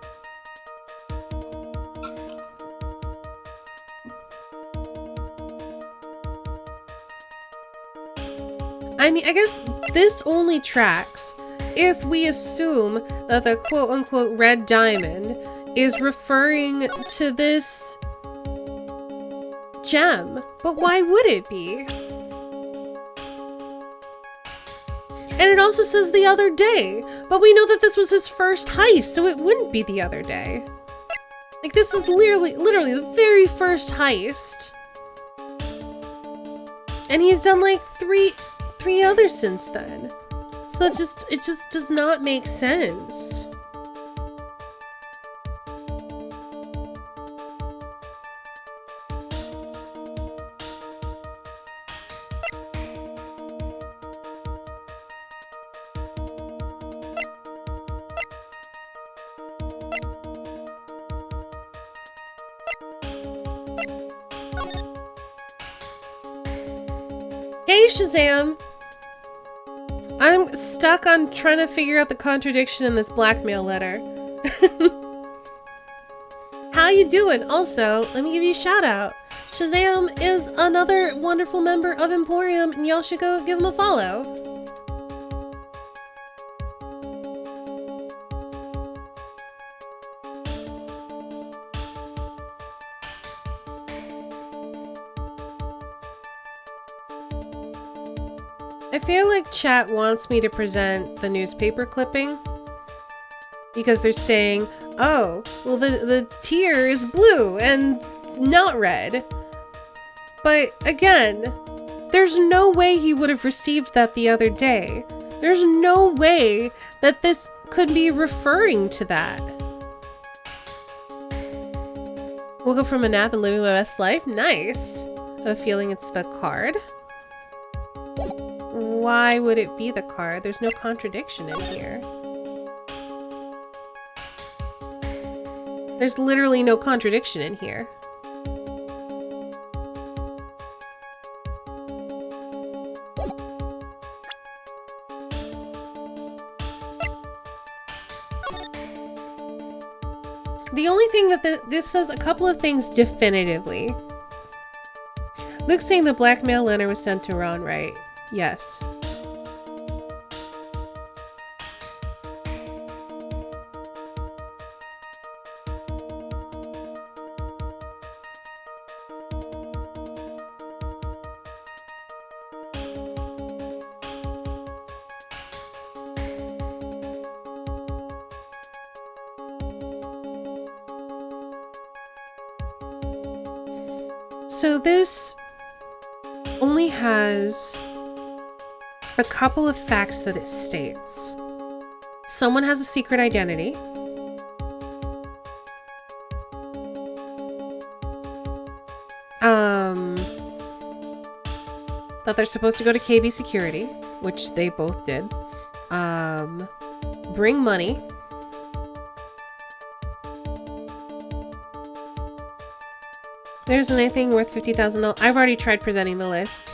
I mean, I guess this only tracks if we assume that the quote-unquote red diamond is referring to this gem. But why would it be? And it also says the other day, but we know that this was his first heist, so it wouldn't be the other day. Like, this was literally the very first heist. And he's done like three others since then. So it just does not make sense. Hey, Shazam! I'm stuck on trying to figure out the contradiction in this blackmail letter. How you doing? Also, let me give you a shout out. Shazam is another wonderful member of Emporium, and y'all should go give him a follow. I feel like chat wants me to present the newspaper clipping because they're saying, oh, well the tier is blue and not red. But again, there's no way he would have received that the other day. There's no way that this could be referring to that. Woke up from a nap and living my best life? Nice. I have a feeling it's the card. Why would it be the card? There's no contradiction in here. There's literally no contradiction in here. The only thing that this says a couple of things definitively. Luke's saying the blackmail letter was sent to Ron, right? Yes. So this only has a couple of facts that it states. Someone has a secret identity. That they're supposed to go to KB Security, which they both did. Bring money. There's anything worth $50,000. I've already tried presenting the list.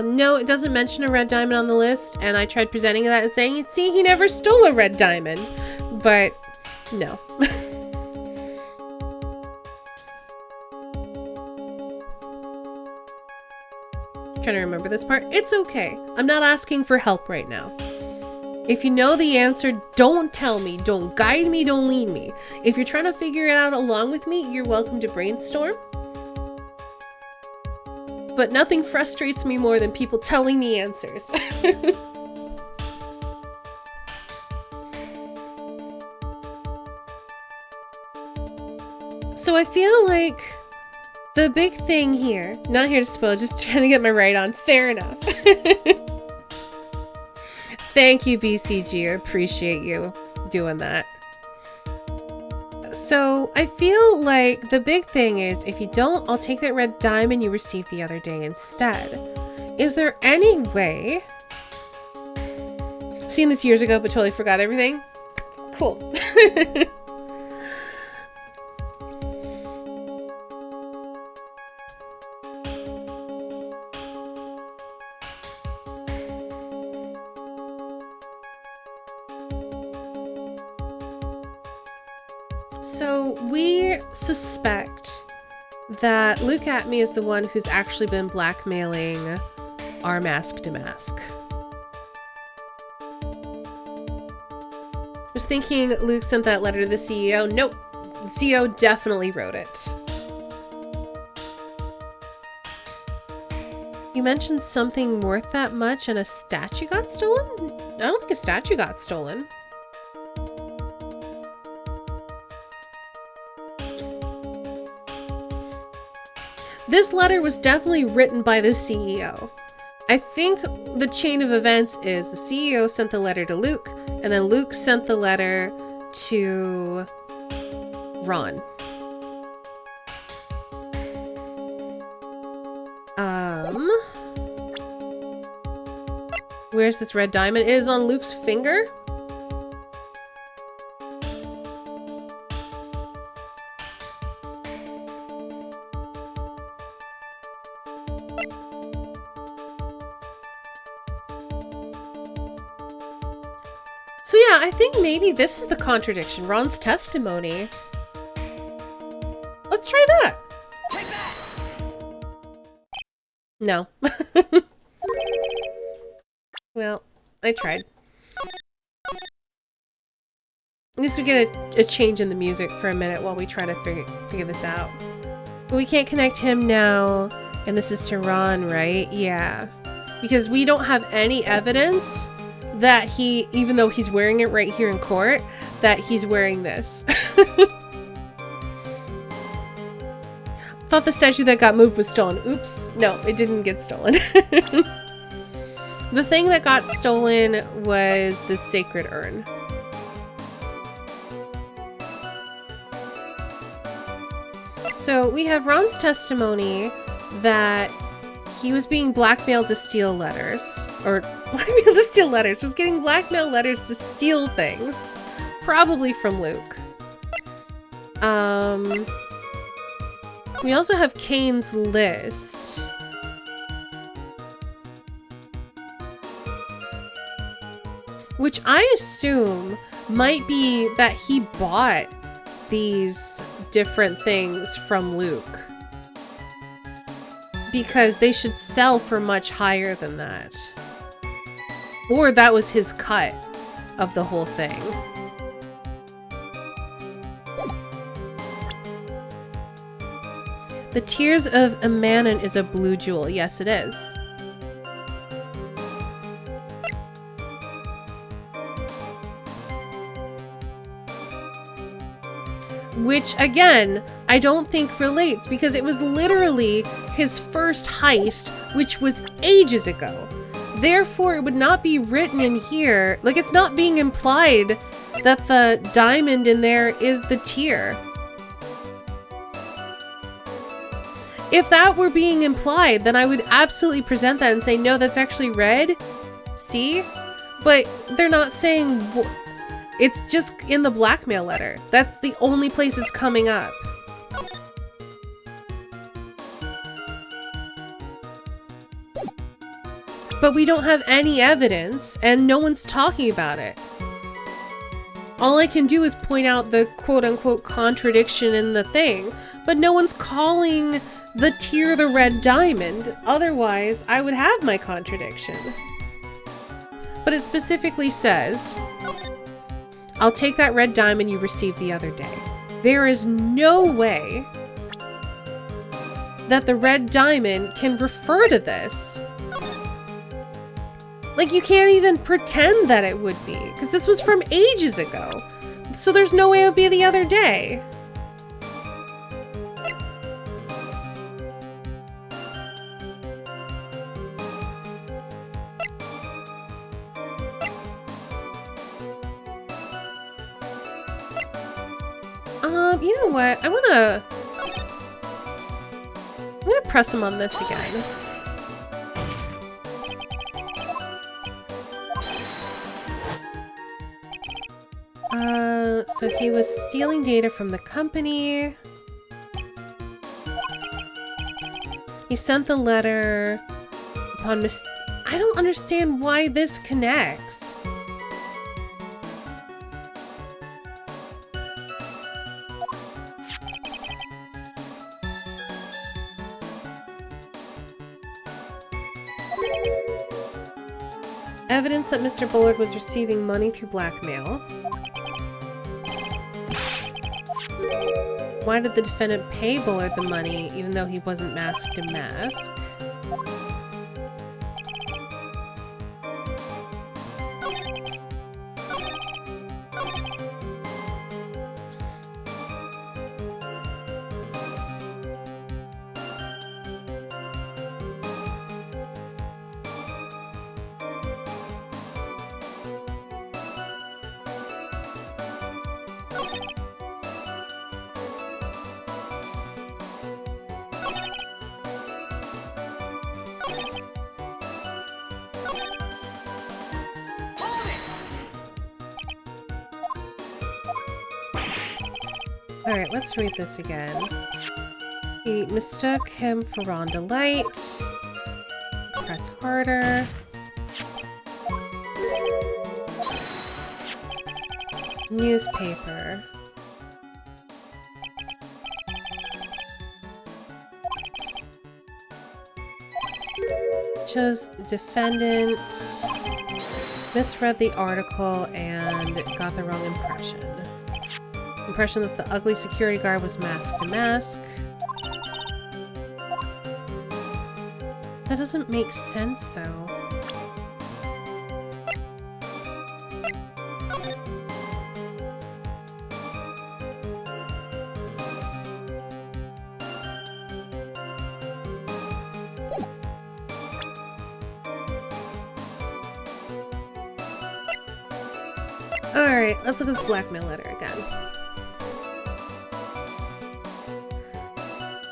No, it doesn't mention a red diamond on the list, and I tried presenting that and saying, see, he never stole a red diamond. But, no. Trying to remember this part. It's okay. I'm not asking for help right now. If you know the answer, don't tell me, don't guide me, don't lead me. If you're trying to figure it out along with me, you're welcome to brainstorm. But nothing frustrates me more than people telling me answers. So I feel like The big thing here, not here to spoil, just trying to get my right on. Fair enough. Thank you, BCG. I appreciate you doing that. So I feel like the big thing is if you don't, I'll take that red diamond you received the other day instead. Is there any way? Seen this years ago, but totally forgot everything. Cool. So we suspect that Luke Atme is the one who's actually been blackmailing our Mask to Mask. I was thinking Luke sent that letter to the CEO. Nope. The CEO definitely wrote it. You mentioned something worth that much and a statue got stolen? I don't think a statue got stolen. This letter was definitely written by the CEO. I think the chain of events is the CEO sent the letter to Luke, and then Luke sent the letter to Ron. Where's this red diamond? It is on Luke's finger. So yeah, I think maybe this is the contradiction. Ron's testimony. Let's try that. No. Well, I tried. At least we get a change in the music for a minute while we try to figure this out. But we can't connect him now, and this is to Ron, right? Yeah. Because we don't have any evidence that he, even though he's wearing it right here in court, that he's wearing this. Thought the statue that got moved was stolen. Oops. No, it didn't get stolen. The thing that got stolen was the sacred urn. So we have Ron's testimony that he was being blackmailed to steal letters. Or blackmailed to steal letters. Was getting blackmail letters to steal things. Probably from Luke. We also have Kane's list. Which I assume might be that he bought these different things from Luke. Because they should sell for much higher than that. Or that was his cut of the whole thing. The Tears of Amanon is a blue jewel. Yes, it is. Which, again, I don't think relates because it was literally his first heist, which was ages ago. Therefore, it would not be written in here. Like, it's not being implied that the diamond in there is the tear. If that were being implied, then I would absolutely present that and say, no, that's actually red. See? But they're not saying... It's just in the blackmail letter. That's the only place it's coming up. But we don't have any evidence, and no one's talking about it. All I can do is point out the quote-unquote contradiction in the thing, but no one's calling the tear the red diamond. Otherwise, I would have my contradiction. But it specifically says... I'll take that red diamond you received the other day. There is no way that the red diamond can refer to this. Like, you can't even pretend that it would be, because this was from ages ago. So there's no way it would be the other day. You know what? I'm gonna press him on this again. So he was stealing data from the company. He sent the letter upon I don't understand why this connects. Evidence that Mr. Bullard was receiving money through blackmail. Why did the defendant pay Bullard the money even though he wasn't masked in mask? Alright, let's read this again. He mistook him for Rhonda Light. Press harder. Newspaper. Chose defendant. Misread the article and got the wrong impression. Impression that the ugly security guard was masked to mask. That doesn't make sense, though. Alright, let's look at this blackmail letter again.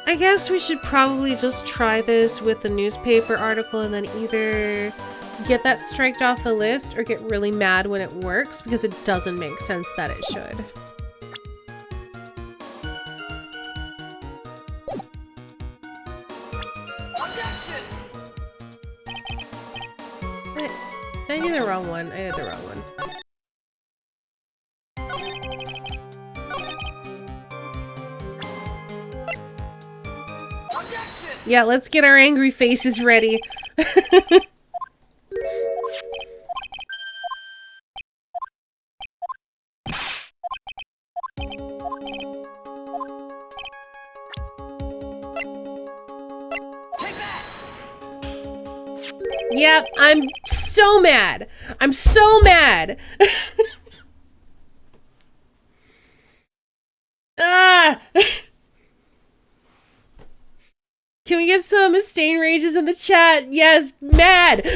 I guess we should probably just try this with the newspaper article and then either get that striked off the list or get really mad when it works because it doesn't make sense that it should. Did I do the wrong one? I did the wrong one. Yeah, let's get our angry faces ready. Yep, I'm so mad. I'm so mad. Ah! Can we get some Mustaine rages in the chat? Yes, mad!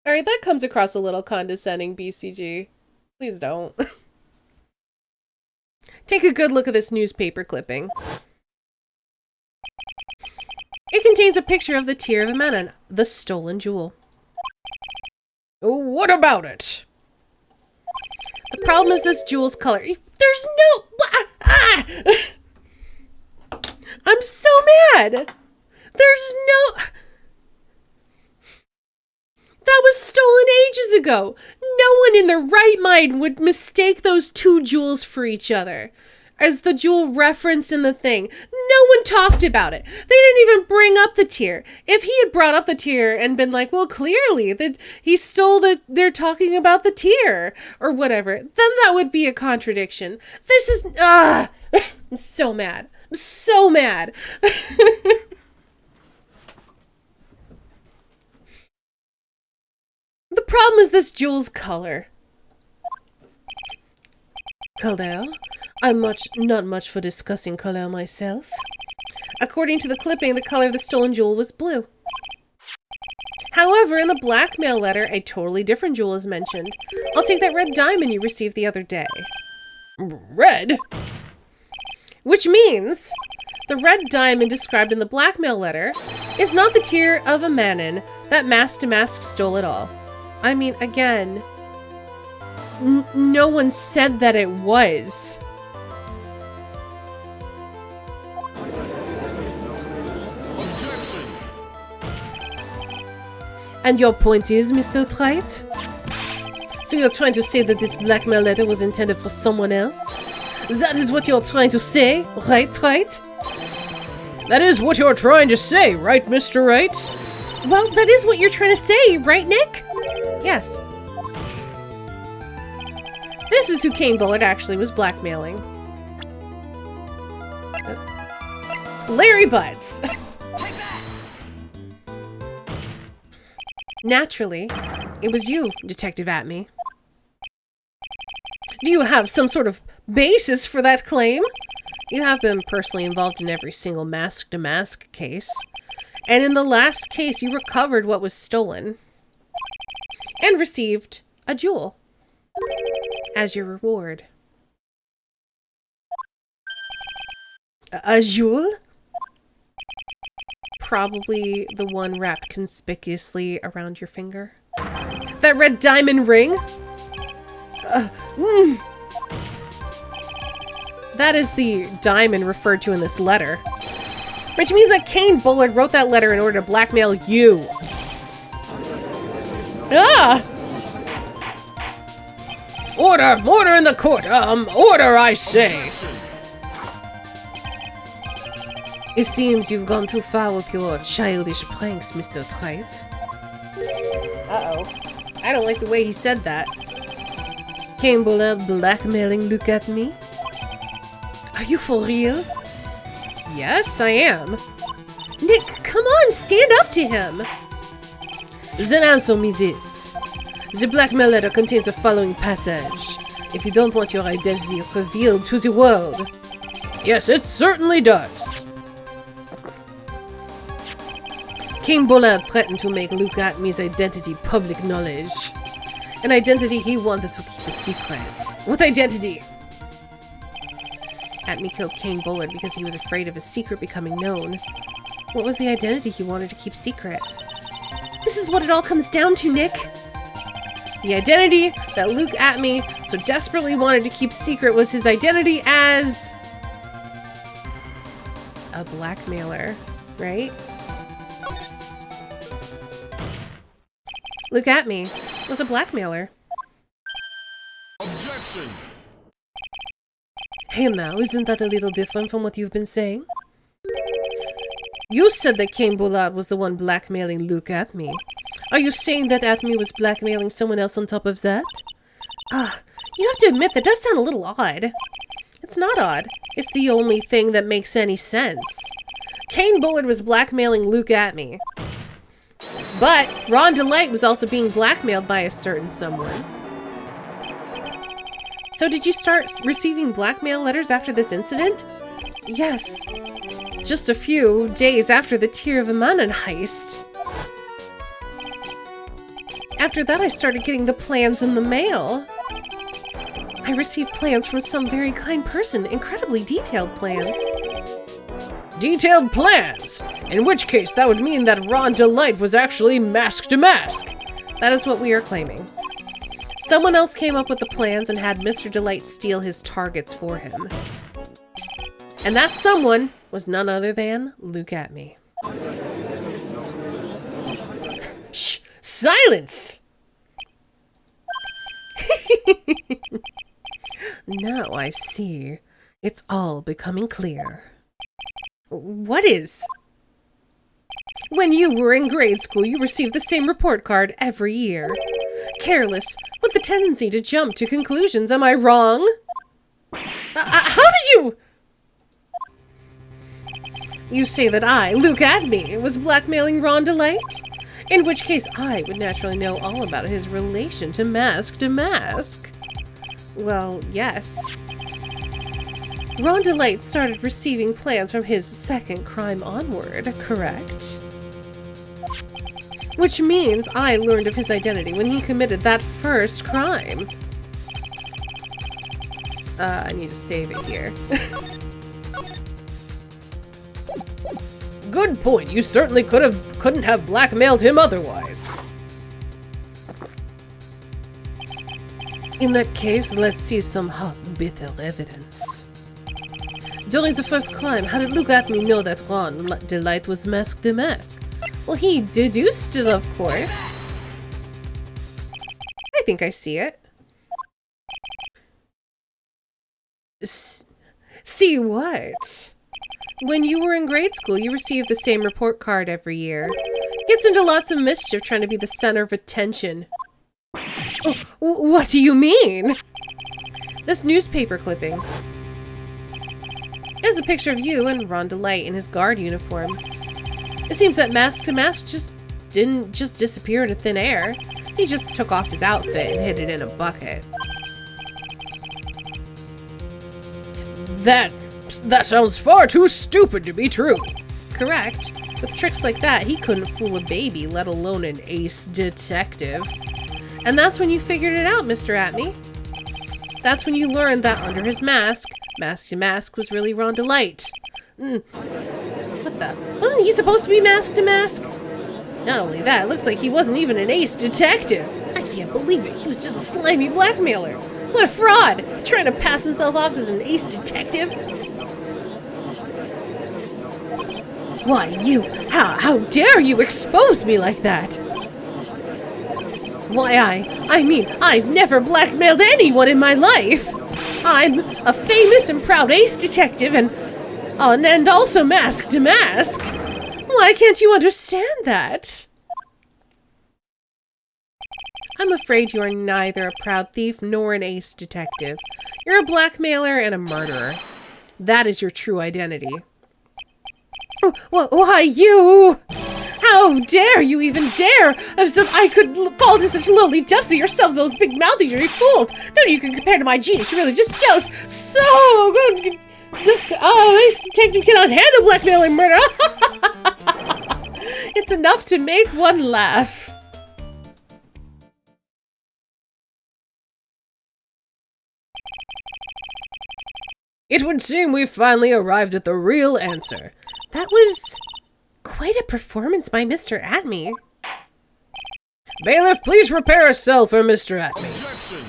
Alright, that comes across a little condescending, BCG. Please don't. Take a good look at this newspaper clipping. It contains a picture of the tear of a man and the stolen jewel. What about it? The problem is this jewel's color. There's no... I'm so mad! There's no... That was stolen ages ago! No one in their right mind would mistake those two jewels for each other. As the jewel referenced in the thing. No one talked about it. They didn't even bring up the tear. If he had brought up the tear and been like, well, clearly that he stole they're talking about the tear or whatever, then that would be a contradiction. This is, I'm so mad. I'm so mad. The problem is this jewel's color. Color? I'm not much for discussing color myself. According to the clipping, the color of the stolen jewel was blue. However, in the blackmail letter, a totally different jewel is mentioned. I'll take that red diamond you received the other day. Red? Which means the red diamond described in the blackmail letter is not the tear of a manon that Mask to Mask stole at all. I mean, again, no one said that it was. And your point is, Mr. Wright? So you're trying to say that this blackmail letter was intended for someone else? That is what you're trying to say, right? That is what you're trying to say, right, Mr. Wright? Well, that is what you're trying to say, right, Nick? Yes. This is who Kane Bullard actually was blackmailing. Larry Butts. Naturally, it was you, Detective Atme. Do you have some sort of basis for that claim? You have been personally involved in every single Mask to Mask case. And in the last case, you recovered what was stolen. And received a jewel as your reward. A jewel? Probably the one wrapped conspicuously around your finger. That red diamond ring? That is the diamond referred to in this letter. Which means that Kane Bullard wrote that letter in order to blackmail you. Ah! Order in the court. Order, I say. It seems you've gone too far with your childish pranks, Mr. Wright. Uh-oh. I don't like the way he said that. Kane Bullard blackmailing Look at Me? Are you for real? Yes, I am. Nick, come on, stand up to him. Then answer me this. The blackmail letter contains the following passage. If you don't want your identity revealed to the world. Yes, it certainly does. Kane Bullard threatened to make Look at Me's identity public knowledge. An identity he wanted to keep a secret. What identity? Atme killed Kane Bullard because he was afraid of his secret becoming known. What was the identity he wanted to keep secret? This is what it all comes down to, Nick. The identity that Luke Atme so desperately wanted to keep secret was his identity as a blackmailer, right? Luke Atme was a blackmailer. Objection! Hey now, isn't that a little different from what you've been saying? You said that Kane Bullard was the one blackmailing Luke Atme. Are you saying that Atme was blackmailing someone else on top of that? You have to admit that does sound a little odd. It's not odd. It's the only thing that makes any sense. Kane Bullard was blackmailing Luke Atme. But Ron Delight was also being blackmailed by a certain someone. So did you start receiving blackmail letters after this incident? Yes. Just a few days after the Tear of Amanon heist. After that, I started getting the plans in the mail. I received plans from some very kind person, incredibly detailed plans. Detailed plans? In which case, that would mean that Ron Delight was actually Mask to Mask. That is what we are claiming. Someone else came up with the plans and had Mr. Delight steal his targets for him. And that someone was none other than Luke Atme. Shh! Silence! Now I see. It's all becoming clear. What is? When you were in grade school, you received the same report card every year. Careless, with the tendency to jump to conclusions, am I wrong? How did you... You say that I, Luke Atme, was blackmailing Ron Delight? In which case, I would naturally know all about his relation to Mask to Mask. Well, yes. Ron Delight started receiving plans from his second crime onward, correct? Which means I learned of his identity when he committed that first crime. I need to save it here. Good point. You certainly couldn't have blackmailed him otherwise. In that case, let's see some hot, bitter evidence. During the first crime, how did Luke Atme know that Ron Delight was masked the mask? Well, he deduced it, of course. I think I see it. See what? When you were in grade school, you received the same report card every year. Gets into lots of mischief trying to be the center of attention. Oh, what do you mean? This newspaper clipping is a picture of you and Ron Delight in his guard uniform. It seems that Mask to Mask didn't just disappear into thin air. He just took off his outfit and hid it in a bucket. That sounds far too stupid to be true. Correct. With tricks like that, he couldn't fool a baby, let alone an ace detective. And that's when you figured it out, Mr. Atme. That's when you learned that under his mask, Mask to Mask was really Ron Delight. What the? Wasn't he supposed to be Mask to Mask? Not only that, it looks like he wasn't even an ace detective. I can't believe it. He was just a slimy blackmailer. What a fraud! Trying to pass himself off as an ace detective. Why, you... How dare you expose me like that? Why, I mean, I've never blackmailed anyone in my life. I'm a famous and proud ace detective and also Mask to Mask. Why can't you understand that? I'm afraid you are neither a proud thief nor an ace detective. You're a blackmailer and a murderer. That is your true identity. Why, you? How dare you even dare? As if I could fall to such lowly depths of yourselves, those big-mouthed fools. None of you can compare to my genius. You're really just jealous. So good. Ace detective cannot handle blackmail and murder. It's enough to make one laugh. It would seem we've finally arrived at the real answer. That was quite a performance by Mr. Atme. Bailiff, please prepare a cell for Mr. Atme. Objection!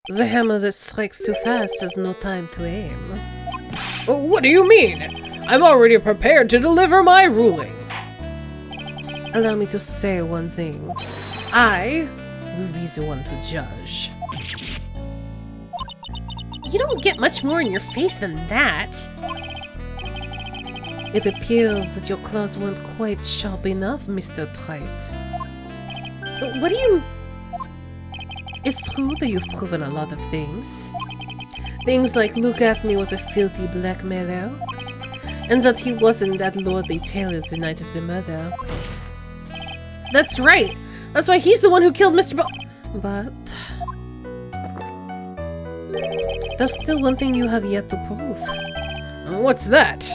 The hammer that strikes too fast has no time to aim. What do you mean? I'm already prepared to deliver my ruling. Allow me to say one thing. I will be the one to judge. You don't get much more in your face than that. It appears that your claws weren't quite sharp enough, Mr. Wright. What do you... It's true that you've proven a lot of things. Things like Luke Atme was a filthy blackmailer, and that he wasn't at Lordly Taylor's the night of the murder. That's right! That's why he's the one who killed Mr. But... there's still one thing you have yet to prove. What's that?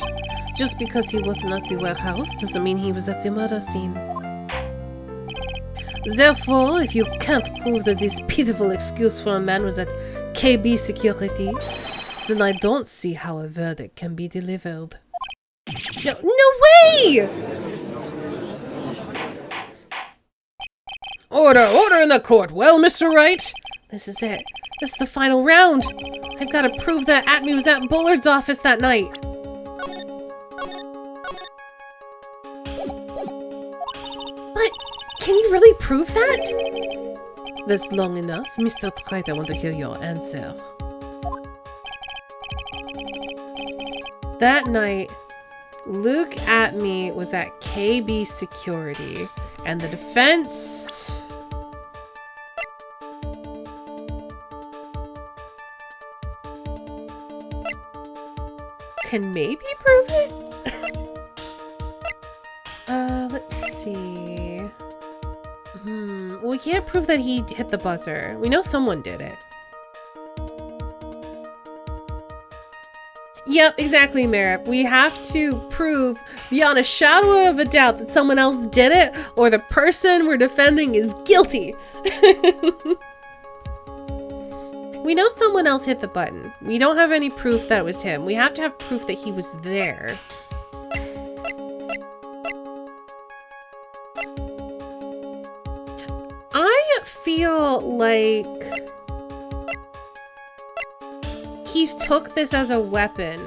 Just because he wasn't at the warehouse doesn't mean he was at the murder scene. Therefore, if you can't prove that this pitiful excuse for a man was at KB Security, then I don't see how a verdict can be delivered. No way! Order in the court. Well, Mr. Wright? This is it. This is the final round. I've got to prove that Atme was at Bullard's office that night. But can you really prove that? That's long enough. Mr. Wright, I want to hear your answer. That night, Luke Atme was at KB Security, and the defense... can maybe prove it? Let's see. We can't prove that he hit the buzzer. We know someone did it. Yep, exactly, Merritt. We have to prove beyond a shadow of a doubt that someone else did it, or the person we're defending is guilty. We know someone else hit the button. We don't have any proof that it was him. We have to have proof that he was there. I feel like he's took this as a weapon.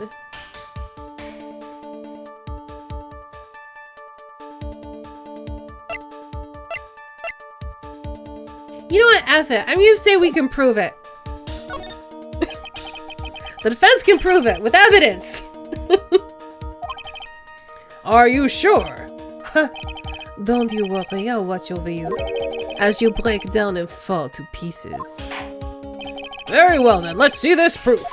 You know what? F it. I'm gonna say we can prove it. The defense can prove it with evidence. Are you sure? Don't you worry, I'll watch over you as you break down and fall to pieces. Very well then, let's see this proof.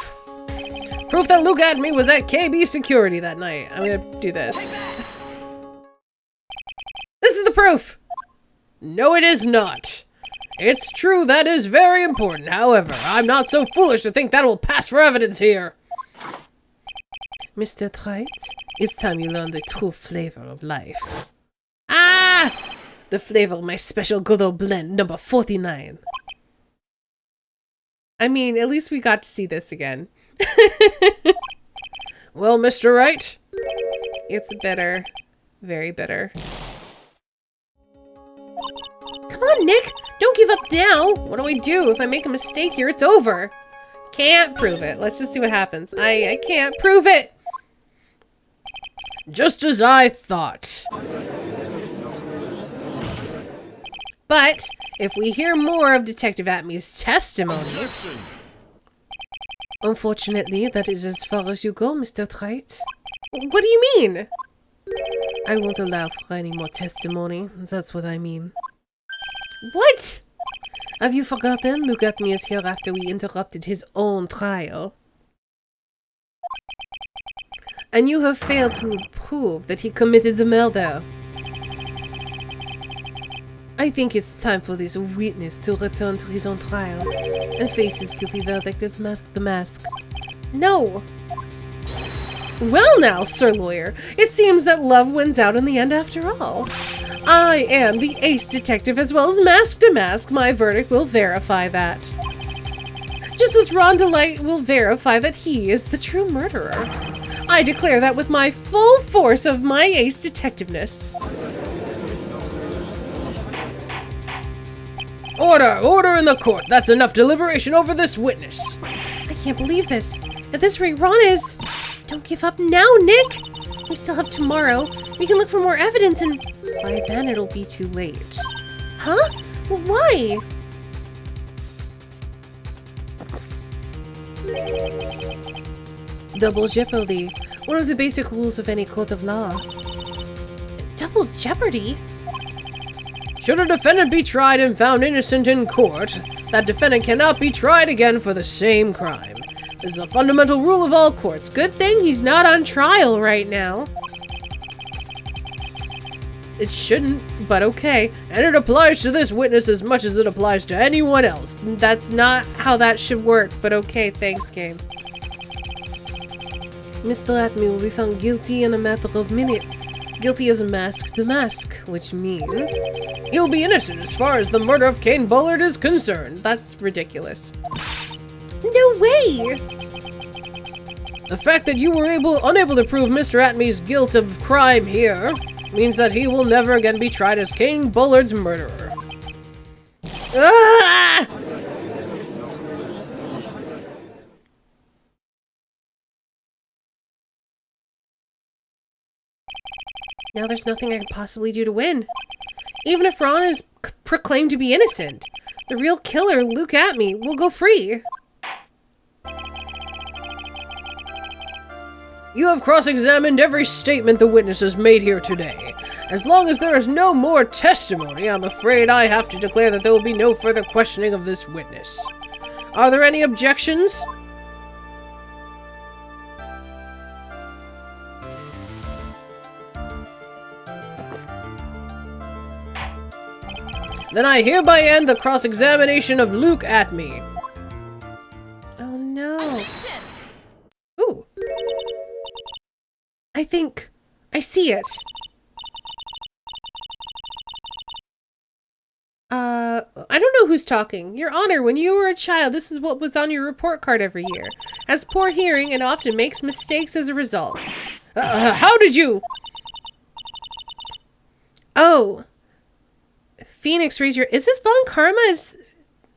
Proof that Luke Atme was at KB security that night. I'm gonna do this. This is the proof! No, it is not. It's true, that is very important. However, I'm not so foolish to think that will pass for evidence here. Mr. Wright, it's time you learn the true flavor of life. Ah! The flavor of my special good old blend, number 49. I mean, at least we got to see this again. Well, Mr. Wright? It's bitter. Very bitter. Come on, Nick! Don't give up now! What do I do? If I make a mistake here, it's over. Can't prove it. Let's just see what happens. I can't prove it! Just as I thought. But, if we hear more of Detective Atme's testimony... Unfortunately, that is as far as you go, Mr. Wright. What do you mean? I won't allow for any more testimony. That's what I mean. What? Have you forgotten? Luke Atme is here after we interrupted his own trial. And you have failed to prove that he committed the murder. I think it's time for this witness to return to his own trial and face his guilty verdict as the mask. No. Well now, Sir Lawyer, it seems that love wins out in the end after all. I am the ace detective as well as mask to mask. My verdict will verify that. Just as Rhonda Light will verify that he is the true murderer. I declare that with my full force of my ace detectiveness. Order! Order in the court! That's enough deliberation over this witness! I can't believe this. At this rate, Ron is... Don't give up now, Nick! We still have tomorrow. We can look for more evidence and... By then, it'll be too late. Huh? Well, why? Double jeopardy. One of the basic rules of any court of law. Double jeopardy? Should a defendant be tried and found innocent in court, that defendant cannot be tried again for the same crime. This is a fundamental rule of all courts. Good thing he's not on trial right now. It shouldn't, but okay. And it applies to this witness as much as it applies to anyone else. That's not how that should work, but okay, thanks, game. Mr. Atme will be found guilty in a matter of minutes. Guilty as a mask to mask, which means... He'll be innocent as far as the murder of Kane Bullard is concerned. That's ridiculous. No way! The fact that you were unable to prove Mr. Atme's guilt of crime here means that he will never again be tried as Kane Bullard's murderer. Ah! Now there's nothing I can possibly do to win. Even if Ron is proclaimed to be innocent, the real killer, Luke Atme, will go free. You have cross-examined every statement the witness has made here today. As long as there is no more testimony, I'm afraid I have to declare that there will be no further questioning of this witness. Are there any objections? Then I hereby end the cross-examination of Luke Atme. Oh no. Ooh. think I see it. I don't know who's talking. Your Honor, when you were a child, this is what was on your report card every year. Has poor hearing and often makes mistakes as a result. How did you? Oh. Phoenix, raise your... Is this Von Karma?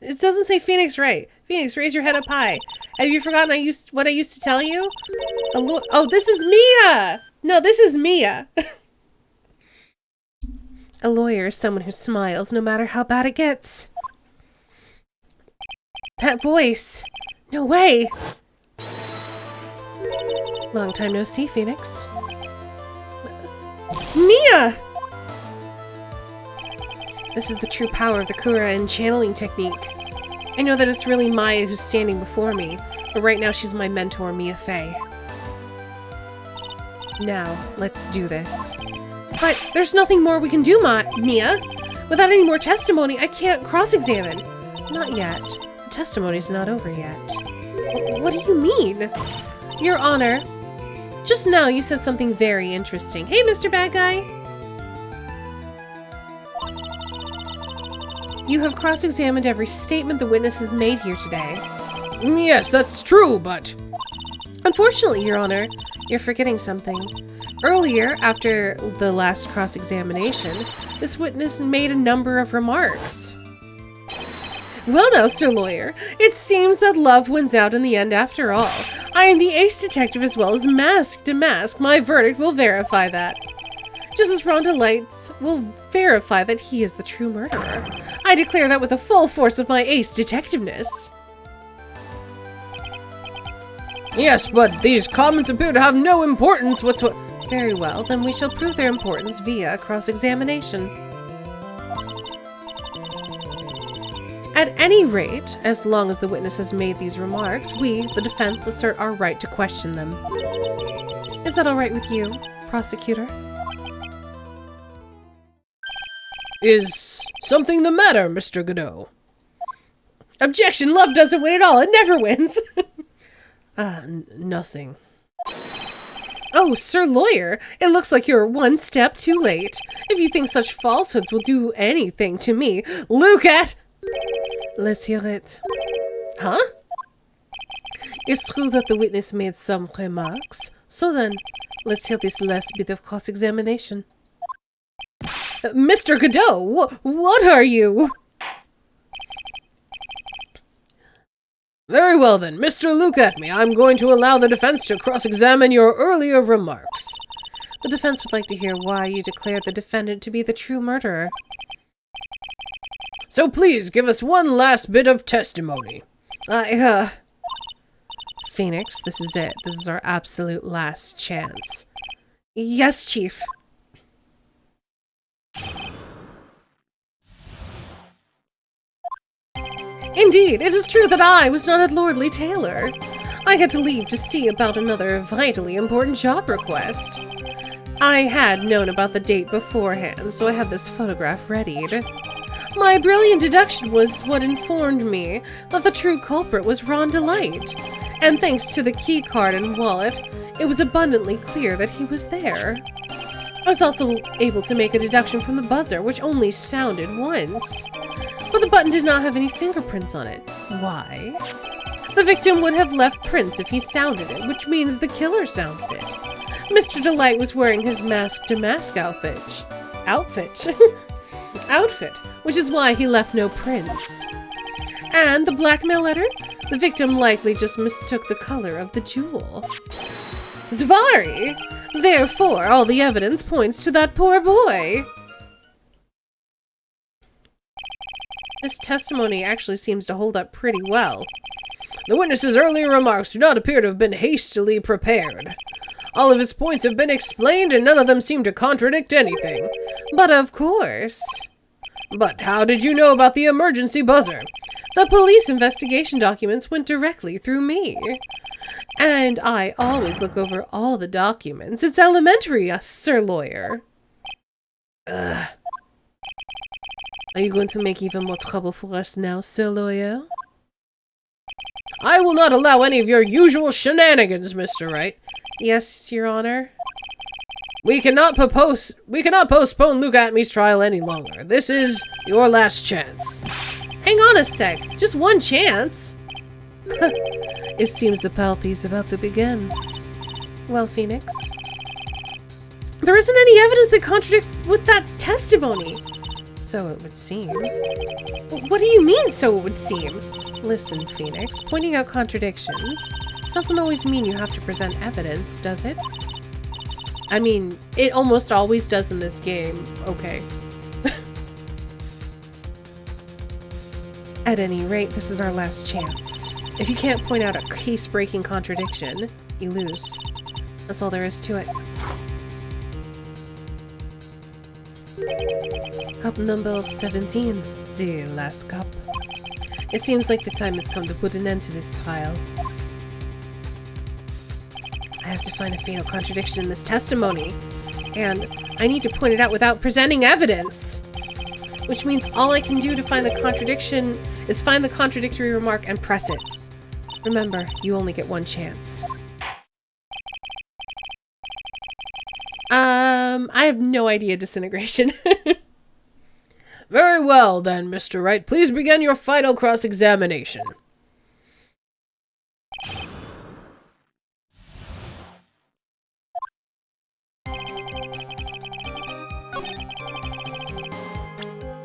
It doesn't say Phoenix right. Phoenix, raise your head up high. Have you forgotten what I used to tell you? Oh, this is Mia! No, this is Mia. A lawyer is someone who smiles no matter how bad it gets. That voice. No way. Long time no see, Phoenix. Mia! This is the true power of the Kura and channeling technique. I know that it's really Maya who's standing before me, but right now she's my mentor, Mia Fey. Now, let's do this. But there's nothing more we can do, Mia. Without any more testimony, I can't cross-examine. Not yet. The testimony's not over yet. What do you mean? Your Honor, just now you said something very interesting. Hey, Mr. Bad Guy. You have cross-examined every statement the witness has made here today. Yes, that's true, but... Unfortunately, Your Honor, you're forgetting something. Earlier, after the last cross-examination, this witness made a number of remarks. Well now, Sir Lawyer, it seems that love wins out in the end after all. I am the ace detective as well as mask to mask. My verdict will verify that. Just as Rhonda Lights will verify that he is the true murderer. I declare that with the full force of my ace detectiveness. Yes, but these comments appear to have no importance whatsoever. Very well, then we shall prove their importance via cross-examination. At any rate, as long as the witness has made these remarks, we, the defense, assert our right to question them. Is that all right with you, prosecutor? Is something the matter, Mr. Godot? Objection! Love doesn't win at all. It never wins. Nothing. Oh, Sir Lawyer, it looks like you're one step too late. If you think such falsehoods will do anything to me, look at... Let's hear it. Huh? It's true that the witness made some remarks. So then, let's hear this last bit of cross-examination. Mr. Godot, what are you? Very well then, Mr. Look at me. I'm going to allow the defense to cross-examine your earlier remarks. The defense would like to hear why you declared the defendant to be the true murderer. So please, give us one last bit of testimony. Phoenix, this is it. This is our absolute last chance. Yes, Chief. Indeed, it is true that I was not at Lordly Taylor. I had to leave to see about another vitally important job request. I had known about the date beforehand, so I had this photograph readied. My brilliant deduction was what informed me that the true culprit was Rhonda Light, and thanks to the key card and wallet, it was abundantly clear that he was there. I was also able to make a deduction from the buzzer, which only sounded once. But the button did not have any fingerprints on it. Why? The victim would have left prints if he sounded it, which means the killer sounded it. Mr. Delight was wearing his mask-to-mask outfit, which is why he left no prints. And the blackmail letter? The victim likely just mistook the color of the jewel. Zvari! Therefore, all the evidence points to that poor boy. This testimony actually seems to hold up pretty well. The witness's earlier remarks do not appear to have been hastily prepared. All of his points have been explained and none of them seem to contradict anything. But of course. But how did you know about the emergency buzzer? The police investigation documents went directly through me. And I always look over all the documents. It's elementary, Sir Lawyer. Are you going to make even more trouble for us now, Sir Lawyer? I will not allow any of your usual shenanigans, Mr. Wright. Yes, Your Honor. We cannot postpone Luke Atmy's trial any longer. This is your last chance. Hang on a sec. Just one chance. It seems the party is about to begin. Well, Phoenix, there isn't any evidence that contradicts with that testimony. So it would seem. What do you mean, so it would seem? Listen, Phoenix, pointing out contradictions doesn't always mean you have to present evidence, does it? I mean, it almost always does in this game. Okay. At any rate, this is our last chance. If you can't point out a case-breaking contradiction, you lose. That's all there is to it. Cup number 17, the last cup. It seems like the time has come to put an end to this trial. I have to find a fatal contradiction in this testimony, and I need to point it out without presenting evidence. Which means all I can do to find the contradiction is find the contradictory remark and press it. Remember, you only get one chance. I have no idea disintegration. Very well then, Mr. Wright. Please begin your final cross-examination.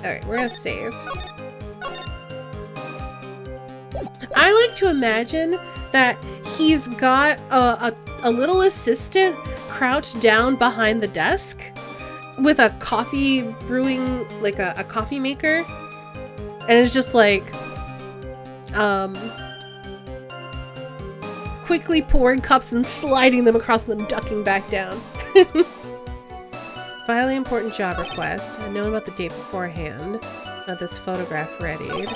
Alright, we're gonna save. I like to imagine that he's got a little assistant crouched down behind the desk with a coffee brewing, like a coffee maker. And it's just like, quickly pouring cups and sliding them across and then ducking back down. Vitally important job request. I know about the date beforehand. Got this photograph readied.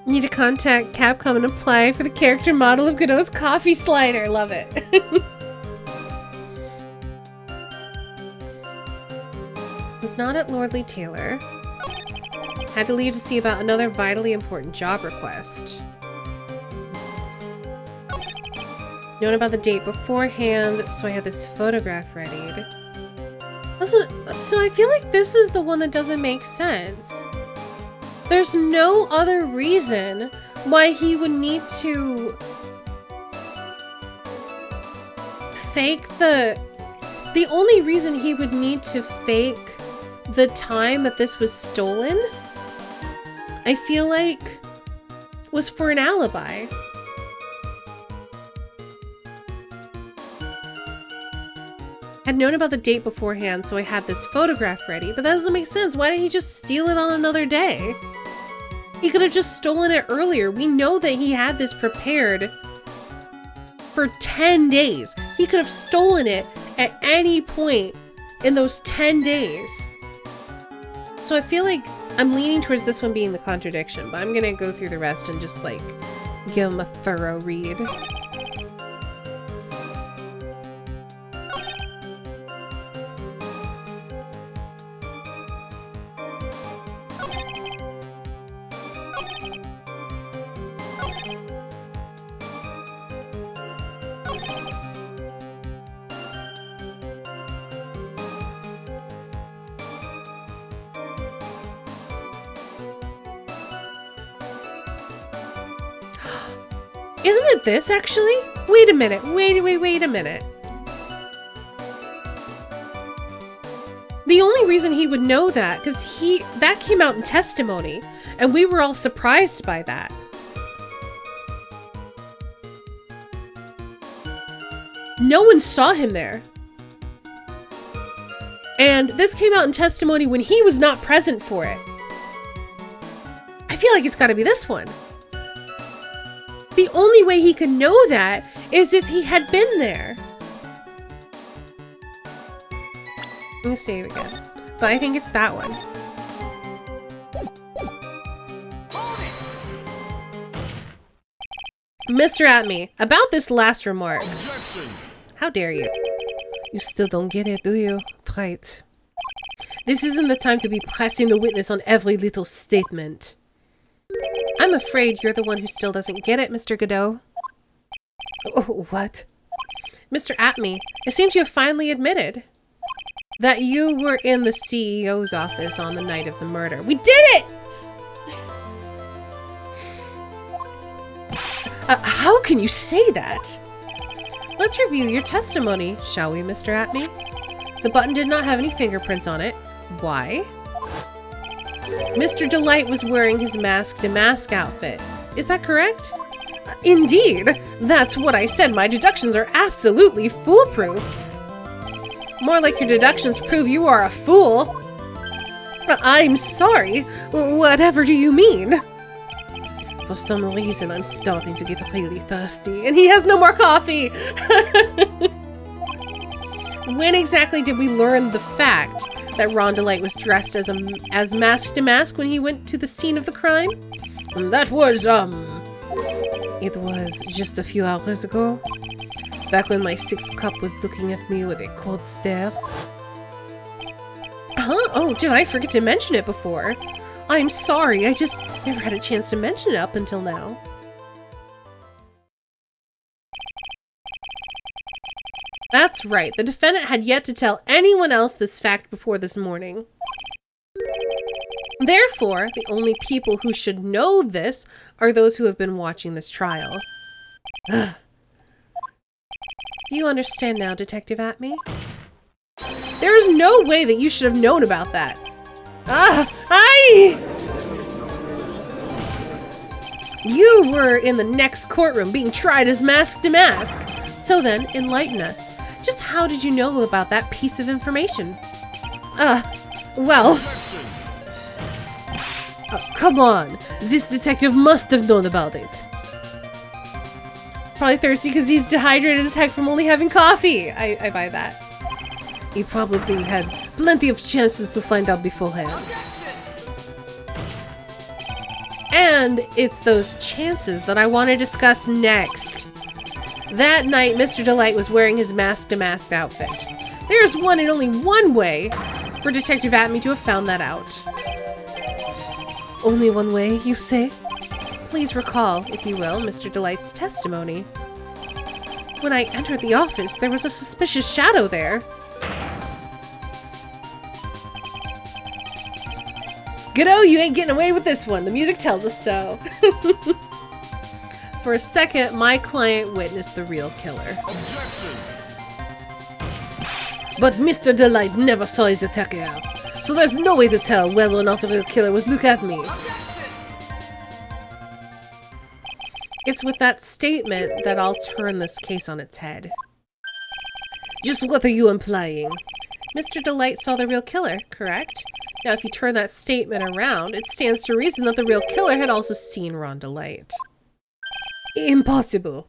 Need to contact Capcom and apply for the character model of Godot's coffee slider. Love it. Was not at Lordly Taylor. Had to leave to see about another vitally important job request. Known about the date beforehand, so I had this photograph readied. So I feel like this is the one that doesn't make sense. There's no other reason why he would need to fake the only reason he would need to fake the time that this was stolen, I feel like, was for an alibi. Had known about the date beforehand, so I had this photograph ready, but that doesn't make sense. Why didn't he just steal it on another day? He could have just stolen it earlier. We know that he had this prepared for 10 days. He could have stolen it at any point in those 10 days. So I feel like I'm leaning towards this one being the contradiction, but I'm gonna go through the rest and just like give him a thorough read. Isn't it this, actually? Wait a minute. Wait a minute. The only reason he would know that, because that came out in testimony, and we were all surprised by that. No one saw him there. And this came out in testimony when he was not present for it. I feel like it's gotta be this one. the only way he could know that is if he had been there. Let me save again. But I think it's that one. Mr. Atme, about this last remark. Objection! How dare you? You still don't get it, do you? Right. This isn't the time to be pressing the witness on every little statement. I'm afraid you're the one who still doesn't get it, Mr. Godot. Oh, what? Mr. Atme, it seems you have finally admitted that you were in the CEO's office on the night of the murder. We did it! How can you say that? Let's review your testimony, shall we, Mr. Atme? The button did not have any fingerprints on it. Why? Mr. Delight was wearing his mask-to-mask outfit. Is that correct? Indeed! That's what I said. My deductions are absolutely foolproof. More like your deductions prove you are a fool. I'm sorry. Whatever do you mean? For some reason, I'm starting to get really thirsty. And he has no more coffee! When exactly did we learn the fact that Ron Delight was dressed as mask-to-mask when he went to the scene of the crime? That was, It was just a few hours ago. Back when my sixth cup was looking at me with a cold stare. Huh? Oh, did I forget to mention it before? I'm sorry, I just never had a chance to mention it up until now. That's right, the defendant had yet to tell anyone else this fact before this morning. Therefore, the only people who should know this are those who have been watching this trial. Do you understand now, Detective Atme? There is no way that you should have known about that. You were in the next courtroom being tried as mask-to-mask. So then, enlighten us. Just how did you know about that piece of information? Well... Come on! This detective must have known about it. Probably thirsty because he's dehydrated as heck from only having coffee. I buy that. He probably had plenty of chances to find out beforehand. And it's those chances that I want to discuss next. That night, Mr. Delight was wearing his mask-to-mask outfit. There's one and only one way for Detective Atme to have found that out. Only one way, you say? Please recall, if you will, Mr. Delight's testimony. When I entered the office, there was a suspicious shadow there. Godot, you ain't getting away with this one. The music tells us so. For a second, my client witnessed the real killer. Objection! But Mr. Delight never saw his attacker, so there's no way to tell whether or not the real killer was Look at me. It's with that statement that I'll turn this case on its head. Just what are you implying? Mr. Delight saw the real killer, correct? Now, if you turn that statement around, it stands to reason that the real killer had also seen Ron Delight. Impossible.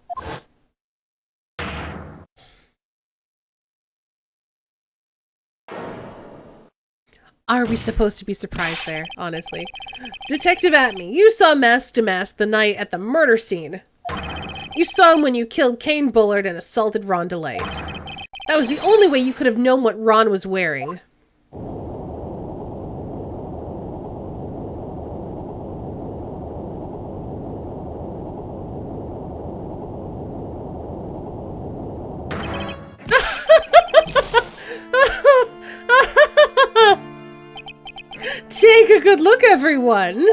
Are we supposed to be surprised there, honestly? Detective Atme, you saw mask-to-mask the night at the murder scene. You saw him when you killed Kane Bullard and assaulted Ron Delight. That was the only way you could have known what Ron was wearing. Take a good look, everyone!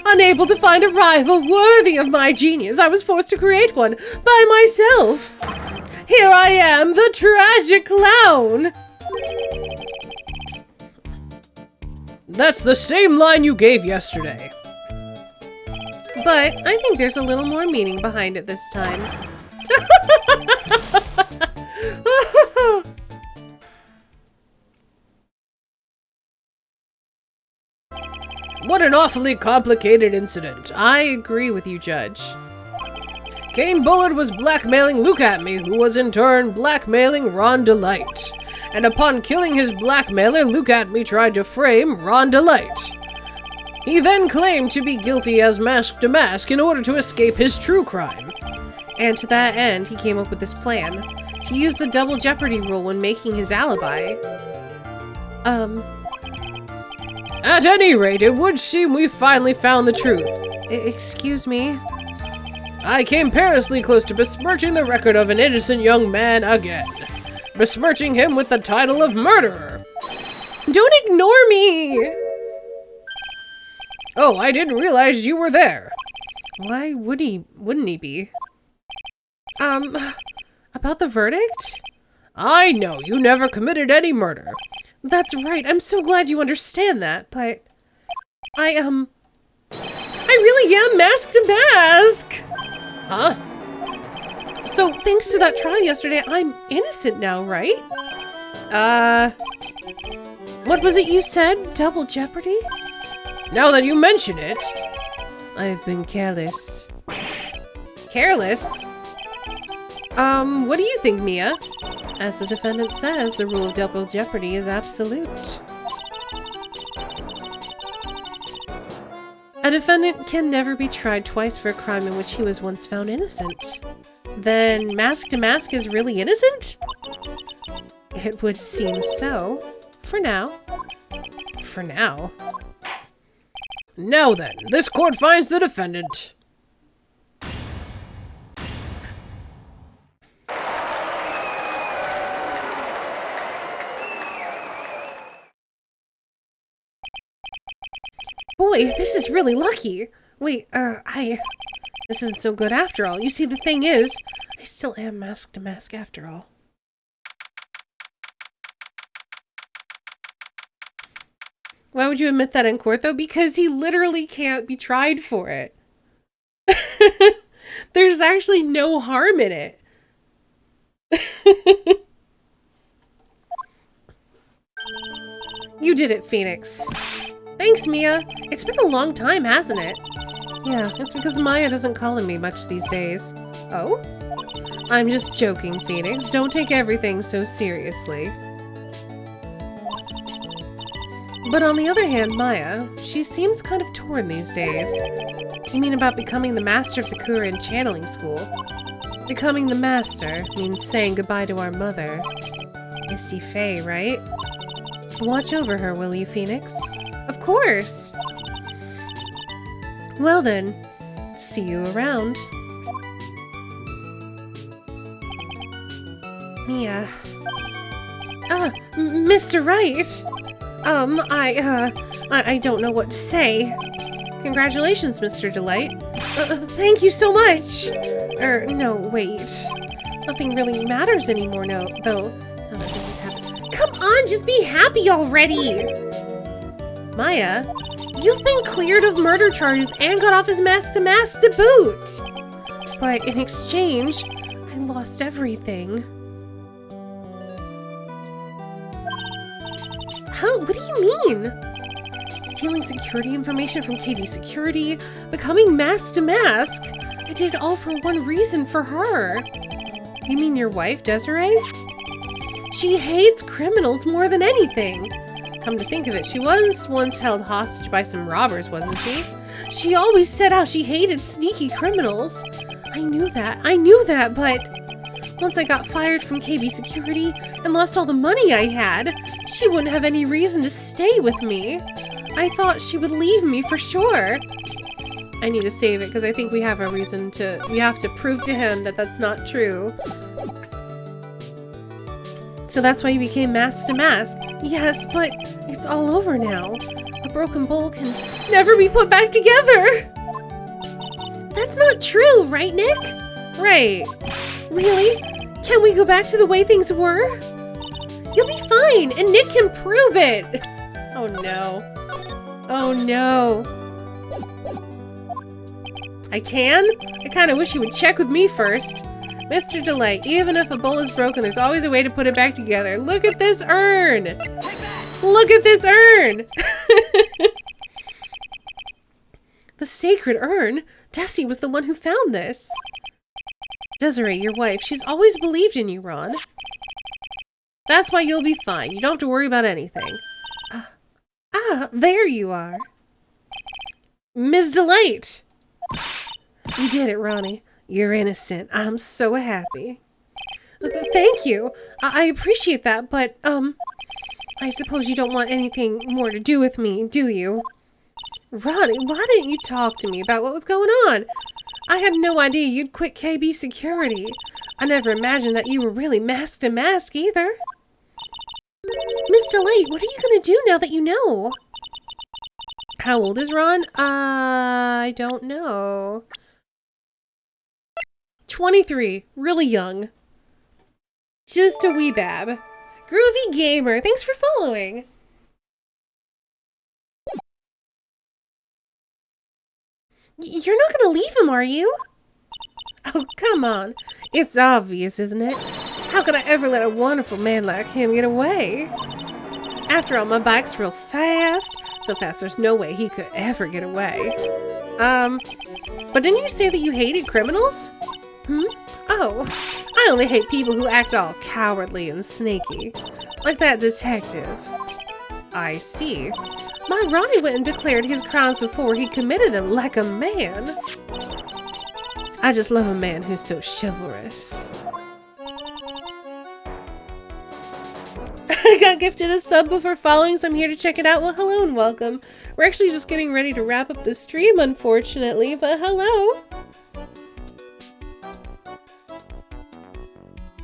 Unable to find a rival worthy of my genius, I was forced to create one by myself. Here I am, the tragic clown! That's the same line you gave yesterday. But I think there's a little more meaning behind it this time. What an awfully complicated incident. I agree with you, Judge. Kane Bullard was blackmailing Look At Me, who was in turn blackmailing Ron Delight. And upon killing his blackmailer, Look At Me tried to frame Ron Delight. He then claimed to be guilty as Mask to Mask in order to escape his true crime. And to that end, he came up with this plan to use the double jeopardy rule when making his alibi. At any rate, it would seem we finally found the truth. Excuse me? I came perilously close to besmirching the record of an innocent young man again. Besmirching him with the title of murderer. Don't ignore me! Oh, I didn't realize you were there. Why wouldn't he be? About the verdict? I know, you never committed any murder. That's right, I'm so glad you understand that, but... I really am Mask to Mask! Huh? So, thanks to that trial yesterday, I'm innocent now, right? What was it you said? Double jeopardy? Now that you mention it... I've been careless. Careless? What do you think, Mia? As the defendant says, the rule of double jeopardy is absolute. A defendant can never be tried twice for a crime in which he was once found innocent. Then Mask to Mask is really innocent? It would seem so. For now. For now. Now then, this court finds the defendant. Boy, this is really lucky. Wait, this isn't so good after all. You see, the thing is, I still am Mask to Mask after all. Why would you admit that in court, though? Because he literally can't be tried for it. There's actually no harm in it. You did it, Phoenix. Thanks, Mia. It's been a long time, hasn't it? Yeah, it's because Maya doesn't call on me much these days. Oh? I'm just joking, Phoenix. Don't take everything so seriously. But on the other hand, Maya, she seems kind of torn these days. You mean about becoming the master of the Kurin channeling school? Becoming the master means saying goodbye to our mother. Misty Faye, right? Watch over her, will you, Phoenix? Of course! Well then, see you around. Mia. Mr. Wright! I don't know what to say. Congratulations, Mr. Delight. Thank you so much! No, wait. Nothing really matters anymore, though, now that this has happened. Come on, just be happy already! Maya, you've been cleared of murder charges and got off as Mask to boot! But in exchange, I lost everything. How? What do you mean? Stealing security information from KB Security, becoming Mask to Mask. I did it all for one reason, for her. You mean your wife, Desiree? She hates criminals more than anything. Come to think of it, she was once held hostage by some robbers, wasn't she? She always said how she hated sneaky criminals. I knew that, but once I got fired from KB Security and lost all the money I had, she wouldn't have any reason to stay with me. I thought she would leave me for sure. I need to save it because I think we have a reason to, we have to prove to him that that's not true. So that's why you became Mask to Mask? Yes, but it's all over now. A broken bowl can never be put back together! That's not true, right, Nick? Right. Really? Can we go back to the way things were? You'll be fine, and Nick can prove it! Oh no. Oh no. I can? I kinda wish you would check with me first. Mr. Delight, even if a bowl is broken, there's always a way to put it back together. Look at this urn! Look at this urn! The sacred urn? Desi was the one who found this. Desiree, your wife, she's always believed in you, Ron. That's why you'll be fine. You don't have to worry about anything. There you are. Ms. Delight! You did it, Ronnie. You're innocent. I'm so happy. Thank you. I appreciate that, but, I suppose you don't want anything more to do with me, do you? Ronnie, why didn't you talk to me about what was going on? I had no idea you'd quit KB security. I never imagined that you were really masked to mask either. Miss Delight, what are you gonna do now that you know? How old is Ron? I don't know. 23. Really young. Just a wee bab. Groovy Gamer, thanks for following. You're not gonna leave him, are you? Oh, come on. It's obvious, isn't it? How could I ever let a wonderful man like him get away? After all, my bike's real fast. So fast there's no way he could ever get away. But didn't you say that you hated criminals? Oh, I only hate people who act all cowardly and sneaky. Like that detective. I see. My Ronnie went and declared his crimes before he committed them like a man. I just love a man who's so chivalrous. I got gifted a sub before following, so I'm here to check it out. Well, hello and welcome. We're actually just getting ready to wrap up the stream, unfortunately, but hello.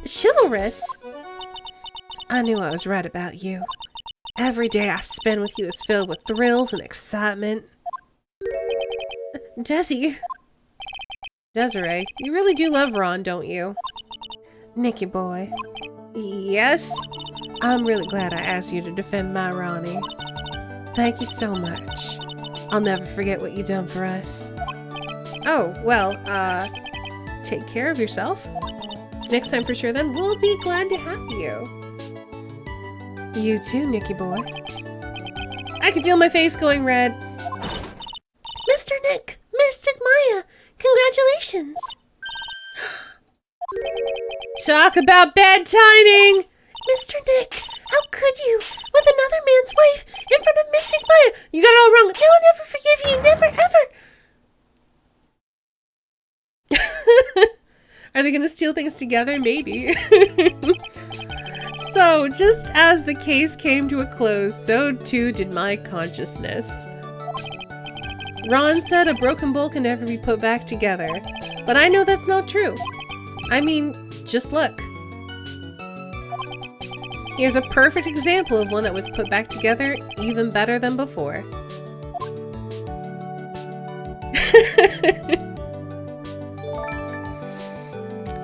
Chivalrous? I knew I was right about you. Every day I spend with you is filled with thrills and excitement. Desiree, you really do love Ron, don't you? Nicky boy. Yes? I'm really glad I asked you to defend my Ronnie. Thank you so much. I'll never forget what you done for us. Oh, well, take care of yourself. Next time for sure then, we'll be glad to have you. You too, Nicky boy. I can feel my face going red. Mr. Nick, Mystic Maya, congratulations. Talk about bad timing! Mr. Nick, how could you? With another man's wife in front of Mystic Maya! You got it all wrong. I'll never forgive you. Never, ever. Are they going to steal things together? Maybe. So, just as the case came to a close, so too did my consciousness. Ron said a broken bowl can never be put back together. But I know that's not true. I mean, just look. Here's a perfect example of one that was put back together even better than before.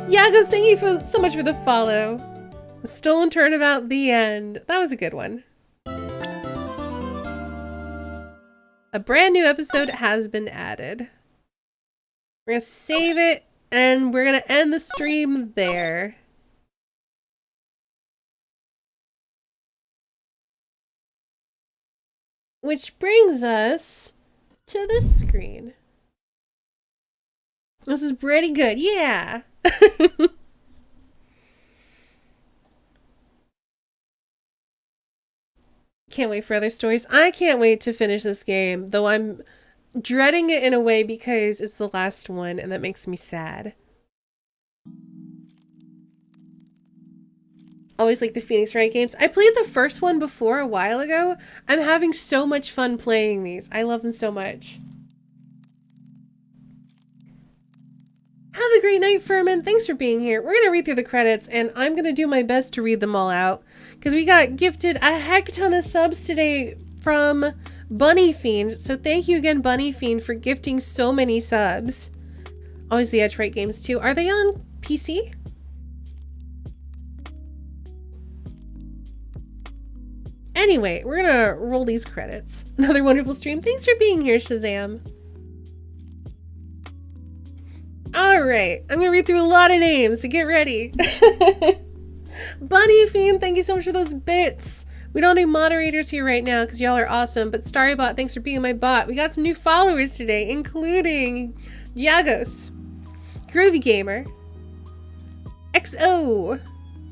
Yagos, thank you so much for the follow. The Stolen Turnabout, the end. That was a good one. A brand new episode has been added. We're gonna save it and we're gonna end the stream there. Which brings us to this screen. This is pretty good, yeah. Can't wait for other stories. I can't wait to finish this game, though I'm dreading it in a way because it's the last one and that makes me sad. Always like the Phoenix Wright games. I played the first one before a while ago. I'm having so much fun playing these. I love them so much. Have a great night, Furman. Thanks for being here. We're going to read through the credits, and I'm going to do my best to read them all out. Because we got gifted a heck ton of subs today from Bunny Fiend. So thank you again, Bunny Fiend, for gifting so many subs. Always the Edge Wright games, too. Are they on PC? Anyway, we're going to roll these credits. Another wonderful stream. Thanks for being here, Shazam. Alright, I'm gonna read through a lot of names, so get ready. Bunny Fiend, thank you so much for those bits. We don't need moderators here right now because y'all are awesome, but Starrybot, thanks for being my bot. We got some new followers today, including Yagos, Groovy Gamer, XO.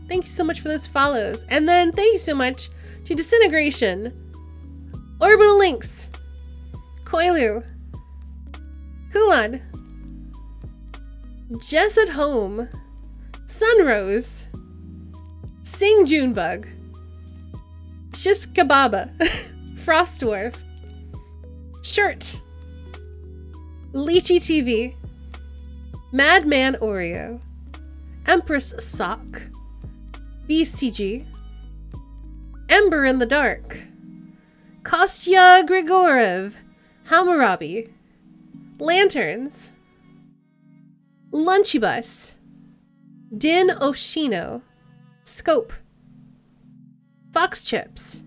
Thank you so much for those follows. And then thank you so much to Disintegration, Orbital Links, Koilu, Kulan, Jess at Home, Sunrose, Sing Junebug, Shiskababa, Frost Dwarf, Shirt, Lychee TV, Madman Oreo, Empress Sock, BCG, Ember in the Dark, Kostya Grigorev, Hammurabi, Lanterns, Lunchybus, Din Oshino, Scope, Fox Chips,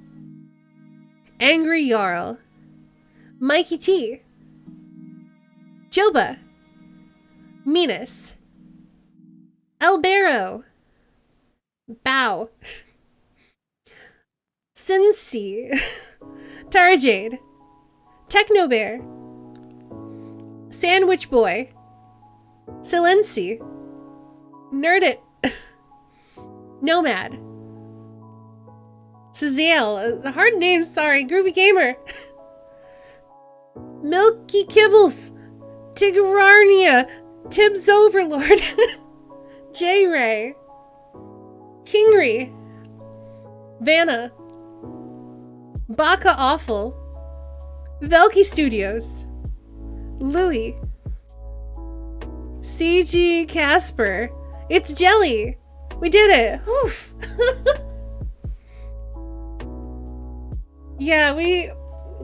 Angry Jarl, Mikey T, Joba, Minas, Elbero, Bow, Cincy, Tarajade, Technobear, Sandwich Boy, Silenci, Nerdit, Nomad, Sazale, a hard name, sorry, Groovy Gamer, Milky Kibbles, Tigrarnia, Tibbs Overlord, J-Ray, Kingry, Vanna, Baka Awful, Velky Studios, Louie, CG Casper, it's Jelly, we did it, oof. Yeah, we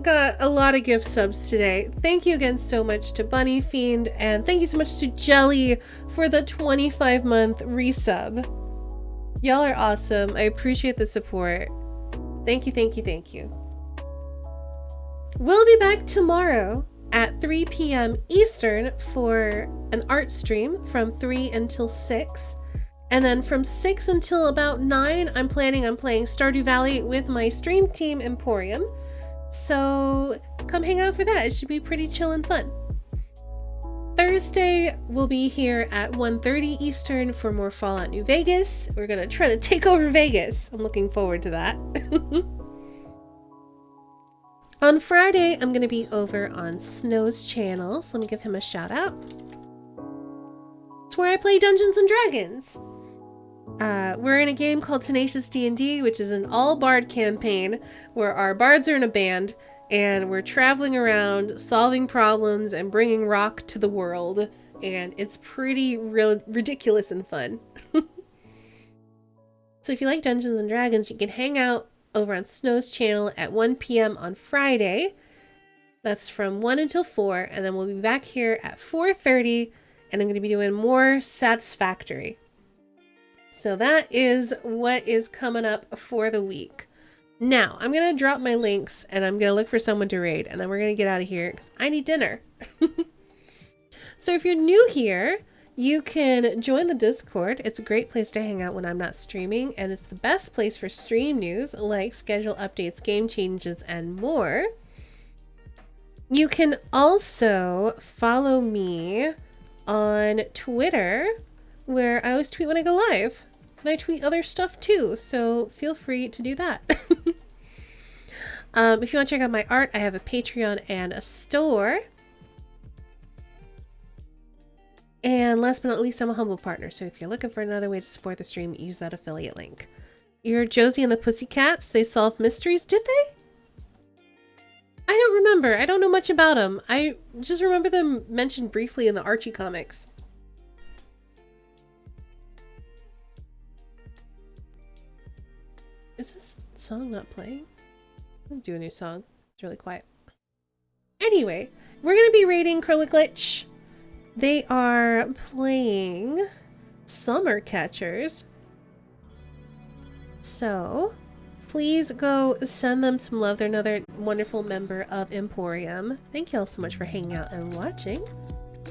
got a lot of gift subs today. Thank you again so much to Bunny Fiend, and thank you so much to Jelly for the 25-month resub. Y'all are awesome. I appreciate the support. Thank you, thank you, thank you. We'll be back tomorrow at 3 p.m. Eastern for an art stream from 3 until 6. And then from 6 until about 9, I'm planning on playing Stardew Valley with my stream team Emporium. So come hang out for that. It should be pretty chill and fun. Thursday, we'll be here at 1:30 Eastern for more Fallout New Vegas. We're going to try to take over Vegas. I'm looking forward to that. On Friday, I'm going to be over on Snow's channel. So let me give him a shout out. It's where I play Dungeons and Dragons. We're in a game called Tenacious D&D, which is an all-bard campaign where our bards are in a band and we're traveling around solving problems and bringing rock to the world, and it's pretty ridiculous and fun. So if you like Dungeons and Dragons, you can hang out over on Snow's channel at 1 p.m. on Friday. That's from 1 until 4, and then we'll be back here at 4:30, and I'm going to be doing more Satisfactory. So that is what is coming up for the week. Now, I'm going to drop my links and I'm going to look for someone to raid, and then we're going to get out of here because I need dinner. So if you're new here, you can join the Discord. It's a great place to hang out when I'm not streaming, and it's the best place for stream news like schedule updates, game changes, and more. You can also follow me on Twitter, where I always tweet when I go live. And I tweet other stuff too, so feel free to do that. If you want to check out my art, I have a Patreon and a store. And last but not least, I'm a humble partner, so if you're looking for another way to support the stream, use that affiliate link. You're Josie and the Pussycats. They solve mysteries, did they? I don't remember. I don't know much about them. I just remember them mentioned briefly in the Archie comics. Is this song not playing? I'm gonna do a new song. It's really quiet. Anyway, we're gonna be rating Curly Glitch. They are playing Summer Catchers. So, please go send them some love. They're another wonderful member of Emporium. Thank you all so much for hanging out and watching.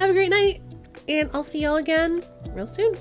Have a great night, and I'll see y'all again real soon.